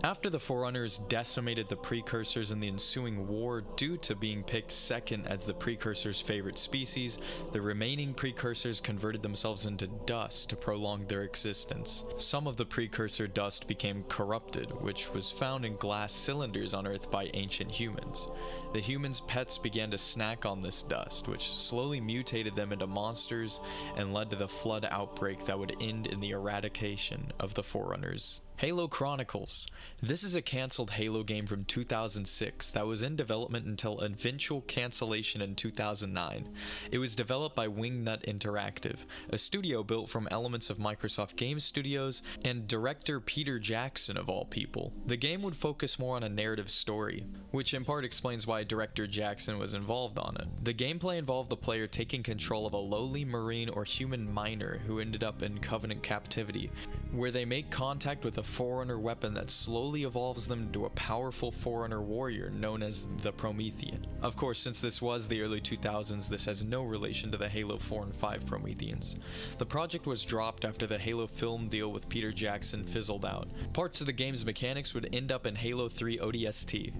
After the Forerunners decimated the Precursors in the ensuing war due to being picked second as the Precursors' favorite species, the remaining Precursors converted themselves into dust to prolong their existence. Some of the Precursor dust became corrupted, which was found in glass cylinders on Earth by ancient humans. The humans' pets began to snack on this dust, which slowly mutated them into monsters and led to the Flood outbreak that would end in the eradication of the Forerunners. Halo Chronicles. This is a cancelled Halo game from 2006 that was in development until eventual cancellation in 2009. It was developed by Wingnut Interactive, a studio built from elements of Microsoft Game Studios and director Peter Jackson of all people. The game would focus more on a narrative story, which in part explains why director Jackson was involved on it. The gameplay involved the player taking control of a lowly Marine or human miner who ended up in Covenant captivity, where they make contact with a Forerunner weapon that slowly evolves them into a powerful Forerunner warrior known as the Promethean. Of course, since this was the early 2000s, this has no relation to the Halo 4 and 5 Prometheans. The project was dropped after the Halo film deal with Peter Jackson fizzled out. Parts of the game's mechanics would end up in Halo 3 ODST.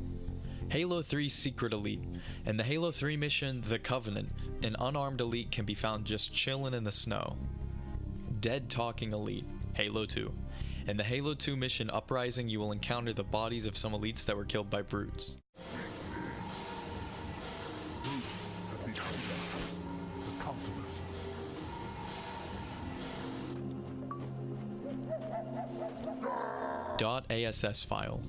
Halo 3 Secret Elite. In the Halo 3 mission, The Covenant, an unarmed elite can be found just chilling in the snow. Dead Talking Elite. Halo 2. In the Halo 2 mission Uprising, you will encounter the bodies of some elites that were killed by brutes. .ass file.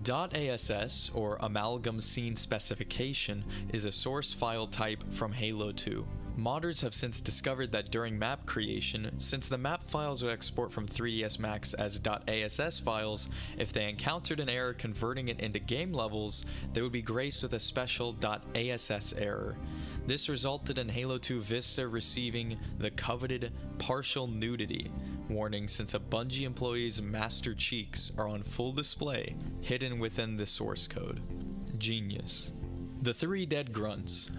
.ass, or Amalgam Scene Specification, is a source file type from Halo 2. Modders have since discovered that during map creation, since the map files would export from 3ds Max as .ass files, if they encountered an error converting it into game levels, they would be graced with a special .ass error. This resulted in Halo 2 Vista receiving the coveted partial nudity, Warning, since a Bungie employee's master cheeks are on full display, hidden within the source code. Genius. The 3 Dead Grunts.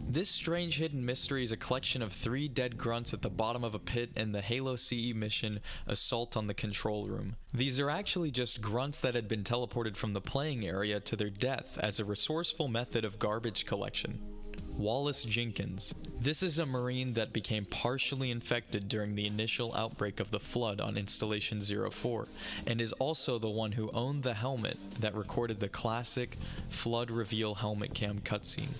This strange hidden mystery is a collection of 3 dead grunts at the bottom of a pit in the Halo CE mission Assault on the Control Room. These are actually just grunts that had been teleported from the playing area to their death as a resourceful method of garbage collection. Wallace Jenkins. This is a Marine that became partially infected during the initial outbreak of the Flood on Installation 04, and is also the one who owned the helmet that recorded the classic Flood reveal helmet cam cutscene.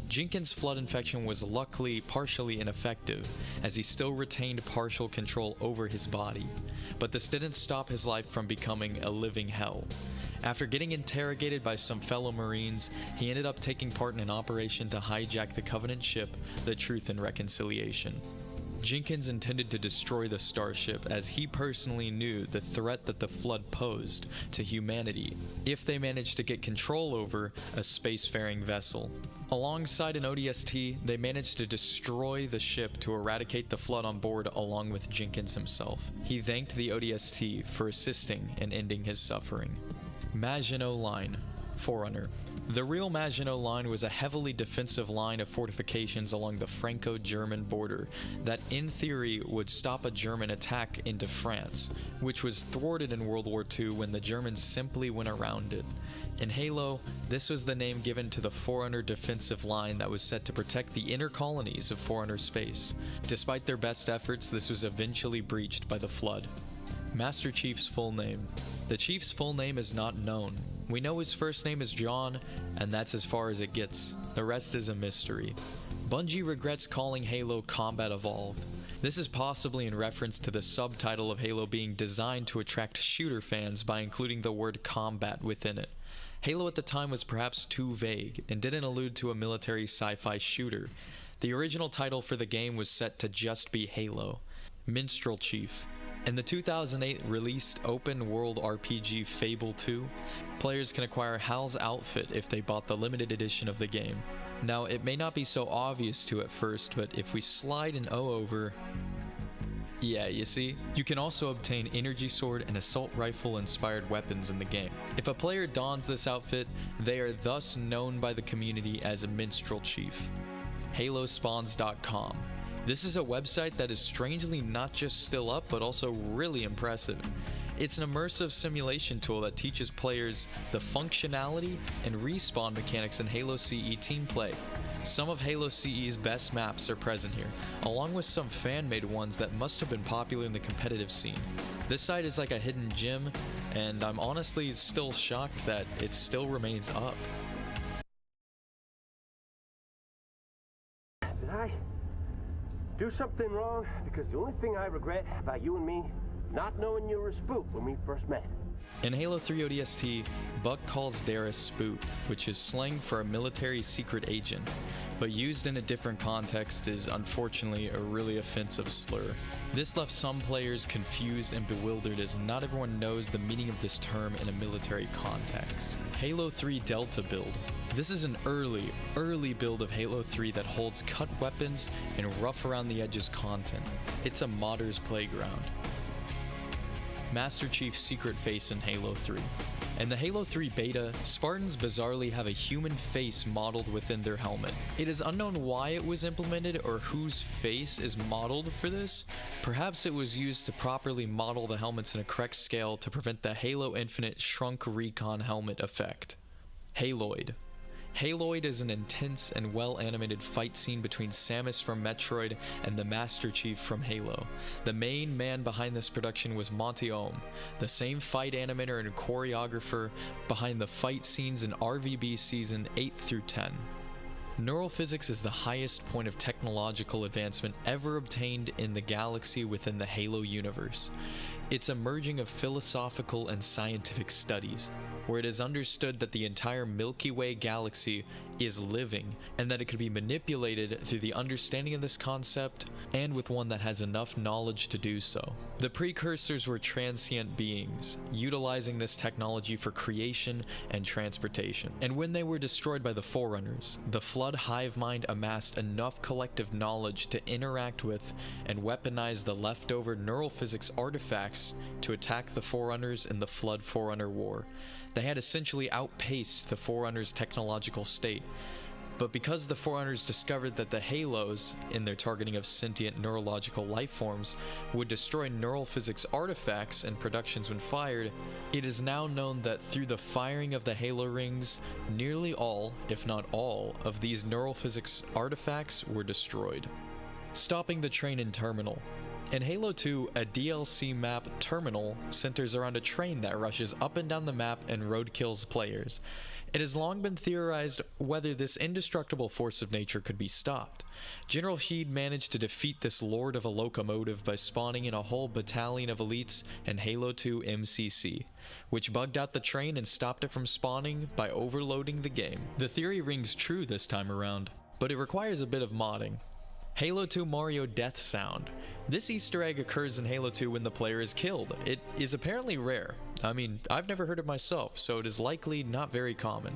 Jenkins' Flood infection was luckily partially ineffective, as he still retained partial control over his body, but this didn't stop his life from becoming a living hell. After getting interrogated by some fellow Marines, he ended up taking part in an operation to hijack the Covenant ship, the Truth and Reconciliation. Jenkins intended to destroy the starship as he personally knew the threat that the Flood posed to humanity if they managed to get control over a spacefaring vessel. Alongside an ODST, they managed to destroy the ship to eradicate the Flood on board along with Jenkins himself. He thanked the ODST for assisting in ending his suffering. Maginot Line, Forerunner. The real Maginot Line was a heavily defensive line of fortifications along the Franco-German border that in theory would stop a German attack into France, which was thwarted in World War II when the Germans simply went around it. In Halo, this was the name given to the Forerunner defensive line that was set to protect the inner colonies of Forerunner space. Despite their best efforts, this was eventually breached by the Flood. Master Chief's full name. The Chief's full name is not known. We know his first name is John, and that's as far as it gets. The rest is a mystery. Bungie regrets calling Halo Combat Evolved. This is possibly in reference to the subtitle of Halo being designed to attract shooter fans by including the word combat within it. Halo at the time was perhaps too vague, and didn't allude to a military sci-fi shooter. The original title for the game was set to just be Halo. Minstrel Chief. In the 2008 released open-world RPG Fable 2, players can acquire Hal's outfit if they bought the limited edition of the game. Now, it may not be so obvious to at first, but if we slide an O over... Yeah, you see? You can also obtain Energy Sword and Assault Rifle-inspired weapons in the game. If a player dons this outfit, they are thus known by the community as a Minstrel Chief. HaloSpawns.com. This is a website that is strangely not just still up, but also really impressive. It's an immersive simulation tool that teaches players the functionality and respawn mechanics in Halo CE team play. Some of Halo CE's best maps are present here, along with some fan-made ones that must have been popular in the competitive scene. This site is like a hidden gem, and I'm honestly still shocked that it still remains up. Did I do something wrong? Because the only thing I regret about you and me, not knowing you were a spook when we first met. In Halo 3 ODST, Buck calls Dara Spook, which is slang for a military secret agent, but used in a different context is unfortunately a really offensive slur. This left some players confused and bewildered as not everyone knows the meaning of this term in a military context. Halo 3 Delta build. This is an early build of Halo 3 that holds cut weapons and rough around the edges content. It's a modder's playground. Master Chief's secret face in Halo 3. In the Halo 3 beta, Spartans bizarrely have a human face modeled within their helmet. It is unknown why it was implemented or whose face is modeled for this. Perhaps it was used to properly model the helmets in a correct scale to prevent the Halo Infinite Shrunk Recon helmet effect. Haloid. Haloid is an intense and well-animated fight scene between Samus from Metroid and the Master Chief from Halo. The main man behind this production was Monty Ohm, the same fight animator and choreographer behind the fight scenes in RVB Season 8 through 10. Neural physics is the highest point of technological advancement ever obtained in the galaxy within the Halo universe. It's a merging of philosophical and scientific studies, where it is understood that the entire Milky Way galaxy is living, and that it could be manipulated through the understanding of this concept, and with one that has enough knowledge to do so. The precursors were transient beings, utilizing this technology for creation and transportation. And when they were destroyed by the Forerunners, the Flood hive mind amassed enough collective knowledge to interact with and weaponize the leftover neural physics artifacts to attack the Forerunners in the Flood Forerunner War. They had essentially outpaced the Forerunners' technological state. But because the Forerunners discovered that the Halos, in their targeting of sentient neurological life forms, would destroy neural physics artifacts and productions when fired, it is now known that through the firing of the Halo rings, nearly all, if not all, of these neural physics artifacts were destroyed. Stopping the train in Terminal. In Halo 2, a DLC map, Terminal, centers around a train that rushes up and down the map and roadkills players. It has long been theorized whether this indestructible force of nature could be stopped. General Heed managed to defeat this lord of a locomotive by spawning in a whole battalion of elites in Halo 2 MCC, which bugged out the train and stopped it from spawning by overloading the game. The theory rings true this time around, but it requires a bit of modding. Halo 2 Mario Death Sound. This Easter egg occurs in Halo 2 when the player is killed. It is apparently rare. I mean, I've never heard it myself, so it is likely not very common.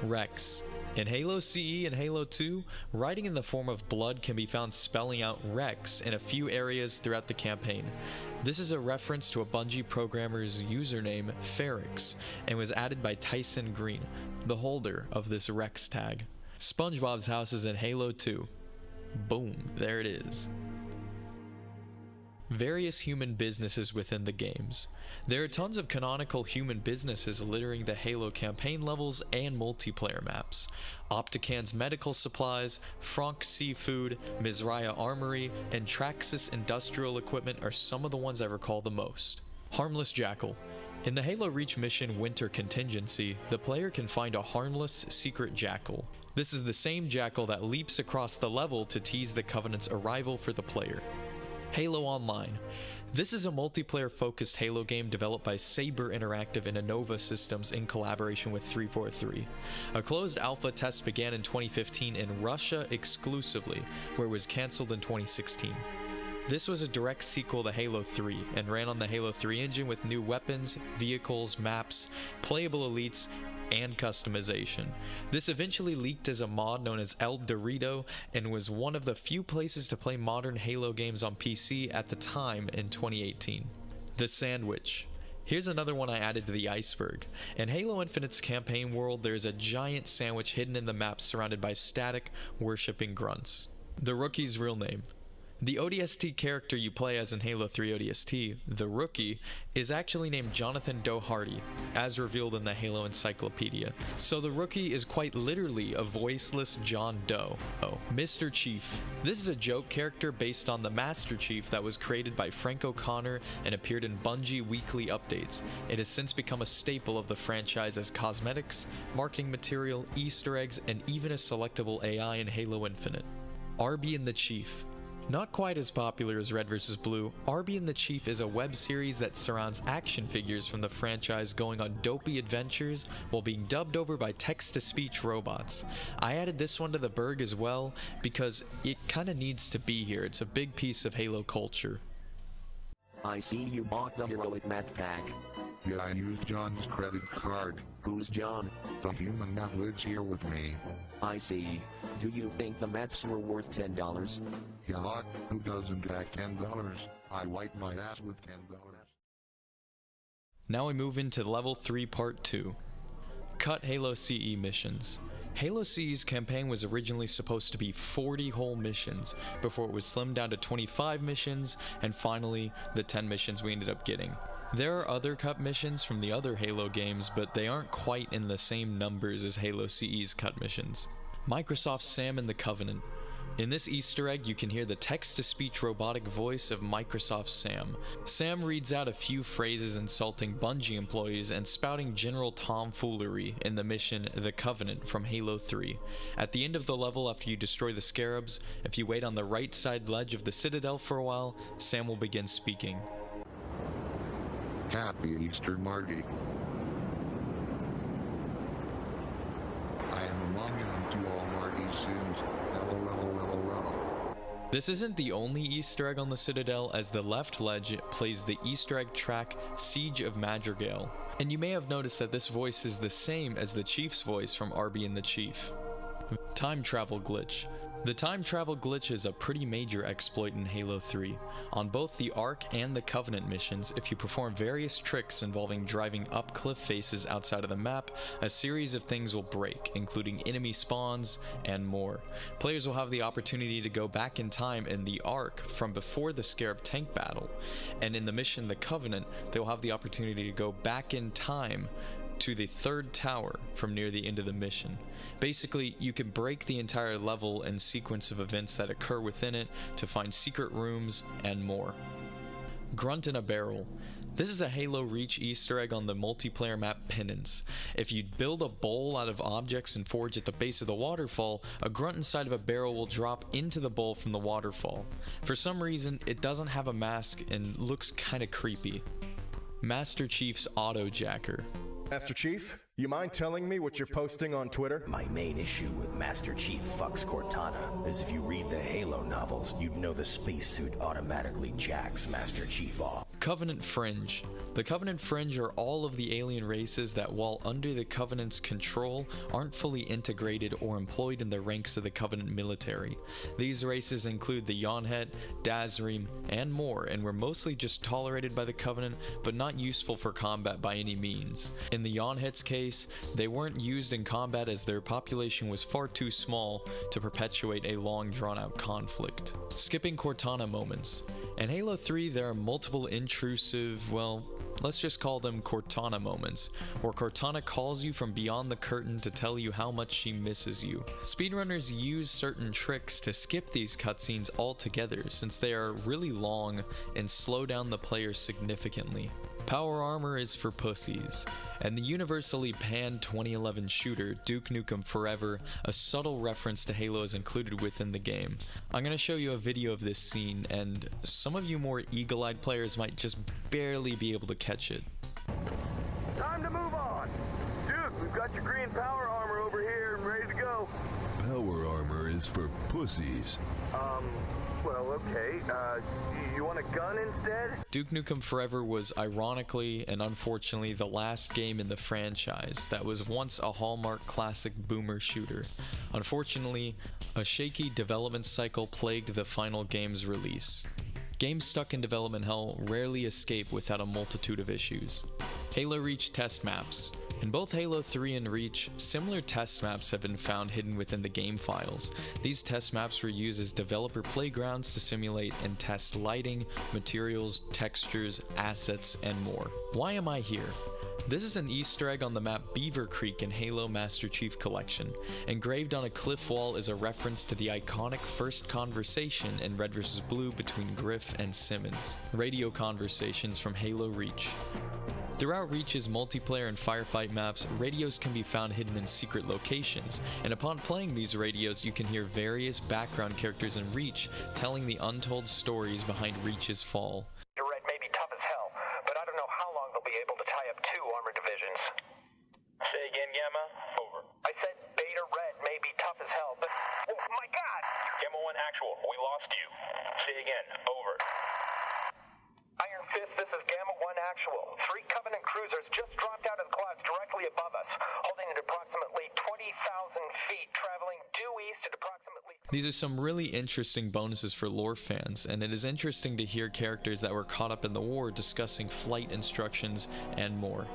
Rex. In Halo CE and Halo 2, writing in the form of blood can be found spelling out Rex in a few areas throughout the campaign. This is a reference to a Bungie programmer's username, Ferrix, and was added by Tyson Green, the holder of this Rex tag. SpongeBob's house is in Halo 2. Boom, there it is. Various human businesses within the games. There are tons of canonical human businesses littering the Halo campaign levels and multiplayer maps. Optican's Medical Supplies, Frank's Seafood, Mizraya Armory, and Traxxas Industrial Equipment are some of the ones I recall the most. Harmless Jackal. In the Halo Reach mission Winter Contingency, the player can find a harmless, secret jackal. This is the same jackal that leaps across the level to tease the Covenant's arrival for the player. Halo Online. This is a multiplayer-focused Halo game developed by Saber Interactive and Innova Systems in collaboration with 343. A closed alpha test began in 2015 in Russia exclusively, where it was cancelled in 2016. This was a direct sequel to Halo 3 and ran on the Halo 3 engine with new weapons, vehicles, maps, playable elites, and customization. This eventually leaked as a mod known as El Dorito and was one of the few places to play modern Halo games on PC at the time in 2018. The Sandwich. Here's another one I added to the iceberg. In Halo Infinite's campaign world, there's a giant sandwich hidden in the map surrounded by static, worshipping grunts. The Rookie's real name. The ODST character you play as in Halo 3 ODST, the Rookie, is actually named Jonathan Doherty, as revealed in the Halo Encyclopedia. So the Rookie is quite literally a voiceless John Doe. Oh, Mr. Chief. This is a joke character based on the Master Chief that was created by Frank O'Connor and appeared in Bungie weekly updates. It has since become a staple of the franchise as cosmetics, marketing material, Easter eggs, and even a selectable AI in Halo Infinite. Arby and the Chief. Not quite as popular as Red vs. Blue, Arby and the Chief is a web series that surrounds action figures from the franchise going on dopey adventures while being dubbed over by text-to-speech robots. I added this one to the Berg as well because it kinda needs to be here. It's a big piece of Halo culture. I see you bought the heroic map pack. Yeah, I used John's credit card. Who's John? The human that lives here with me. I see. Do you think the maps were worth $10? Yeah, who doesn't have $10? I wipe my ass with $10. Now we move into Level 3 Part 2. Cut Halo CE missions. Halo CE's campaign was originally supposed to be 40 whole missions, before it was slimmed down to 25 missions, and finally, the 10 missions we ended up getting. There are other cut missions from the other Halo games, but they aren't quite in the same numbers as Halo CE's cut missions. Microsoft's Sam and the Covenant. In this Easter egg, you can hear the text-to-speech robotic voice of Microsoft's Sam. Sam reads out a few phrases insulting Bungie employees and spouting general tomfoolery in the mission The Covenant from Halo 3. At the end of the level, after you destroy the Scarabs, if you wait on the right side ledge of the Citadel for a while, Sam will begin speaking. Happy Easter, Marty. I am among you to all Marty's sins. This isn't the only Easter egg on the Citadel, as the left ledge plays the Easter egg track Siege of Madrigal. And you may have noticed that this voice is the same as the Chief's voice from Arby and the Chief. Time travel glitch. The time travel glitch is a pretty major exploit in Halo 3. On both the Ark and the Covenant missions, if you perform various tricks involving driving up cliff faces outside of the map, a series of things will break, including enemy spawns and more. Players will have the opportunity to go back in time in the Ark from before the Scarab tank battle, and in the mission The Covenant, they will have the opportunity to go back in time to the third tower from near the end of the mission. Basically, you can break the entire level and sequence of events that occur within it to find secret rooms and more. Grunt in a barrel. This is a Halo Reach Easter egg on the multiplayer map Penance. If you build a bowl out of objects and forge at the base of the waterfall, a grunt inside of a barrel will drop into the bowl from the waterfall. For some reason, it doesn't have a mask and looks kinda creepy. Master Chief's Auto Jacker. Master Chief, you mind telling me what you're posting on Twitter? My main issue with Master Chief fucks Cortana is if you read the Halo novels, you'd know the spacesuit automatically jacks Master Chief off. Covenant Fringe. The Covenant Fringe are all of the alien races that, while under the Covenant's control, aren't fully integrated or employed in the ranks of the Covenant military. These races include the Yonhet, Dazrim, and more, and were mostly just tolerated by the Covenant, but not useful for combat by any means. In the Yonhet's case, they weren't used in combat as their population was far too small to perpetuate a long drawn-out conflict. Skipping Cortana moments. In Halo 3, there are multiple intrusive, well, let's just call them Cortana moments, where Cortana calls you from beyond the curtain to tell you how much she misses you. Speedrunners use certain tricks to skip these cutscenes altogether, since they are really long and slow down the player significantly. Power armor is for pussies, and the universally panned 2011 shooter Duke Nukem Forever, a subtle reference to Halo, is included within the game. I'm going to show you a video of this scene, and some of you more eagle-eyed players might just barely be able to catch it. Time to move on. Duke, we've got your green power armor over here and ready to go. Power armor is for pussies. Well, okay. You want a gun instead? Duke Nukem Forever was ironically and unfortunately the last game in the franchise that was once a hallmark classic boomer shooter. Unfortunately, a shaky development cycle plagued the final game's release. Games stuck in development hell rarely escape without a multitude of issues. Halo Reach test maps. In both Halo 3 and Reach, similar test maps have been found hidden within the game files. These test maps were used as developer playgrounds to simulate and test lighting, materials, textures, assets, and more. Why am I here? This is an Easter egg on the map Beaver Creek in Halo Master Chief Collection. Engraved on a cliff wall is a reference to the iconic first conversation in Red vs. Blue between Griff and Simmons. Radio conversations from Halo Reach. Throughout Reach's multiplayer and firefight maps, radios can be found hidden in secret locations, and upon playing these radios you can hear various background characters in Reach telling the untold stories behind Reach's fall. Your red may be tough as hell, but I don't know how long they'll be able to tie up 2 armored divisions. Say again, Gamma? Over. I said Beta Red may be tough as hell, but... Oh my god! Gamma 1 actual, we lost you. Say again, over. Iron Fist, this is Gamma 1 actual. 3 Covenant cruisers just dropped out of the clouds directly above us, holding at approximately 20,000 feet, traveling due east at approximately... These are some really interesting bonuses for lore fans, and it is interesting to hear characters that were caught up in the war discussing flight instructions and more.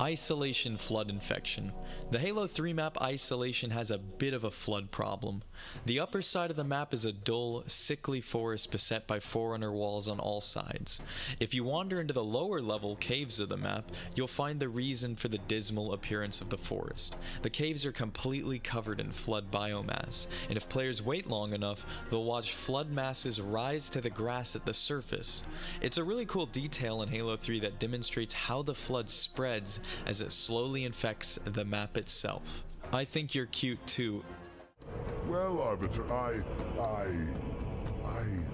Isolation flood infection. The Halo 3 map Isolation has a bit of a flood problem. The upper side of the map is a dull, sickly forest beset by Forerunner walls on all sides. If you wander into the lower level caves of the map, you'll find the reason for the dismal appearance of the forest. The caves are completely covered in flood biomass, and if players wait long enough, they'll watch flood masses rise to the grass at the surface. It's a really cool detail in Halo 3 that demonstrates how the flood spreads as it slowly infects the map itself. I think you're cute too. Well, Arbiter, I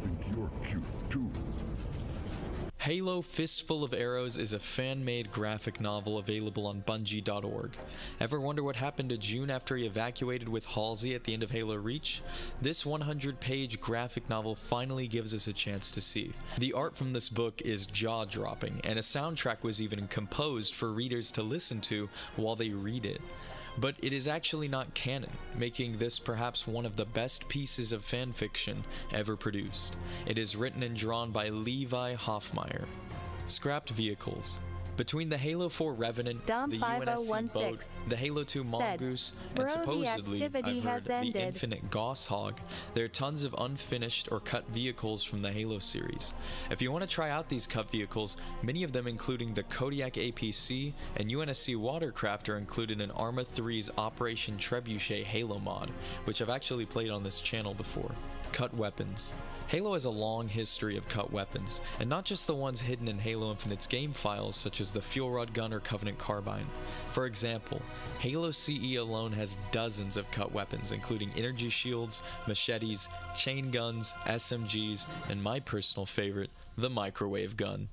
think you're cute too. Halo Fistful of Arrows is a fan-made graphic novel available on Bungie.org. Ever wonder what happened to June after he evacuated with Halsey at the end of Halo Reach? This 100-page graphic novel finally gives us a chance to see. The art from this book is jaw-dropping, and a soundtrack was even composed for readers to listen to while they read it. But it is actually not canon, making this perhaps one of the best pieces of fanfiction ever produced. It is written and drawn by Levi Hoffmeyer. Scrapped vehicles. Between the Halo 4 Revenant, the UNSC boat, the Halo 2 Mongoose, and supposedly, I've heard, the Infinite Gosshog, there are tons of unfinished or cut vehicles from the Halo series. If you want to try out these cut vehicles, many of them including the Kodiak APC and UNSC Watercraft are included in Arma 3's Operation Trebuchet Halo mod, which I've actually played on this channel before. Cut weapons. Halo has a long history of cut weapons, and not just the ones hidden in Halo Infinite's game files such as the Fuel Rod Gun or Covenant Carbine. For example, Halo CE alone has dozens of cut weapons including energy shields, machetes, chain guns, SMGs, and my personal favorite, the microwave gun.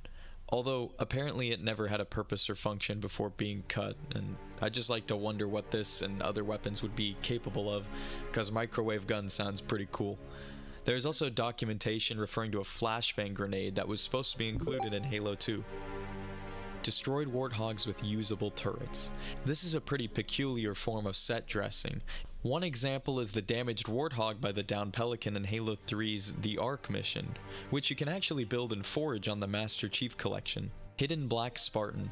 Although apparently it never had a purpose or function before being cut, and I just like to wonder what this and other weapons would be capable of, because microwave gun sounds pretty cool. There's also documentation referring to a flashbang grenade that was supposed to be included in Halo 2. Destroyed warthogs with usable turrets. This is a pretty peculiar form of set dressing. One example is the damaged warthog by the downed Pelican in Halo 3's The Ark mission, which you can actually build and forage on the Master Chief Collection. Hidden Black Spartan.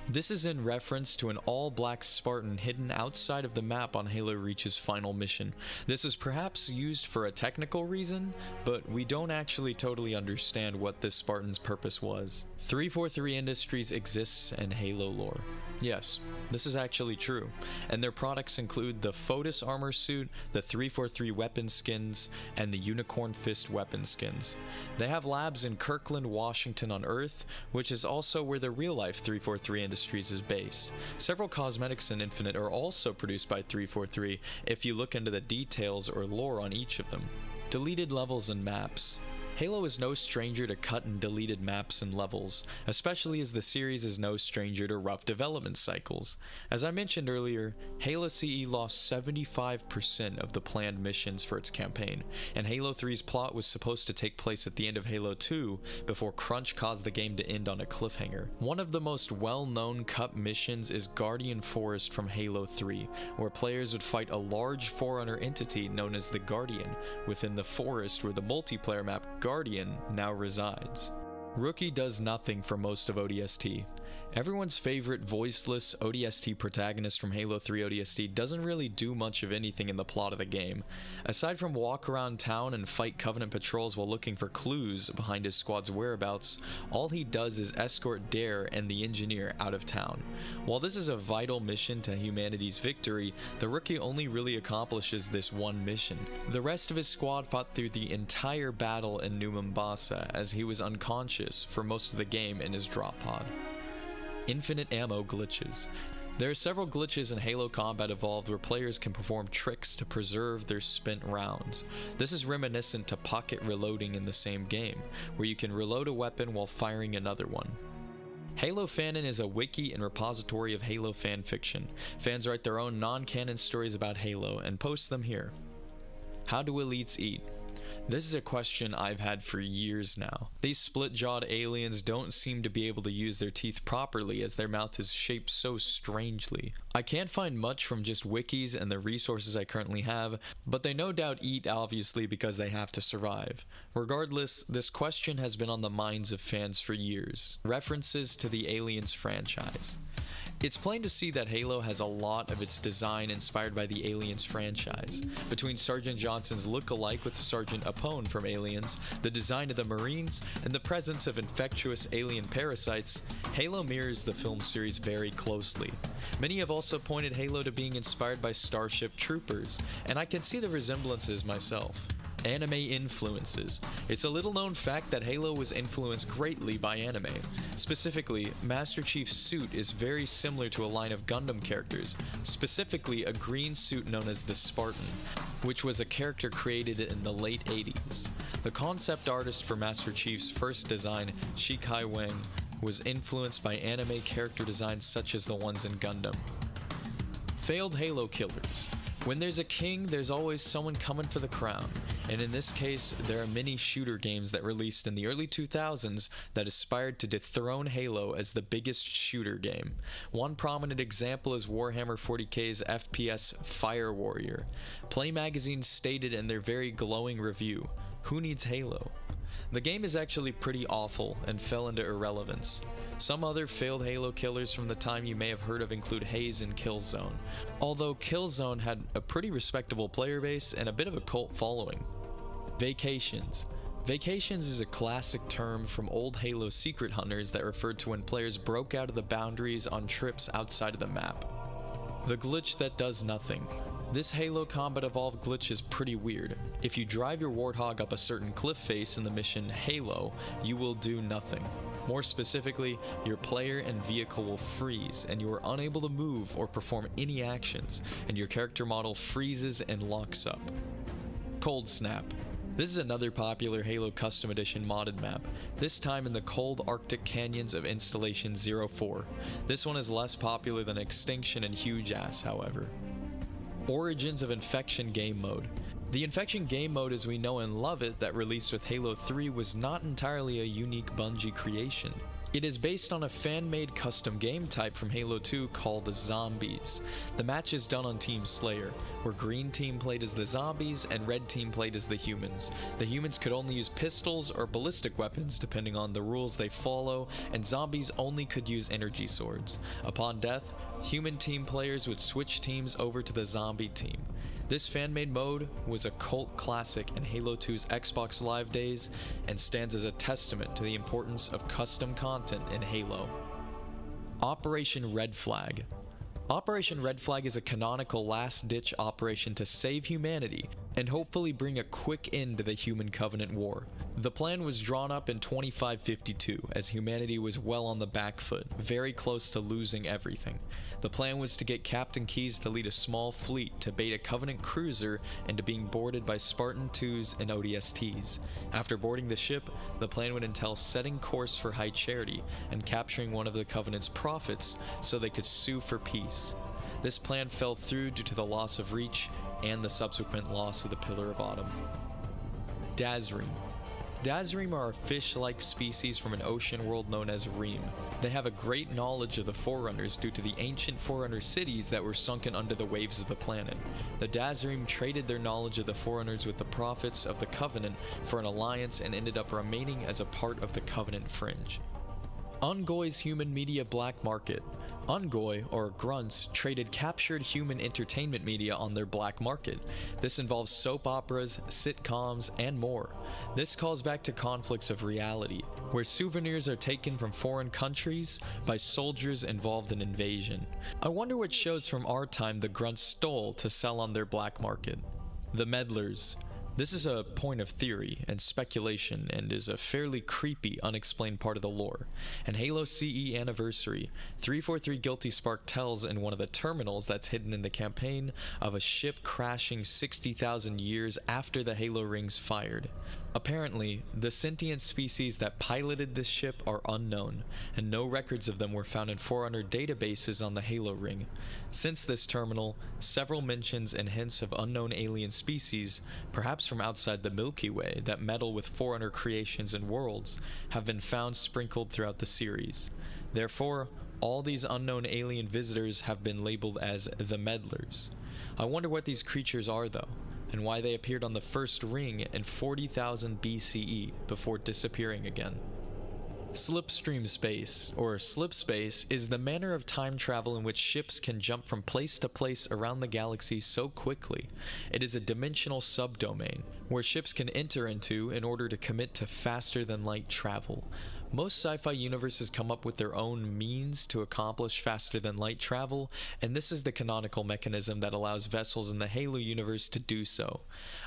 This is in reference to an all-black Spartan hidden outside of the map on Halo Reach's final mission. This is perhaps used for a technical reason, but we don't actually totally understand what this Spartan's purpose was. 343 Industries exists in Halo lore. Yes, this is actually true, and their products include the Fotis armor suit, the 343 weapon skins, and the Unicorn Fist weapon skins. They have labs in Kirkland, Washington on Earth, which is also where the real-life 343 Industries is based. Several cosmetics in Infinite are also produced by 343 if you look into the details or lore on each of them. Deleted levels and maps. Halo is no stranger to cut and deleted maps and levels, especially as the series is no stranger to rough development cycles. As I mentioned earlier, Halo CE lost 75% of the planned missions for its campaign, and Halo 3's plot was supposed to take place at the end of Halo 2 before crunch caused the game to end on a cliffhanger. One of the most well-known cut missions is Guardian Forest from Halo 3, where players would fight a large Forerunner entity known as the Guardian within the forest where the multiplayer map Guardian now resides. Rookie does nothing for most of ODST. Everyone's favorite voiceless ODST protagonist from Halo 3 ODST doesn't really do much of anything in the plot of the game. Aside from walk around town and fight Covenant patrols while looking for clues behind his squad's whereabouts, all he does is escort Dare and the Engineer out of town. While this is a vital mission to humanity's victory, the Rookie only really accomplishes this one mission. The rest of his squad fought through the entire battle in New Mombasa as he was unconscious for most of the game in his drop pod. Infinite ammo glitches. There are several glitches in Halo Combat Evolved where players can perform tricks to preserve their spent rounds. This is reminiscent to pocket reloading in the same game, where you can reload a weapon while firing another one. Halo Fanon is a wiki and repository of Halo fanfiction. Fans write their own non-canon stories about Halo and post them here. How do elites eat? This is a question I've had for years now. These split-jawed aliens don't seem to be able to use their teeth properly as their mouth is shaped so strangely. I can't find much from just wikis and the resources I currently have, but they no doubt eat obviously because they have to survive. Regardless, this question has been on the minds of fans for years. References to the Aliens franchise. It's plain to see that Halo has a lot of its design inspired by the Aliens franchise. Between Sergeant Johnson's look-alike with Sergeant Apone from Aliens, the design of the Marines, and the presence of infectious alien parasites, Halo mirrors the film series very closely. Many have also pointed Halo to being inspired by Starship Troopers, and I can see the resemblances myself. Anime influences. It's a little known fact that Halo was influenced greatly by anime. Specifically, Master Chief's suit is very similar to a line of Gundam characters, specifically a green suit known as the Spartan, which was a character created in the late 80s. The concept artist for Master Chief's first design, Shikai Wang, was influenced by anime character designs such as the ones in Gundam. Failed Halo killers. When there's a king, there's always someone coming for the crown, and in this case, there are many shooter games that released in the early 2000s that aspired to dethrone Halo as the biggest shooter game. One prominent example is Warhammer 40k's FPS Fire Warrior. Play Magazine stated in their very glowing review, "Who needs Halo?" The game is actually pretty awful and fell into irrelevance. Some other failed Halo killers from the time you may have heard of include Haze and Killzone, although Killzone had a pretty respectable player base and a bit of a cult following. Vacations. Vacations is a classic term from old Halo secret hunters that referred to when players broke out of the boundaries on trips outside of the map. The glitch that does nothing. This Halo Combat Evolved glitch is pretty weird. If you drive your Warthog up a certain cliff face in the mission Halo, you will do nothing. More specifically, your player and vehicle will freeze, and you are unable to move or perform any actions, and your character model freezes and locks up. Cold Snap. This is another popular Halo Custom Edition modded map, this time in the cold Arctic canyons of Installation 04. This one is less popular than Extinction and Huge Ass, however. Origins of Infection Game Mode. The Infection game mode as we know and love it that released with Halo 3 was not entirely a unique Bungie creation. It is based on a fan-made custom game type from Halo 2 called Zombies. The match is done on Team Slayer, where green team played as the zombies and red team played as the humans. The humans could only use pistols or ballistic weapons depending on the rules they follow, and zombies only could use energy swords. Upon death, human team players would switch teams over to the zombie team. This fan-made mode was a cult classic in Halo 2's Xbox Live days and stands as a testament to the importance of custom content in Halo. Operation Red Flag. Operation Red Flag is a canonical last-ditch operation to save humanity and hopefully bring a quick end to the Human Covenant War. The plan was drawn up in 2552 as humanity was well on the back foot, very close to losing everything. The plan was to get Captain Keyes to lead a small fleet to bait a Covenant cruiser into being boarded by Spartan 2s and ODSTs. After boarding the ship, the plan would entail setting course for High Charity and capturing one of the Covenant's prophets so they could sue for peace. This plan fell through due to the loss of Reach and the subsequent loss of the Pillar of Autumn. Dazrim. Dazrim are a fish-like species from an ocean world known as Reem. They have a great knowledge of the Forerunners due to the ancient Forerunner cities that were sunken under the waves of the planet. The Dazrim traded their knowledge of the Forerunners with the prophets of the Covenant for an alliance and ended up remaining as a part of the Covenant Fringe. Ungoy's Human Media Black Market. Ungoy, or Grunts, traded captured human entertainment media on their black market. This involves soap operas, sitcoms, and more. This calls back to conflicts of reality, where souvenirs are taken from foreign countries by soldiers involved in invasion. I wonder what shows from our time the Grunts stole to sell on their black market. The Meddlers. This is a point of theory and speculation and is a fairly creepy, unexplained part of the lore. In Halo CE Anniversary, 343 Guilty Spark tells in one of the terminals that's hidden in the campaign of a ship crashing 60,000 years after the Halo rings fired. Apparently, the sentient species that piloted this ship are unknown, and no records of them were found in Forerunner databases on the Halo ring. Since this terminal, several mentions and hints of unknown alien species, perhaps from outside the Milky Way, that meddle with Forerunner creations and worlds, have been found sprinkled throughout the series. Therefore, all these unknown alien visitors have been labeled as the Meddlers. I wonder what these creatures are, though, and why they appeared on the first ring in 40,000 BCE before disappearing again. Slipstream space, or slip space, is the manner of time travel in which ships can jump from place to place around the galaxy so quickly. It is a dimensional subdomain, where ships can enter into in order to commit to faster than light travel. Most sci-fi universes come up with their own means to accomplish faster than light travel, and this is the canonical mechanism that allows vessels in the Halo universe to do so.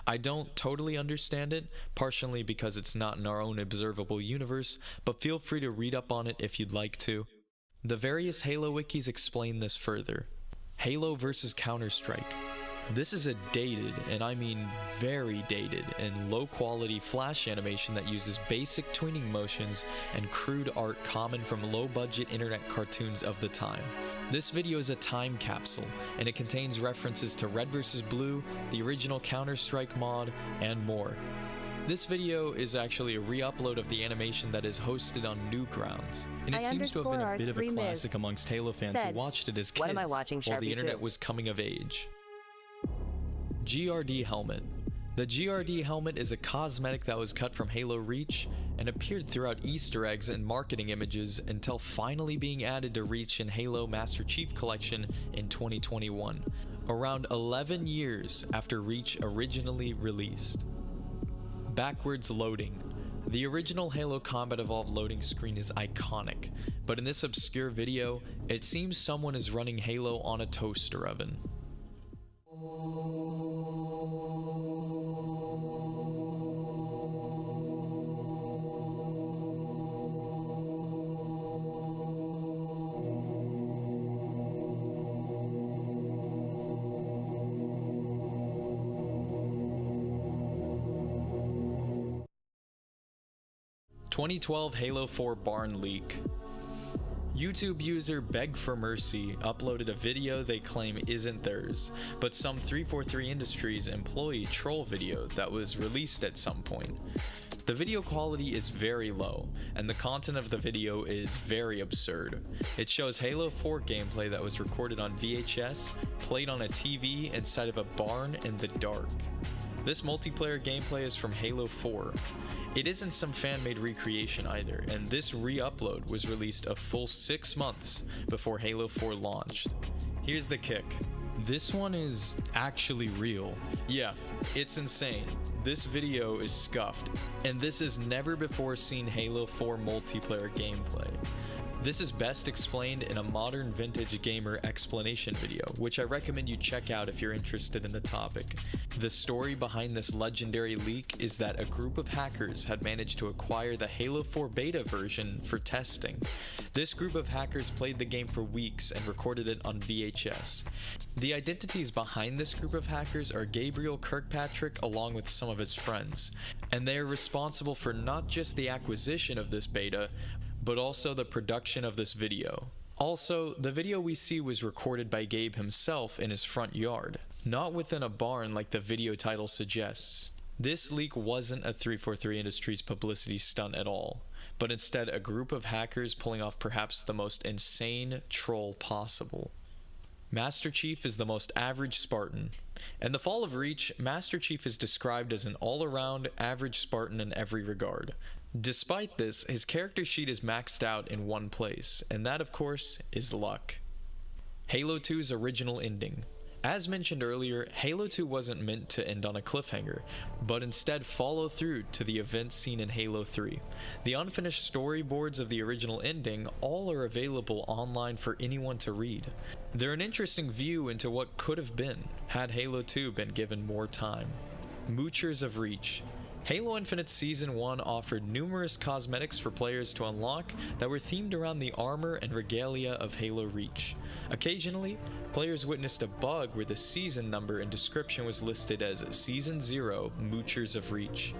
I don't totally understand it, partially because it's not in our own observable universe, but feel free to read up on it if you'd like to. The various Halo wikis explain this further. Halo vs. Counter-Strike. This is a dated, and I mean very dated, and low-quality flash animation that uses basic tweening motions and crude art common from low-budget internet cartoons of the time. This video is a time capsule, and it contains references to Red vs. Blue, the original Counter-Strike mod, and more. This video is actually a re-upload of the animation that is hosted on Newgrounds, and it seems to have been a bit of a classic amongst Halo fans who watched it as kids while the internet was coming of age. GRD Helmet. The GRD helmet is a cosmetic that was cut from Halo Reach and appeared throughout Easter eggs and marketing images until finally being added to Reach in Halo Master Chief Collection in 2021, around 11 years after Reach originally released. Backwards loading. The original Halo Combat Evolved loading screen is iconic, but in this obscure video, it seems someone is running Halo on a toaster oven. "2012 Halo 4 barn leak." YouTube user Beg for Mercy uploaded a video they claim isn't theirs, but some 343 Industries employee troll video that was released at some point. The video quality is very low, and the content of the video is very absurd. It shows Halo 4 gameplay that was recorded on VHS, played on a TV inside of a barn in the dark. This multiplayer gameplay is from Halo 4. It isn't some fan-made recreation either, and this re-upload was released a full 6 months before Halo 4 launched. Here's the kick. This one is actually real. Yeah, it's insane. This video is scuffed, and this is never before seen Halo 4 multiplayer gameplay. This is best explained in a modern vintage gamer explanation video, which I recommend you check out if you're interested in the topic. The story behind this legendary leak is that a group of hackers had managed to acquire the Halo 4 beta version for testing. This group of hackers played the game for weeks and recorded it on VHS. The identities behind this group of hackers are Gabriel Kirkpatrick along with some of his friends, and they are responsible for not just the acquisition of this beta, but also the production of this video. Also, the video we see was recorded by Gabe himself in his front yard, not within a barn like the video title suggests. This leak wasn't a 343 Industries publicity stunt at all, but instead a group of hackers pulling off perhaps the most insane troll possible. Master Chief is the most average Spartan. In the Fall of Reach, Master Chief is described as an all-around average Spartan in every regard. Despite this, his character sheet is maxed out in one place, and that of course is luck. Halo 2's original ending. As mentioned earlier, Halo 2 wasn't meant to end on a cliffhanger, but instead follow through to the events seen in Halo 3. The unfinished storyboards of the original ending all are available online for anyone to read. They're an interesting view into what could have been had Halo 2 been given more time. Moochers of Reach. Halo Infinite Season 1 offered numerous cosmetics for players to unlock that were themed around the armor and regalia of Halo Reach. Occasionally, players witnessed a bug where the season number and description was listed as Season 0 Moochers of Reach.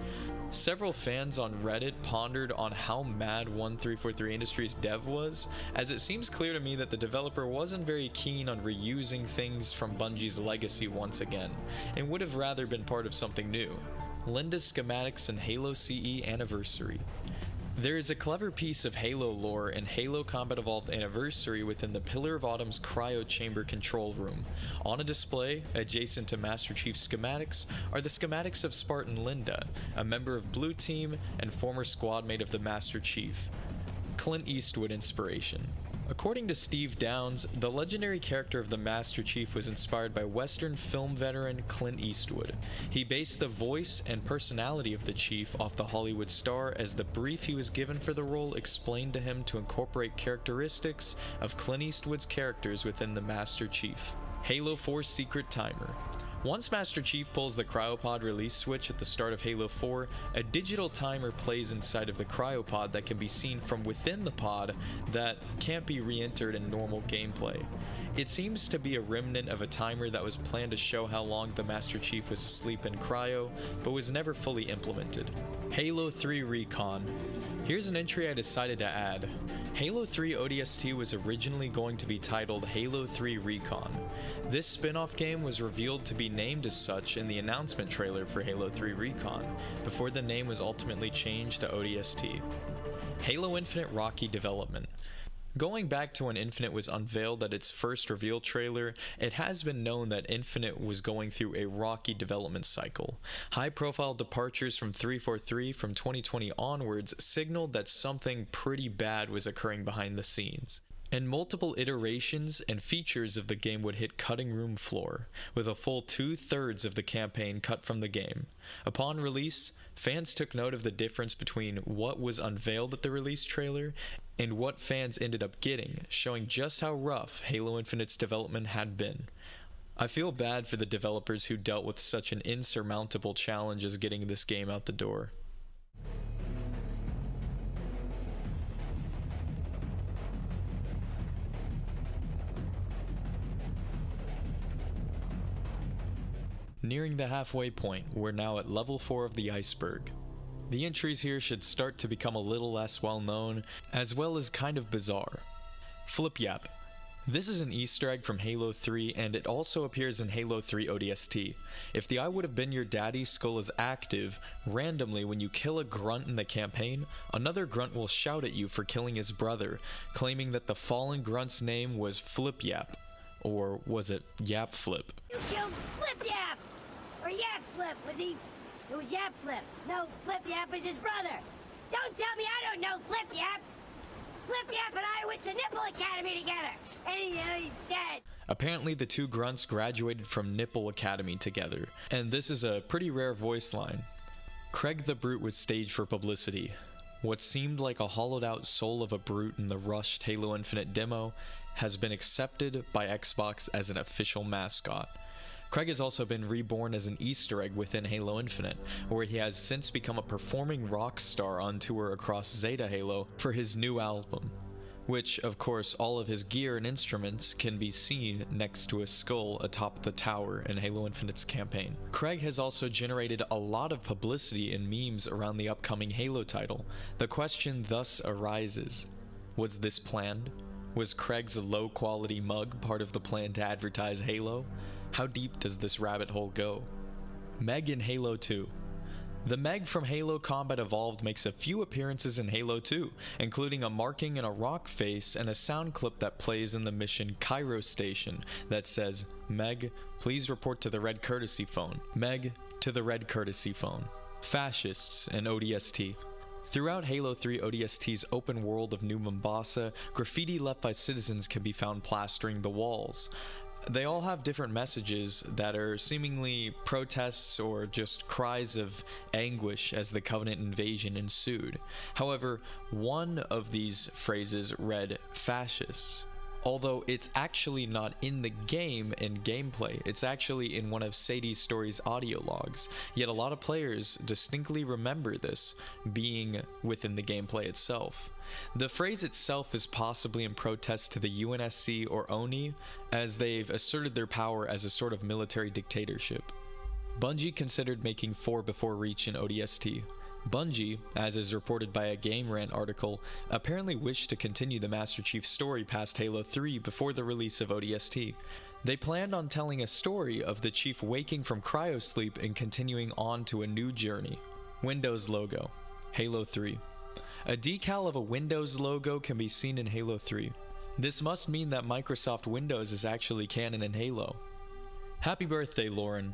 Several fans on Reddit pondered on how mad 1343 Industries dev was, as it seems clear to me that the developer wasn't very keen on reusing things from Bungie's legacy once again, and would have rather been part of something new. Linda's schematics and Halo CE Anniversary. There is a clever piece of Halo lore in Halo Combat Evolved Anniversary within the Pillar of Autumn's cryo chamber control room. On a display, adjacent to Master Chief's schematics, are the schematics of Spartan Linda, a member of Blue Team and former squad mate of the Master Chief. Clint Eastwood inspiration. According to Steve Downs, the legendary character of the Master Chief was inspired by Western film veteran Clint Eastwood. He based the voice and personality of the Chief off the Hollywood star, as the brief he was given for the role explained to him to incorporate characteristics of Clint Eastwood's characters within the Master Chief. Halo 4 Secret Timer. Once Master Chief pulls the cryopod release switch at the start of Halo 4, a digital timer plays inside of the cryopod that can be seen from within the pod that can't be re-entered in normal gameplay. It seems to be a remnant of a timer that was planned to show how long the Master Chief was asleep in cryo, but was never fully implemented. Halo 3 Recon. Here's an entry I decided to add. Halo 3 ODST was originally going to be titled Halo 3 Recon. This spin-off game was revealed to be named as such in the announcement trailer for Halo 3 Recon, before the name was ultimately changed to ODST. Halo Infinite rocky development. Going back to when Infinite was unveiled at its first reveal trailer, it has been known that Infinite was going through a rocky development cycle. High-profile departures from 343 from 2020 onwards signaled that something pretty bad was occurring behind the scenes. And multiple iterations and features of the game would hit cutting room floor, with a full 2/3 of the campaign cut from the game. Upon release, fans took note of the difference between what was unveiled at the release trailer and what fans ended up getting, showing just how rough Halo Infinite's development had been. I feel bad for the developers who dealt with such an insurmountable challenge as getting this game out the door. Nearing the halfway point, we're now at level 4 of the iceberg. The entries here should start to become a little less well known, as well as kind of bizarre. Flip Yap. This is an Easter egg from Halo 3, and it also appears in Halo 3 ODST. If the I Would Have Been Your Daddy skull is active, randomly when you kill a grunt in the campaign, another grunt will shout at you for killing his brother, claiming that the fallen grunt's name was Flip Yap. Or was it Yap Flip? You killed Flip Yap! Or Yap Flip, was he? It was Yap Flip. No, Flip Yap is his brother. Don't tell me I don't know Flip Yap! Flip Yap and I went to Nipple Academy together, and he's dead. Apparently the two grunts graduated from Nipple Academy together, and this is a pretty rare voice line. Craig the Brute was staged for publicity. What seemed like a hollowed out soul of a brute in the rushed Halo Infinite demo has been accepted by Xbox as an official mascot. Craig has also been reborn as an Easter egg within Halo Infinite, where he has since become a performing rock star on tour across Zeta Halo for his new album, which, of course, all of his gear and instruments can be seen next to a skull atop the tower in Halo Infinite's campaign. Craig has also generated a lot of publicity and memes around the upcoming Halo title. The question thus arises, was this planned? Was Craig's low-quality mug part of the plan to advertise Halo? How deep does this rabbit hole go? Meg in Halo 2. The Meg from Halo Combat Evolved makes a few appearances in Halo 2, including a marking in a rock face and a sound clip that plays in the mission Cairo Station that says, "Meg, please report to the red courtesy phone. Meg, to the red courtesy phone." Fascists in ODST. Throughout Halo 3 ODST's open world of New Mombasa, graffiti left by citizens can be found plastering the walls. They all have different messages that are seemingly protests or just cries of anguish as the Covenant invasion ensued. However, one of these phrases read "fascists," although it's actually not in the game in gameplay. It's actually in one of Sadie's story's audio logs, yet a lot of players distinctly remember this being within the gameplay itself. The phrase itself is possibly in protest to the UNSC or ONI, as they've asserted their power as a sort of military dictatorship. Bungie considered making 4 before Reach in ODST. Bungie, as is reported by a Game Rant article, apparently wished to continue the Master Chief story past Halo 3 before the release of ODST. They planned on telling a story of the Chief waking from cryosleep and continuing on to a new journey. Windows logo. Halo 3. A decal of a Windows logo can be seen in Halo 3. This must mean that Microsoft Windows is actually canon in Halo. Happy birthday, Lauren.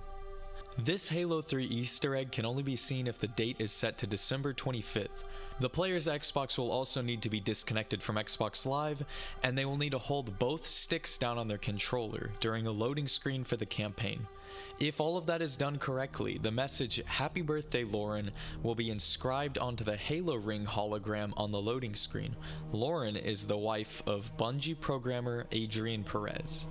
This Halo 3 Easter egg can only be seen if the date is set to December 25th. The player's Xbox will also need to be disconnected from Xbox Live, and they will need to hold both sticks down on their controller during a loading screen for the campaign. If all of that is done correctly, the message "Happy Birthday Lauren" will be inscribed onto the Halo Ring hologram on the loading screen. Lauren is the wife of Bungie programmer Adrian Perez.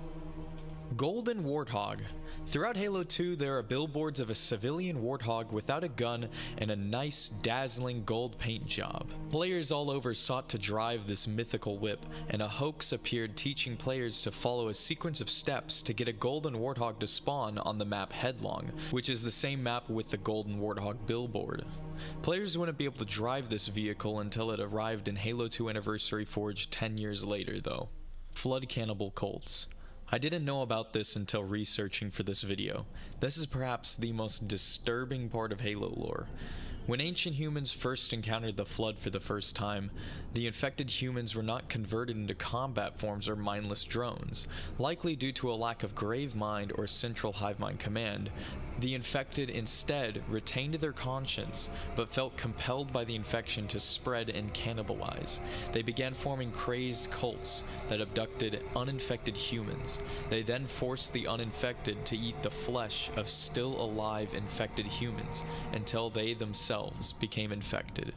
Golden Warthog. Throughout Halo 2, there are billboards of a civilian warthog without a gun and a nice, dazzling gold paint job. Players all over sought to drive this mythical whip, and a hoax appeared teaching players to follow a sequence of steps to get a golden warthog to spawn on the map Headlong, which is the same map with the golden warthog billboard. Players wouldn't be able to drive this vehicle until it arrived in Halo 2 Anniversary Forge 10 years later, though. Flood Cannibal Cults. I didn't know about this until researching for this video. This is perhaps the most disturbing part of Halo lore. When ancient humans first encountered the Flood for the first time, the infected humans were not converted into combat forms or mindless drones. Likely due to a lack of grave mind or central hive mind command, the infected instead retained their conscience, but felt compelled by the infection to spread and cannibalize. They began forming crazed cults that abducted uninfected humans. They then forced the uninfected to eat the flesh of still alive infected humans until they themselves became infected.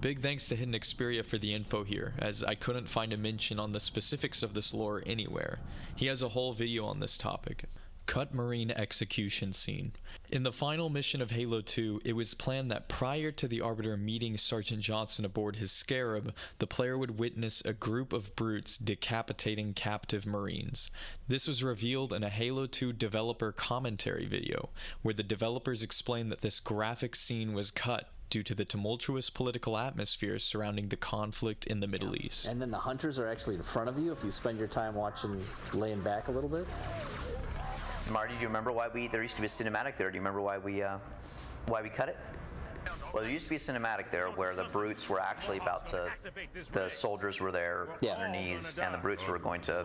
Big thanks to Hidden Xperia for the info here, as I couldn't find a mention on the specifics of this lore anywhere. He has a whole video on this topic. Cut Marine execution scene. In the final mission of Halo 2, it was planned that prior to the Arbiter meeting Sergeant Johnson aboard his Scarab, the player would witness a group of brutes decapitating captive Marines. This was revealed in a Halo 2 developer commentary video, where the developers explained that this graphic scene was cut due to the tumultuous political atmosphere surrounding the conflict in the Middle East. And then the hunters are actually in front of you if you spend your time watching, laying back a little bit? Marty, do you remember why there used to be a cinematic there? Do you remember why we cut it? Well, there used to be a cinematic there where the brutes were actually about to, the soldiers were there on their knees, and the brutes were going to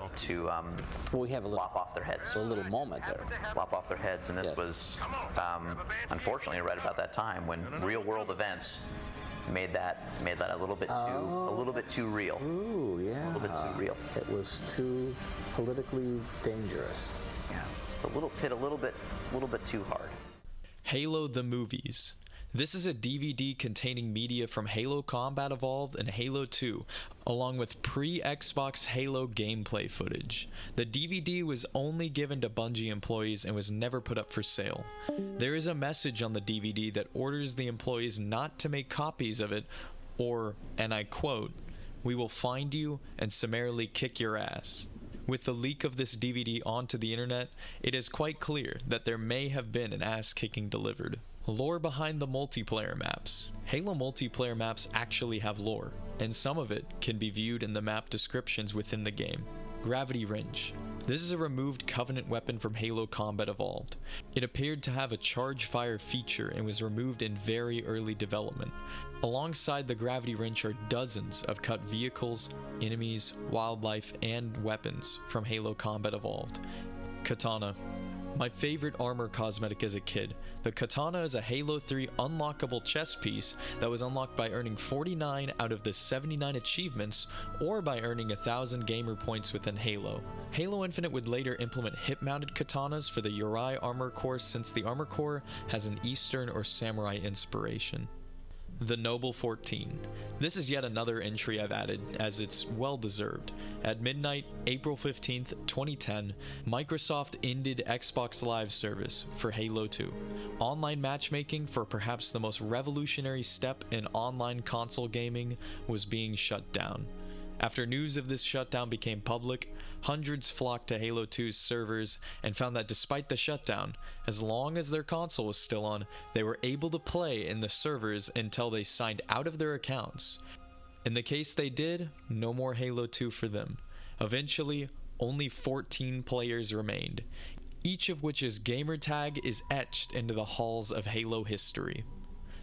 well, we have a little, lop off their heads. A little moment there. Lop off their heads, and this was, unfortunately, right about that time when real-world events made that a little bit too real. Ooh, yeah. A little bit too real. It was too politically dangerous. Yeah, just hit a little bit too hard. Halo the Movies. This is a DVD containing media from Halo Combat Evolved and Halo 2, along with pre-Xbox Halo gameplay footage. The DVD was only given to Bungie employees and was never put up for sale. There is a message on the DVD that orders the employees not to make copies of it, or, and I quote, "We will find you and summarily kick your ass." With the leak of this DVD onto the internet, it is quite clear that there may have been an ass-kicking delivered. Lore behind the multiplayer maps. Halo multiplayer maps actually have lore, and some of it can be viewed in the map descriptions within the game. Gravity Wrench. This is a removed Covenant weapon from Halo Combat Evolved. It appeared to have a charge fire feature and was removed in very early development. Alongside the Gravity Wrench are dozens of cut vehicles, enemies, wildlife, and weapons from Halo Combat Evolved. Katana. My favorite armor cosmetic as a kid. The Katana is a Halo 3 unlockable chest piece that was unlocked by earning 49 out of the 79 achievements, or by earning 1,000 gamer points within Halo. Halo Infinite would later implement hip-mounted katanas for the Uri Armor Core, since the Armor Core has an Eastern or Samurai inspiration. The Noble 14. This is yet another entry I've added, as it's well deserved. At midnight, April 15th, 2010, Microsoft ended Xbox Live service for Halo 2. Online matchmaking, for perhaps the most revolutionary step in online console gaming, was being shut down. After news of this shutdown became public, hundreds flocked to Halo 2's servers and found that despite the shutdown, as long as their console was still on, they were able to play in the servers until they signed out of their accounts. In the case they did, no more Halo 2 for them. Eventually, only 14 players remained, each of which's gamertag is etched into the halls of Halo history.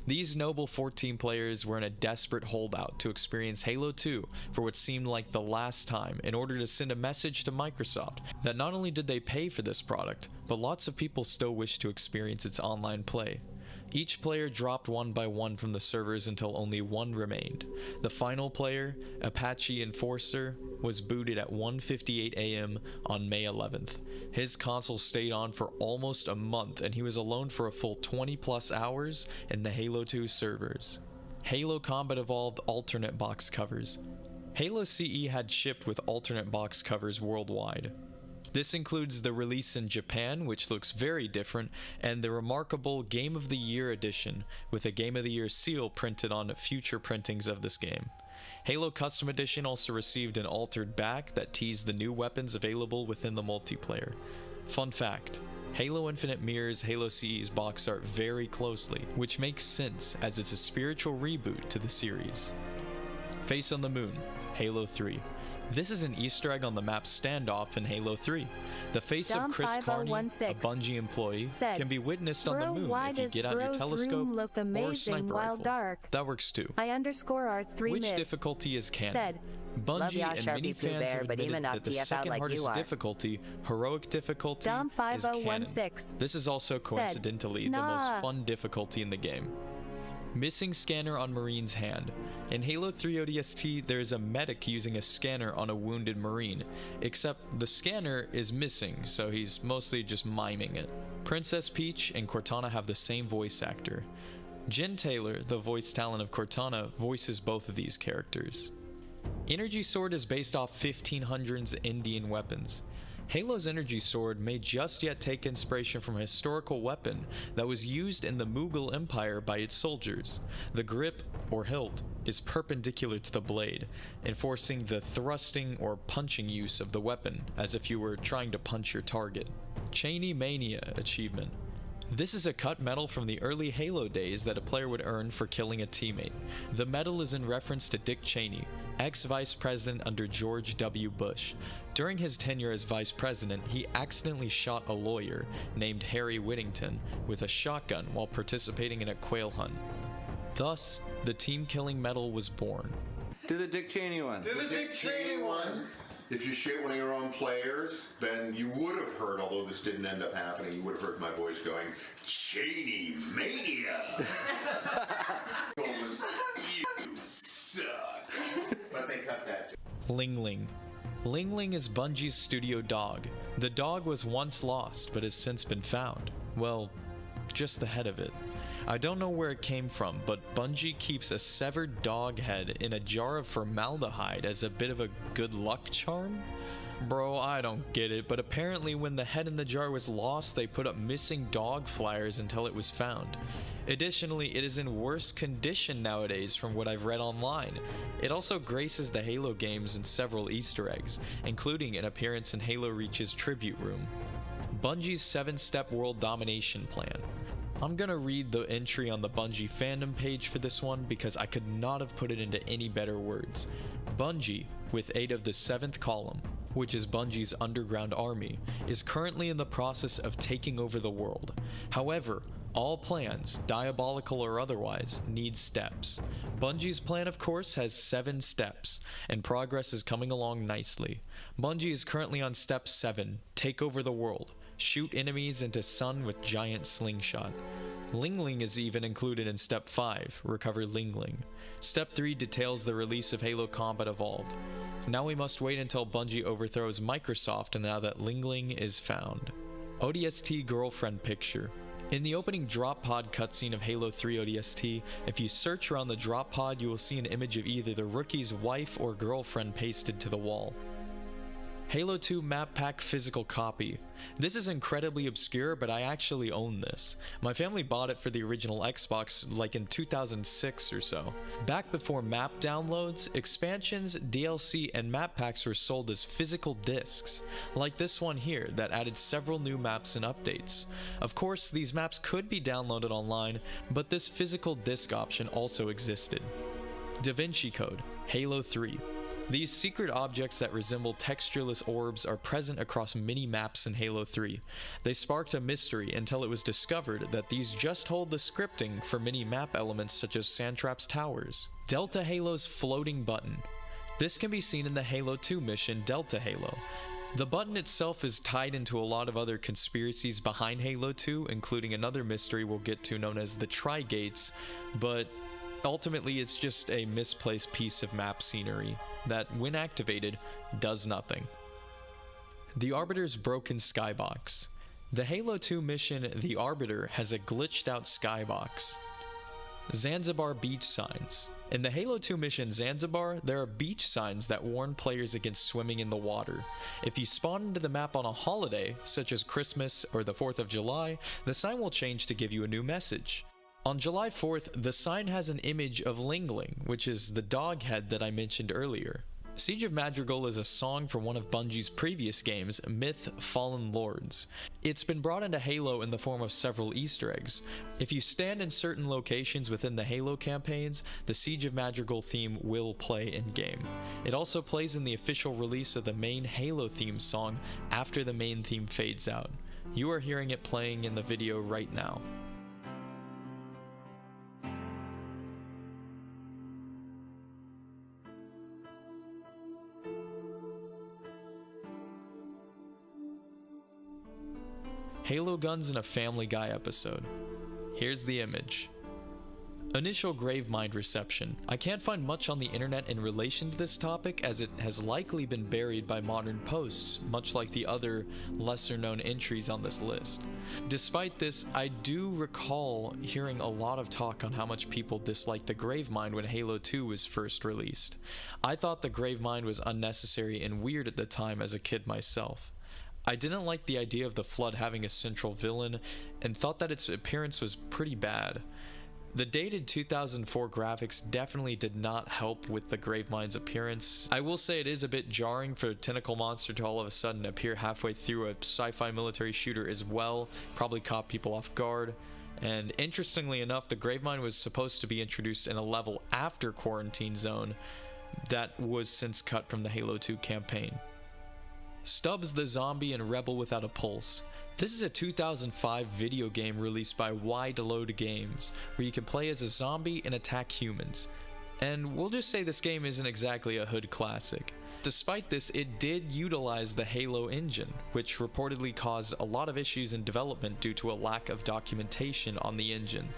These noble 14 players were in a desperate holdout to experience Halo 2 for what seemed like the last time, in order to send a message to Microsoft that not only did they pay for this product, but lots of people still wished to experience its online play. Each player dropped one by one from the servers until only one remained. The final player, Apache Enforcer, was booted at 1:58 a.m. on May 11th. His console stayed on for almost a month, and he was alone for a full 20+ hours in the Halo 2 servers. Halo Combat Evolved alternate box covers. Halo CE had shipped with alternate box covers worldwide. This includes the release in Japan, which looks very different, and the remarkable Game of the Year edition, with a Game of the Year seal printed on future printings of this game. Halo Custom Edition also received an altered back that teased the new weapons available within the multiplayer. Fun fact, Halo Infinite mirrors Halo CE's box art very closely, which makes sense as it's a spiritual reboot to the series. Face on the Moon, Halo 3. This is an Easter egg on the map Standoff in Halo 3. The face of Chris Carney, a Bungie employee, can be witnessed on the moon if you get out your telescope or sniper rifle. Dark. That works too. I_R3 Which difficulty is canon? Said, Bungie and many fans have admitted that the second hardest difficulty, heroic difficulty, is canon. This is also coincidentally the most fun difficulty in the game. Missing scanner on Marine's hand. In Halo 3 ODST, there is a medic using a scanner on a wounded Marine, except the scanner is missing, so he's mostly just miming it. Princess Peach and Cortana have the same voice actor. Jen Taylor, the voice talent of Cortana, voices both of these characters. Energy Sword is based off 1500s Indian weapons. Halo's Energy Sword may just yet take inspiration from a historical weapon that was used in the Mughal Empire by its soldiers. The grip, or hilt, is perpendicular to the blade, enforcing the thrusting or punching use of the weapon, as if you were trying to punch your target. Cheney Mania achievement. This is a cut medal from the early Halo days that a player would earn for killing a teammate. The medal is in reference to Dick Cheney, ex-vice president under George W. Bush. During his tenure as vice president, he accidentally shot a lawyer named Harry Whittington with a shotgun while participating in a quail hunt. Thus, the team killing medal was born. Do the Dick Cheney one. Do the Dick Cheney one. If you shoot one of your own players, then you would have heard, although this didn't end up happening, you would have heard my voice going, Cheney Mania! You suck. But they cut that too. Ling Ling. Ling Ling is Bungie's studio dog. The dog was once lost, but has since been found. Well, just the head of it. I don't know where it came from, but Bungie keeps a severed dog head in a jar of formaldehyde as a bit of a good luck charm? Bro, I don't get it, but apparently when the head in the jar was lost, they put up missing dog flyers until it was found. Additionally, it is in worse condition nowadays from what I've read online. It also graces the Halo games in several Easter eggs, including an appearance in Halo Reach's tribute room. Bungie's 7-step world domination plan. I'm gonna read the entry on the Bungie fandom page for this one because I could not have put it into any better words. Bungie, with aid of the 7th column, which is Bungie's underground army, is currently in the process of taking over the world. However, all plans, diabolical or otherwise, need steps. Bungie's plan, of course, has 7 steps, and progress is coming along nicely. Bungie is currently on step 7, take over the world. Shoot enemies into sun with giant slingshot. Ling Ling is even included in step 5, recover Ling Ling. Step 3 details the release of Halo Combat Evolved. Now we must wait until Bungie overthrows Microsoft and now that Ling Ling is found. ODST girlfriend picture. In the opening drop pod cutscene of Halo 3 ODST, if you search around the drop pod you will see an image of either the rookie's wife or girlfriend pasted to the wall. Halo 2 map pack physical copy. This is incredibly obscure, but I actually own this. My family bought it for the original Xbox like in 2006 or so. Back before map downloads, expansions, DLC, and map packs were sold as physical discs, like this one here that added several new maps and updates. Of course, these maps could be downloaded online, but this physical disc option also existed. Da Vinci Code, Halo 3. These secret objects that resemble textureless orbs are present across many maps in Halo 3. They sparked a mystery until it was discovered that these just hold the scripting for many map elements such as Sandtrap's towers. Delta Halo's floating button. This can be seen in the Halo 2 mission Delta Halo. The button itself is tied into a lot of other conspiracies behind Halo 2, including another mystery we'll get to known as the Tri-Gates, but ultimately it's just a misplaced piece of map scenery that, when activated, does nothing. The Arbiter's broken skybox. The Halo 2 mission, The Arbiter, has a glitched out skybox. Zanzibar beach signs. In the Halo 2 mission Zanzibar, there are beach signs that warn players against swimming in the water. If you spawn into the map on a holiday, such as Christmas or the 4th of July, the sign will change to give you a new message. On July 4th, the sign has an image of Ling Ling, which is the dog head that I mentioned earlier. Siege of Madrigal is a song from one of Bungie's previous games, Myth: Fallen Lords. It's been brought into Halo in the form of several Easter eggs. If you stand in certain locations within the Halo campaigns, the Siege of Madrigal theme will play in-game. It also plays in the official release of the main Halo theme song after the main theme fades out. You are hearing it playing in the video right now. Halo guns in a Family Guy episode. Here's the image. Initial Gravemind reception. I can't find much on the internet in relation to this topic, as it has likely been buried by modern posts, much like the other lesser known entries on this list. Despite this, I do recall hearing a lot of talk on how much people disliked the Gravemind when Halo 2 was first released. I thought the Gravemind was unnecessary and weird at the time as a kid myself. I didn't like the idea of the Flood having a central villain, and thought that its appearance was pretty bad. The dated 2004 graphics definitely did not help with the Gravemind's appearance. I will say it is a bit jarring for a tentacle monster to all of a sudden appear halfway through a sci-fi military shooter as well, probably caught people off guard. And interestingly enough, the Gravemind was supposed to be introduced in a level after Quarantine Zone that was since cut from the Halo 2 campaign. Stubbs the Zombie and Rebel Without a Pulse. This is a 2005 video game released by Wide Load Games, where you can play as a zombie and attack humans. And we'll just say this game isn't exactly a hood classic. Despite this, it did utilize the Halo engine, which reportedly caused a lot of issues in development due to a lack of documentation on the engine.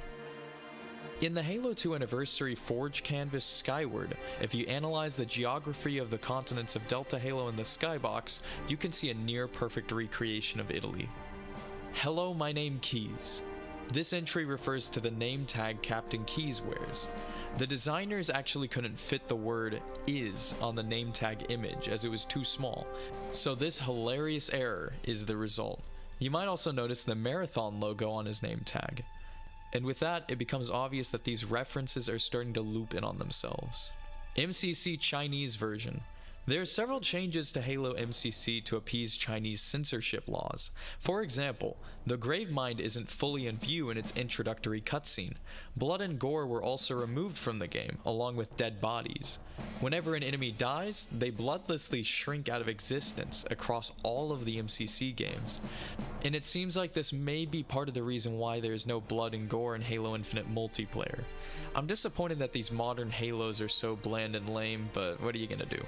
In the Halo 2 Anniversary Forge Canvas Skyward, if you analyze the geography of the continents of Delta Halo in the skybox, you can see a near-perfect recreation of Italy. Hello, my name Keyes. This entry refers to the name tag Captain Keyes wears. The designers actually couldn't fit the word "is" on the name tag image as it was too small, so this hilarious error is the result. You might also notice the Marathon logo on his name tag. And with that, it becomes obvious that these references are starting to loop in on themselves. MCC Chinese version. There are several changes to Halo MCC to appease Chinese censorship laws. For example, the Gravemind isn't fully in view in its introductory cutscene. Blood and gore were also removed from the game, along with dead bodies. Whenever an enemy dies, they bloodlessly shrink out of existence across all of the MCC games. And it seems like this may be part of the reason why there's no blood and gore in Halo Infinite multiplayer. I'm disappointed that these modern Halos are so bland and lame, but what are you gonna do?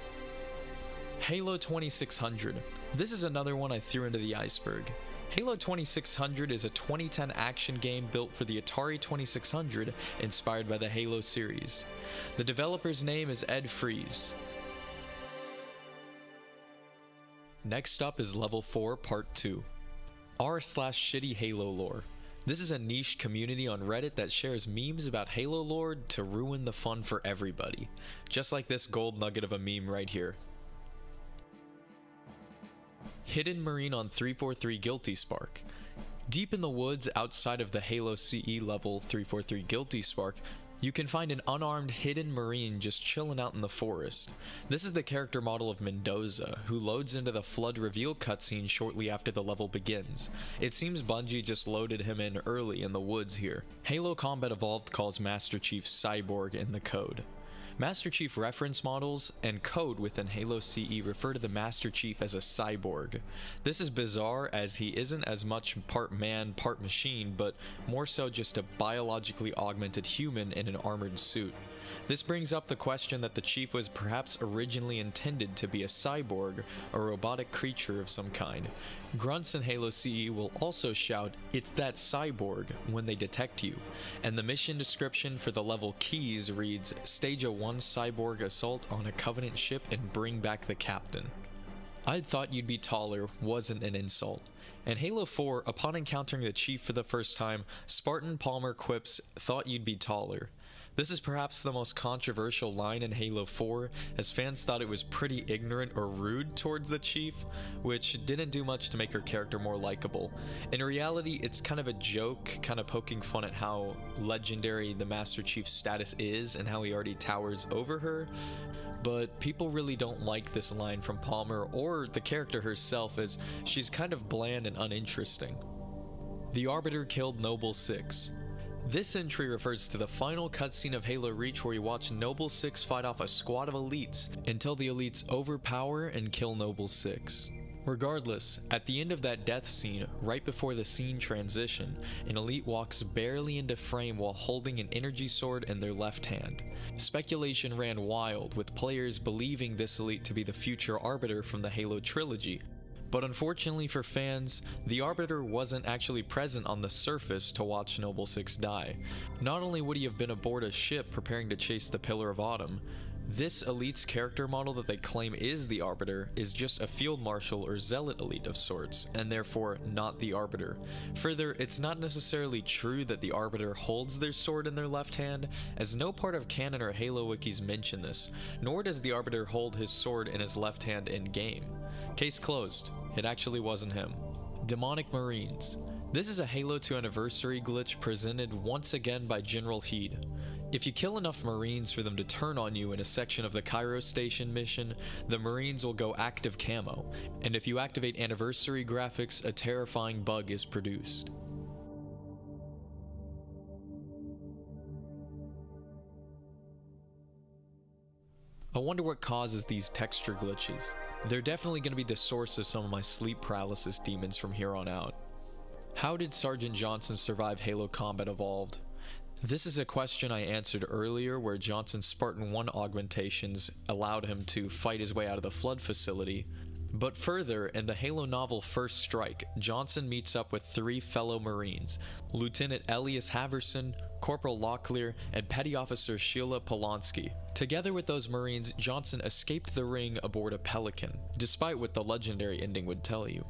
Halo 2600. This is another one I threw into the iceberg. Halo 2600 is a 2010 action game built for the Atari 2600, inspired by the Halo series. The developer's name is Ed Fries. Next up is Level 4 Part 2. r/shitty Halo lore. This is a niche community on Reddit that shares memes about Halo lore to ruin the fun for everybody. Just like this gold nugget of a meme right here. Hidden Marine on 343 Guilty Spark. Deep in the woods outside of the Halo CE level 343 Guilty Spark, you can find an unarmed hidden Marine just chilling out in the forest. This is the character model of Mendoza, who loads into the Flood reveal cutscene shortly after the level begins. It seems Bungie just loaded him in early in the woods here. Halo Combat Evolved calls Master Chief Cyborg in the code. Master Chief reference models and code within Halo CE refer to the Master Chief as a cyborg. This is bizarre as he isn't as much part man, part machine, but more so just a biologically augmented human in an armored suit. This brings up the question that the Chief was perhaps originally intended to be a cyborg, a robotic creature of some kind. Grunts in Halo CE will also shout, "It's that cyborg," when they detect you, and the mission description for the level keys reads, "Stage a 1 cyborg assault on a Covenant ship and bring back the captain." "I'd thought you'd be taller" wasn't an insult. In Halo 4, upon encountering the Chief for the first time, Spartan Palmer quips, "Thought you'd be taller." This is perhaps the most controversial line in Halo 4, as fans thought it was pretty ignorant or rude towards the Chief, which didn't do much to make her character more likable. In reality, it's kind of a joke, kind of poking fun at how legendary the Master Chief's status is and how he already towers over her, but people really don't like this line from Palmer or the character herself, as she's kind of bland and uninteresting. The Arbiter killed Noble 6. This entry refers to the final cutscene of Halo Reach, where you watch Noble 6 fight off a squad of elites until the elites overpower and kill Noble 6. Regardless, at the end of that death scene, right before the scene transition, an elite walks barely into frame while holding an energy sword in their left hand. Speculation ran wild, with players believing this elite to be the future Arbiter from the Halo trilogy. But unfortunately for fans, the Arbiter wasn't actually present on the surface to watch Noble 6 die. Not only would he have been aboard a ship preparing to chase the Pillar of Autumn, this elite's character model that they claim is the Arbiter is just a field marshal or zealot elite of sorts, and therefore not the Arbiter. Further, it's not necessarily true that the Arbiter holds their sword in their left hand, as no part of canon or Halo wikis mention this, nor does the Arbiter hold his sword in his left hand in-game. Case closed. It actually wasn't him. Demonic Marines. This is a Halo 2 anniversary glitch presented once again by General Heed. If you kill enough Marines for them to turn on you in a section of the Cairo Station mission, the Marines will go active camo, and if you activate anniversary graphics, a terrifying bug is produced. I wonder what causes these texture glitches. They're definitely going to be the source of some of my sleep paralysis demons from here on out. How did Sergeant Johnson survive Halo Combat Evolved? This is a question I answered earlier, where Johnson's Spartan 1 augmentations allowed him to fight his way out of the Flood facility. But further, in the Halo novel First Strike, Johnson meets up with 3 fellow Marines, Lieutenant Elias Haverson, Corporal Locklear, and Petty Officer Sheila Polanski. Together with those Marines, Johnson escaped the ring aboard a Pelican, despite what the legendary ending would tell you.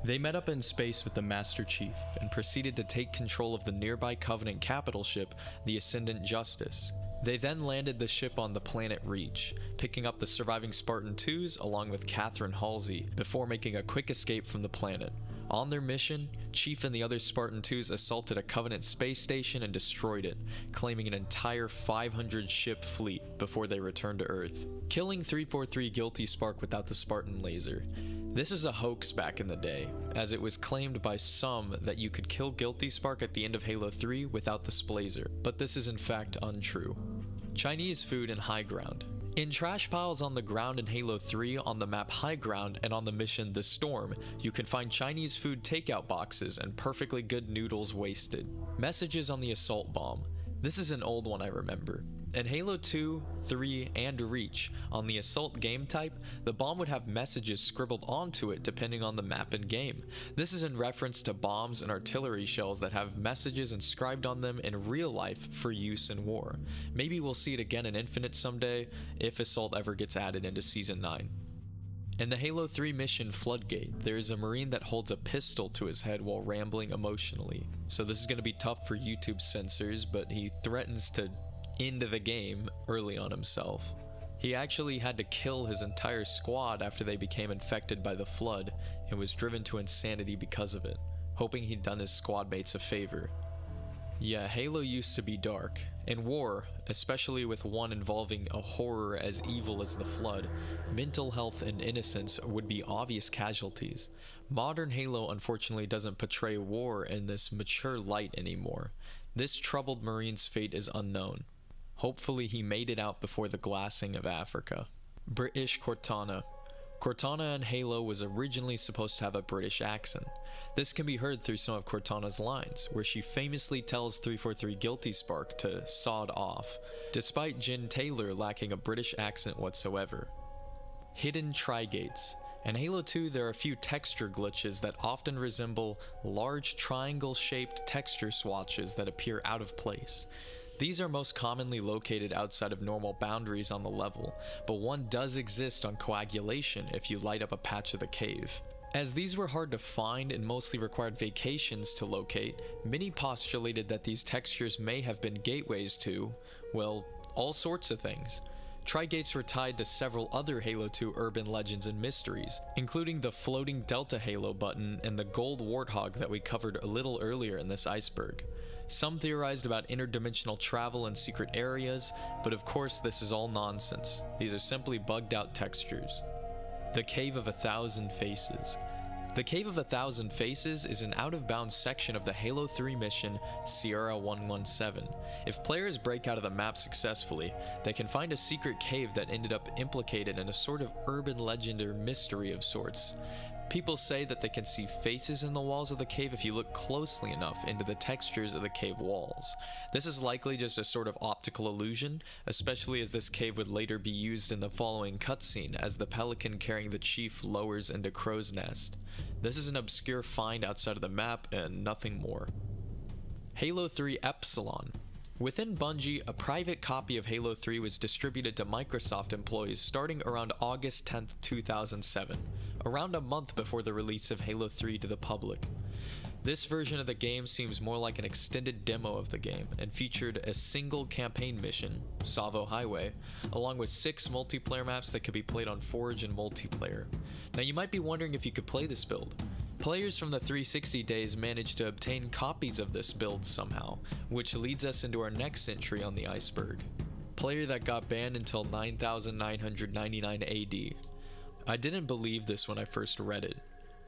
They met up in space with the Master Chief, and proceeded to take control of the nearby Covenant capital ship, the Ascendant Justice. They then landed the ship on the planet Reach, picking up the surviving Spartan 2s along with Catherine Halsey, before making a quick escape from the planet. On their mission, Chief and the other Spartan 2s assaulted a Covenant space station and destroyed it, claiming an entire 500-ship fleet before they returned to Earth, killing 343 Guilty Spark without the Spartan laser. This is a hoax back in the day, as it was claimed by some that you could kill Guilty Spark at the end of Halo 3 without the Splazer, but this is in fact untrue. Chinese food in High Ground. In trash piles on the ground in Halo 3, on the map High Ground, and on the mission The Storm, you can find Chinese food takeout boxes and perfectly good noodles wasted. Messages on the assault bomb. This is an old one I remember. In Halo 2, 3, and Reach, on the assault game type, the bomb would have messages scribbled onto it depending on the map and game. This is in reference to bombs and artillery shells that have messages inscribed on them in real life for use in war. Maybe we'll see it again in Infinite someday, if Assault ever gets added into Season 9. In the Halo 3 mission Floodgate, there is a Marine that holds a pistol to his head while rambling emotionally. So this is going to be tough for YouTube censors, but he threatens to end the game early on himself. He actually had to kill his entire squad after they became infected by the Flood, and was driven to insanity because of it, hoping he'd done his squad mates a favor. Yeah, Halo used to be dark. In war, especially with one involving a horror as evil as the Flood, mental health and innocence would be obvious casualties. Modern Halo unfortunately doesn't portray war in this mature light anymore. This troubled Marine's fate is unknown. Hopefully he made it out before the glassing of Africa. British Cortana. Cortana in Halo was originally supposed to have a British accent. This can be heard through some of Cortana's lines, where she famously tells 343 Guilty Spark to sod off, despite Jin Taylor lacking a British accent whatsoever. Hidden Trigates. In Halo 2, there are a few texture glitches that often resemble large triangle-shaped texture swatches that appear out of place. These are most commonly located outside of normal boundaries on the level, but one does exist on Coagulation if you light up a patch of the cave. As these were hard to find and mostly required vacations to locate, many postulated that these textures may have been gateways to, well, all sorts of things. Trigates were tied to several other Halo 2 urban legends and mysteries, including the floating Delta Halo button and the gold warthog that we covered a little earlier in this iceberg. Some theorized about interdimensional travel and secret areas, but of course this is all nonsense. These are simply bugged out textures. The Cave of 1,000 Faces. The Cave of 1,000 Faces is an out-of-bounds section of the Halo 3 mission Sierra 117. If players break out of the map successfully, they can find a secret cave that ended up implicated in a sort of urban legend or mystery of sorts. People say that they can see faces in the walls of the cave if you look closely enough into the textures of the cave walls. This is likely just a sort of optical illusion, especially as this cave would later be used in the following cutscene as the pelican carrying the chief lowers into Crow's Nest. This is an obscure find outside of the map and nothing more. Halo 3 Epsilon. Within Bungie, a private copy of Halo 3 was distributed to Microsoft employees starting around August 10, 2007, around a month before the release of Halo 3 to the public. This version of the game seems more like an extended demo of the game and featured a single campaign mission, Savo Highway, along with 6 multiplayer maps that could be played on Forge and multiplayer. Now you might be wondering if you could play this build. Players from the 360 days managed to obtain copies of this build somehow, which leads us into our next entry on the iceberg. Player that got banned until 9999 AD. I didn't believe this when I first read it.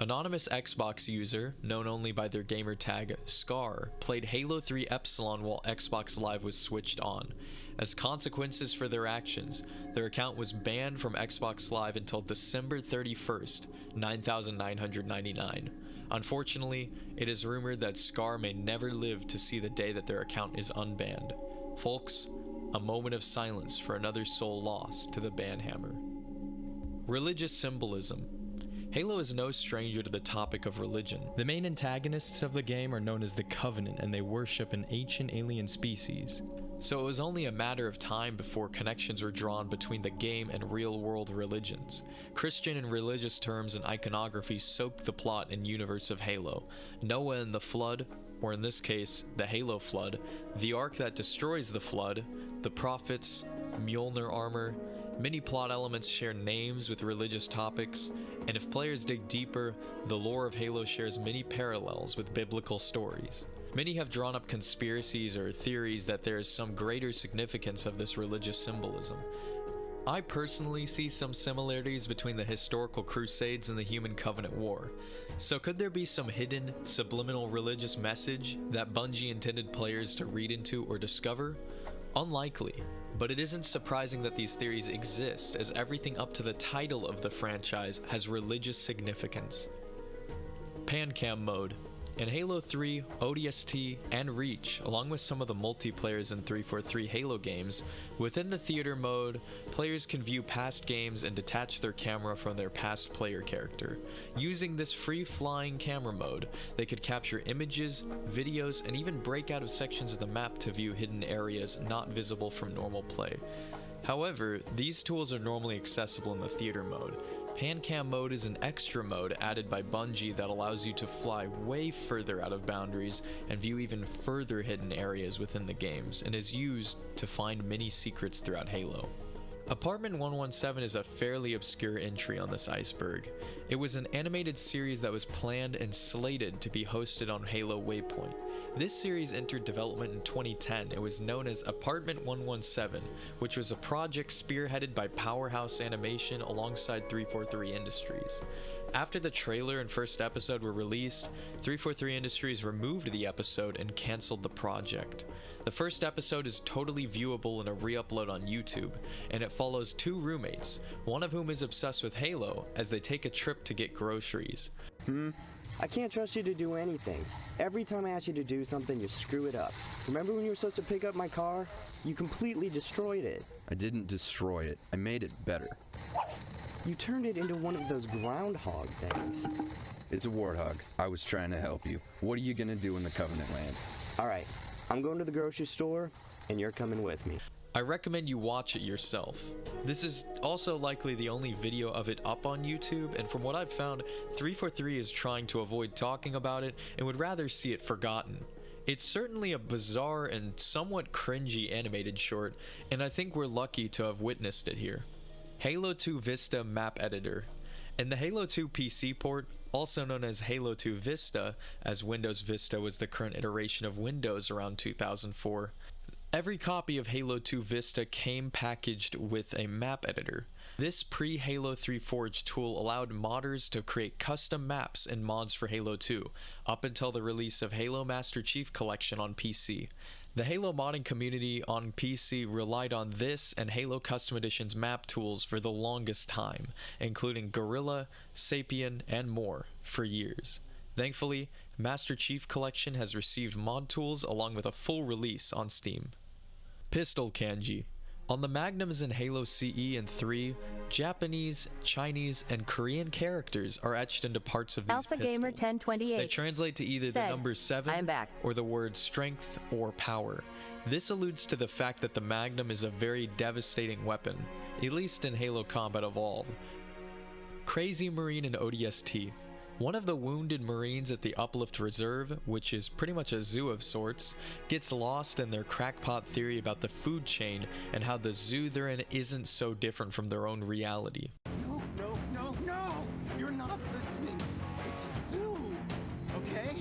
Anonymous Xbox user, known only by their gamer tag Scar, played Halo 3 Epsilon while Xbox Live was switched on. As consequences for their actions, their account was banned from Xbox Live until December 31st, 9999. Unfortunately, it is rumored that Scar may never live to see the day that their account is unbanned. Folks, a moment of silence for another soul lost to the banhammer. Religious symbolism. Halo is no stranger to the topic of religion. The main antagonists of the game are known as the Covenant, and they worship an ancient alien species. So it was only a matter of time before connections were drawn between the game and real-world religions. Christian and religious terms and iconography soaked the plot and universe of Halo. Noah and the Flood, or in this case, the Halo Flood, the Ark that destroys the Flood, the Prophets, Mjolnir armor. Many plot elements share names with religious topics, and if players dig deeper, the lore of Halo shares many parallels with biblical stories. Many have drawn up conspiracies or theories that there is some greater significance of this religious symbolism. I personally see some similarities between the historical Crusades and the Human Covenant War. So could there be some hidden, subliminal religious message that Bungie intended players to read into or discover? Unlikely, but it isn't surprising that these theories exist, as everything up to the title of the franchise has religious significance. Pancam mode. In Halo 3, ODST, and Reach, along with some of the multiplayers in 343 Halo games, within the theater mode, players can view past games and detach their camera from their past player character. Using this free-flying camera mode, they could capture images, videos, and even break out of sections of the map to view hidden areas not visible from normal play. However, these tools are normally accessible in the theater mode. Pancam mode is an extra mode added by Bungie that allows you to fly way further out of boundaries and view even further hidden areas within the games, and is used to find many secrets throughout Halo. Apartment 117 is a fairly obscure entry on this iceberg. It was an animated series that was planned and slated to be hosted on Halo Waypoint. This series entered development in 2010 and was known as Apartment 117, which was a project spearheaded by Powerhouse Animation alongside 343 Industries. After the trailer and first episode were released, 343 Industries removed the episode and canceled the project. The first episode is totally viewable in a re-upload on YouTube, and it follows two roommates, one of whom is obsessed with Halo, as they take a trip to get groceries. I can't trust you to do anything. Every time I ask you to do something, you screw it up. Remember when you were supposed to pick up my car? You completely destroyed it. I didn't destroy it. I made it better. You turned it into one of those groundhog things. It's a warthog. I was trying to help you. What are you gonna do in the Covenant land? Alright, I'm going to the grocery store, and you're coming with me. I recommend you watch it yourself. This is also likely the only video of it up on YouTube, and from what I've found, 343 is trying to avoid talking about it and would rather see it forgotten. It's certainly a bizarre and somewhat cringy animated short, and I think we're lucky to have witnessed it here. Halo 2 Vista Map Editor. In the Halo 2 PC port, also known as Halo 2 Vista, as Windows Vista was the current iteration of Windows around 2004, every copy of Halo 2 Vista came packaged with a map editor. This pre-Halo 3 Forge tool allowed modders to create custom maps and mods for Halo 2, up until the release of Halo Master Chief Collection on PC. The Halo modding community on PC relied on this and Halo Custom Edition's map tools for the longest time, including Gorilla, Sapien, and more, for years. Thankfully, Master Chief Collection has received mod tools along with a full release on Steam. Pistol Kanji. On the magnums in Halo CE and 3, Japanese, Chinese, and Korean characters are etched into parts of these Alpha pistols. Gamer 1028 They translate to either the number 7 or the word strength or power. This alludes to the fact that the Magnum is a very devastating weapon, at least in Halo Combat Evolved. Crazy Marine and ODST. One of the wounded Marines at the Uplift Reserve, which is pretty much a zoo of sorts, gets lost in their crackpot theory about the food chain and how the zoo they're in isn't so different from their own reality. No, no, no, no! You're not listening. It's a zoo, okay?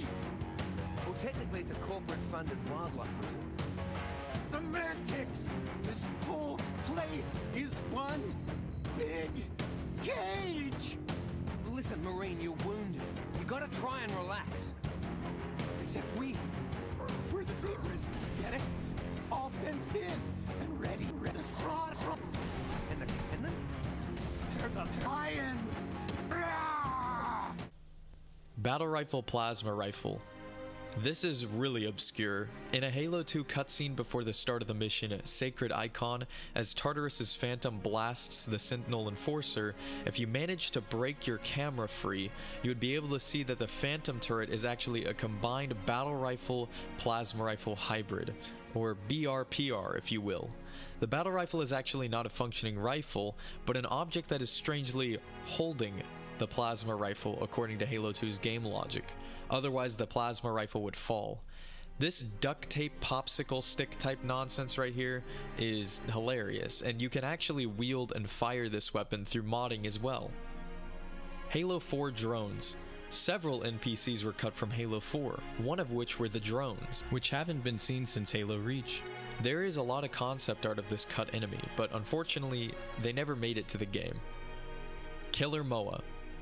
Well, technically it's a corporate-funded wildlife reserve. Semantics! This whole place is one big cage! Listen, Marine, you're wounded. You gotta try and relax. Except we're the zebras, get it? All fenced in and ready to slaughter. And the cannon? They're the lions! Battle Rifle Plasma Rifle. This is really obscure. In a Halo 2 cutscene before the start of the mission, Sacred Icon, as Tartarus's Phantom blasts the Sentinel Enforcer, if you manage to break your camera free, you would be able to see that the Phantom turret is actually a combined Battle Rifle Plasma Rifle hybrid, or BRPR if you will. The battle rifle is actually not a functioning rifle, but an object that is strangely holding the plasma rifle according to Halo 2's game logic. Otherwise, the plasma rifle would fall. This duct tape popsicle stick type nonsense right here is hilarious, and you can actually wield and fire this weapon through modding as well. Halo 4 drones. Several NPCs were cut from Halo 4, one of which were the drones, which haven't been seen since Halo Reach. There is a lot of concept art of this cut enemy, but unfortunately, they never made it to the game. Killer Moa.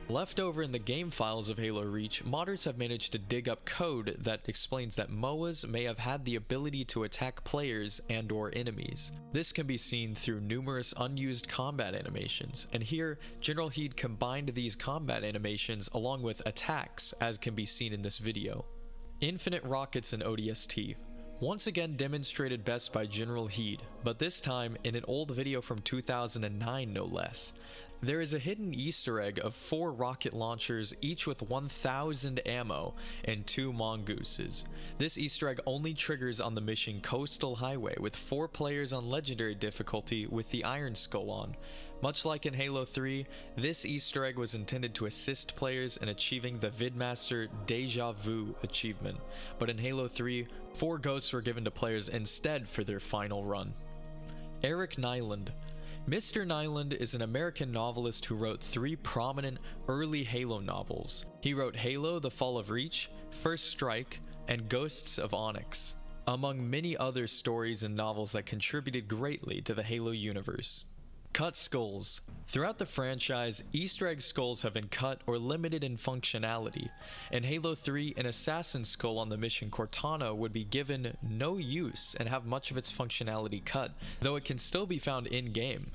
Left over in the game files of Halo Reach, modders have managed to dig up code that explains that MOAs may have had the ability to attack players and/or enemies. This can be seen through numerous unused combat animations, and here, General Heed combined these combat animations along with attacks, as can be seen in this video. Infinite Rockets and ODST. Once again demonstrated best by General Heed, but this time in an old video from 2009 no less. There is a hidden Easter egg of 4 rocket launchers, each with 1,000 ammo, and 2 mongooses. This Easter egg only triggers on the mission Coastal Highway, with 4 players on Legendary difficulty with the Iron Skull on. Much like in Halo 3, this Easter egg was intended to assist players in achieving the Vidmaster Deja Vu achievement, but in Halo 3, 4 ghosts were given to players instead for their final run. Eric Nyland. Mr. Nyland is an American novelist who wrote 3 prominent early Halo novels. He wrote Halo: The Fall of Reach, First Strike, and Ghosts of Onyx, among many other stories and novels that contributed greatly to the Halo universe. Cut skulls. Throughout the franchise, Easter egg skulls have been cut or limited in functionality. In Halo 3, an assassin skull on the mission Cortana would be given no use and have much of its functionality cut, though it can still be found in-game.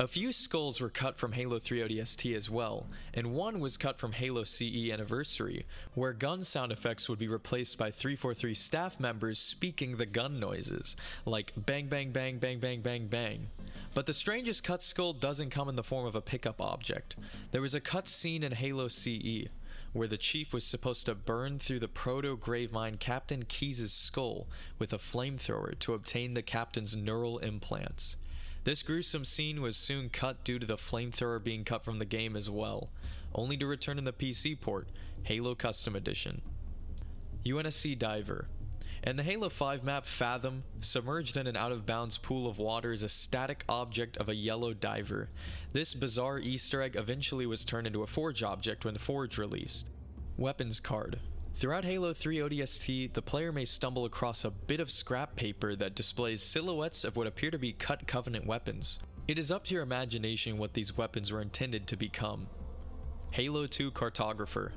A few skulls were cut from Halo 3 ODST as well, and one was cut from Halo CE Anniversary, where gun sound effects would be replaced by 343 staff members speaking the gun noises, like bang bang bang bang bang bang bang. But the strangest cut skull doesn't come in the form of a pickup object. There was a cut scene in Halo CE, where the Chief was supposed to burn through the proto-gravemind Captain Keyes' skull with a flamethrower to obtain the Captain's neural implants. This gruesome scene was soon cut due to the flamethrower being cut from the game as well, only to return in the PC port, Halo Custom Edition. UNSC Diver. In the Halo 5 map Fathom, submerged in an out-of-bounds pool of water is a static object of a yellow diver. This bizarre Easter egg eventually was turned into a Forge object when Forge released. Weapons card. Throughout Halo 3 ODST, the player may stumble across a bit of scrap paper that displays silhouettes of what appear to be cut Covenant weapons. It is up to your imagination what these weapons were intended to become. Halo 2 Cartographer.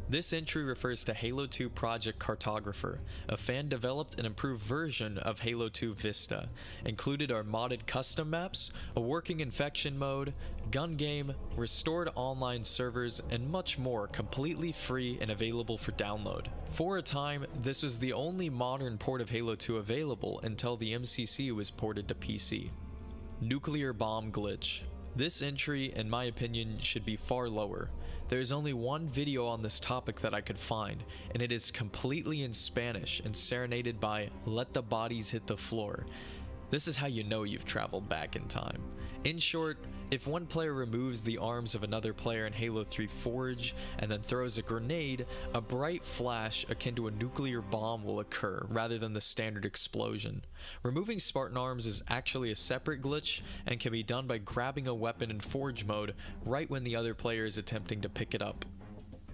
This entry refers to Halo 2 Project Cartographer, a fan-developed and improved version of Halo 2 Vista. Included are modded custom maps, a working infection mode, gun game, restored online servers, and much more completely free and available for download. For a time, this was the only modern port of Halo 2 available until the MCC was ported to PC. Nuclear Bomb Glitch. This entry, in my opinion, should be far lower. There is only one video on this topic that I could find, and it is completely in Spanish and serenaded by Let the Bodies Hit the Floor. This is how you know you've traveled back in time. In short, if one player removes the arms of another player in Halo 3 Forge and then throws a grenade, a bright flash akin to a nuclear bomb will occur rather than the standard explosion. Removing Spartan arms is actually a separate glitch and can be done by grabbing a weapon in Forge mode right when the other player is attempting to pick it up.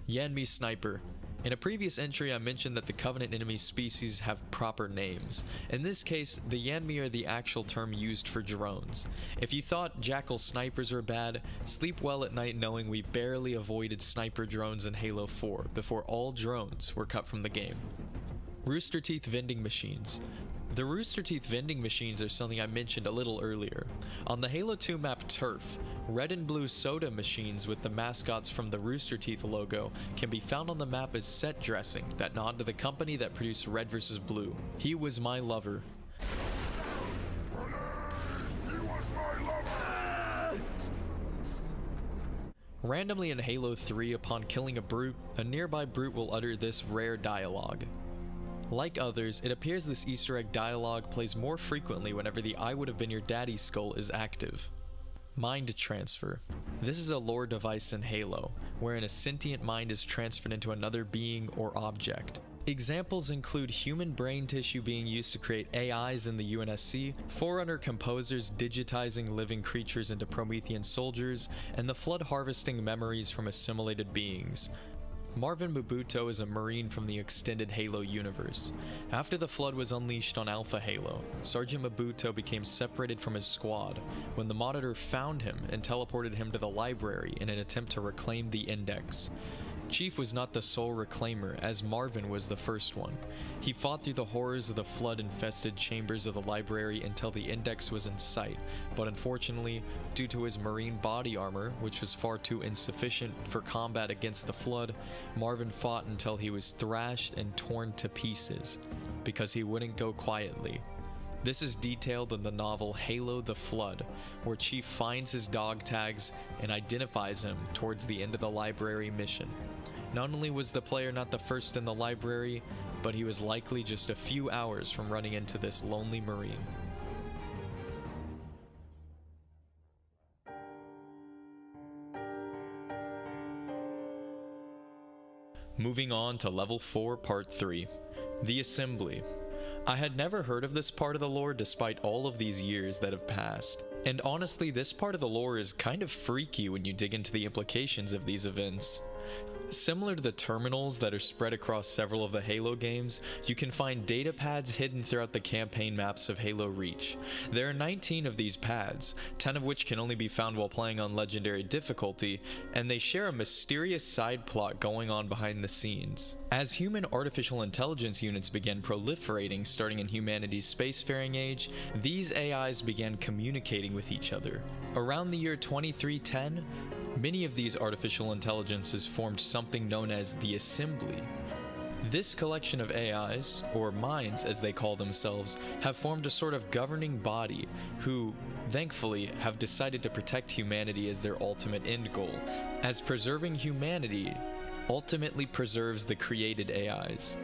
Yanmi Sniper. In a previous entry, I mentioned that the Covenant enemy species have proper names. In this case, the Yanmi are the actual term used for drones. If you thought Jackal snipers were bad, sleep well at night knowing we barely avoided sniper drones in Halo 4 before all drones were cut from the game. Rooster Teeth vending machines. The Rooster Teeth vending machines are something I mentioned a little earlier. On the Halo 2 map Turf, red and blue soda machines with the mascots from the Rooster Teeth logo can be found on the map as set dressing that nod to the company that produced Red vs. Blue. He was my lover. Randomly in Halo 3, upon killing a brute, a nearby brute will utter this rare dialogue. Like others, it appears this Easter egg dialogue plays more frequently whenever the I would have been your daddy skull is active. Mind transfer. This is a lore device in Halo, wherein a sentient mind is transferred into another being or object. Examples include human brain tissue being used to create AIs in the UNSC, Forerunner composers digitizing living creatures into Promethean soldiers, and the Flood harvesting memories from assimilated beings. Marvin Mabuto is a Marine from the extended Halo universe. After the Flood was unleashed on Alpha Halo, Sergeant Mabuto became separated from his squad when the Monitor found him and teleported him to the library in an attempt to reclaim the Index. Chief was not the sole reclaimer, as Marvin was the first one. He fought through the horrors of the Flood-infested chambers of the library until the Index was in sight, but unfortunately, due to his Marine body armor, which was far too insufficient for combat against the Flood, Marvin fought until he was thrashed and torn to pieces, because he wouldn't go quietly. This is detailed in the novel Halo the Flood, where Chief finds his dog tags and identifies him towards the end of the library mission. Not only was the player not the first in the library, but he was likely just a few hours from running into this lonely Marine. Moving on to Level 4 Part 3, The Assembly. I had never heard of this part of the lore despite all of these years that have passed. And honestly, this part of the lore is kind of freaky when you dig into the implications of these events. Similar to the terminals that are spread across several of the Halo games, you can find data pads hidden throughout the campaign maps of Halo Reach. There are 19 of these pads, 10 of which can only be found while playing on Legendary difficulty, and they share a mysterious side plot going on behind the scenes. As human artificial intelligence units began proliferating starting in humanity's spacefaring age, these AIs began communicating with each other. Around the year 2310, many of these artificial intelligences formed something known as the Assembly. This collection of AIs, or minds as they call themselves, have formed a sort of governing body who, thankfully, have decided to protect humanity as their ultimate end goal, as preserving humanity ultimately preserves the created AIs.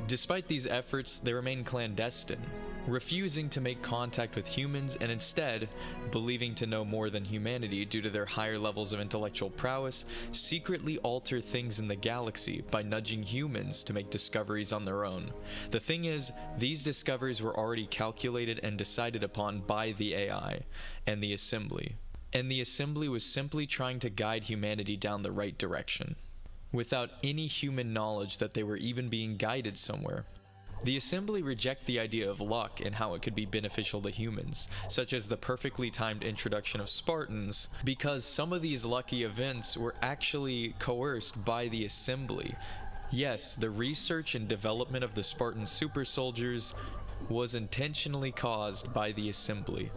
Despite these efforts, they remain clandestine, refusing to make contact with humans and instead, believing to know more than humanity due to their higher levels of intellectual prowess, secretly alter things in the galaxy by nudging humans to make discoveries on their own. The thing is, these discoveries were already calculated and decided upon by the AI and the Assembly. And the Assembly was simply trying to guide humanity down the right direction, without any human knowledge that they were even being guided somewhere. The Assembly reject the idea of luck and how it could be beneficial to humans, such as the perfectly timed introduction of Spartans, because some of these lucky events were actually coerced by the Assembly. Yes, the research and development of the Spartan super soldiers was intentionally caused by the Assembly.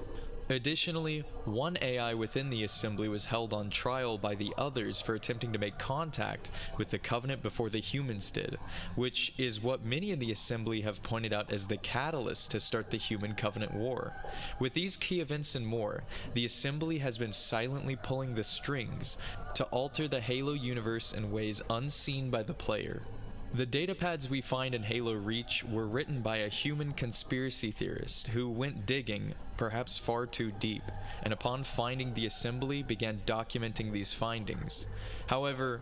Additionally, one AI within the Assembly was held on trial by the others for attempting to make contact with the Covenant before the humans did, which is what many in the Assembly have pointed out as the catalyst to start the Human-Covenant War. With these key events and more, the Assembly has been silently pulling the strings to alter the Halo universe in ways unseen by the player. The datapads we find in Halo Reach were written by a human conspiracy theorist who went digging, perhaps far too deep, and upon finding the Assembly began documenting these findings. However,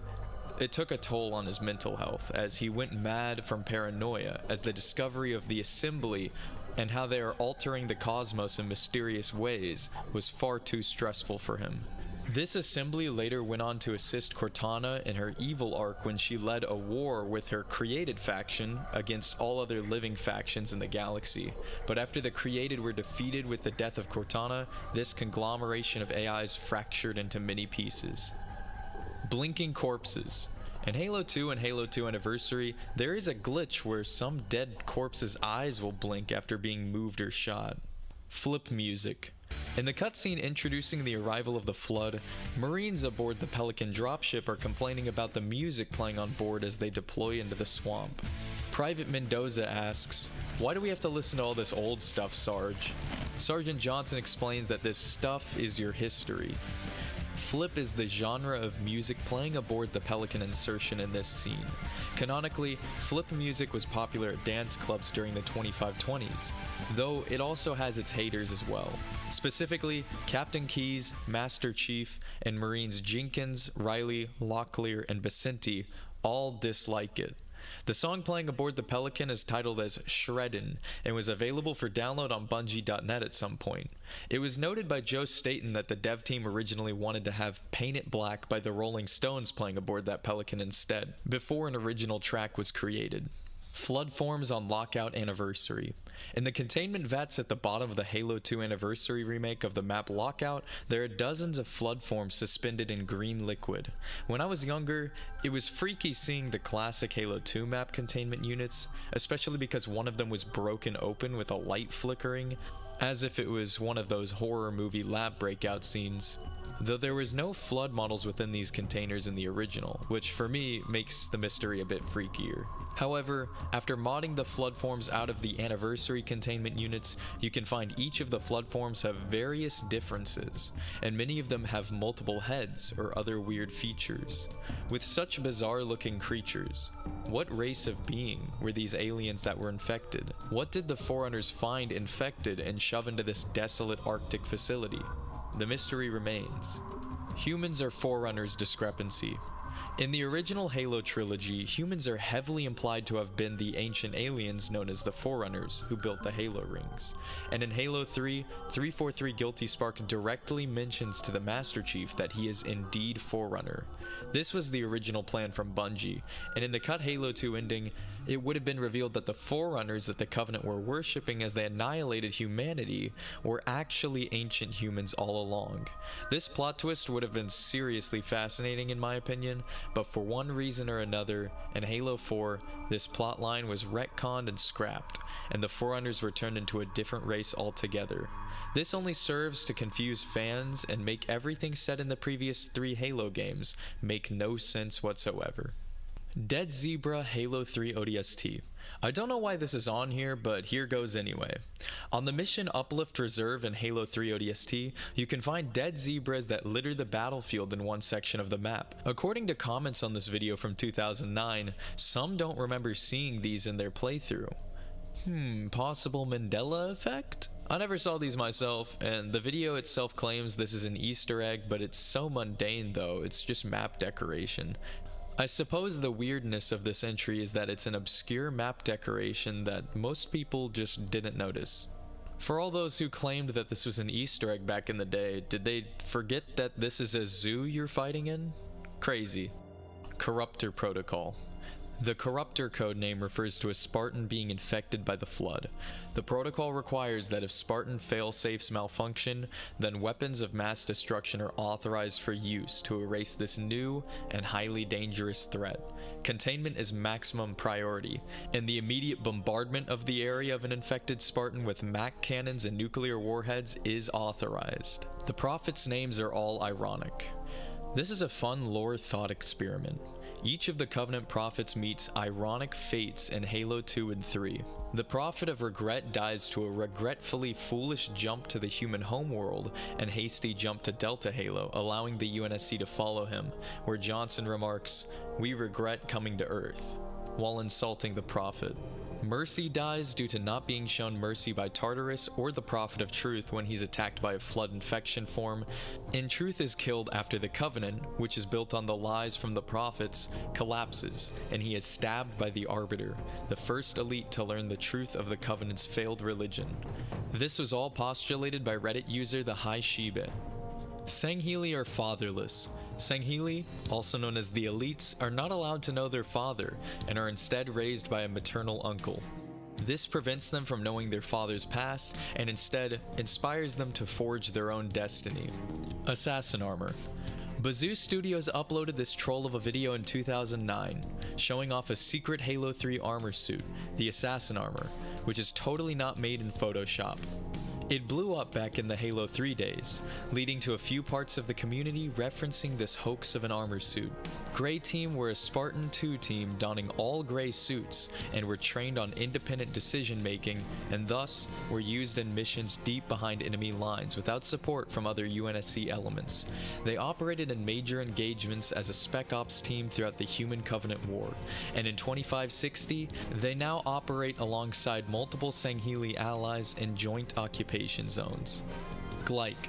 it took a toll on his mental health as he went mad from paranoia as the discovery of the Assembly and how they are altering the cosmos in mysterious ways was far too stressful for him. This Assembly later went on to assist Cortana in her evil arc when she led a war with her created faction against all other living factions in the galaxy. But after the created were defeated with the death of Cortana, this conglomeration of AIs fractured into many pieces. Blinking corpses. In Halo 2 and Halo 2 Anniversary, there is a glitch where some dead corpse's eyes will blink after being moved or shot. Flip music. In the cutscene introducing the arrival of the Flood, Marines aboard the Pelican dropship are complaining about the music playing on board as they deploy into the swamp. Private Mendoza asks, "Why do we have to listen to all this old stuff, Sarge?" Sergeant Johnson explains that this stuff is your history. Flip is the genre of music playing aboard the Pelican insertion in this scene. Canonically, flip music was popular at dance clubs during the 2520s, though it also has its haters as well. Specifically, Captain Keyes, Master Chief, and Marines Jenkins, Riley, Locklear, and Vicente all dislike it. The song playing aboard the Pelican is titled as Shreddin' and was available for download on Bungie.net at some point. It was noted by Joe Staten that the dev team originally wanted to have Paint It Black by the Rolling Stones playing aboard that Pelican instead, before an original track was created. Flood forms on Lockout Anniversary. In the containment vats at the bottom of the Halo 2 Anniversary remake of the map Lockout, there are dozens of flood forms suspended in green liquid. When I was younger, it was freaky seeing the classic Halo 2 map containment units, especially because one of them was broken open with a light flickering, as if it was one of those horror movie lab breakout scenes. Though there was no flood models within these containers in the original, which for me makes the mystery a bit freakier. However, after modding the flood forms out of the Anniversary containment units, you can find each of the flood forms have various differences, and many of them have multiple heads or other weird features. With such bizarre looking creatures, what race of being were these aliens that were infected? What did the Forerunners find infected and shove into this desolate Arctic facility? The mystery remains. Humans are Forerunners discrepancy. In the original Halo trilogy, humans are heavily implied to have been the ancient aliens known as the Forerunners who built the Halo rings. And in Halo 3, 343 Guilty Spark directly mentions to the Master Chief that he is indeed Forerunner. This was the original plan from Bungie, and in the cut Halo 2 ending, it would have been revealed that the Forerunners that the Covenant were worshipping as they annihilated humanity were actually ancient humans all along. This plot twist would have been seriously fascinating in my opinion, but for one reason or another, in Halo 4, this plot line was retconned and scrapped, and the Forerunners were turned into a different race altogether. This only serves to confuse fans and make everything said in the previous 3 Halo games make no sense whatsoever. Dead Zebra Halo 3 ODST. I don't know why this is on here, but here goes anyway. On the mission Uplift Reserve in Halo 3 ODST, you can find dead zebras that litter the battlefield in one section of the map. According to comments on this video from 2009, some don't remember seeing these in their playthrough. Possible Mandela effect? I never saw these myself, and the video itself claims this is an Easter egg, but it's so mundane though, it's just map decoration. I suppose the weirdness of this entry is that it's an obscure map decoration that most people just didn't notice. For all those who claimed that this was an Easter egg back in the day, did they forget that this is a zoo you're fighting in? Crazy. Corruptor Protocol. The Corruptor codename refers to a Spartan being infected by the Flood. The protocol requires that if Spartan failsafes malfunction, then weapons of mass destruction are authorized for use to erase this new and highly dangerous threat. Containment is maximum priority, and the immediate bombardment of the area of an infected Spartan with MAC cannons and nuclear warheads is authorized. The Prophets' names are all ironic. This is a fun lore thought experiment. Each of the Covenant Prophets meets ironic fates in Halo 2 and 3. The Prophet of Regret dies to a regretfully foolish jump to the human homeworld and hasty jump to Delta Halo, allowing the UNSC to follow him, where Johnson remarks, "We regret coming to Earth," while insulting the Prophet. Mercy dies due to not being shown mercy by Tartarus or the Prophet of Truth when he's attacked by a Flood infection form, and Truth is killed after the Covenant, which is built on the lies from the Prophets, collapses, and he is stabbed by the Arbiter, the first elite to learn the truth of the Covenant's failed religion. This was all postulated by Reddit user the High Shibe. Sangheili are fatherless. Sangheili, also known as the Elites, are not allowed to know their father and are instead raised by a maternal uncle. This prevents them from knowing their father's past and instead inspires them to forge their own destiny. Assassin armor. Bazoo Studios uploaded this troll of a video in 2009, showing off a secret Halo 3 armor suit, the Assassin armor, which is totally not made in Photoshop. It blew up back in the Halo 3 days, leading to a few parts of the community referencing this hoax of an armor suit. Grey Team were a Spartan 2 team donning all grey suits and were trained on independent decision making and thus were used in missions deep behind enemy lines without support from other UNSC elements. They operated in major engagements as a Spec Ops team throughout the Human Covenant War, and in 2560 they now operate alongside multiple Sangheili allies in joint occupation zones. Glyke.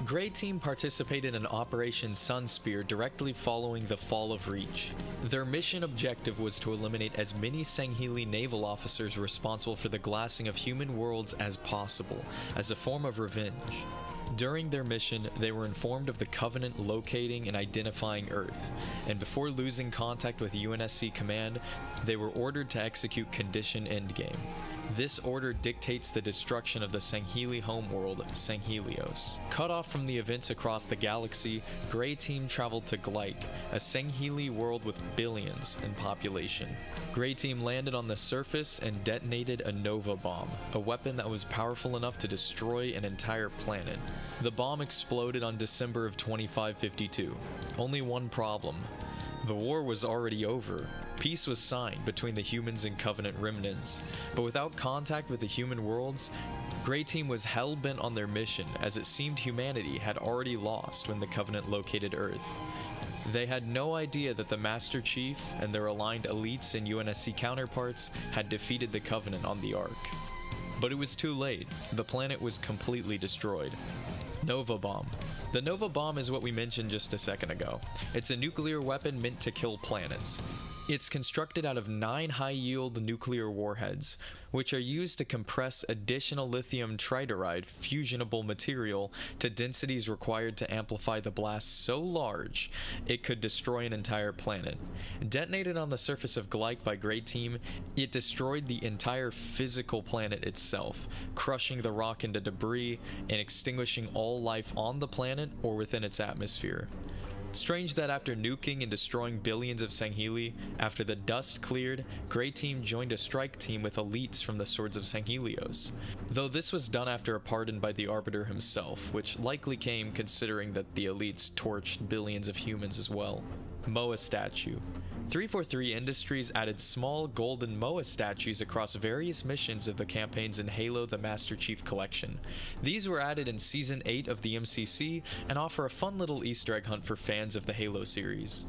Grey Team participated in Operation Sunspear directly following the fall of Reach. Their mission objective was to eliminate as many Sangheili naval officers responsible for the glassing of human worlds as possible, as a form of revenge. During their mission, they were informed of the Covenant locating and identifying Earth, and before losing contact with UNSC Command, they were ordered to execute Condition Endgame. This order dictates the destruction of the Sangheili homeworld, Sanghelios. Cut off from the events across the galaxy, Grey Team traveled to Glyke, a Sangheili world with billions in population. Grey Team landed on the surface and detonated a Nova bomb, a weapon that was powerful enough to destroy an entire planet. The bomb exploded on December of 2552. Only one problem. The war was already over. Peace was signed between the humans and Covenant remnants, but without contact with the human worlds, Grey Team was hell-bent on their mission as it seemed humanity had already lost when the Covenant located Earth. They had no idea that the Master Chief and their aligned elites and UNSC counterparts had defeated the Covenant on the Ark. But it was too late. The planet was completely destroyed. Nova Bomb. The Nova Bomb is what we mentioned just a second ago. It's a nuclear weapon meant to kill planets. It's constructed out of 9 high-yield nuclear warheads, which are used to compress additional lithium tritiuride fusionable material to densities required to amplify the blast so large it could destroy an entire planet. Detonated on the surface of Glyke by Grey Team, it destroyed the entire physical planet itself, crushing the rock into debris and extinguishing all life on the planet or within its atmosphere. Strange that after nuking and destroying billions of Sangheli, after the dust cleared, Grey Team joined a strike team with elites from the Swords of Sanghelios. Though this was done after a pardon by the Arbiter himself, which likely came considering that the elites torched billions of humans as well. Moa Statue. 343 Industries added small golden Moa statues across various missions of the campaigns in Halo the Master Chief Collection. These were added in Season 8 of the MCC and offer a fun little Easter egg hunt for fans of the Halo series.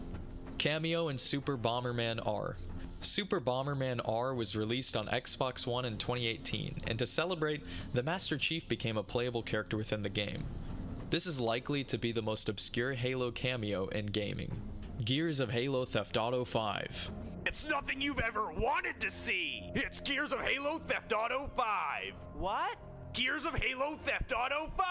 Cameo in Super Bomberman R. Super Bomberman R was released on Xbox One in 2018, and to celebrate, the Master Chief became a playable character within the game. This is likely to be the most obscure Halo cameo in gaming. Gears of Halo Theft Auto 5. It's nothing you've ever wanted to see! It's Gears of Halo Theft Auto 5! What? Gears of Halo Theft Auto 5!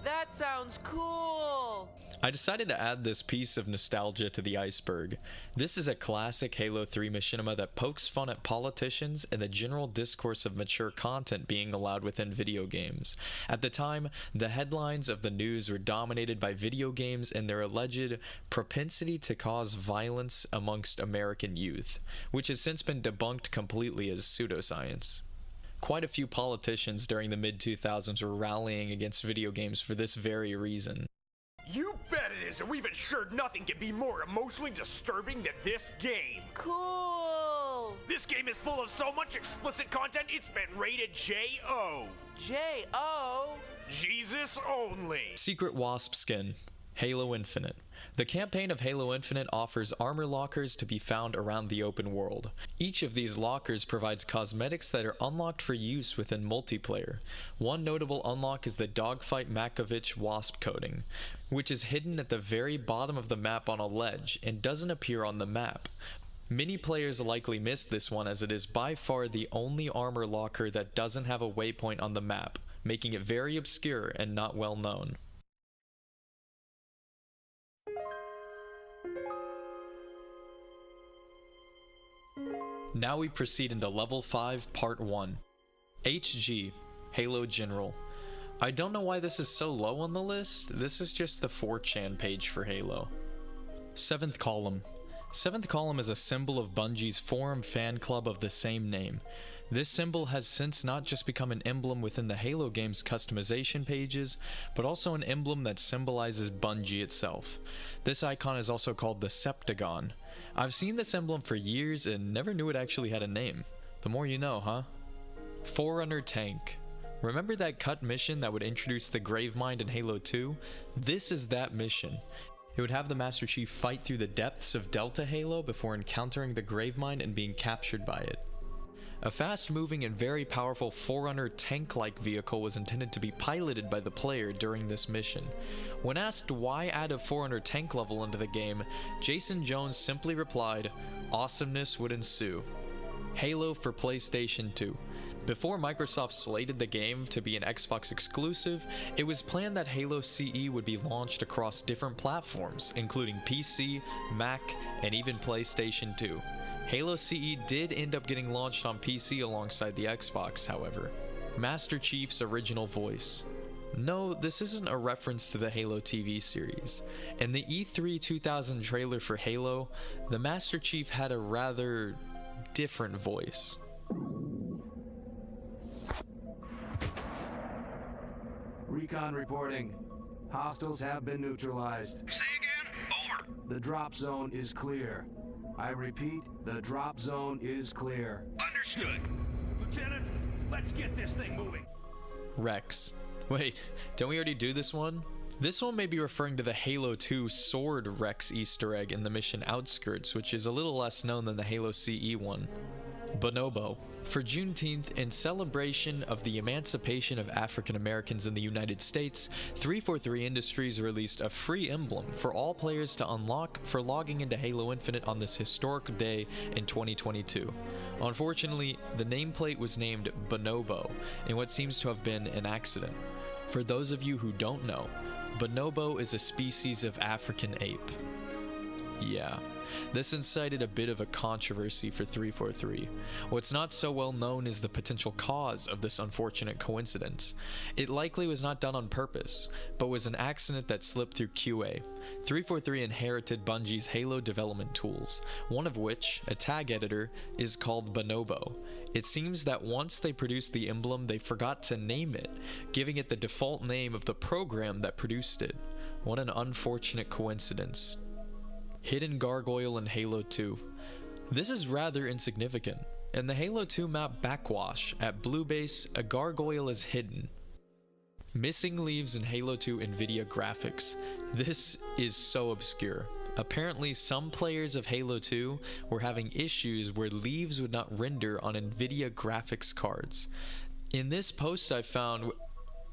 That sounds cool! I decided to add this piece of nostalgia to the iceberg. This is a classic Halo 3 machinima that pokes fun at politicians and the general discourse of mature content being allowed within video games. At the time, the headlines of the news were dominated by video games and their alleged propensity to cause violence amongst American youth, which has since been debunked completely as pseudoscience. Quite a few politicians during the mid-2000s were rallying against video games for this very reason. You bet it is, and we've ensured nothing can be more emotionally disturbing than this game. Cool! This game is full of so much explicit content, it's been rated J.O. J.O.? Jesus only. Secret Wasp Skin. Halo Infinite. The campaign of Halo Infinite offers armor lockers to be found around the open world. Each of these lockers provides cosmetics that are unlocked for use within multiplayer. One notable unlock is the Dogfight Makovich Wasp coating, which is hidden at the very bottom of the map on a ledge and doesn't appear on the map. Many players likely missed this one as it is by far the only armor locker that doesn't have a waypoint on the map, making it very obscure and not well known. Now we proceed into Level 5, Part 1. HG, Halo General. I don't know why this is so low on the list, this is just the 4chan page for Halo. 7th Column. 7th Column is a symbol of Bungie's forum fan club of the same name. This symbol has since not just become an emblem within the Halo game's customization pages, but also an emblem that symbolizes Bungie itself. This icon is also called the Septagon. I've seen this emblem for years and never knew it actually had a name. The more you know, huh? Forerunner Tank. Remember that cut mission that would introduce the Gravemind in Halo 2? This is that mission. It would have the Master Chief fight through the depths of Delta Halo before encountering the Gravemind and being captured by it. A fast-moving and very powerful Forerunner tank-like vehicle was intended to be piloted by the player during this mission. When asked why add a Forerunner tank level into the game, Jason Jones simply replied, "Awesomeness would ensue." Halo for PlayStation 2. Before Microsoft slated the game to be an Xbox exclusive, it was planned that Halo CE would be launched across different platforms, including PC, Mac, and even PlayStation 2. Halo CE did end up getting launched on PC alongside the Xbox, however. Master Chief's original voice. No, this isn't a reference to the Halo TV series. In the E3 2000 trailer for Halo, the Master Chief had a rather different voice. Recon reporting. Hostiles have been neutralized. Say again? Over. The drop zone is clear. I repeat, the drop zone is clear. Understood. Lieutenant, let's get this thing moving. Rex. Wait, don't we already do this one? This one may be referring to the Halo 2 Sword Rex Easter egg in the mission Outskirts, which is a little less known than the Halo CE one. Bonobo. For Juneteenth, in celebration of the emancipation of African Americans in the United States, 343 Industries released a free emblem for all players to unlock for logging into Halo Infinite on this historic day in 2022. Unfortunately, the nameplate was named Bonobo in what seems to have been an accident. For those of you who don't know, bonobo is a species of African ape. Yeah, this incited a bit of a controversy for 343. What's not so well known is the potential cause of this unfortunate coincidence. It likely was not done on purpose, but was an accident that slipped through QA. 343 inherited Bungie's Halo development tools, one of which, a tag editor, is called Bonobo. It seems that once they produced the emblem, they forgot to name it, giving it the default name of the program that produced it. What an unfortunate coincidence. Hidden Gargoyle in Halo 2. This is rather insignificant. In the Halo 2 map Backwash, at Blue Base, a gargoyle is hidden. Missing leaves in Halo 2 NVIDIA graphics. This is so obscure. Apparently, some players of Halo 2 were having issues where leaves would not render on NVIDIA graphics cards. In this post I found...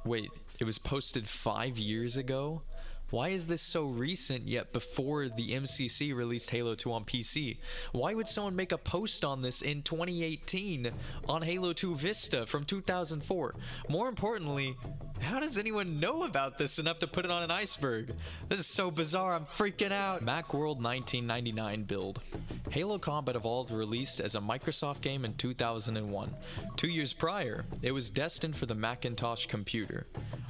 Wait, it was posted 5 years ago? Why is this so recent yet before the MCC released Halo 2 on PC? Why would someone make a post on this in 2018 on Halo 2 Vista from 2004? More importantly, how does anyone know about this enough to put it on an iceberg? This is so bizarre, I'm freaking out. Macworld 1999 build. Halo Combat Evolved released as a Microsoft game in 2001. 2 years prior, it was destined for the Macintosh computer.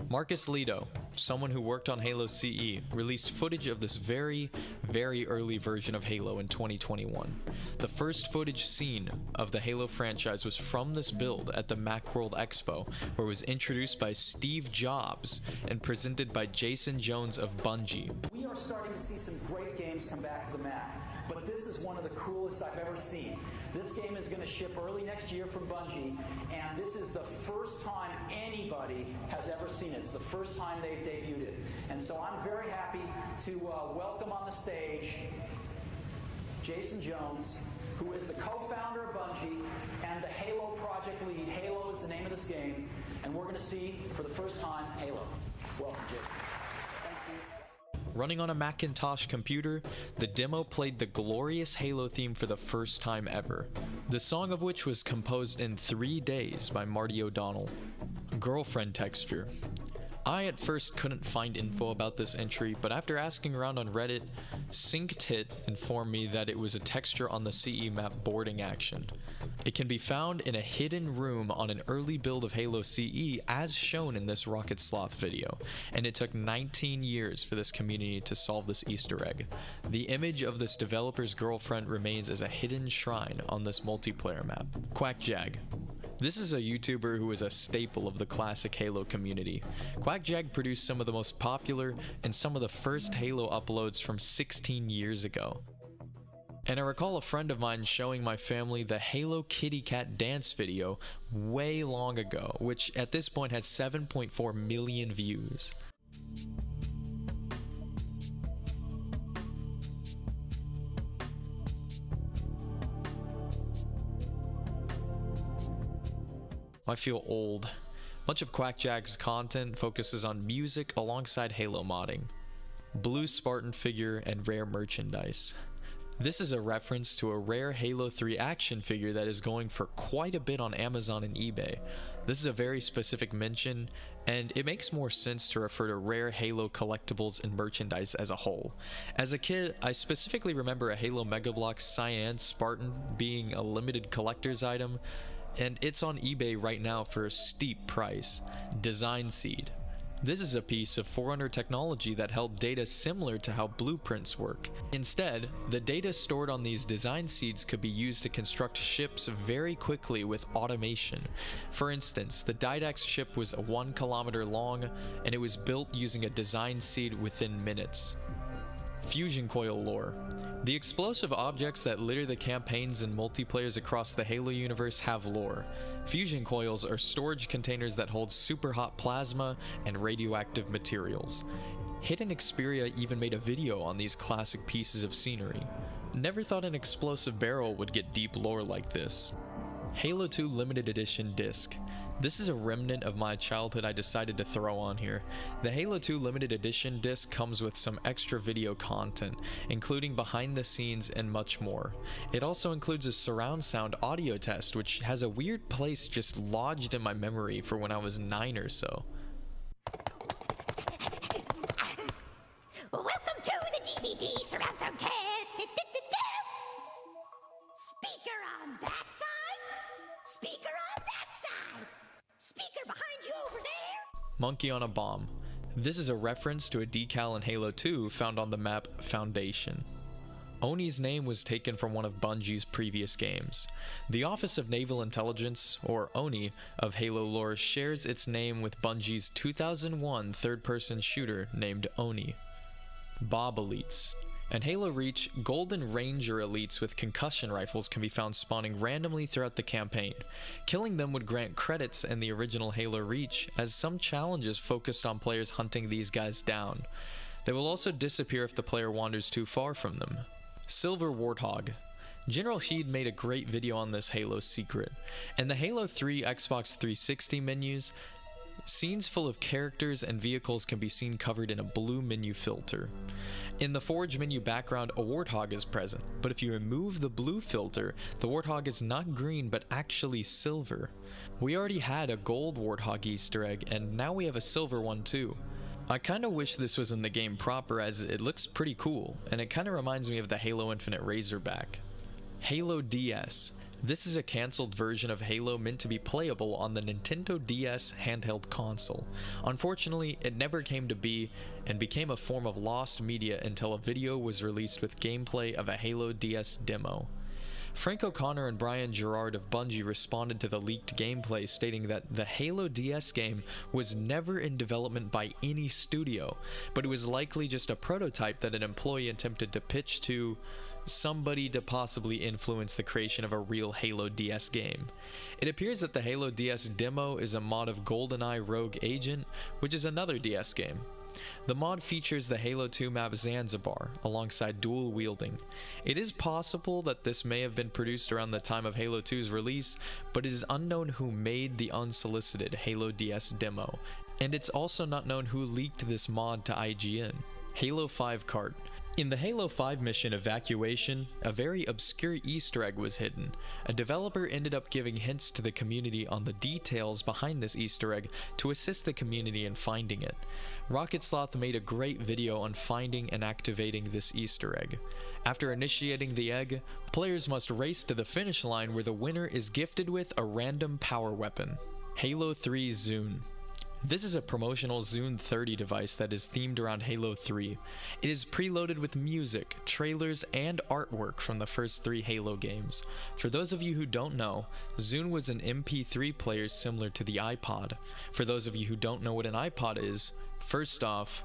Marcus Leto, someone who worked on Halo CE, released footage of this very, very early version of Halo in 2021. The first footage seen of the Halo franchise was from this build at the Macworld Expo, where it was introduced by Steve Jobs and presented by Jason Jones of Bungie. We are starting to see some great games come back to the Mac, but this is one of the coolest I've ever seen. This game is going to ship early next year from Bungie, and this is the first time anybody has ever seen it. It's the first time they've debuted it. And so I'm very happy to welcome on the stage Jason Jones, who is the co-founder of Bungie and the Halo project lead. Halo is the name of this game, and we're going to see, for the first time, Halo. Welcome, Jason. Thanks, Steve. Running on a Macintosh computer, the demo played the glorious Halo theme for the first time ever, the song of which was composed in 3 days by Marty O'Donnell. Girlfriend texture. I at first couldn't find info about this entry, but after asking around on Reddit, SyncTit informed me that it was a texture on the CE map boarding action. It can be found in a hidden room on an early build of Halo CE as shown in this Rocket Sloth video, and it took 19 years for this community to solve this Easter egg. The image of this developer's girlfriend remains as a hidden shrine on this multiplayer map. QuackJag. This is a YouTuber who is a staple of the classic Halo community. QuackJag produced some of the most popular and some of the first Halo uploads from 16 years ago. And I recall a friend of mine showing my family the Halo Kitty Cat dance video way long ago, which at this point has 7.4 million views. I feel old. Much of QuackJag's content focuses on music alongside Halo modding, blue Spartan figure, and rare merchandise. This is a reference to a rare Halo 3 action figure that is going for quite a bit on Amazon and eBay. This is a very specific mention, and it makes more sense to refer to rare Halo collectibles and merchandise as a whole. As a kid, I specifically remember a Halo Mega Bloks Cyan Spartan being a limited collector's item, and it's on eBay right now for a steep price. Design Seed. This is a piece of Forerunner technology that held data similar to how blueprints work. Instead, the data stored on these design seeds could be used to construct ships very quickly with automation. For instance, the Didax ship was 1 kilometer long, and it was built using a design seed within minutes. Fusion Coil lore. The explosive objects that litter the campaigns and multiplayers across the Halo universe have lore. Fusion coils are storage containers that hold super hot plasma and radioactive materials. Hidden Xperia even made a video on these classic pieces of scenery. Never thought an explosive barrel would get deep lore like this. Halo 2 Limited Edition disc. This is a remnant of my childhood I decided to throw on here. The Halo 2 Limited Edition disc comes with some extra video content, including behind the scenes and much more. It also includes a surround sound audio test, which has a weird place just lodged in my memory for when I was 9 or so. Welcome to the DVD surround sound test. Speaker on that side. Speaker on that side. Speaker behind you over there. Monkey on a Bomb. This is a reference to a decal in Halo 2 found on the map Foundation. Oni's name was taken from one of Bungie's previous games. The Office of Naval Intelligence, or ONI, of Halo lore shares its name with Bungie's 2001 third-person shooter named Oni. Bob Elites. In Halo Reach, Golden Ranger elites with concussion rifles can be found spawning randomly throughout the campaign. Killing them would grant credits in the original Halo Reach, as some challenges focused on players hunting these guys down. They will also disappear if the player wanders too far from them. Silver Warthog. General Heed made a great video on this Halo secret. In the Halo 3 Xbox 360 menus, scenes full of characters and vehicles can be seen covered in a blue menu filter. In the Forge menu background, a Warthog is present, but if you remove the blue filter, the Warthog is not green but actually silver. We already had a gold Warthog Easter egg, and now we have a silver one too. I kinda wish this was in the game proper, as it looks pretty cool, and it kinda reminds me of the Halo Infinite Razorback. Halo DS. This is a cancelled version of Halo meant to be playable on the Nintendo DS handheld console. Unfortunately, it never came to be and became a form of lost media until a video was released with gameplay of a Halo DS demo. Frank O'Connor and Brian Gerard of Bungie responded to the leaked gameplay, stating that the Halo DS game was never in development by any studio, but it was likely just a prototype that an employee attempted to pitch to somebody to possibly influence the creation of a real Halo DS game. It appears that the Halo DS demo is a mod of GoldenEye Rogue Agent, which is another DS game. The mod features the Halo 2 map Zanzibar, alongside dual wielding. It is possible that this may have been produced around the time of Halo 2's release, but it is unknown who made the unsolicited Halo DS demo, and it's also not known who leaked this mod to IGN. Halo 5 cart. In the Halo 5 mission Evacuation, a very obscure Easter egg was hidden. A developer ended up giving hints to the community on the details behind this Easter egg to assist the community in finding it. Rocket Sloth made a great video on finding and activating this Easter egg. After initiating the egg, players must race to the finish line where the winner is gifted with a random power weapon. Halo 3 Zune. This is a promotional Zune 30 device that is themed around Halo 3. It is preloaded with music, trailers, and artwork from the first 3 Halo games. For those of you who don't know, Zune was an MP3 player similar to the iPod. For those of you who don't know what an iPod is, first off,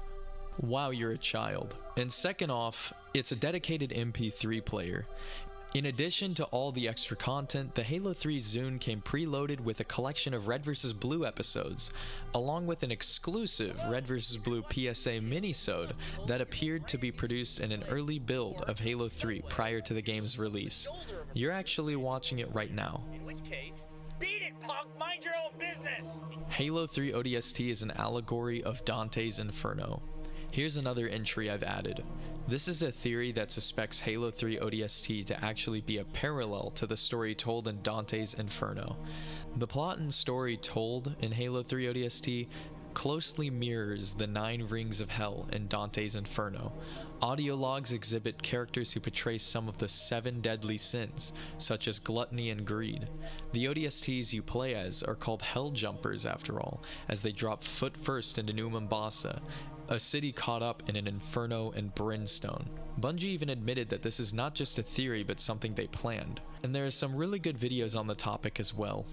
wow, you're a child. And second off, it's a dedicated MP3 player. In addition to all the extra content, the Halo 3 Zune came preloaded with a collection of Red vs. Blue episodes, along with an exclusive Red vs. Blue PSA minisode that appeared to be produced in an early build of Halo 3 prior to the game's release. You're actually watching it right now. In which case, beat it, punk! Mind your own business! Halo 3 ODST is an allegory of Dante's Inferno. Here's another entry I've added. This is a theory that suspects Halo 3 ODST to actually be a parallel to the story told in Dante's Inferno. The plot and story told in Halo 3 ODST closely mirrors the 9 rings of hell in Dante's Inferno. Audio logs exhibit characters who portray some of the 7 deadly sins, such as gluttony and greed. The ODSTs you play as are called Hell Jumpers after all, as they drop foot first into New Mombasa, a city caught up in an inferno and brimstone. Bungie even admitted that this is not just a theory but something they planned, and there are some really good videos on the topic as well.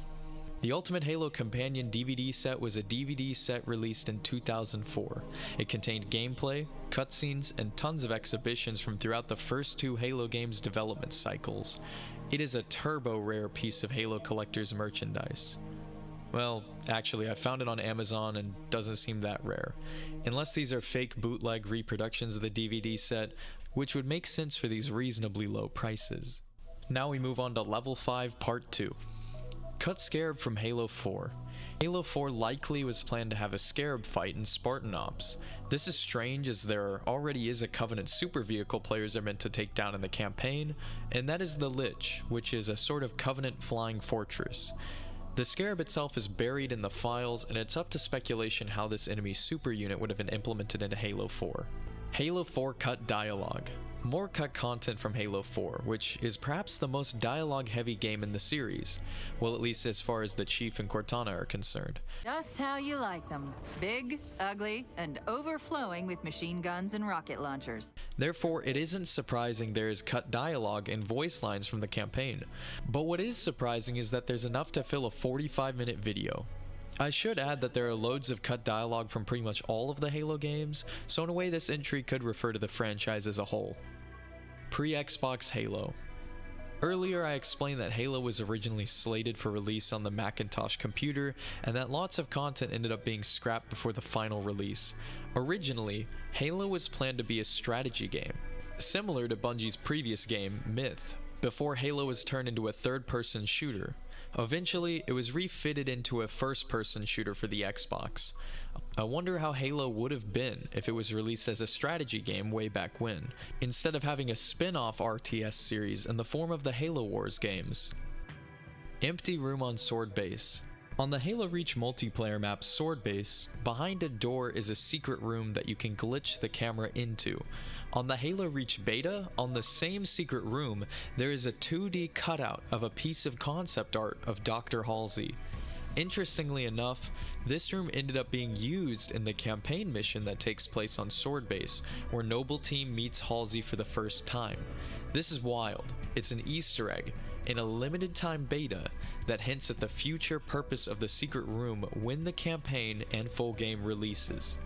The Ultimate Halo Companion DVD set was a DVD set released in 2004. It contained gameplay, cutscenes, and tons of exhibitions from throughout the first 2 Halo games' development cycles. It is a turbo rare piece of Halo collector's merchandise. Well, actually, I found it on Amazon and doesn't seem that rare. Unless these are fake bootleg reproductions of the DVD set, which would make sense for these reasonably low prices. Now we move on to Level 5 Part 2. cut Scarab from Halo 4. Halo 4 likely was planned to have a Scarab fight in Spartan Ops. This is strange as there already is a Covenant super vehicle players are meant to take down in the campaign, and that is the Lich, which is a sort of Covenant flying fortress. The Scarab itself is buried in the files, and it's up to speculation how this enemy super unit would have been implemented into Halo 4. Halo 4 cut dialogue. More cut content from Halo 4, which is perhaps the most dialogue-heavy game in the series, well, at least as far as the Chief and Cortana are concerned. Just how you like them. Big, ugly, and overflowing with machine guns and rocket launchers. Therefore, it isn't surprising there is cut dialogue and voice lines from the campaign. But what is surprising is that there's enough to fill a 45-minute video. I should add that there are loads of cut dialogue from pretty much all of the Halo games, so in a way this entry could refer to the franchise as a whole. Pre-Xbox Halo. Earlier I explained that Halo was originally slated for release on the Macintosh computer, and that lots of content ended up being scrapped before the final release. Originally, Halo was planned to be a strategy game, similar to Bungie's previous game, Myth, before Halo was turned into a third-person shooter. Eventually, it was refitted into a first-person shooter for the Xbox. I wonder how Halo would have been if it was released as a strategy game way back when, instead of having a spin-off RTS series in the form of the Halo Wars games. Empty room on Sword Base. On the Halo Reach multiplayer map Sword Base, behind a door is a secret room that you can glitch the camera into. On the Halo Reach beta, on the same secret room, there is a 2D cutout of a piece of concept art of Dr. Halsey. Interestingly enough, this room ended up being used in the campaign mission that takes place on Sword Base, where Noble Team meets Halsey for the first time. This is wild. It's an Easter egg in a limited time beta that hints at the future purpose of the secret room when the campaign and full game releases.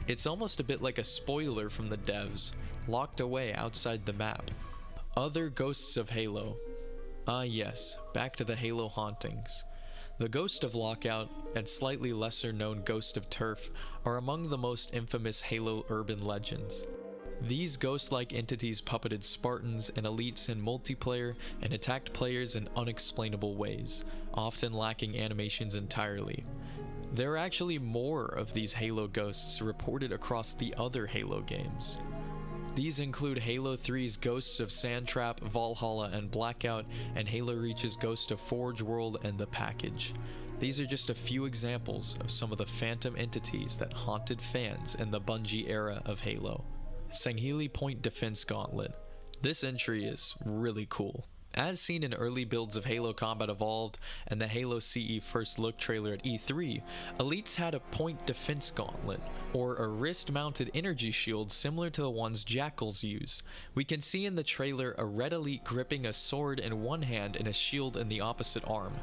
It's almost a bit like a spoiler from the devs, locked away outside the map. Other ghosts of Halo. Ah yes, back to the Halo hauntings. The Ghost of Lockout and slightly lesser known Ghost of Turf are among the most infamous Halo urban legends. These ghost-like entities puppeted Spartans and elites in multiplayer and attacked players in unexplainable ways, often lacking animations entirely. There are actually more of these Halo ghosts reported across the other Halo games. These include Halo 3's Ghosts of Sandtrap, Valhalla, and Blackout, and Halo Reach's Ghost of Forge World and The Package. These are just a few examples of some of the phantom entities that haunted fans in the Bungie era of Halo. Sangheili Point Defense Gauntlet. This entry is really cool. As seen in early builds of Halo Combat Evolved and the Halo CE First Look trailer at E3, elites had a point defense gauntlet, or a wrist-mounted energy shield similar to the ones Jackals use. We can see in the trailer a red elite gripping a sword in one hand and a shield in the opposite arm.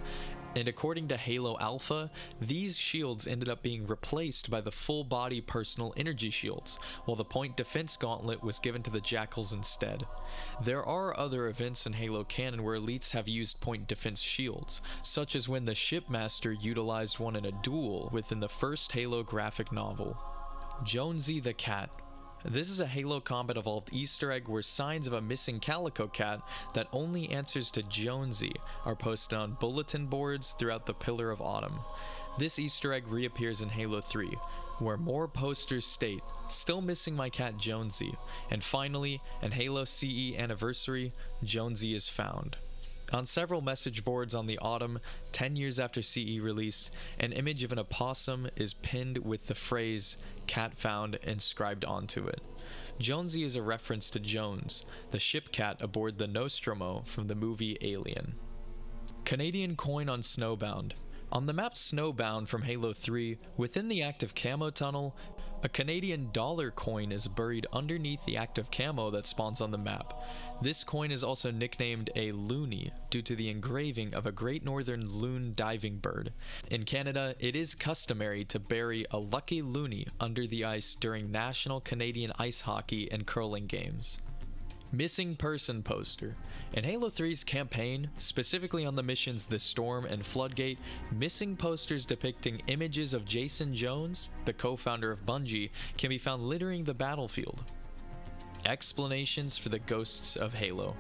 And according to Halo Alpha, these shields ended up being replaced by the full-body personal energy shields, while the point defense gauntlet was given to the Jackals instead. There are other events in Halo canon where elites have used point defense shields, such as when the Shipmaster utilized one in a duel within the first Halo graphic novel. Jonesy the Cat. This is a Halo Combat Evolved Easter egg where signs of a missing Calico Cat that only answers to Jonesy are posted on bulletin boards throughout the Pillar of Autumn. This Easter egg reappears in Halo 3, where more posters state, "Still missing my cat Jonesy," and finally, in Halo CE Anniversary, Jonesy is found. On several message boards on the Autumn, 10 years after CE release, an image of an opossum is pinned with the phrase "cat found" inscribed onto it. Jonesy is a reference to Jones, the ship cat aboard the Nostromo from the movie Alien. Canadian coin on Snowbound. On the map Snowbound from Halo 3, within the active camo tunnel, a Canadian dollar coin is buried underneath the active camo that spawns on the map. This coin is also nicknamed a loonie due to the engraving of a Great Northern loon diving bird. In Canada, it is customary to bury a lucky loonie under the ice during National Canadian Ice Hockey and Curling Games. Missing Person poster. In Halo 3's campaign, specifically on the missions The Storm and Floodgate, missing posters depicting images of Jason Jones, the co-founder of Bungie, can be found littering the battlefield. Explanations for the ghosts of Halo.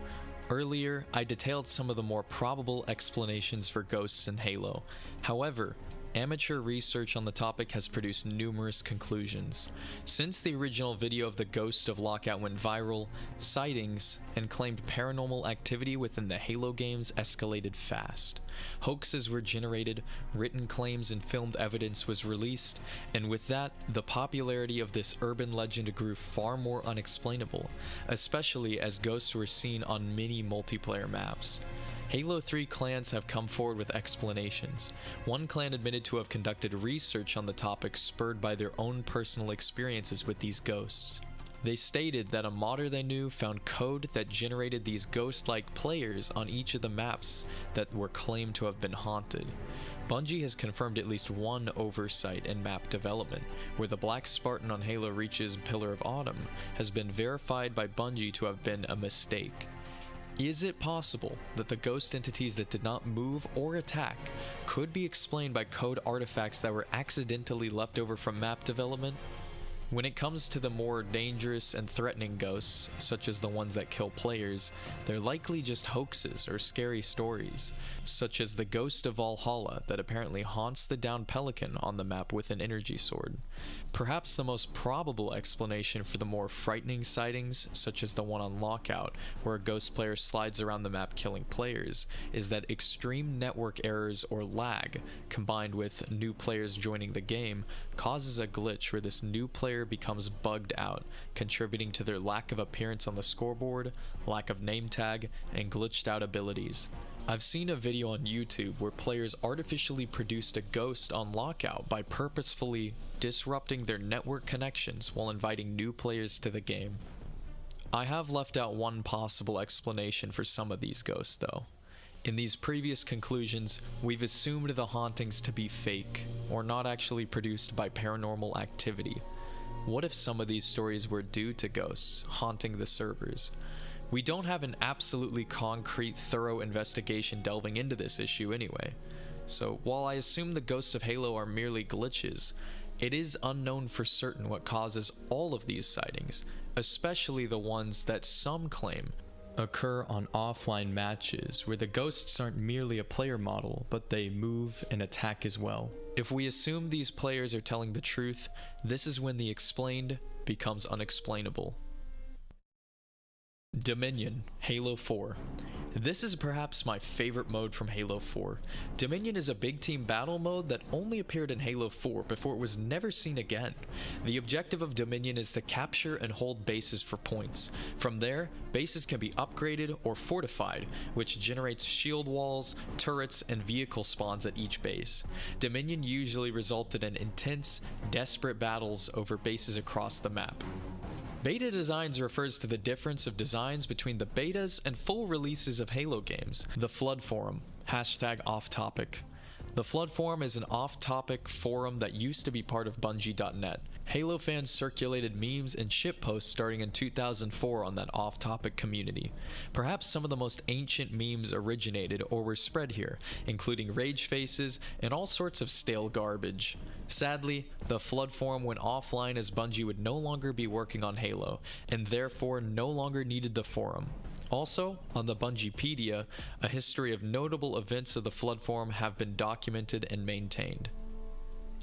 Earlier, I detailed some of the more probable explanations for ghosts in Halo. However, amateur research on the topic has produced numerous conclusions. Since the original video of the ghost of Lockout went viral, sightings and claimed paranormal activity within the Halo games escalated fast. Hoaxes were generated, written claims and filmed evidence was released, and with that, the popularity of this urban legend grew far more unexplainable, especially as ghosts were seen on many multiplayer maps. Halo 3 clans have come forward with explanations. One clan admitted to have conducted research on the topic spurred by their own personal experiences with these ghosts. They stated that a modder they knew found code that generated these ghost-like players on each of the maps that were claimed to have been haunted. Bungie has confirmed at least one oversight in map development, where the Black Spartan on Halo Reach's Pillar of Autumn has been verified by Bungie to have been a mistake. Is it possible that the ghost entities that did not move or attack could be explained by code artifacts that were accidentally left over from map development? When it comes to the more dangerous and threatening ghosts, such as the ones that kill players, they're likely just hoaxes or scary stories, such as the ghost of Valhalla that apparently haunts the downed Pelican on the map with an energy sword. Perhaps the most probable explanation for the more frightening sightings, such as the one on Lockout, where a ghost player slides around the map killing players, is that extreme network errors or lag, combined with new players joining the game, causes a glitch where this new player becomes bugged out, contributing to their lack of appearance on the scoreboard, lack of name tag, and glitched out abilities. I've seen a video on YouTube where players artificially produced a ghost on Lockout by purposefully disrupting their network connections while inviting new players to the game. I have left out one possible explanation for some of these ghosts though. In these previous conclusions, we've assumed the hauntings to be fake, or not actually produced by paranormal activity. What if some of these stories were due to ghosts haunting the servers? We don't have an absolutely concrete, thorough investigation delving into this issue anyway. So while I assume the ghosts of Halo are merely glitches, it is unknown for certain what causes all of these sightings, especially the ones that some claim occur on offline matches where the ghosts aren't merely a player model, but they move and attack as well. If we assume these players are telling the truth, this is when the explained becomes unexplainable. Dominion, Halo 4. This is perhaps my favorite mode from Halo 4. Dominion is a big team battle mode that only appeared in Halo 4 before it was never seen again. The objective of Dominion is to capture and hold bases for points. From there, bases can be upgraded or fortified, which generates shield walls, turrets, and vehicle spawns at each base. Dominion usually resulted in intense, desperate battles over bases across the map. Beta designs refers to the difference of designs between the betas and full releases of Halo games. The Flood Forum, #offtopic. The Flood Forum is an off-topic forum that used to be part of Bungie.net. Halo fans circulated memes and shitposts starting in 2004 on that off-topic community. Perhaps some of the most ancient memes originated or were spread here, including rage faces and all sorts of stale garbage. Sadly, the Flood Forum went offline as Bungie would no longer be working on Halo, and therefore no longer needed the forum. Also, on the Bungiepedia, a history of notable events of the Flood Forum have been documented and maintained.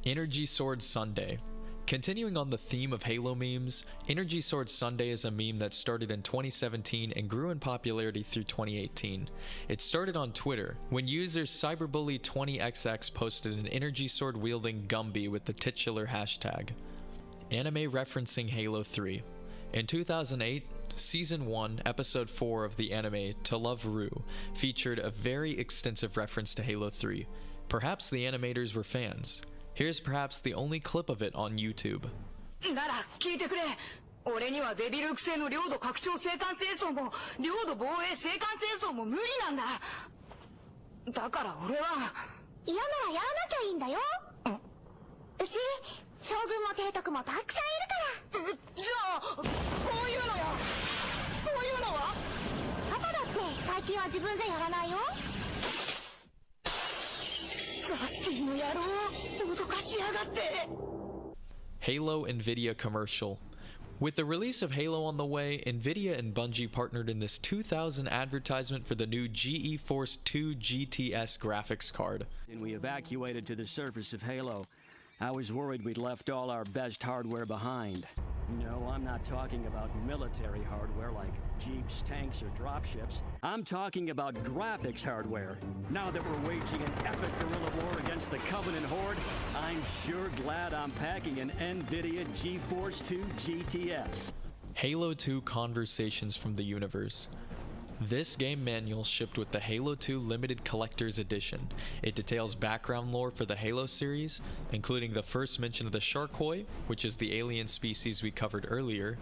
Energy Sword Sunday. Continuing on the theme of Halo memes, Energy Sword Sunday is a meme that started in 2017 and grew in popularity through 2018. It started on Twitter, when user Cyberbully20XX posted an Energy Sword wielding Gumby with the titular hashtag. Anime referencing Halo 3. In 2008, Season 1, Episode 4 of the anime To Love Ru featured a very extensive reference to Halo 3. Perhaps the animators were fans. Here's perhaps the only clip of it on YouTube. なら聞いてくれ。俺にはデビルク製の領土拡張青函戦争も領土防衛青函戦争も無理なんだ。だから俺は嫌ならやらなきゃいいんだよ。うち将軍も提督もたくさんいるから。じゃあこういうのよ。こういうのは？パパだって最近は自分じゃやらないよ。ザスティの野郎、脅かしやがって。Halo NVIDIA commercial. With the release of Halo on the way, NVIDIA and Bungie partnered in this 2000 advertisement for the new GeForce 2 GTS graphics card. And we evacuated to the surface of Halo. I was worried we'd left all our best hardware behind. No, I'm not talking about military hardware like jeeps, tanks, or dropships. I'm talking about graphics hardware. Now that we're waging an epic guerrilla war against the Covenant Horde, I'm sure glad I'm packing an NVIDIA GeForce 2 GTS. Halo 2 Conversations from the Universe. This game manual shipped with the Halo 2 Limited Collector's Edition. It details background lore for the Halo series, including the first mention of the Sharkoi, which is the alien species we covered earlier,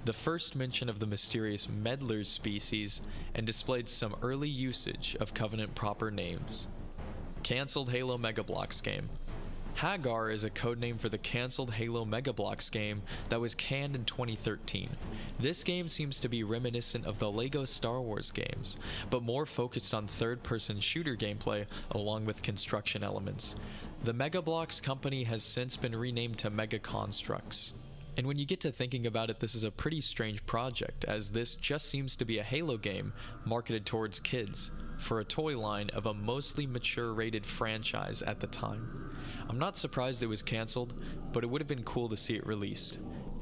the first mention of the mysterious Meddlers species, and displayed some early usage of Covenant proper names. Cancelled Halo Mega Bloks game. Hagar is a codename for the cancelled Halo Mega Bloks game that was canned in 2013. This game seems to be reminiscent of the LEGO Star Wars games, but more focused on third-person shooter gameplay along with construction elements. The Mega Bloks company has since been renamed to Mega Constructs. And when you get to thinking about it, this is a pretty strange project, as this just seems to be a Halo game marketed towards kids, for a toy line of a mostly mature-rated franchise at the time. I'm not surprised it was cancelled, but it would have been cool to see it released.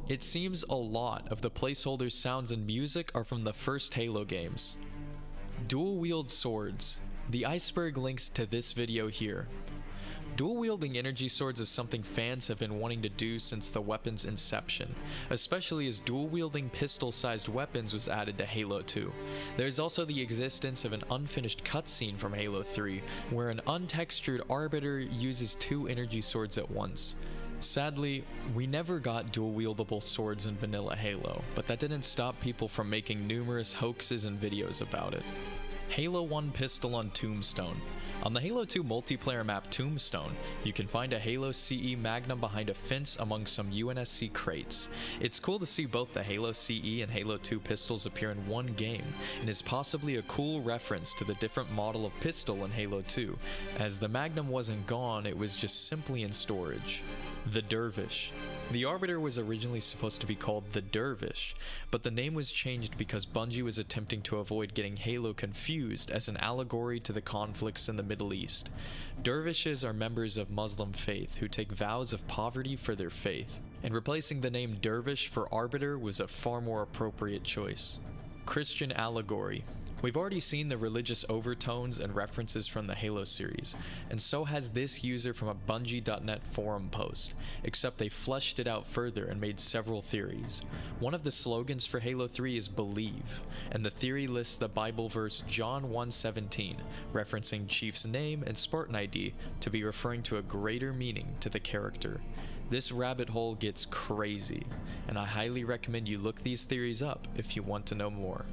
It seems a lot of the placeholders, sounds, and music are from the first Halo games. Dual-wield swords. The iceberg links to this video here. Dual-wielding energy swords is something fans have been wanting to do since the weapon's inception, especially as dual-wielding pistol-sized weapons was added to Halo 2. There's also the existence of an unfinished cutscene from Halo 3, where an untextured Arbiter uses two energy swords at once. Sadly, we never got dual-wieldable swords in vanilla Halo, but that didn't stop people from making numerous hoaxes and videos about it. Halo 1 pistol on Tombstone. On the Halo 2 multiplayer map Tombstone, you can find a Halo CE Magnum behind a fence among some UNSC crates. It's cool to see both the Halo CE and Halo 2 pistols appear in one game, and is possibly a cool reference to the different model of pistol in Halo 2. As the Magnum wasn't gone, it was just simply in storage. The Dervish. The Arbiter was originally supposed to be called the Dervish, but the name was changed because Bungie was attempting to avoid getting Halo confused as an allegory to the conflicts in the Middle East. Dervishes are members of Muslim faith who take vows of poverty for their faith, and replacing the name Dervish for Arbiter was a far more appropriate choice. Christian allegory. We've already seen the religious overtones and references from the Halo series, and so has this user from a Bungie.net forum post, except they fleshed it out further and made several theories. One of the slogans for Halo 3 is Believe, and the theory lists the Bible verse John 1:17, referencing Chief's name and Spartan ID to be referring to a greater meaning to the character. This rabbit hole gets crazy, and I highly recommend you look these theories up if you want to know more.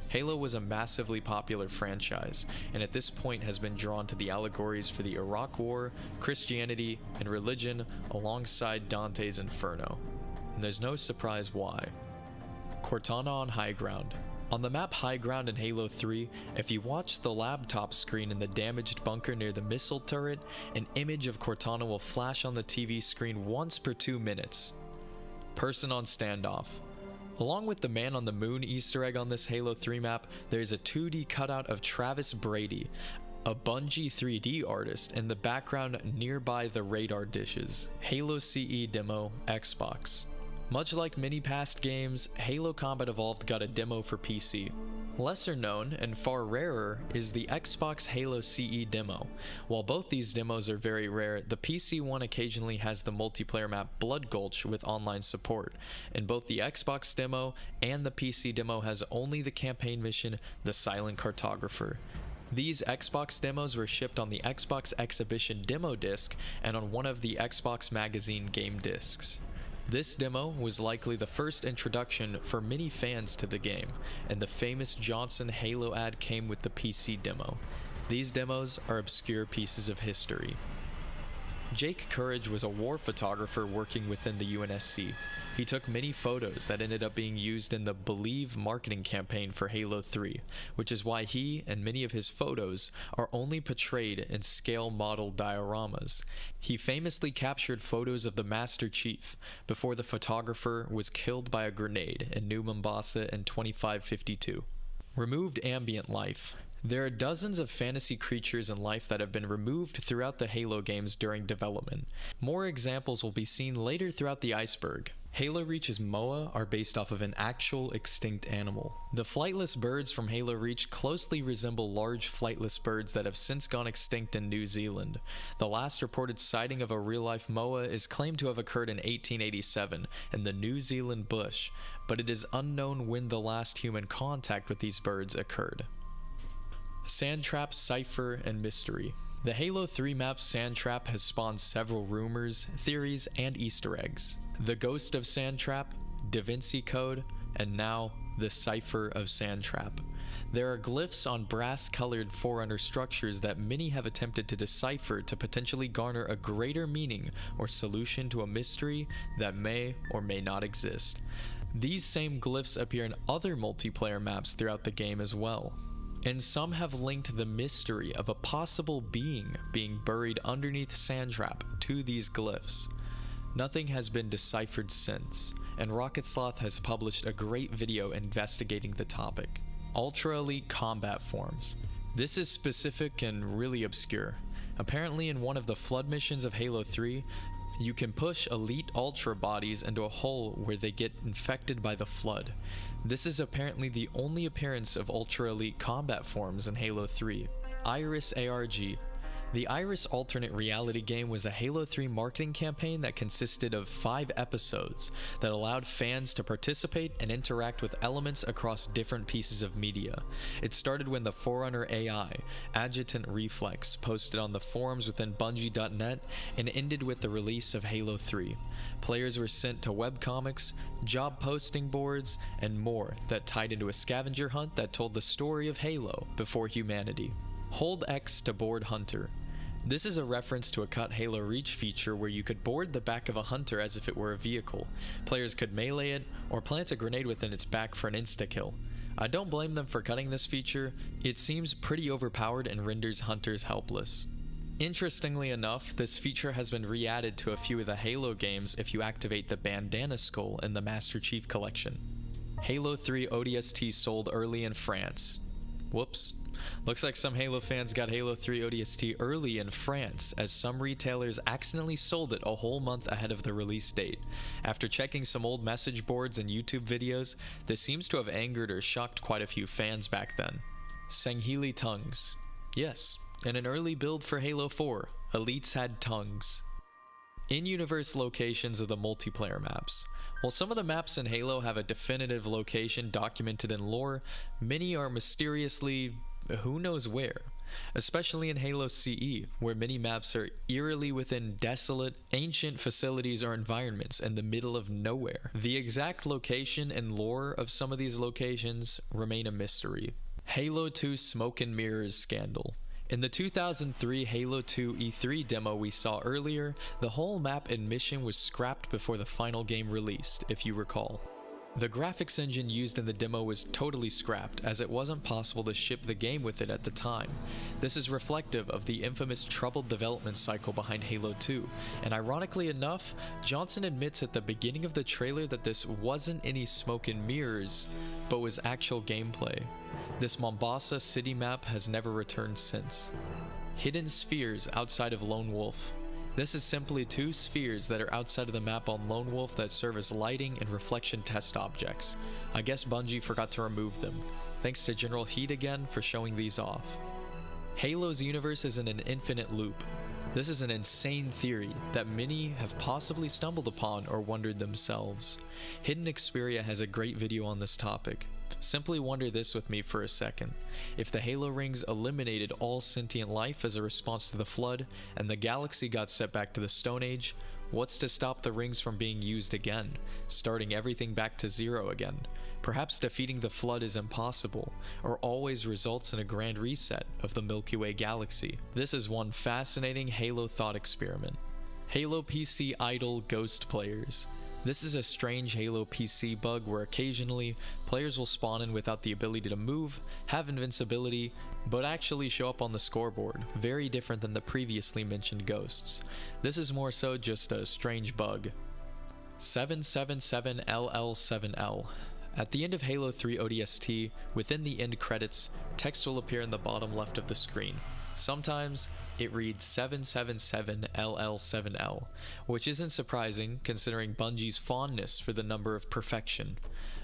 Halo was a massively popular franchise, and at this point has been drawn to the allegories for the Iraq War, Christianity, and religion alongside Dante's Inferno. And there's no surprise why. Cortana on High Ground. On the map High Ground in Halo 3, if you watch the laptop screen in the damaged bunker near the missile turret, an image of Cortana will flash on the TV screen once per 2 minutes. Person on Standoff. Along with the Man on the Moon Easter egg on this Halo 3 map, there's a 2D cutout of Travis Brady, a Bungie 3D artist, in the background nearby the radar dishes. Halo CE demo, Xbox. Much like many past games, Halo Combat Evolved got a demo for PC. Lesser known, and far rarer, is the Xbox Halo CE demo. While both these demos are very rare, the PC one occasionally has the multiplayer map Blood Gulch with online support, and both the Xbox demo and the PC demo has only the campaign mission, The Silent Cartographer. These Xbox demos were shipped on the Xbox Exhibition demo disc and on one of the Xbox Magazine game discs. This demo was likely the first introduction for many fans to the game, and the famous Johnson Halo ad came with the PC demo. These demos are obscure pieces of history. Jake Courage was a war photographer working within the UNSC. He took many photos that ended up being used in the Believe marketing campaign for Halo 3, which is why he and many of his photos are only portrayed in scale model dioramas. He famously captured photos of the Master Chief before the photographer was killed by a grenade in New Mombasa in 2552. Removed ambient life. There are dozens of fantasy creatures and life that have been removed throughout the Halo games during development. More examples will be seen later throughout the iceberg. Halo Reach's moa are based off of an actual extinct animal. The flightless birds from Halo Reach closely resemble large flightless birds that have since gone extinct in New Zealand. The last reported sighting of a real-life moa is claimed to have occurred in 1887 in the New Zealand bush, but it is unknown when the last human contact with these birds occurred. Sandtrap, Cipher, and Mystery. The Halo 3 map Sandtrap has spawned several rumors, theories, and Easter eggs. The Ghost of Sandtrap, Da Vinci Code, and now the Cipher of Sandtrap. There are glyphs on brass-colored Forerunner structures that many have attempted to decipher to potentially garner a greater meaning or solution to a mystery that may or may not exist. These same glyphs appear in other multiplayer maps throughout the game as well. And some have linked the mystery of a possible being buried underneath Sandtrap to these glyphs. Nothing has been deciphered since, and Rocket Sloth has published a great video investigating the topic. Ultra Elite Combat Forms. This is specific and really obscure. Apparently in one of the Flood missions of Halo 3, you can push elite Ultra bodies into a hole where they get infected by the Flood. This is apparently the only appearance of Ultra Elite combat forms in Halo 3. Iris ARG. The Iris alternate reality game was a Halo 3 marketing campaign that consisted of 5 episodes that allowed fans to participate and interact with elements across different pieces of media. It started when the Forerunner AI, Adjutant Reflex, posted on the forums within Bungie.net and ended with the release of Halo 3. Players were sent to webcomics, job posting boards, and more that tied into a scavenger hunt that told the story of Halo before humanity. Hold X to board Hunter. This is a reference to a cut Halo Reach feature where you could board the back of a hunter as if it were a vehicle. Players could melee it or plant a grenade within its back for an insta-kill. I don't blame them for cutting this feature. It seems pretty overpowered and renders hunters helpless. Interestingly enough, this feature has been re-added to a few of the Halo games if you activate the bandana skull in the Master Chief Collection. Halo 3 ODST sold early in France. Whoops. Looks like some Halo fans got Halo 3 ODST early in France, as some retailers accidentally sold it a whole month ahead of the release date. After checking some old message boards and YouTube videos, this seems to have angered or shocked quite a few fans back then. Sanghili Tongues. Yes, in an early build for Halo 4, elites had tongues. In-universe locations of the multiplayer maps. While some of the maps in Halo have a definitive location documented in lore, many are mysteriously who knows where. Especially in Halo CE, where many maps are eerily within desolate, ancient facilities or environments in the middle of nowhere. The exact location and lore of some of these locations remain a mystery. Halo 2 Smoke and Mirrors Scandal. In the 2003 Halo 2 E3 demo we saw earlier, the whole map and mission was scrapped before the final game released, if you recall. The graphics engine used in the demo was totally scrapped, as it wasn't possible to ship the game with it at the time. This is reflective of the infamous troubled development cycle behind Halo 2, and ironically enough, Johnson admits at the beginning of the trailer that this wasn't any smoke and mirrors, but was actual gameplay. This Mombasa city map has never returned since. Hidden spheres outside of Lone Wolf. This is simply 2 spheres that are outside of the map on Lone Wolf that serve as lighting and reflection test objects. I guess Bungie forgot to remove them. Thanks to General Heat again for showing these off. Halo's universe is in an infinite loop. This is an insane theory that many have possibly stumbled upon or wondered themselves. Hidden Xperia has a great video on this topic. Simply wonder this with me for a second. If the Halo rings eliminated all sentient life as a response to the Flood, and the galaxy got set back to the Stone Age, what's to stop the rings from being used again, starting everything back to zero again? Perhaps defeating the Flood is impossible, or always results in a grand reset of the Milky Way galaxy. This is one fascinating Halo thought experiment. Halo PC idle ghost players. This is a strange Halo PC bug where occasionally players will spawn in without the ability to move, have invincibility, but actually show up on the scoreboard, very different than the previously mentioned ghosts. This is more so just a strange bug. 777LL7L. At the end of Halo 3 ODST, within the end credits, text will appear in the bottom left of the screen. Sometimes it reads 777LL7L, which isn't surprising considering Bungie's fondness for the number of perfection.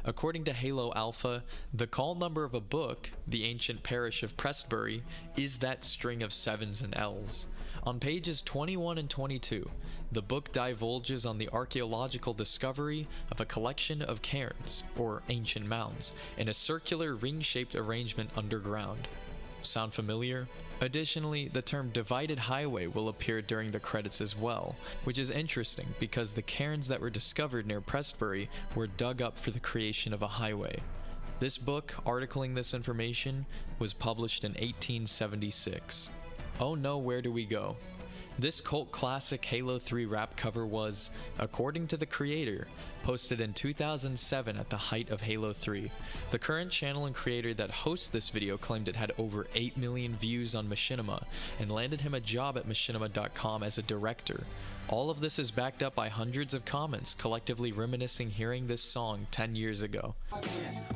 According to Halo Alpha, the call number of a book, the ancient parish of Prestbury, is that string of 7s and L's. On pages 21 and 22, the book divulges on the archaeological discovery of a collection of cairns, or ancient mounds, in a circular ring-shaped arrangement underground. Sound familiar? Additionally, the term divided highway will appear during the credits as well, which is interesting because the cairns that were discovered near Prestbury were dug up for the creation of a highway. This book, articling this information, was published in 1876. Oh no, where do we go? This cult classic Halo 3 rap cover was, according to the creator, posted in 2007 at the height of Halo 3. The current channel and creator that hosts this video claimed it had over 8 million views on Machinima and landed him a job at machinima.com as a director. All of this is backed up by hundreds of comments collectively reminiscing hearing this song 10 years ago.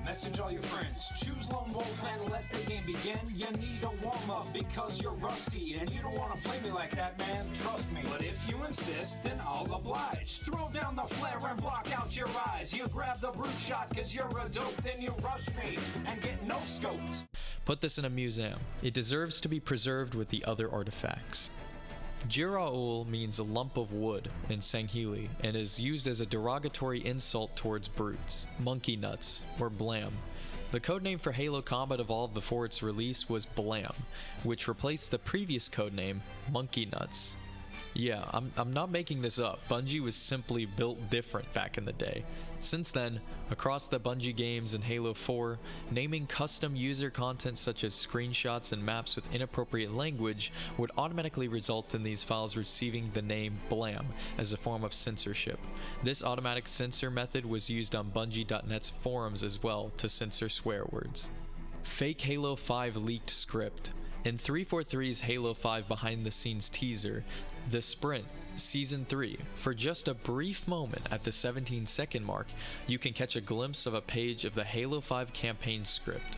Message all your friends. Choose Lone Wolf and let the game begin. You need a warm-up because you're rusty and you don't want to play me like that, man. Trust me. But if you insist, then I'll oblige. Throw down the flare and block out your eyes. You grab the brute shot because you're a dope. Then you rush me and get no-scoped. Put this in a museum. It deserves to be preserved with the other artifacts. Jiraul means a lump of wood in Sangheili and is used as a derogatory insult towards brutes, monkey nuts, or blam. The codename for Halo Combat Evolved before its release was Blam, which replaced the previous codename Monkey Nuts. Yeah, I'm not making this up. Bungie was simply built different back in the day. Since then, across the Bungie games and Halo 4, naming custom user content such as screenshots and maps with inappropriate language would automatically result in these files receiving the name Blam as a form of censorship. This automatic censor method was used on Bungie.net's forums as well to censor swear words. Fake Halo 5 leaked script. In 343's Halo 5 behind-the-scenes teaser, The Sprint, Season 3, for just a brief moment at the 17-second mark, you can catch a glimpse of a page of the Halo 5 campaign script.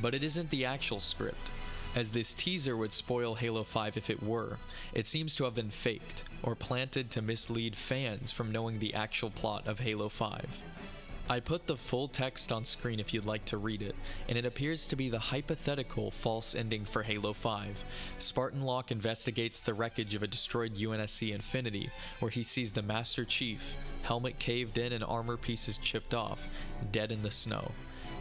But it isn't the actual script. As this teaser would spoil Halo 5 if it were, it seems to have been faked, or planted to mislead fans from knowing the actual plot of Halo 5. I put the full text on screen if you'd like to read it, and it appears to be the hypothetical false ending for Halo 5. Spartan Locke investigates the wreckage of a destroyed UNSC Infinity, where he sees the Master Chief, helmet caved in and armor pieces chipped off, dead in the snow.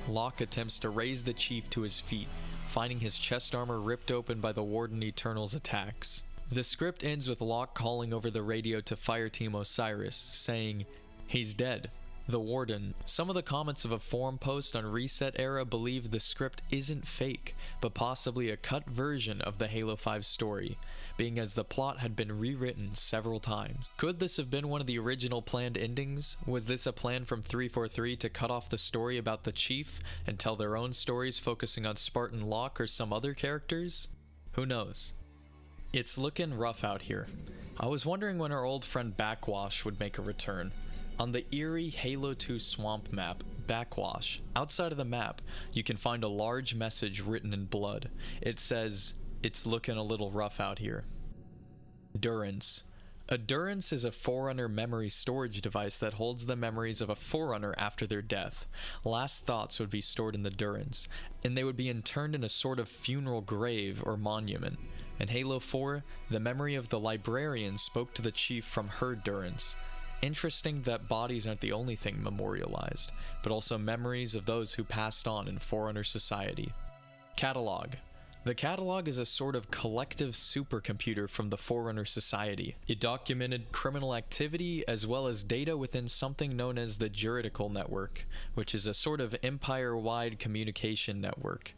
Locke attempts to raise the Chief to his feet, finding his chest armor ripped open by the Warden Eternal's attacks. The script ends with Locke calling over the radio to Fireteam Osiris, saying, "He's dead." The Warden. Some of the comments of a forum post on Reset Era believe the script isn't fake, but possibly a cut version of the Halo 5 story, being as the plot had been rewritten several times. Could this have been one of the original planned endings? Was this a plan from 343 to cut off the story about the Chief and tell their own stories focusing on Spartan Locke or some other characters? Who knows? It's looking rough out here. I was wondering when our old friend Backwash would make a return. On the eerie Halo 2 swamp map, Backwash, outside of the map, you can find a large message written in blood. It says, "It's looking a little rough out here." Durance. A Durance is a Forerunner memory storage device that holds the memories of a Forerunner after their death. Last thoughts would be stored in the Durance, and they would be interned in a sort of funeral grave or monument. In Halo 4, the memory of the Librarian spoke to the Chief from her Durance. Interesting that bodies aren't the only thing memorialized, but also memories of those who passed on in Forerunner society. Catalog. The catalog is a sort of collective supercomputer from the Forerunner society. It documented criminal activity as well as data within something known as the Juridical Network, which is a sort of empire-wide communication network.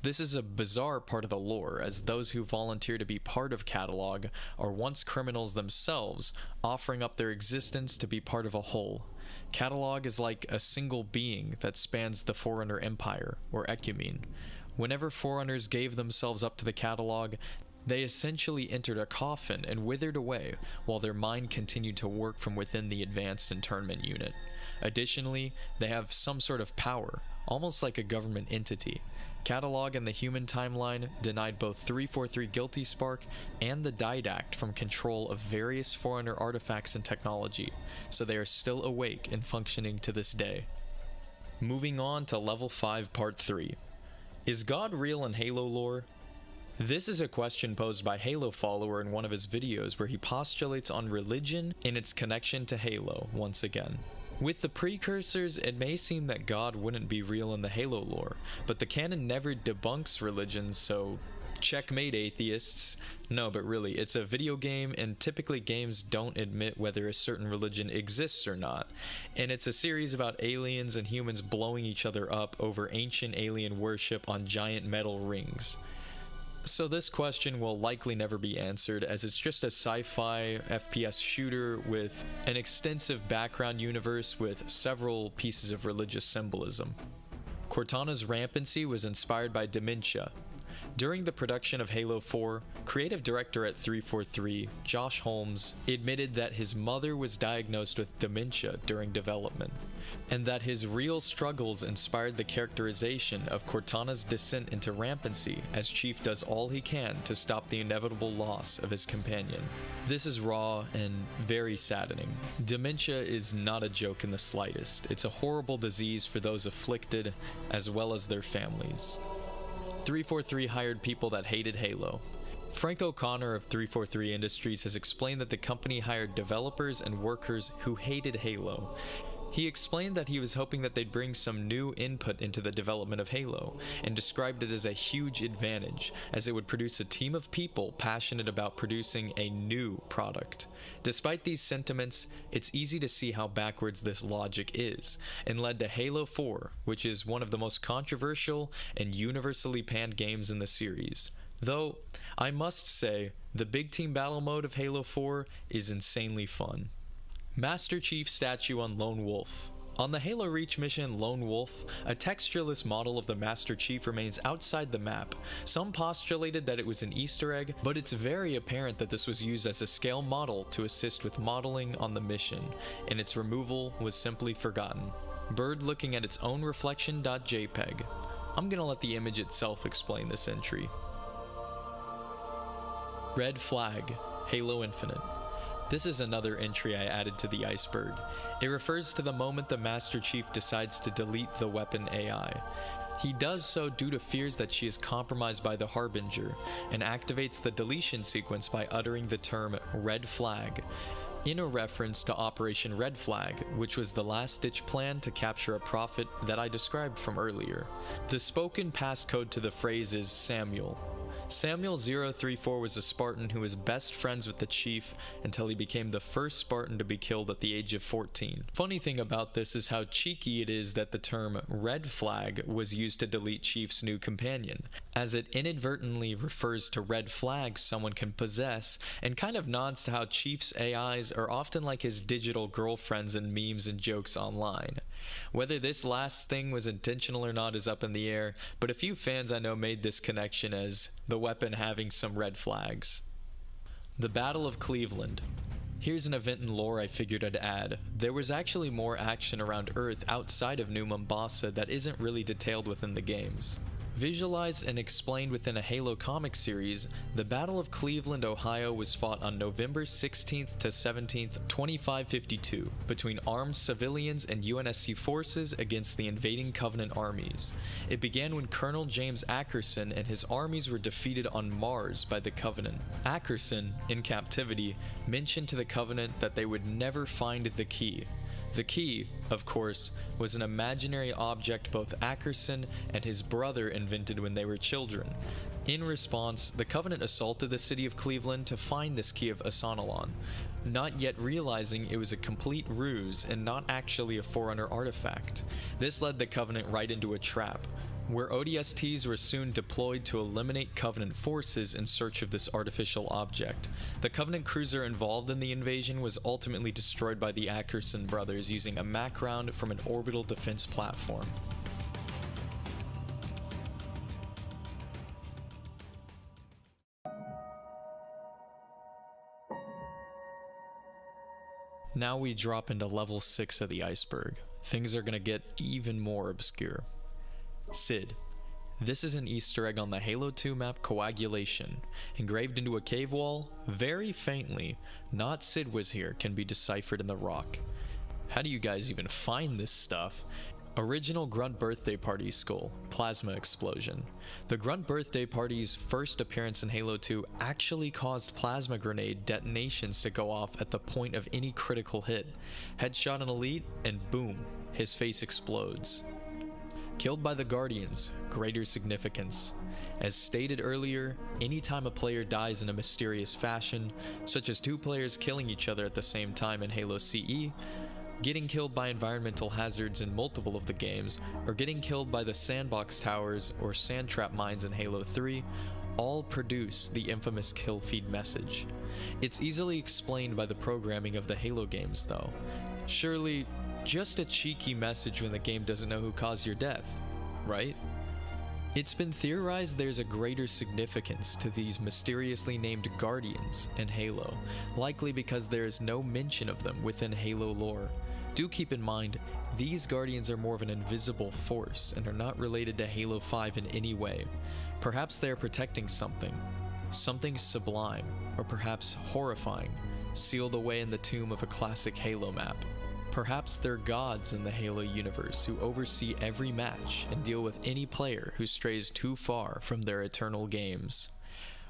This is a bizarre part of the lore, as those who volunteer to be part of Catalog are once criminals themselves, offering up their existence to be part of a whole. Catalog is like a single being that spans the Forerunner Empire, or Ecumene. Whenever Forerunners gave themselves up to the Catalog, they essentially entered a coffin and withered away, while their mind continued to work from within the Advanced Internment Unit. Additionally, they have some sort of power, almost like a government entity. Catalog and the human timeline denied both 343 Guilty Spark and the Didact from control of various Forerunner artifacts and technology, so they are still awake and functioning to this day. Moving on to Level 5 Part 3. Is God real in Halo lore? This is a question posed by Halo follower in one of his videos where he postulates on religion and its connection to Halo once again. With the precursors, it may seem that God wouldn't be real in the Halo lore, but the canon never debunks religion, so checkmate atheists. No, but really, it's a video game, and typically games don't admit whether a certain religion exists or not. And it's a series about aliens and humans blowing each other up over ancient alien worship on giant metal rings. So this question will likely never be answered, as it's just a sci-fi FPS shooter with an extensive background universe with several pieces of religious symbolism. Cortana's rampancy was inspired by dementia. During the production of Halo 4, creative director at 343, Josh Holmes, admitted that his mother was diagnosed with dementia during development, and that his real struggles inspired the characterization of Cortana's descent into rampancy, as Chief does all he can to stop the inevitable loss of his companion. This is raw and very saddening. Dementia is not a joke in the slightest. It's a horrible disease for those afflicted, as well as their families. 343 hired people that hated Halo. Frank O'Connor of 343 Industries has explained that the company hired developers and workers who hated Halo. He explained that he was hoping that they'd bring some new input into the development of Halo, and described it as a huge advantage, as it would produce a team of people passionate about producing a new product. Despite these sentiments, it's easy to see how backwards this logic is, and led to Halo 4, which is one of the most controversial and universally panned games in the series. Though, I must say, the big team battle mode of Halo 4 is insanely fun. Master Chief statue on Lone Wolf. On the Halo Reach mission Lone Wolf, a textureless model of the Master Chief remains outside the map. Some postulated that it was an Easter egg, but it's very apparent that this was used as a scale model to assist with modeling on the mission, and its removal was simply forgotten. Bird looking at its own reflection.jpg. I'm gonna let the image itself explain this entry. Red flag, Halo Infinite. This is another entry I added to the iceberg. It refers to the moment the Master Chief decides to delete the weapon AI. He does so due to fears that she is compromised by the Harbinger, and activates the deletion sequence by uttering the term Red Flag, in a reference to Operation Red Flag, which was the last-ditch plan to capture a prophet that I described from earlier. The spoken passcode to the phrase is Samuel. Samuel 034 was a Spartan who was best friends with the Chief until he became the first Spartan to be killed at the age of 14. Funny thing about this is how cheeky it is that the term Red Flag was used to delete Chief's new companion, as it inadvertently refers to red flags someone can possess, and kind of nods to how Chief's AIs are often like his digital girlfriends in memes and jokes online. Whether this last thing was intentional or not is up in the air, but a few fans I know made this connection as the weapon having some red flags. The Battle of Cleveland. Here's an event in lore I figured I'd add. There was actually more action around Earth outside of New Mombasa that isn't really detailed within the games. Visualized and explained within a Halo comic series, the Battle of Cleveland, Ohio was fought on November 16th to 17th, 2552, between armed civilians and UNSC forces against the invading Covenant armies. It began when Colonel James Ackerson and his armies were defeated on Mars by the Covenant. Ackerson, in captivity, mentioned to the Covenant that they would never find the key. The key, of course, was an imaginary object both Ackerson and his brother invented when they were children. In response, the Covenant assaulted the city of Cleveland to find this key of Asanalon. not yet realizing it was a complete ruse and not actually a Forerunner artifact. This led the Covenant right into a trap, where ODSTs were soon deployed to eliminate Covenant forces in search of this artificial object. The Covenant cruiser involved in the invasion was ultimately destroyed by the Ackerson brothers using a MAC round from an orbital defense platform. Now we drop into level 6 of the iceberg. Things are gonna get even more obscure. Sid. This is an Easter egg on the Halo 2 map Coagulation. Engraved into a cave wall, very faintly, "Not Sid was here" can be deciphered in the rock. How do you guys even find this stuff? Original Grunt Birthday Party skull, plasma explosion. The Grunt Birthday Party's first appearance in Halo 2 actually caused plasma grenade detonations to go off at the point of any critical hit. Headshot an elite, and boom, his face explodes. Killed by the Guardians, greater significance. As stated earlier, anytime a player dies in a mysterious fashion, such as two players killing each other at the same time in Halo CE, getting killed by environmental hazards in multiple of the games, or getting killed by the sandbox towers or sand trap mines in Halo 3, all produce the infamous kill feed message. It's easily explained by the programming of the Halo games though. Surely, just a cheeky message when the game doesn't know who caused your death, right? It's been theorized there's a greater significance to these mysteriously named Guardians in Halo, likely because there is no mention of them within Halo lore. Do keep in mind, these Guardians are more of an invisible force and are not related to Halo 5 in any way. Perhaps they are protecting something sublime, or perhaps horrifying, sealed away in the tomb of a classic Halo map. Perhaps they're gods in the Halo universe who oversee every match and deal with any player who strays too far from their eternal games.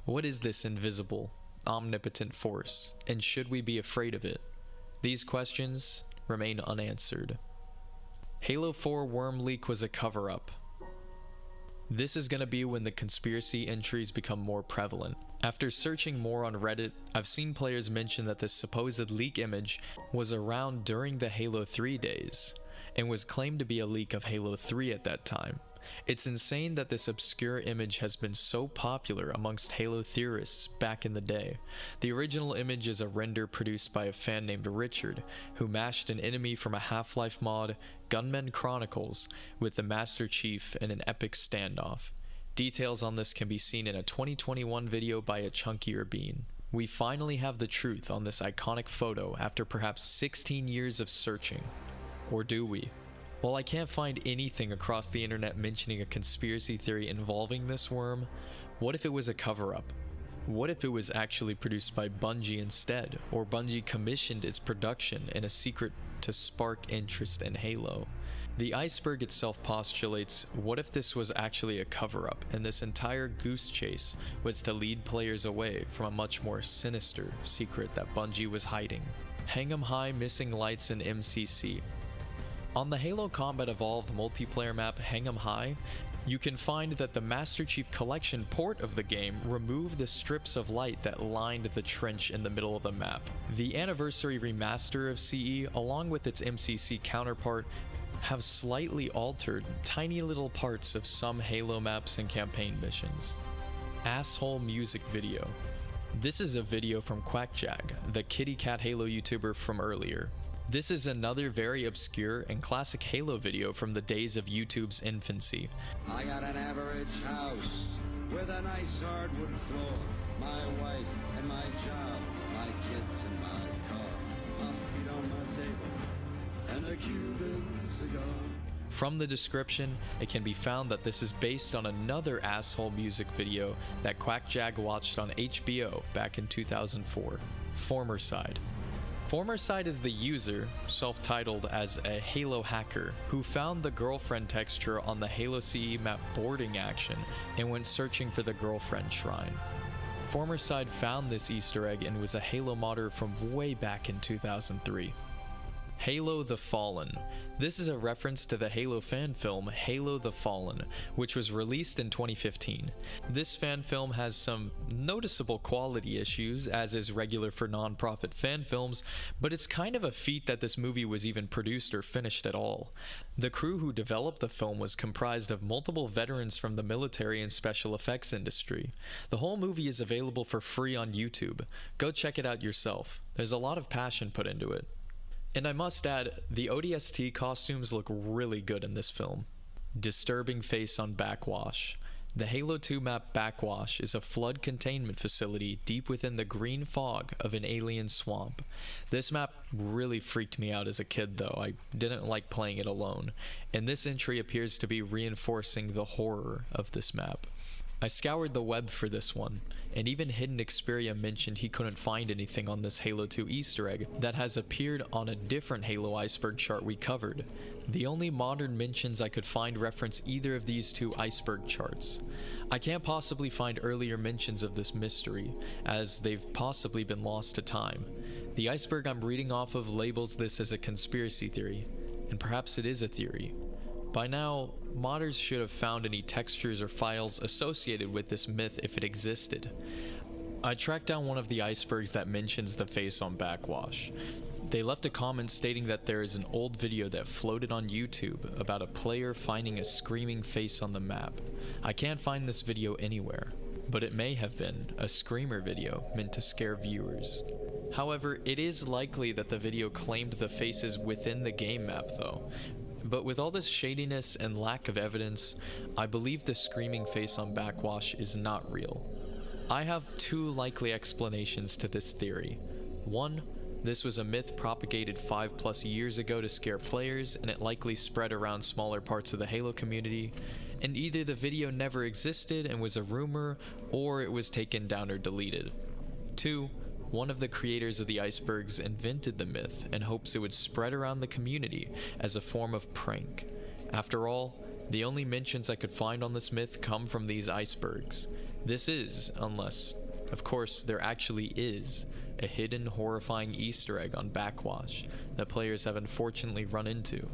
What is this invisible, omnipotent force, and should we be afraid of it? These questions remain unanswered. Halo 4 worm leak was a cover-up. This is gonna be when the conspiracy entries become more prevalent. After searching more on Reddit, I've seen players mention that this supposed leak image was around during the Halo 3 days, and was claimed to be a leak of Halo 3 at that time. It's insane that this obscure image has been so popular amongst Halo theorists back in the day. The original image is a render produced by a fan named Richard, who mashed an enemy from a Half-Life mod, Gunmen Chronicles, with the Master Chief in an epic standoff. Details on this can be seen in a 2021 video by a Chunkier Bean. We finally have the truth on this iconic photo after perhaps 16 years of searching. Or do we? While I can't find anything across the internet mentioning a conspiracy theory involving this worm, what if it was a cover-up? What if it was actually produced by Bungie instead, or Bungie commissioned its production in a secret to spark interest in Halo? The iceberg itself postulates, what if this was actually a cover-up, and this entire goose chase was to lead players away from a much more sinister secret that Bungie was hiding? Hang 'em high missing lights in MCC. On the Halo Combat Evolved multiplayer map Hang 'em High, you can find that the Master Chief Collection port of the game removed the strips of light that lined the trench in the middle of the map. The Anniversary Remaster of CE, along with its MCC counterpart, have slightly altered tiny little parts of some Halo maps and campaign missions. Asshole music video. This is a video from Quackjag, the kitty cat Halo YouTuber from earlier. This is another very obscure and classic Halo video from the days of YouTube's infancy. I got an average house with a nice hardwood floor, my wife and my job, my kids and my car, my feet on my table, and a Cuban cigar. From the description, it can be found that this is based on another asshole music video that Quackjag watched on HBO back in 2004, Former Side. Former Side is the user, self-titled as a Halo hacker, who found the girlfriend texture on the Halo CE map Boarding Action and went searching for the girlfriend shrine. Former Side found this Easter egg and was a Halo modder from way back in 2003. Halo the Fallen. This is a reference to the Halo fan film Halo the Fallen, which was released in 2015. This fan film has some noticeable quality issues, as is regular for non-profit fan films, but it's kind of a feat that this movie was even produced or finished at all. The crew who developed the film was comprised of multiple veterans from the military and special effects industry. The whole movie is available for free on YouTube. Go check it out yourself. There's a lot of passion put into it. And I must add, the ODST costumes look really good in this film. Disturbing face on Backwash. The Halo 2 map Backwash is a flood containment facility deep within the green fog of an alien swamp. This map really freaked me out as a kid though. I didn't like playing it alone, and this entry appears to be reinforcing the horror of this map. I scoured the web for this one, and even Hidden Xperia mentioned he couldn't find anything on this Halo 2 Easter egg that has appeared on a different Halo iceberg chart we covered. The only modern mentions I could find reference either of these two iceberg charts. I can't possibly find earlier mentions of this mystery, as they've possibly been lost to time. The iceberg I'm reading off of labels this as a conspiracy theory, and perhaps it is a theory. By now, modders should have found any textures or files associated with this myth if it existed. I tracked down one of the icebergs that mentions the face on Backwash. They left a comment stating that there is an old video that floated on YouTube about a player finding a screaming face on the map. I can't find this video anywhere, but it may have been a screamer video meant to scare viewers. However, it is likely that the video claimed the faces within the game map though. But with all this shadiness and lack of evidence, I believe the screaming face on Backwash is not real. I have two likely explanations to this theory. One, this was a myth propagated 5+ years ago to scare players, and it likely spread around smaller parts of the Halo community, and either the video never existed and was a rumor, or it was taken down or deleted. Two, one of the creators of the icebergs invented the myth in hopes it would spread around the community as a form of prank. After all, the only mentions I could find on this myth come from these icebergs. This is, unless, of course, there actually is, a hidden horrifying Easter egg on Backwash that players have unfortunately run into.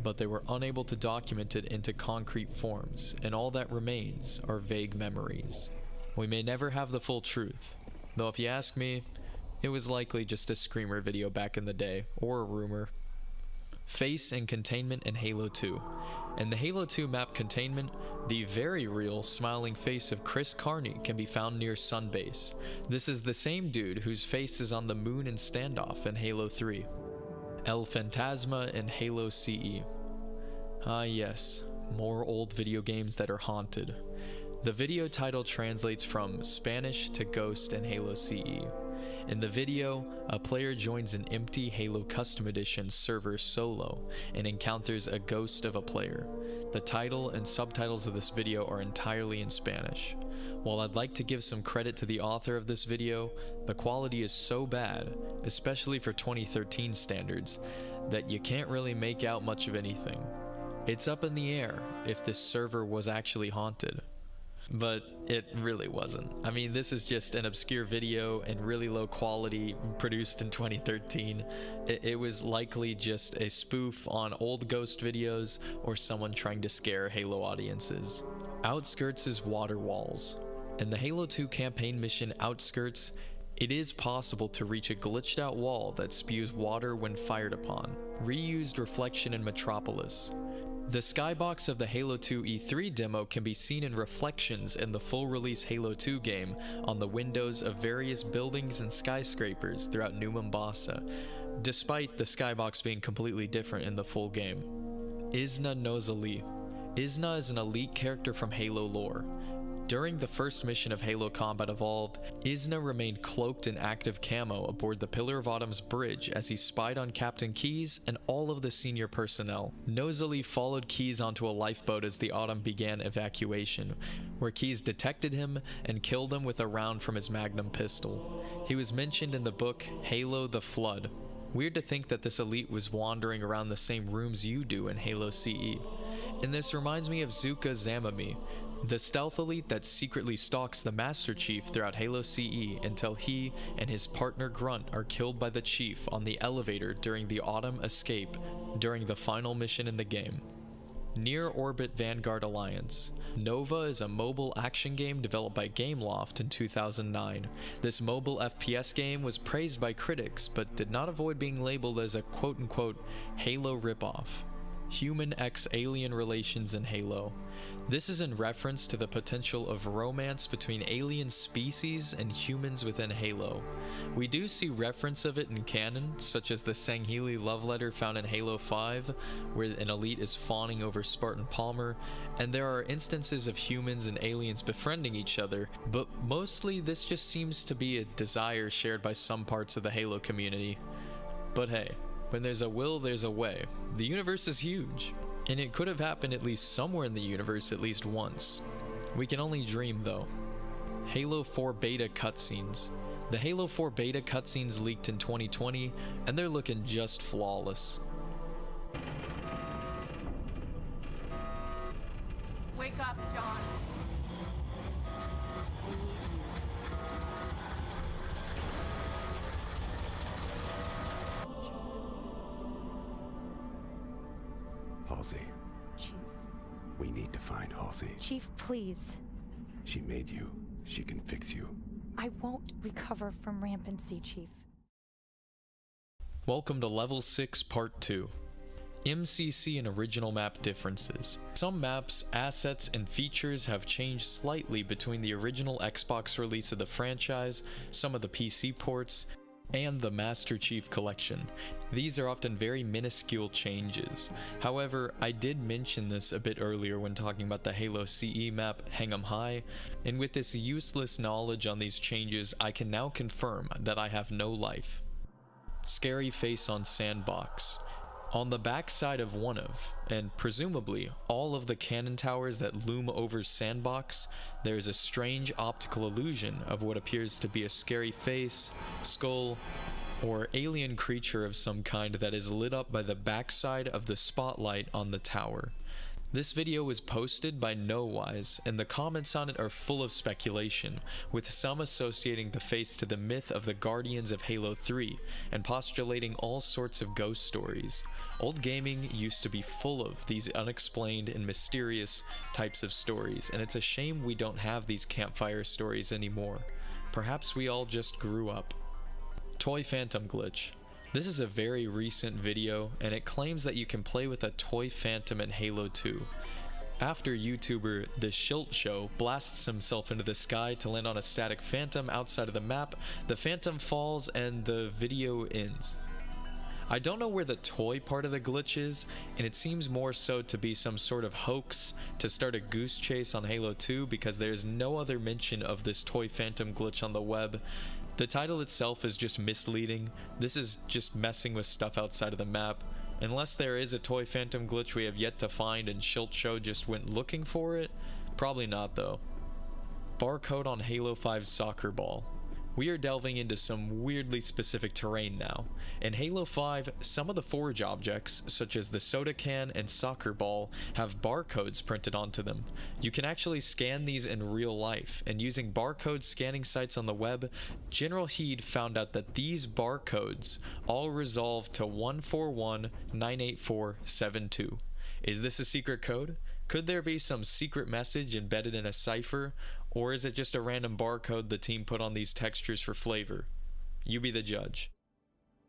But they were unable to document it into concrete forms, and all that remains are vague memories. We may never have the full truth. Though if you ask me, it was likely just a screamer video back in the day, or a rumor. Face and containment in Halo 2. In the Halo 2 map containment, the very real smiling face of Chris Carney can be found near Sunbase. This is the same dude whose face is on the moon in Standoff in Halo 3. El Phantasma in Halo CE. Ah yes, more old video games that are haunted. The video title translates from Spanish to Ghost in Halo CE. In the video, a player joins an empty Halo Custom Edition server solo and encounters a ghost of a player. The title and subtitles of this video are entirely in Spanish. While I'd like to give some credit to the author of this video, the quality is so bad, especially for 2013 standards, that you can't really make out much of anything. It's up in the air if this server was actually haunted. But it really wasn't. I mean, this is just an obscure video and really low quality produced in 2013. It was likely just a spoof on old Ghost videos or someone trying to scare Halo audiences. Outskirts' water walls. In the Halo 2 campaign mission Outskirts, it is possible to reach a glitched out wall that spews water when fired upon. Reused reflection in Metropolis. The skybox of the Halo 2 E3 demo can be seen in reflections in the full release Halo 2 game on the windows of various buildings and skyscrapers throughout New Mombasa, despite the skybox being completely different in the full game. Isna Nozali. Isna is an elite character from Halo lore. During the first mission of Halo Combat Evolved, Isna remained cloaked in active camo aboard the Pillar of Autumn's bridge as he spied on Captain Keyes and all of the senior personnel. Nozali followed Keyes onto a lifeboat as the Autumn began evacuation, where Keyes detected him and killed him with a round from his Magnum pistol. He was mentioned in the book Halo the Flood. Weird to think that this elite was wandering around the same rooms you do in Halo CE. And this reminds me of Zuka Zamami. the stealth elite that secretly stalks the Master Chief throughout Halo CE until he and his partner Grunt are killed by the Chief on the elevator during the Autumn escape during the final mission in the game. Near Orbit Vanguard Alliance. Nova is a mobile action game developed by Gameloft in 2009. This mobile FPS game was praised by critics, but did not avoid being labeled as a quote-unquote Halo ripoff. Human x alien relations in Halo. This is in reference to the potential of romance between alien species and humans within Halo. We do see reference of it in canon, such as the Sangheili love letter found in Halo 5, where an elite is fawning over Spartan Palmer, and there are instances of humans and aliens befriending each other, but mostly this just seems to be a desire shared by some parts of the Halo community. But hey, when there's a will, there's a way. The universe is huge, and it could have happened at least somewhere in the universe at least once. We can only dream though. Halo 4 beta cutscenes. The Halo 4 beta cutscenes leaked in 2020, and they're looking just flawless. Wake up, John. Halsey. Chief. We need to find Halsey. Chief, please. She made you. She can fix you. I won't recover from rampancy, Chief. Welcome to Level 6 Part 2. MCC and original map differences. Some maps, assets, and features have changed slightly between the original Xbox release of the franchise, some of the PC ports, and the Master Chief Collection. These are often very minuscule changes. However, I did mention this a bit earlier when talking about the Halo CE map, Hang 'em High, and with this useless knowledge on these changes, I can now confirm that I have no life. Scary face on sandbox. On the backside of one of, and presumably all of the cannon towers that loom over Sandbox, there is a strange optical illusion of what appears to be a scary face, skull, or alien creature of some kind that is lit up by the backside of the spotlight on the tower. This video was posted by Knowwise, and the comments on it are full of speculation, with some associating the face to the myth of the Guardians of Halo 3, and postulating all sorts of ghost stories. Old gaming used to be full of these unexplained and mysterious types of stories, and it's a shame we don't have these campfire stories anymore. Perhaps we all just grew up. Toy Phantom glitch. This is a very recent video, and it claims that you can play with a toy phantom in Halo 2. After YouTuber The Schilt Show blasts himself into the sky to land on a static phantom outside of the map, the phantom falls and the video ends. I don't know where the toy part of the glitch is, and it seems more so to be some sort of hoax to start a goose chase on Halo 2 because there's no other mention of this toy phantom glitch on the web. The title itself is just misleading. This is just messing with stuff outside of the map. Unless there is a toy phantom glitch we have yet to find and Schilt Show just went looking for it. Probably not though. Barcode on Halo 5's soccer ball. We are delving into some weirdly specific terrain now. In Halo 5, some of the forge objects, such as the soda can and soccer ball, have barcodes printed onto them. You can actually scan these in real life, and using barcode scanning sites on the web, General Heed found out that these barcodes all resolve to 141-98472. Is this a secret code? Could there be some secret message embedded in a cipher? Or is it just a random barcode the team put on these textures for flavor? You be the judge.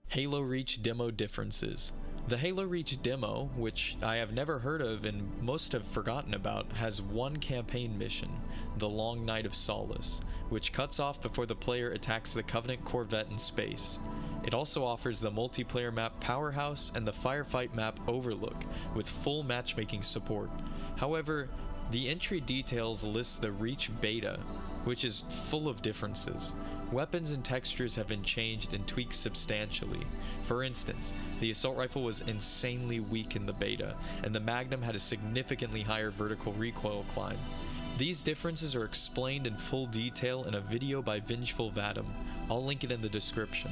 Halo Reach demo differences. The Halo Reach demo, which I have never heard of and most have forgotten about, has one campaign mission, the Long Night of Solace, which cuts off before the player attacks the Covenant Corvette in space. It also offers the multiplayer map Powerhouse and the firefight map Overlook, with full matchmaking support. However, the entry details list the Reach beta, which is full of differences. Weapons and textures have been changed and tweaked substantially. For instance, the assault rifle was insanely weak in the beta, and the Magnum had a significantly higher vertical recoil climb. These differences are explained in full detail in a video by Vengeful Vadim. I'll link it in the description.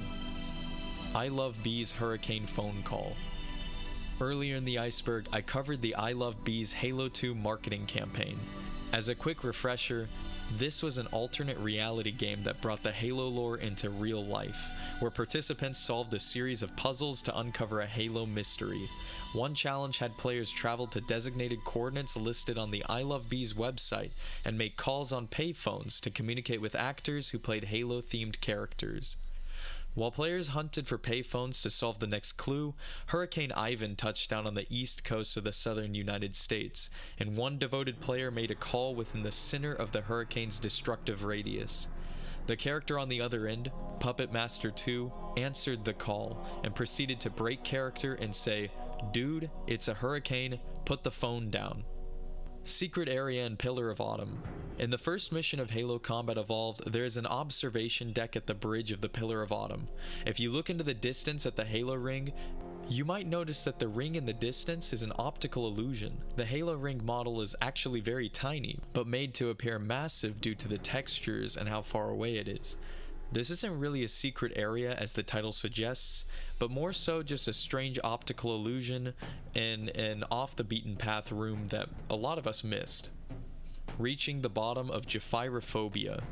I Love Bees Hurricane phone call. Earlier in the iceberg, I covered the I Love Bees Halo 2 marketing campaign. As a quick refresher, this was an alternate reality game that brought the Halo lore into real life, where participants solved a series of puzzles to uncover a Halo mystery. One challenge had players travel to designated coordinates listed on the I Love Bees website and make calls on payphones to communicate with actors who played Halo-themed characters. While players hunted for payphones to solve the next clue, Hurricane Ivan touched down on the east coast of the southern United States, and one devoted player made a call within the center of the hurricane's destructive radius. The character on the other end, Puppet Master 2, answered the call and proceeded to break character and say, "Dude, it's a hurricane, put the phone down." Secret Area and Pillar of Autumn. In the first mission of Halo Combat Evolved, there is an observation deck at the bridge of the Pillar of Autumn. If you look into the distance at the Halo ring, you might notice that the ring in the distance is an optical illusion. The Halo ring model is actually very tiny, but made to appear massive due to the textures and how far away it is. This isn't really a secret area as the title suggests, but more so just a strange optical illusion in an off-the-beaten-path room that a lot of us missed. Reaching the bottom of Japhyrophobia.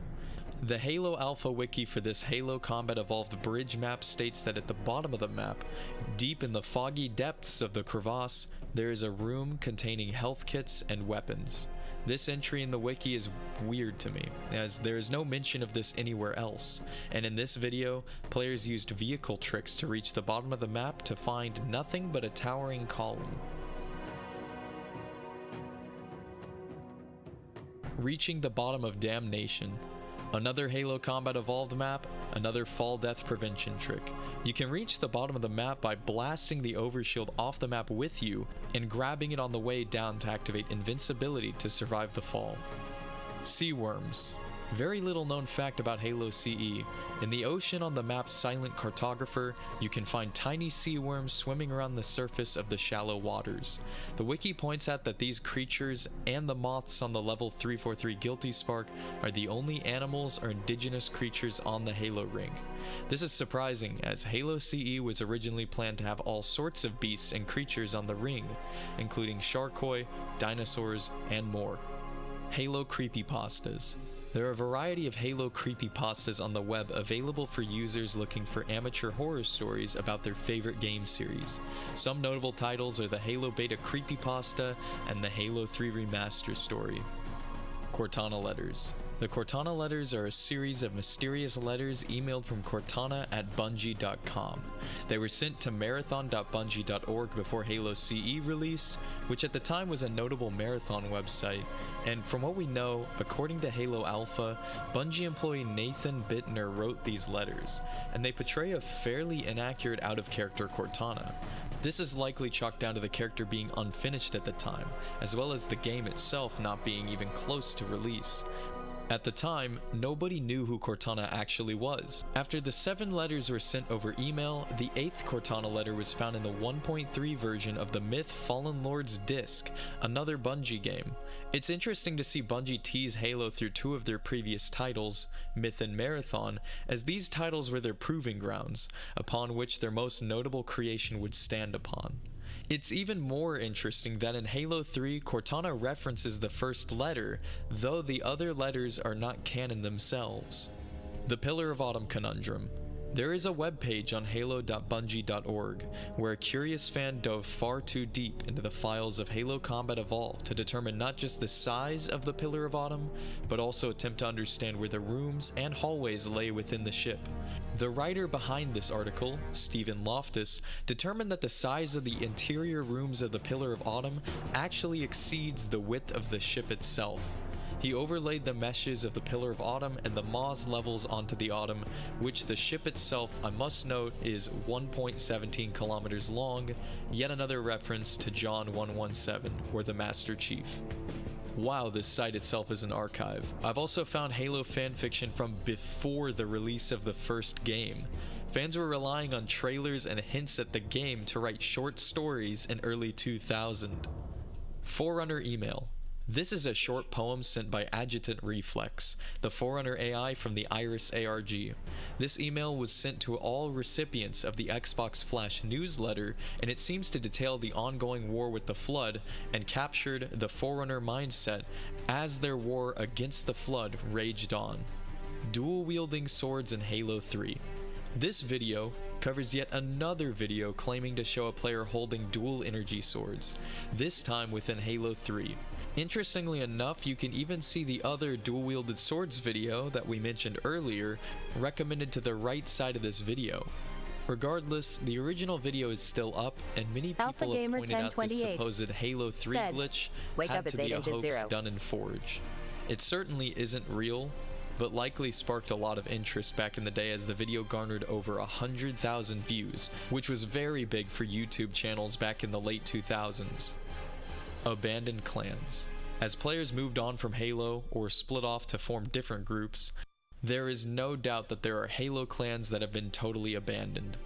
The Halo Alpha wiki for this Halo Combat Evolved bridge map states that at the bottom of the map, deep in the foggy depths of the crevasse, there is a room containing health kits and weapons. This entry in the wiki is weird to me, as there is no mention of this anywhere else, and in this video, players used vehicle tricks to reach the bottom of the map to find nothing but a towering column. Reaching the bottom of Damnation. Another Halo Combat Evolved map, another fall death prevention trick. You can reach the bottom of the map by blasting the overshield off the map with you and grabbing it on the way down to activate invincibility to survive the fall. Sea worms. Very little known fact about Halo CE. In the ocean on the map's Silent Cartographer, you can find tiny sea worms swimming around the surface of the shallow waters. The wiki points out that these creatures and the moths on the level 343 Guilty Spark are the only animals or indigenous creatures on the Halo ring. This is surprising, as Halo CE was originally planned to have all sorts of beasts and creatures on the ring, including Sharkoi, dinosaurs, and more. Halo Creepypastas. There are a variety of Halo creepypastas on the web available for users looking for amateur horror stories about their favorite game series. Some notable titles are the Halo Beta Creepypasta and the Halo 3 Remaster story. Cortana Letters. The Cortana Letters are a series of mysterious letters emailed from Cortana at Bungie.com. They were sent to marathon.bungie.org before Halo CE release, which at the time was a notable marathon website, and from what we know, according to Halo Alpha, Bungie employee Nathan Bittner wrote these letters, and they portray a fairly inaccurate out-of-character Cortana. This is likely chalked down to the character being unfinished at the time, as well as the game itself not being even close to release. At the time, nobody knew who Cortana actually was. After the 7 letters were sent over email, the 8th Cortana letter was found in the 1.3 version of the Myth Fallen Lords disc, another Bungie game. It's interesting to see Bungie tease Halo through 2 of their previous titles, Myth and Marathon, as these titles were their proving grounds, upon which their most notable creation would stand upon. It's even more interesting that in Halo 3, Cortana references the first letter, though the other letters are not canon themselves. The Pillar of Autumn Conundrum. There is a webpage on halo.bungie.org where a curious fan dove far too deep into the files of Halo Combat Evolved to determine not just the size of the Pillar of Autumn, but also attempt to understand where the rooms and hallways lay within the ship. The writer behind this article, Stephen Loftus, determined that the size of the interior rooms of the Pillar of Autumn actually exceeds the width of the ship itself. He overlaid the meshes of the Pillar of Autumn and the Maz levels onto the Autumn, which the ship itself, I must note, is 1.17 kilometers long, yet another reference to John 1:17, or the Master Chief. Wow, this site itself is an archive. I've also found Halo fanfiction from before the release of the first game. Fans were relying on trailers and hints at the game to write short stories in early 2000. Forerunner email. This is a short poem sent by Adjutant Reflex, the Forerunner AI from the Iris ARG. This email was sent to all recipients of the Xbox Flash newsletter, and it seems to detail the ongoing war with the Flood and captured the Forerunner mindset as their war against the Flood raged on. Dual-wielding swords in Halo 3. This video covers yet another video claiming to show a player holding dual energy swords, this time within Halo 3. Interestingly enough, you can even see the other dual-wielded swords video that we mentioned earlier recommended to the right side of this video. Regardless, the original video is still up, and many people have pointed out this supposed Halo 3 glitch had to be a hoax done in Forge. It certainly isn't real, but likely sparked a lot of interest back in the day as the video garnered over 100,000 views, which was very big for YouTube channels back in the late 2000s. Abandoned clans. As players moved on from Halo or split off to form different groups, there is no doubt that there are Halo clans that have been totally abandoned.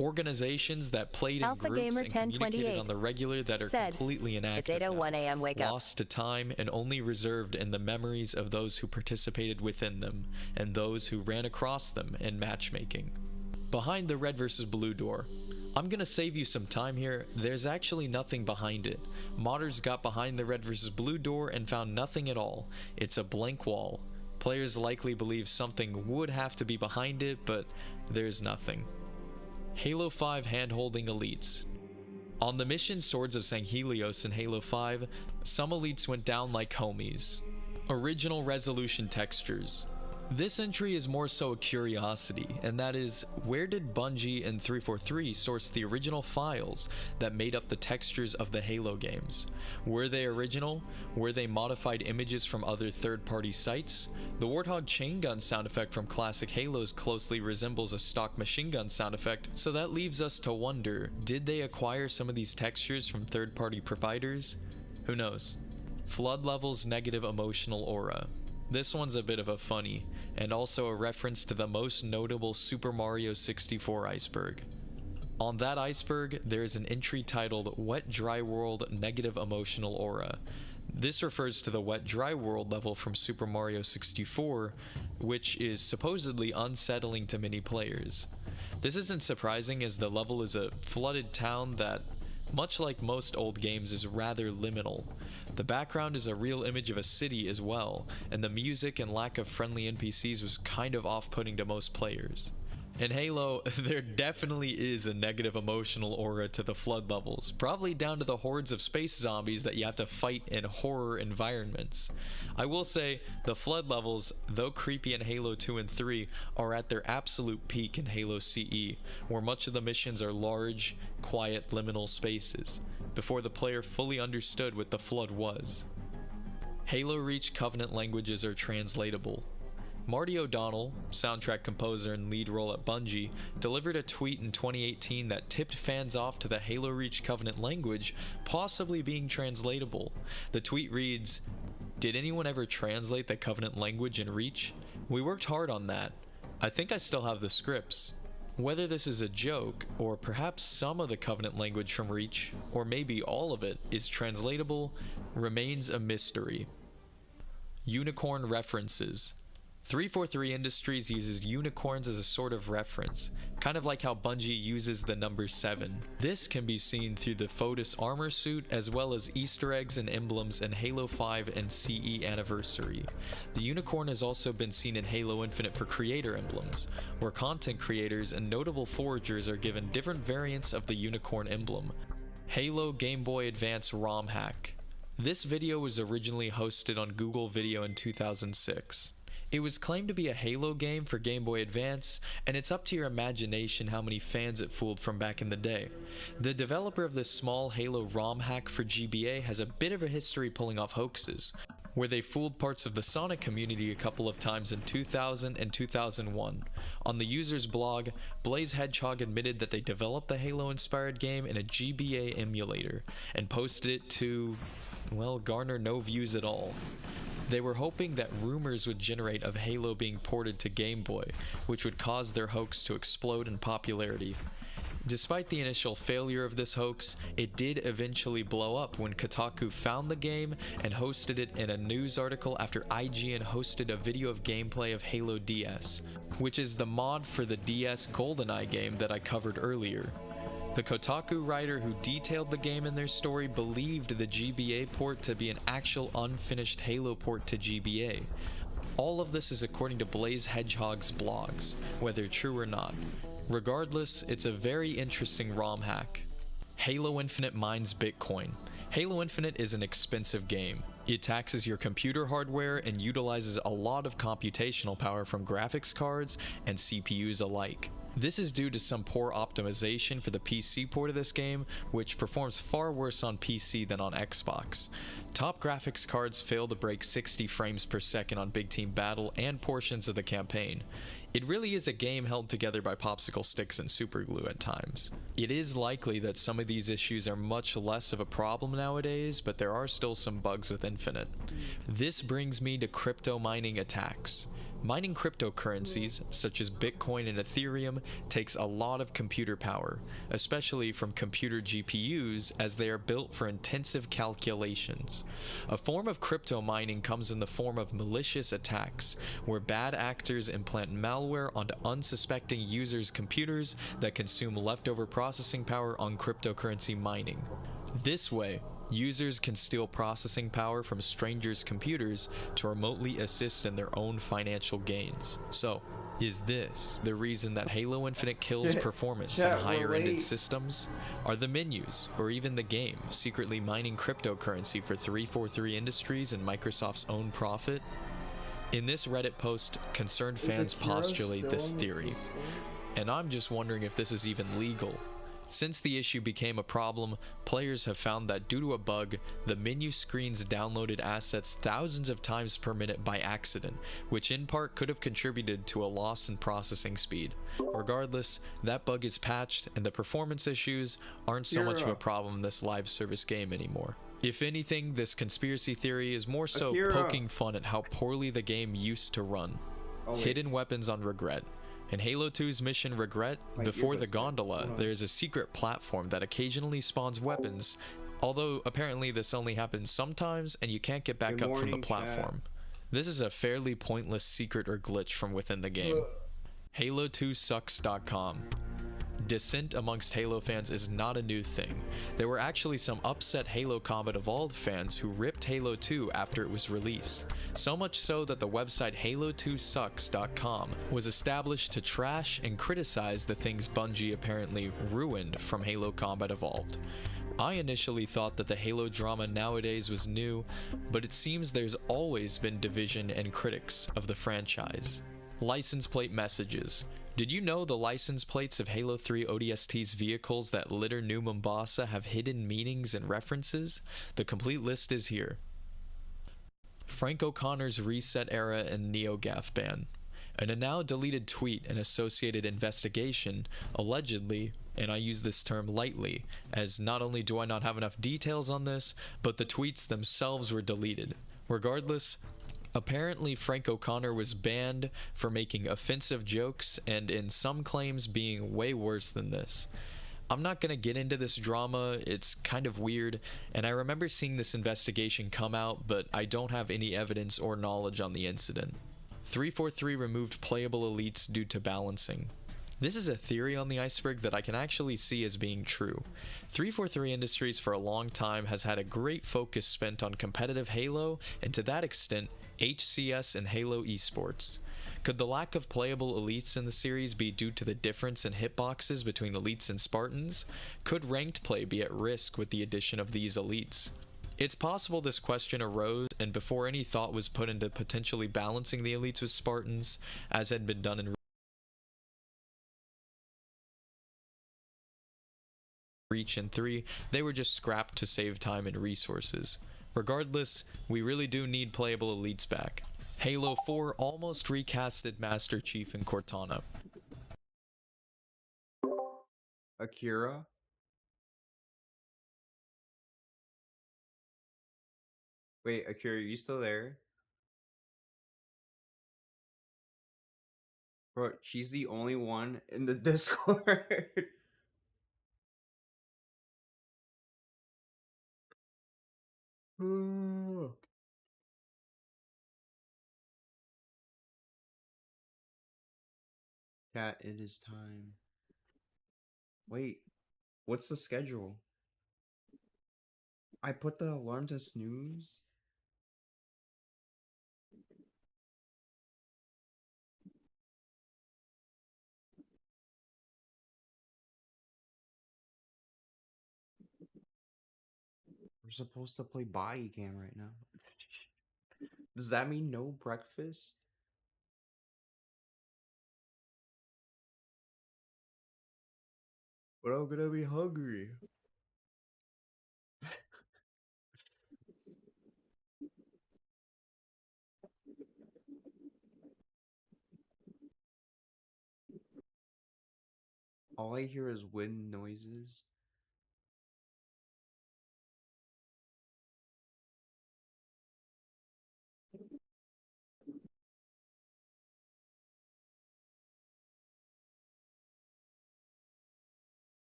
Organizations that played in groups and communicated on the regular that are completely inactive it's 8:01 a.m. Wake up. Lost to time and only reserved in the memories of those who participated within them and those who ran across them in matchmaking. Behind the red versus blue door. I'm gonna save you some time here. There's actually nothing behind it. Modders got behind the red versus blue door and found nothing at all. It's a blank wall. Players likely believe something would have to be behind it, but there's nothing. Halo 5 hand-holding elites. On the mission Swords of Sanghelios in Halo 5, some elites went down like homies. Original resolution textures. This entry is more so a curiosity, and that is, where did Bungie and 343 source the original files that made up the textures of the Halo games? Were they original? Were they modified images from other third-party sites? The Warthog chain gun sound effect from classic Halos closely resembles a stock machine gun sound effect, so that leaves us to wonder, did they acquire some of these textures from third-party providers? Who knows? Flood levels negative emotional aura. This one's a bit of a funny, and also a reference to the most notable Super Mario 64 iceberg. On that iceberg, there is an entry titled Wet Dry World Negative Emotional Aura. This refers to the Wet Dry World level from Super Mario 64, which is supposedly unsettling to many players. This isn't surprising as the level is a flooded town that, much like most old games, is rather liminal. The background is a real image of a city as well, and the music and lack of friendly NPCs was kind of off-putting to most players. In Halo, there definitely is a negative emotional aura to the flood levels, probably down to the hordes of space zombies that you have to fight in horror environments. I will say, the flood levels, though creepy in Halo 2 and 3, are at their absolute peak in Halo CE, where much of the missions are large, quiet, liminal spaces, before the player fully understood what the flood was. Halo Reach Covenant languages are translatable. Marty O'Donnell, soundtrack composer and lead role at Bungie, delivered a tweet in 2018 that tipped fans off to the Halo Reach Covenant language possibly being translatable. The tweet reads, "Did anyone ever translate the Covenant language in Reach? We worked hard on that. I think I still have the scripts." Whether this is a joke, or perhaps some of the Covenant language from Reach, or maybe all of it, is translatable, remains a mystery. Unicorn references. 343 Industries uses unicorns as a sort of reference, kind of like how Bungie uses the number 7. This can be seen through the Fotis armor suit as well as Easter eggs and emblems in Halo 5 and CE Anniversary. The unicorn has also been seen in Halo Infinite for creator emblems, where content creators and notable foragers are given different variants of the unicorn emblem. Halo Game Boy Advance ROM hack. This video was originally hosted on Google Video in 2006. It was claimed to be a Halo game for Game Boy Advance, and it's up to your imagination how many fans it fooled from back in the day. The developer of this small Halo ROM hack for GBA has a bit of a history pulling off hoaxes, where they fooled parts of the Sonic community a couple of times in 2000 and 2001. On the user's blog, Blaze Hedgehog admitted that they developed the Halo-inspired game in a GBA emulator, and posted it to, well, garner no views at all. They were hoping that rumors would generate of Halo being ported to Game Boy, which would cause their hoax to explode in popularity. Despite the initial failure of this hoax, it did eventually blow up when Kotaku found the game and hosted it in a news article after IGN hosted a video of gameplay of Halo DS, which is the mod for the DS GoldenEye game that I covered earlier. The Kotaku writer who detailed the game in their story believed the GBA port to be an actual unfinished Halo port to GBA. All of this is according to Blaze Hedgehog's blogs, whether true or not. Regardless, it's a very interesting ROM hack. Halo Infinite mines Bitcoin. Halo Infinite is an expensive game. It taxes your computer hardware and utilizes a lot of computational power from graphics cards and CPUs alike. This is due to some poor optimization for the PC port of this game, which performs far worse on PC than on Xbox. Top graphics cards fail to break 60 frames per second on Big Team Battle and portions of the campaign. It really is a game held together by popsicle sticks and superglue at times. It is likely that some of these issues are much less of a problem nowadays, but there are still some bugs with Infinite. This brings me to crypto mining attacks. Mining cryptocurrencies, such as Bitcoin and Ethereum, takes a lot of computer power, especially from computer GPUs, as they are built for intensive calculations. A form of crypto mining comes in the form of malicious attacks, where bad actors implant malware onto unsuspecting users' computers that consume leftover processing power on cryptocurrency mining. This way, users can steal processing power from strangers' computers to remotely assist in their own financial gains. So, is this the reason that Halo Infinite kills performance in higher-ended systems? Are the menus, or even the game, secretly mining cryptocurrency for 343 Industries and Microsoft's own profit? In this Reddit post, concerned fans postulate this theory, and I'm just wondering if this is even legal. Since the issue became a problem, players have found that due to a bug, the menu screens downloaded assets thousands of times per minute by accident, which in part could have contributed to a loss in processing speed. Regardless, that bug is patched, and the performance issues aren't so much of a problem in this live service game anymore. If anything, this conspiracy theory is more so poking fun at how poorly the game used to run. Hidden weapons on Regret. In Halo 2's mission Regret, before the gondola, there is a secret platform that occasionally spawns weapons, although apparently this only happens sometimes and you can't get back up from the platform. This is a fairly pointless secret or glitch from within the game. Halo2sucks.com. Dissent amongst Halo fans is not a new thing. There were actually some upset Halo Combat Evolved fans who ripped Halo 2 after it was released. So much so that the website Halo2sucks.com was established to trash and criticize the things Bungie apparently ruined from Halo Combat Evolved. I initially thought that the Halo drama nowadays was new, but it seems there's always been division and critics of the franchise. License plate messages. Did you know the license plates of Halo 3 ODST's vehicles that litter New Mombasa have hidden meanings and references? The complete list is here. Frank O'Connor's Reset Era and NeoGAF ban. In a now deleted tweet and associated investigation, allegedly, and I use this term lightly, as not only do I not have enough details on this, but the tweets themselves were deleted. Regardless, apparently Frank O'Connor was banned for making offensive jokes and in some claims being way worse than this. I'm not gonna get into this drama, it's kind of weird, and I remember seeing this investigation come out, but I don't have any evidence or knowledge on the incident. 343 removed playable elites due to balancing. This is a theory on the iceberg that I can actually see as being true. 343 Industries for a long time has had a great focus spent on competitive Halo, and to that extent, HCS and Halo esports. Could the lack of playable elites in the series be due to the difference in hitboxes between elites and Spartans? Could ranked play be at risk with the addition of these elites? It's possible this question arose and before any thought was put into potentially balancing the elites with Spartans, as had been done in Reach and 3, they were just scrapped to save time and resources. Regardless, we really do need playable elites back. Halo 4 almost recasted Master Chief and Cortana. Akira? Wait, Akira, are you still there? Bro, she's the only one in the Discord. Cat, it is time. Wait, what's the schedule? I put the alarm to snooze? We're supposed to play body cam right now. Does that mean no breakfast? But I'm gonna be hungry. All I hear is wind noises.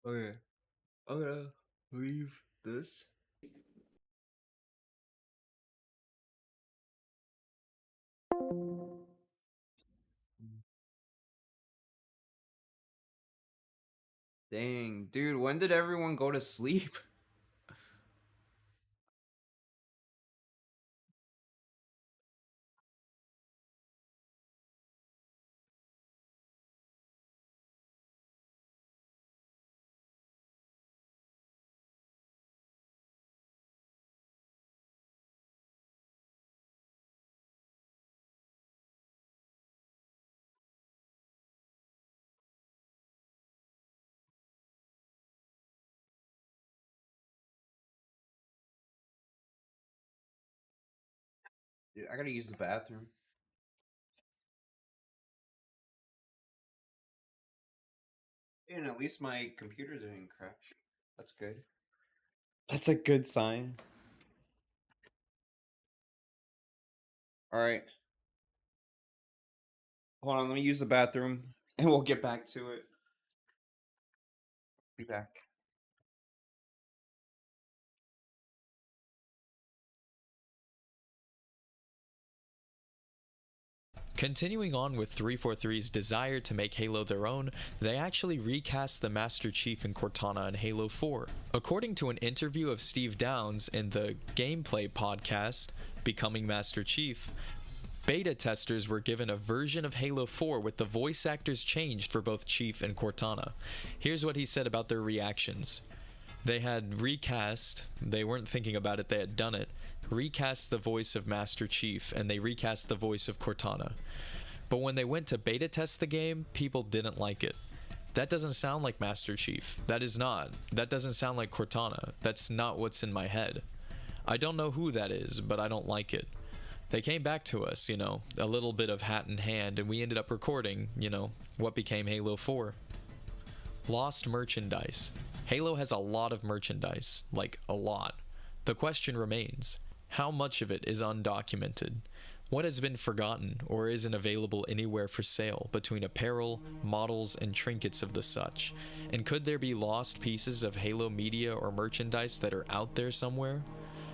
Okay, I'm gonna leave this. Dang, dude, when did everyone go to sleep? Dude, I gotta use the bathroom. And at least my computer didn't crash. That's good. That's a good sign. Alright. Hold on, let me use the bathroom and we'll get back to it. Be back. Continuing on with 343's desire to make Halo their own, they actually recast the Master Chief and Cortana in Halo 4. According to an interview of Steve Downes in the Gameplay podcast, Becoming Master Chief, beta testers were given a version of Halo 4 with the voice actors changed for both Chief and Cortana. Here's what he said about their reactions. They had recast, they weren't thinking about it, they had done it, recast the voice of Master Chief and they recast the voice of Cortana. But when they went to beta test the game, people didn't like it. That doesn't sound like Master Chief. That doesn't sound like Cortana. That's not what's in my head. I don't know who that is, but I don't like it. They came back to us, you know, a little bit of hat in hand, and we ended up recording, you know, what became Halo 4. Lost merchandise. Halo has a lot of merchandise, like a lot. The question remains, how much of it is undocumented? What has been forgotten or isn't available anywhere for sale between apparel, models, and trinkets of the such? And could there be lost pieces of Halo media or merchandise that are out there somewhere?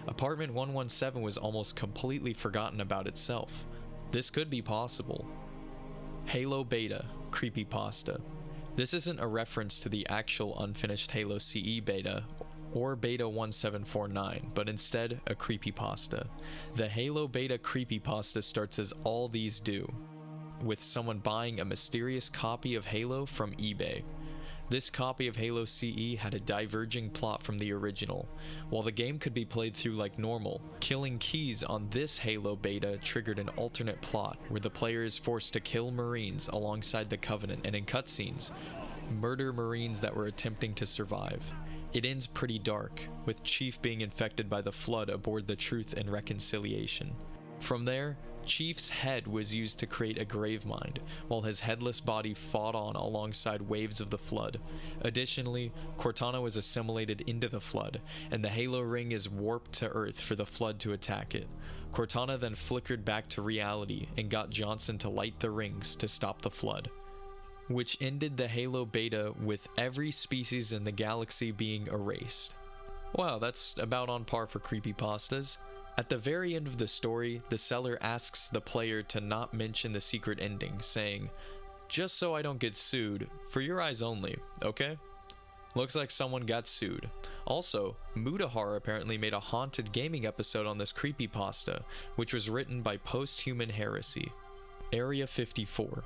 Apartment 117 was almost completely forgotten about itself. This could be possible. Halo Beta, Creepypasta. This isn't a reference to the actual unfinished Halo CE beta or Beta 1749, but instead a creepypasta. The Halo Beta creepypasta starts as all these do, with someone buying a mysterious copy of Halo from eBay. This copy of Halo CE had a diverging plot from the original. While the game could be played through like normal, killing keys on this Halo beta triggered an alternate plot where the player is forced to kill Marines alongside the Covenant and in cutscenes, murder Marines that were attempting to survive. It ends pretty dark, with Chief being infected by the Flood aboard the Truth and Reconciliation. From there, Chief's head was used to create a Gravemind, while his headless body fought on alongside waves of the Flood. Additionally, Cortana was assimilated into the Flood, and the Halo ring is warped to Earth for the Flood to attack it. Cortana then flickered back to reality and got Johnson to light the rings to stop the Flood, which ended the Halo beta with every species in the galaxy being erased. Well, that's about on par for creepypastas. At the very end of the story, the seller asks the player to not mention the secret ending, saying, "Just so I don't get sued, for your eyes only, okay?" Looks like someone got sued. Also, Mudahar apparently made a haunted gaming episode on this creepypasta, which was written by Posthuman Heresy. Area 54.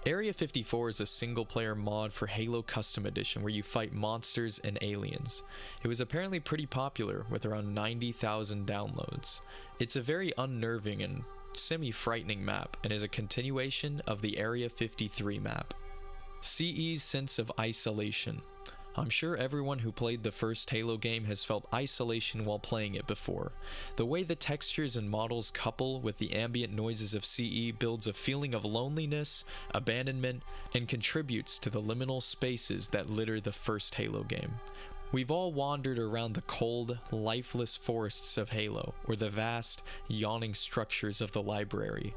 Area 54 is a single-player mod for Halo Custom Edition where you fight monsters and aliens. It was apparently pretty popular with around 90,000 downloads. It's a very unnerving and semi-frightening map and is a continuation of the Area 53 map. CE's sense of isolation. I'm sure everyone who played the first Halo game has felt isolation while playing it before. The way the textures and models couple with the ambient noises of CE builds a feeling of loneliness, abandonment, and contributes to the liminal spaces that litter the first Halo game. We've all wandered around the cold, lifeless forests of Halo, or the vast, yawning structures of the library.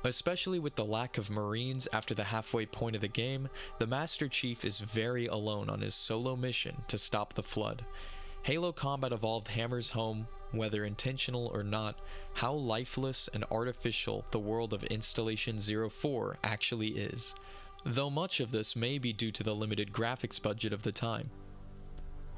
Especially with the lack of Marines after the halfway point of the game, the Master Chief is very alone on his solo mission to stop the Flood. Halo Combat Evolved hammers home, whether intentional or not, how lifeless and artificial the world of Installation 04 actually is, though much of this may be due to the limited graphics budget of the time.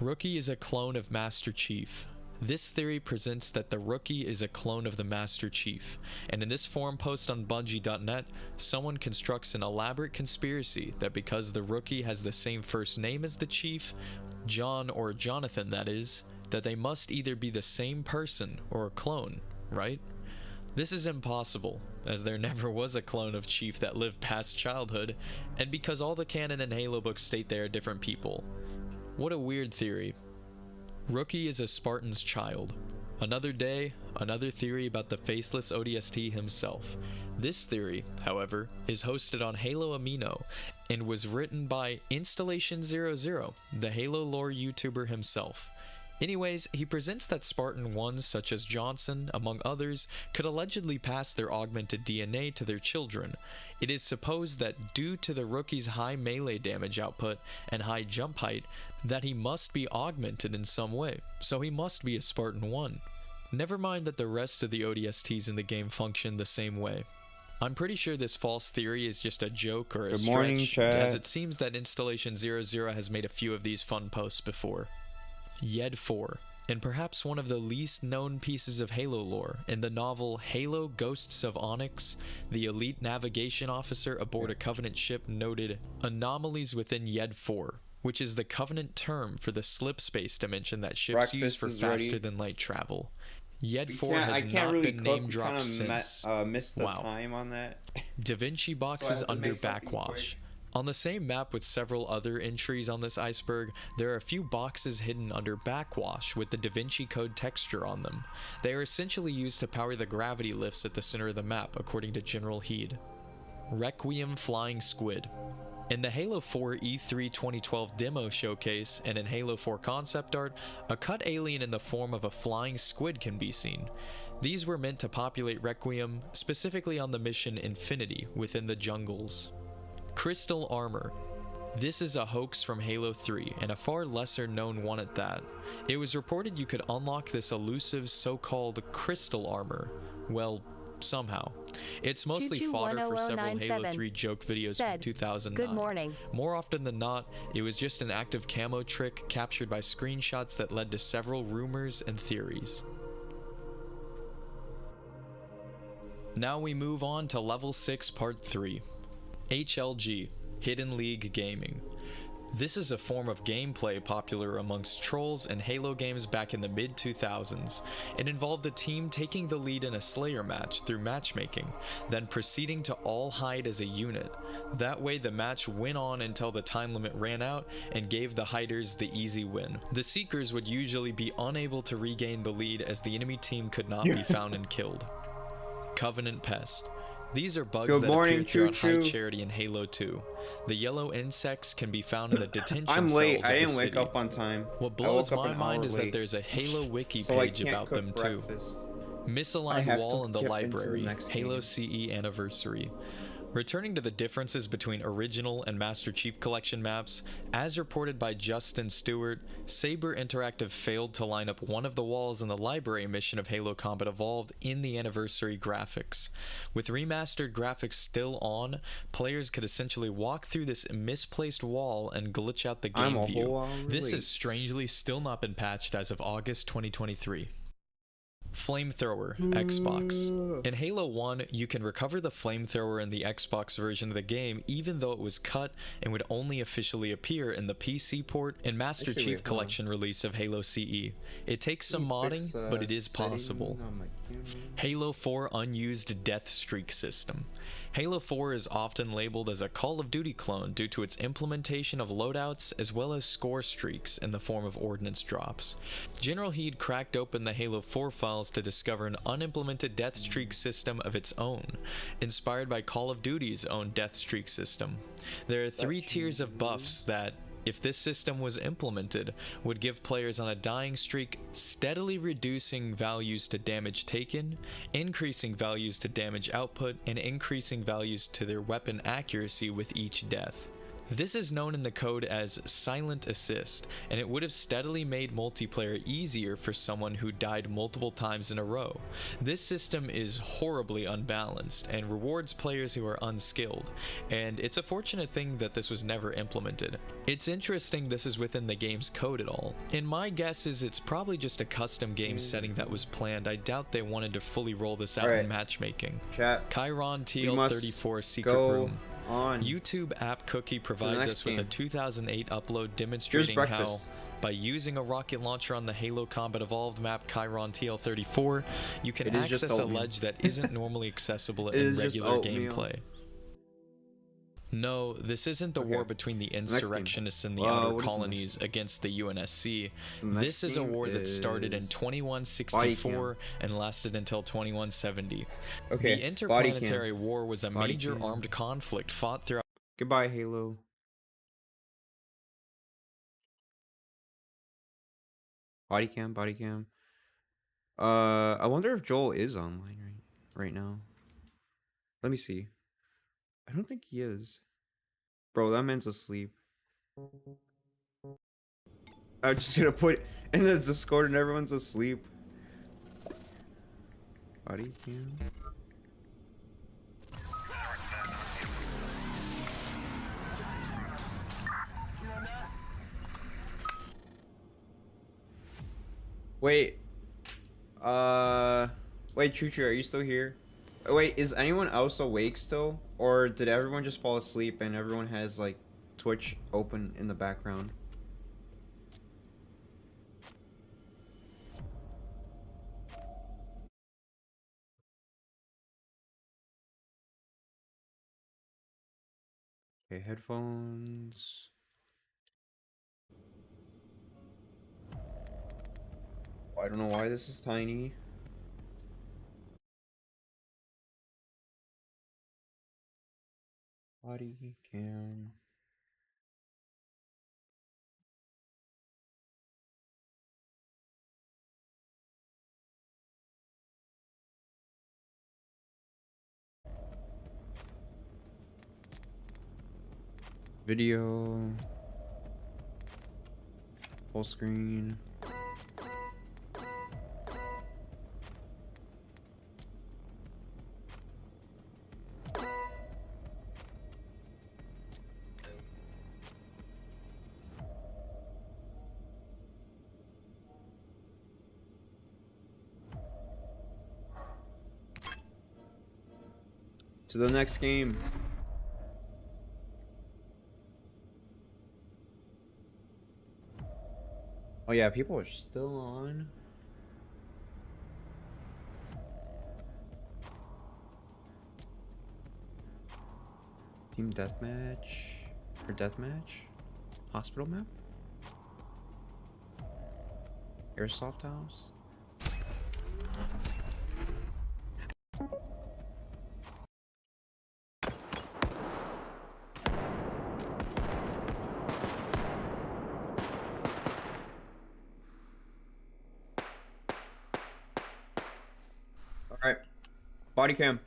Rookie is a clone of Master Chief. This theory presents that the Rookie is a clone of the Master Chief, and in this forum post on Bungie.net, someone constructs an elaborate conspiracy that because the Rookie has the same first name as the Chief, John or Jonathan that is, that they must either be the same person or a clone, right? This is impossible, as there never was a clone of Chief that lived past childhood, and because all the canon and Halo books state they are different people. What a weird theory. Rookie is a Spartan's child. Another day, another theory about the faceless ODST himself. This theory, however, is hosted on Halo Amino and was written by Installation 00, the Halo lore YouTuber himself. Anyways, he presents that Spartan ones such as Johnson, among others, could allegedly pass their augmented DNA to their children. It is supposed that due to the Rookie's high melee damage output and high jump height, that he must be augmented in some way, so he must be a Spartan 1. Never mind that the rest of the ODSTs in the game function the same way. I'm pretty sure this false theory is just a joke or a Good morning, stretch, chat. as it seems that Installation 00 has made a few of these fun posts before. Yed 4, and perhaps one of the least known pieces of Halo lore, in the novel Halo Ghosts of Onyx, the elite navigation officer aboard a Covenant ship noted anomalies within Yed 4, which is the Covenant term for the slip space dimension that ships use for faster than light travel. Yed 4 has not been name dropped since. Missed the time on that. Da Vinci boxes under backwash. On the same map with several other entries on this iceberg, there are a few boxes hidden under backwash with the Da Vinci Code texture on them. They are essentially used to power the gravity lifts at the center of the map, according to General Heed. Requiem Flying Squid. In the Halo 4 E3 2012 demo showcase and in Halo 4 concept art, a cut alien in the form of a flying squid can be seen. These were meant to populate Requiem, specifically on the mission Infinity within the jungles. Crystal Armor. This is a hoax from Halo 3, and a far lesser known one at that. It was reported you could unlock this elusive so-called crystal armor. Well, somehow. It's mostly fodder for several Halo 3 joke videos from 2009. Good morning. More often than not, it was just an active camo trick captured by screenshots that led to several rumors and theories. Now we move on to Level 6 Part 3. HLG, Hidden League Gaming. This is a form of gameplay popular amongst trolls and Halo games back in the mid-2000s. It involved a team taking the lead in a Slayer match through matchmaking, then proceeding to all hide as a unit. That way the match went on until the time limit ran out and gave the hiders the easy win. The Seekers would usually be unable to regain the lead as the enemy team could not be found and killed. Covenant Pest. These are bugs that appear throughout High Charity in Halo 2. The yellow insects can be found in the detention cells. I'm late. I of the didn't wake city. up on time. What blows my mind is that there's a Halo wiki page about them too. Misaligned wall in the library, Halo CE Anniversary. Returning to the differences between original and Master Chief Collection maps, as reported by Justin Stewart, Saber Interactive failed to line up one of the walls in the library mission of Halo Combat Evolved in the anniversary graphics. With remastered graphics still on, players could essentially walk through this misplaced wall and glitch out the game view. This has strangely still not been patched as of August 2023. Flamethrower, Xbox. In Halo 1, you can recover the flamethrower in the Xbox version of the game even though it was cut and would only officially appear in the PC port and Master Chief Collection release of Halo CE. It takes some modding, but it is possible. Halo 4 Unused Death Streak System. Halo 4 is often labeled as a Call of Duty clone due to its implementation of loadouts as well as score streaks in the form of ordnance drops. General Heed cracked open the Halo 4 files to discover an unimplemented death streak system of its own, inspired by Call of Duty's own death streak system. There are 3 tiers of buffs that, if this system was implemented, would give players on a dying streak steadily reducing values to damage taken, increasing values to damage output, and increasing values to their weapon accuracy with each death. This is known in the code as Silent Assist, and it would have steadily made multiplayer easier for someone who died multiple times in a row. This system is horribly unbalanced and rewards players who are unskilled, and it's a fortunate thing that this was never implemented. It's interesting this is within the game's code at all. In my guess is it's probably just a custom game setting that was planned. I doubt they wanted to fully roll this out in matchmaking. Chat. Chiron TL34 Secret Room. On. YouTube App Cookie provides us with a 2008 upload demonstrating how, by using a rocket launcher on the Halo Combat Evolved map Chiron TL34, you can access a ledge that isn't normally accessible in regular gameplay. No, this isn't the war between the insurrectionists and the outer colonies against the UNSC. This is a war that started in 2164 and lasted until 2170. The Interplanetary War was a major armed conflict fought throughout. Goodbye, Halo. Body cam, body cam. I wonder if Joel is online right now. Let me see. I don't think he is. Bro, that man's asleep. I'm just gonna put in the Discord and everyone's asleep. Body cam. Wait. Wait, Choo Choo, are you still here? Wait, is anyone else awake still? Or did everyone just fall asleep and everyone has like Twitch open in the background? Okay, headphones. I don't know why this is tiny. Body cam. Video. Full screen. To the next game. Oh yeah, people are still on. Team deathmatch or deathmatch? Hospital map? Airsoft house? Alright. Body cam.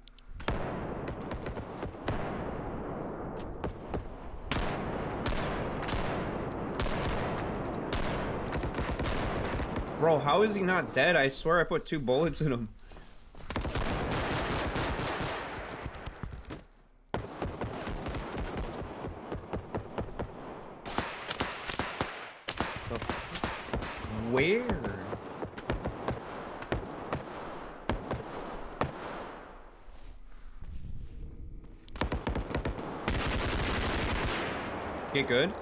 Bro, how is he not dead? I swear I put 2 bullets in him. Where? Okay, good.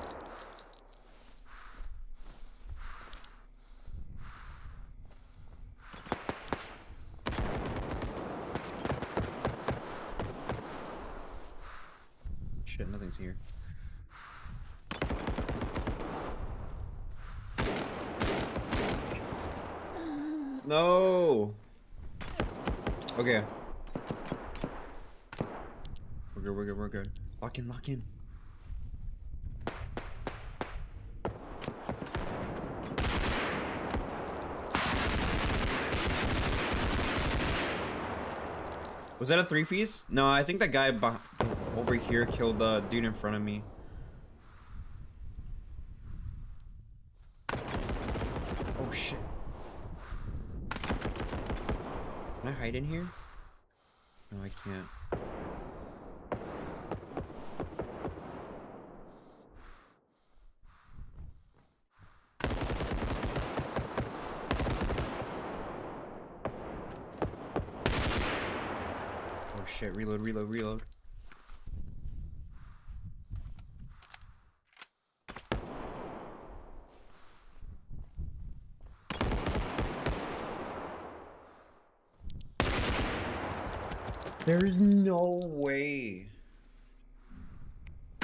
Shit, nothing's here. No. Okay. We're good, we're good, we're good. Lock in, lock in. Was that a 3-piece? No, I think that guy over here killed the dude in front of me. Oh shit. Can I hide in here? No, I can't. Oh shit, reload, reload, reload. There's no way.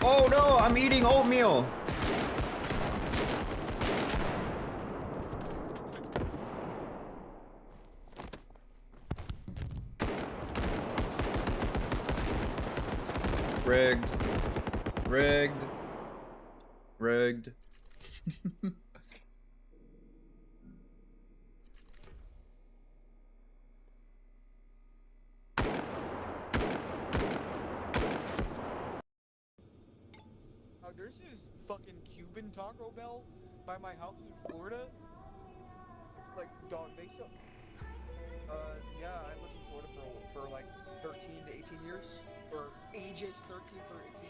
Oh no, I'm eating oatmeal. Rigged. Rigged. Rigged. There's this fucking Cuban Taco Bell by my house in Florida. Like, dog, they sell. Yeah, I lived in Florida for like 13 to 18 years. Or ages 13 for 18.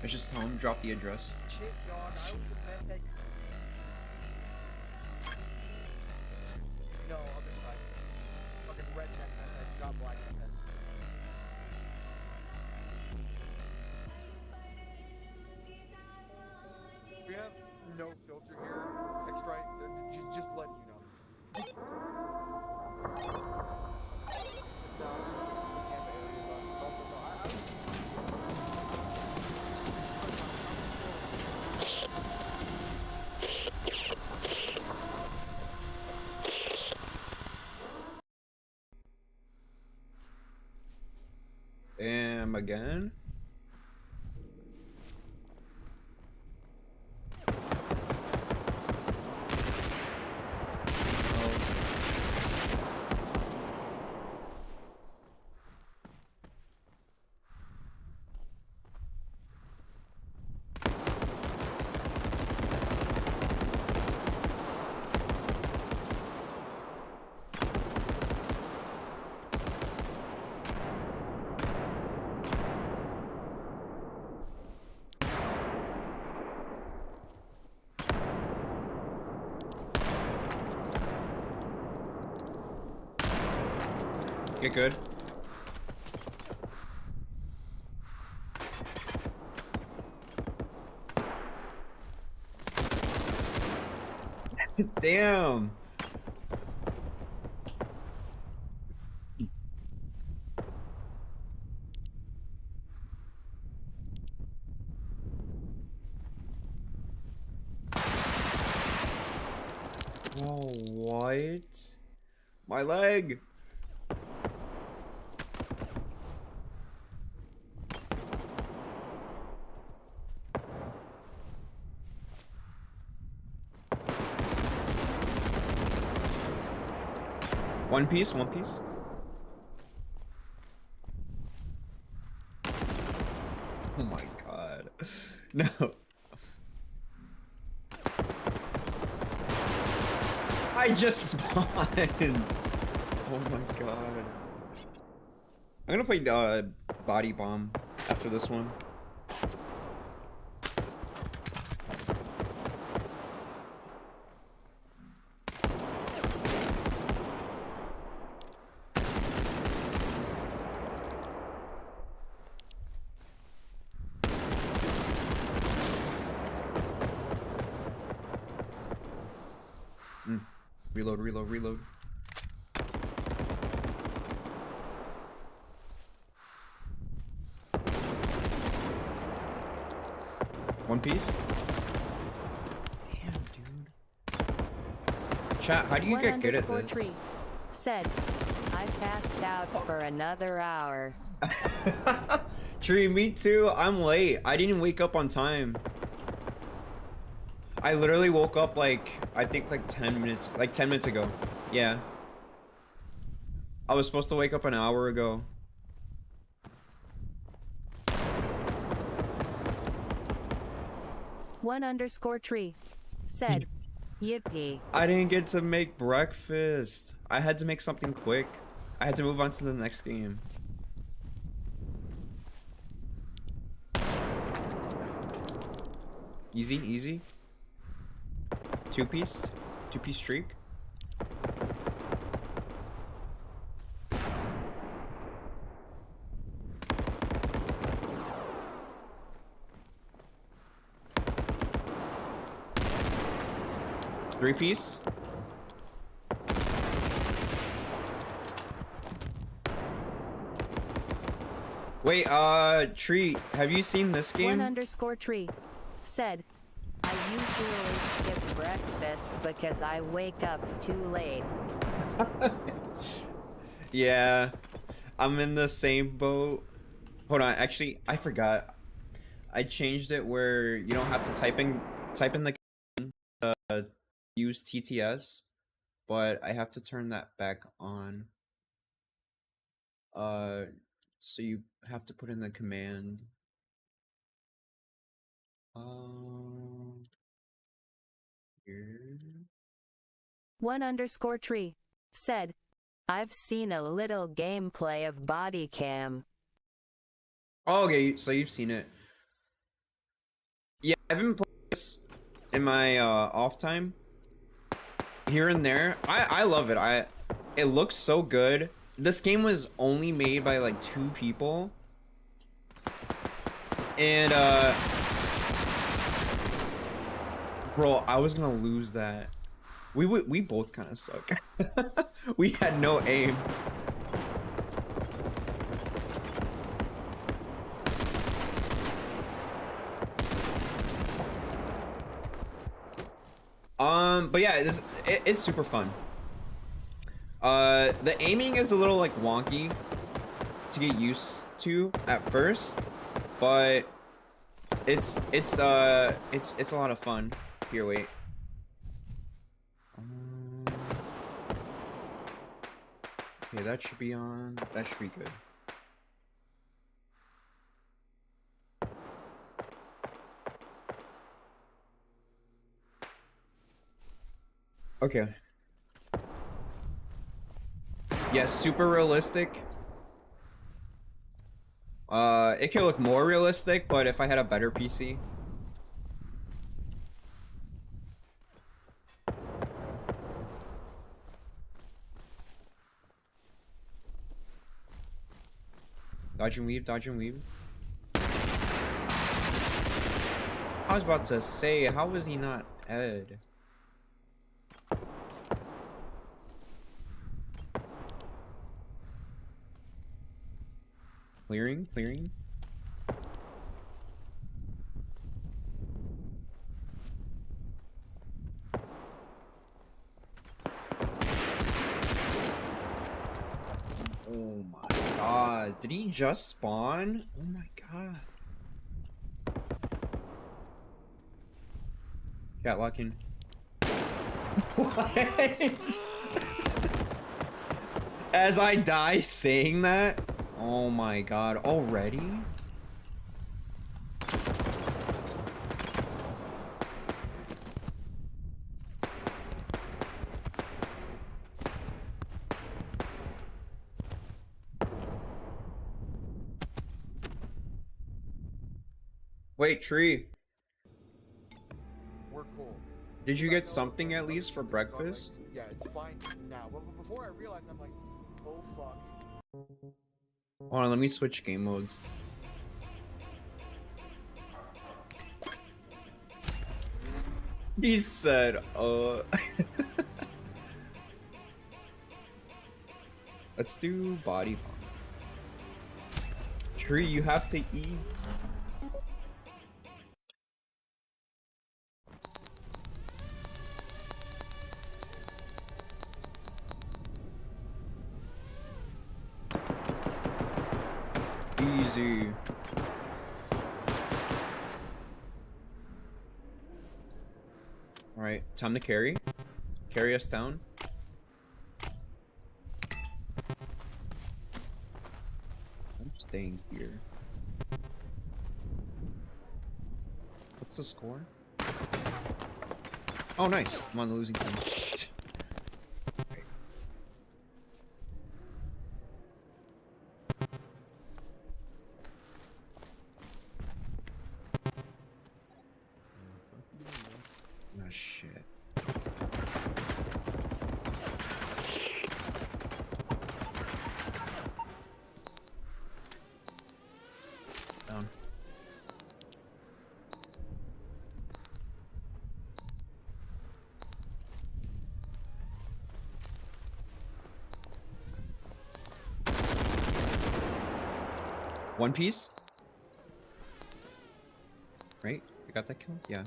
I just tell him drop the address. Shit, dog, I was the best at. No, other side. Fucking redneck methods, not black methods. We have no filter here. Extra, just letting you know. No, the Tampa area, but again? Get good. Damn. Whoa, what? My leg. One piece, one piece. Oh my god. No. I just spawned. Oh my god. I'm gonna play body bomb after this one. Reload, reload, reload. One piece? Damn, dude. Chat, how do you get good at this? Tree said, I passed out for another hour. Tree, me too. I'm late. I didn't wake up on time. I literally woke up like, I think like 10 minutes ago. Yeah. I was supposed to wake up an hour ago. _tree said, yippee. I didn't get to make breakfast. I had to make something quick. I had to move on to the next game. Easy, easy. Two-piece streak. Three-piece. Wait, Tree, have you seen this game? _tree said, I usually skip breakfast because I wake up too late. Yeah, I'm in the same boat. Hold on, actually, I forgot. I changed it where you don't have to type in the use TTS, but I have to turn that back on. So you have to put in the command. Here. _tree said, I've seen a little gameplay of body cam. Oh, okay, so you've seen it. Yeah, I've been playing this in my off time. Here and there. I love it. It looks so good. This game was only made by like 2 people. And bro, I was gonna lose that. We both kind of suck. We had no aim. But yeah, it's super fun. The aiming is a little like wonky to get used to at first, but it's a lot of fun. Here, wait. Okay, that should be on. That should be good. Okay. Yeah, super realistic. It could look more realistic, but if I had a better PC. Dodge and weave, dodge and weave. I was about to say, how was he not dead? Clearing, clearing. Oh my god, did he just spawn? Oh my god. Cat locking. What? As I die saying that? Oh my god, already? Wait, Tree. We're cool. Did you get something at least for breakfast? Yeah, it's fine now. But before I realized, I'm like, oh fuck. Hold on, let me switch game modes. He said, Let's do body pump. Tree, you have to eat. Easy. Alright, time to carry. Carry us down. I'm staying here. What's the score? Oh, nice. I'm on the losing team. Oh, shit. Down. One piece? Right? I got that kill? Yeah.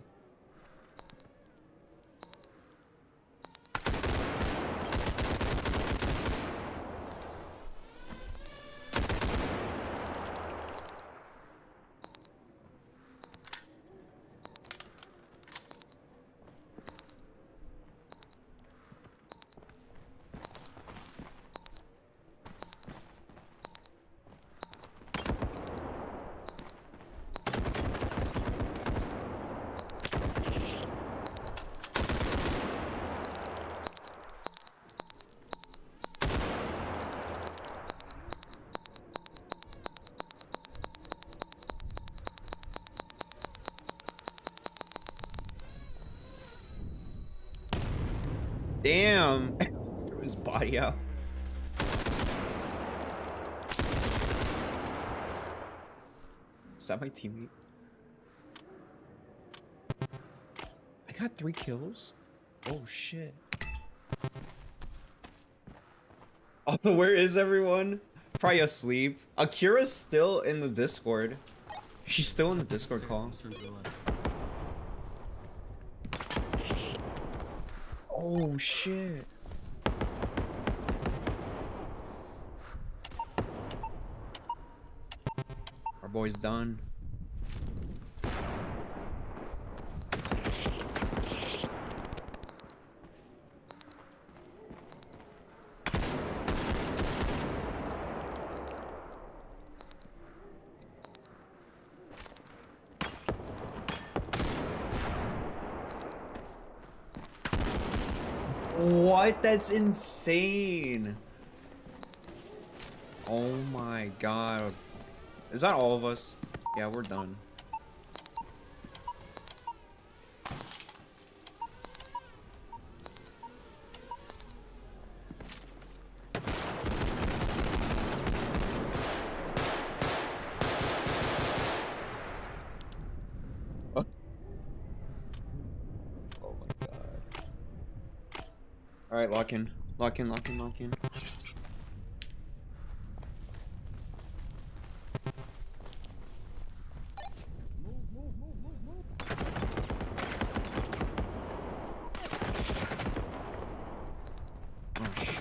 Damn! Threw his body out. Is that my teammate? I got 3 kills? Oh shit. Also, where is everyone? Probably asleep. Akira's still in the Discord. She's still in the Discord call. Oh shit. Our boy's done. What? That's insane. Oh my god. Is that all of us? Yeah, we're done. Alright, lock in. Lock in, lock in, lock in. Oh shit.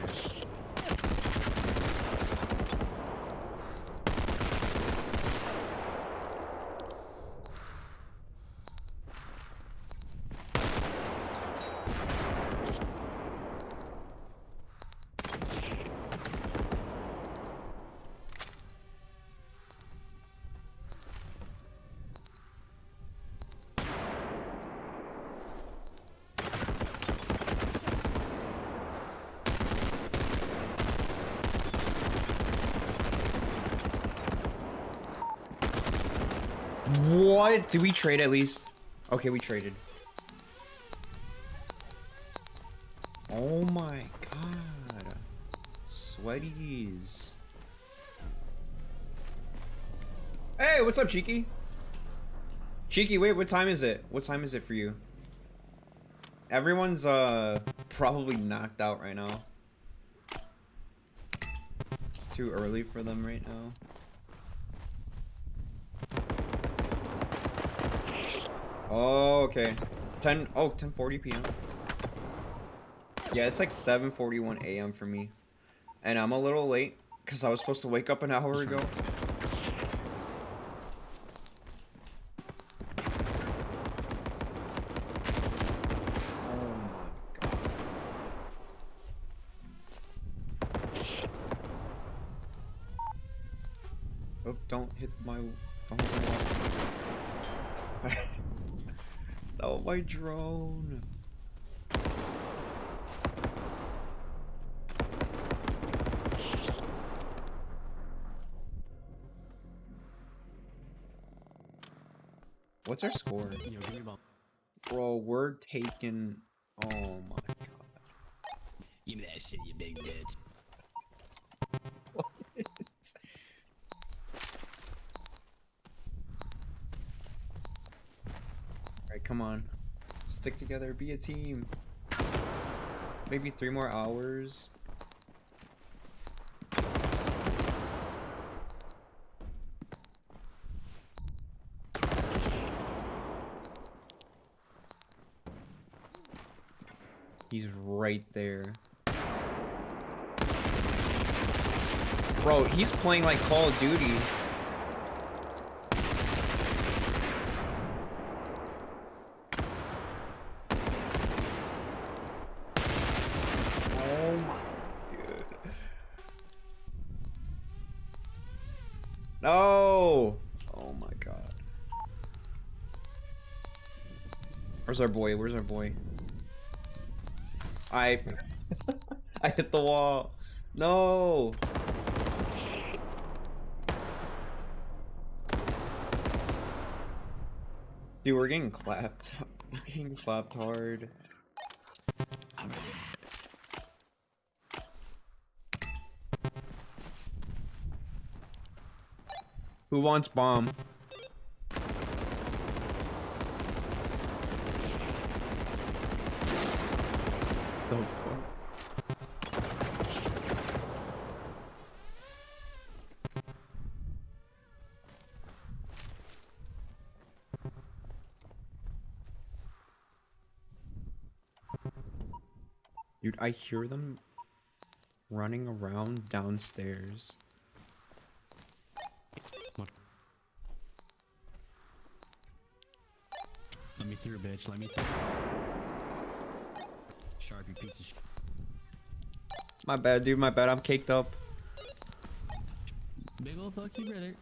What? Did we trade at least? Okay, we traded. Oh my god. Sweaties. Hey, what's up, Cheeky? Cheeky, wait, what time is it? What time is it for you? Everyone's probably knocked out right now. It's too early for them right now. Oh, okay. 10:40 p.m. Yeah, it's like 7:41 a.m. for me. And I'm a little late because I was supposed to wake up an hour ago. Oh, don't hit my... Oh, my drone. What's our score? Yo, give me about... Bro, we're taking... Oh my god. Give me that shit, you big bitch. What? Alright, come on. Stick together, be a team. Maybe 3 more hours. He's right there. Bro, he's playing like Call of Duty. Oh my dude. No! Oh my god. Where's our boy? Where's our boy? I hit the wall. No. Dude, we're getting clapped. We're getting clapped hard. Who wants bomb? The fuck? Dude, I hear them running around downstairs. Let me through, bitch. Let me through. SharpE piece of shit. My bad, dude. My bad. I'm caked up. Big ol' fuck you, brother.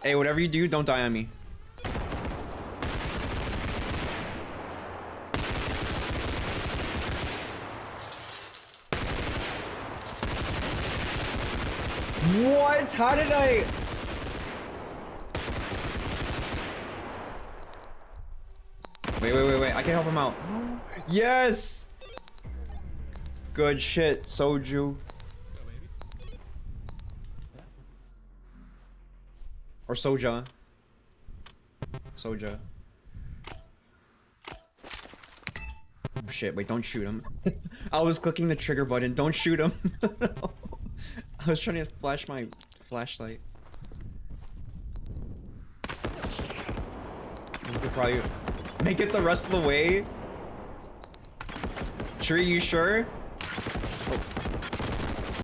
Hey, whatever you do, don't die on me. What? How did I... Wait. I can help him out. Yes! Good shit, Soju. Or Soja. Soja. Oh, shit, wait, don't shoot him. I was clicking the trigger button. Don't shoot him. I was trying to flash my flashlight. You could probably make it the rest of the way. Tree, you sure?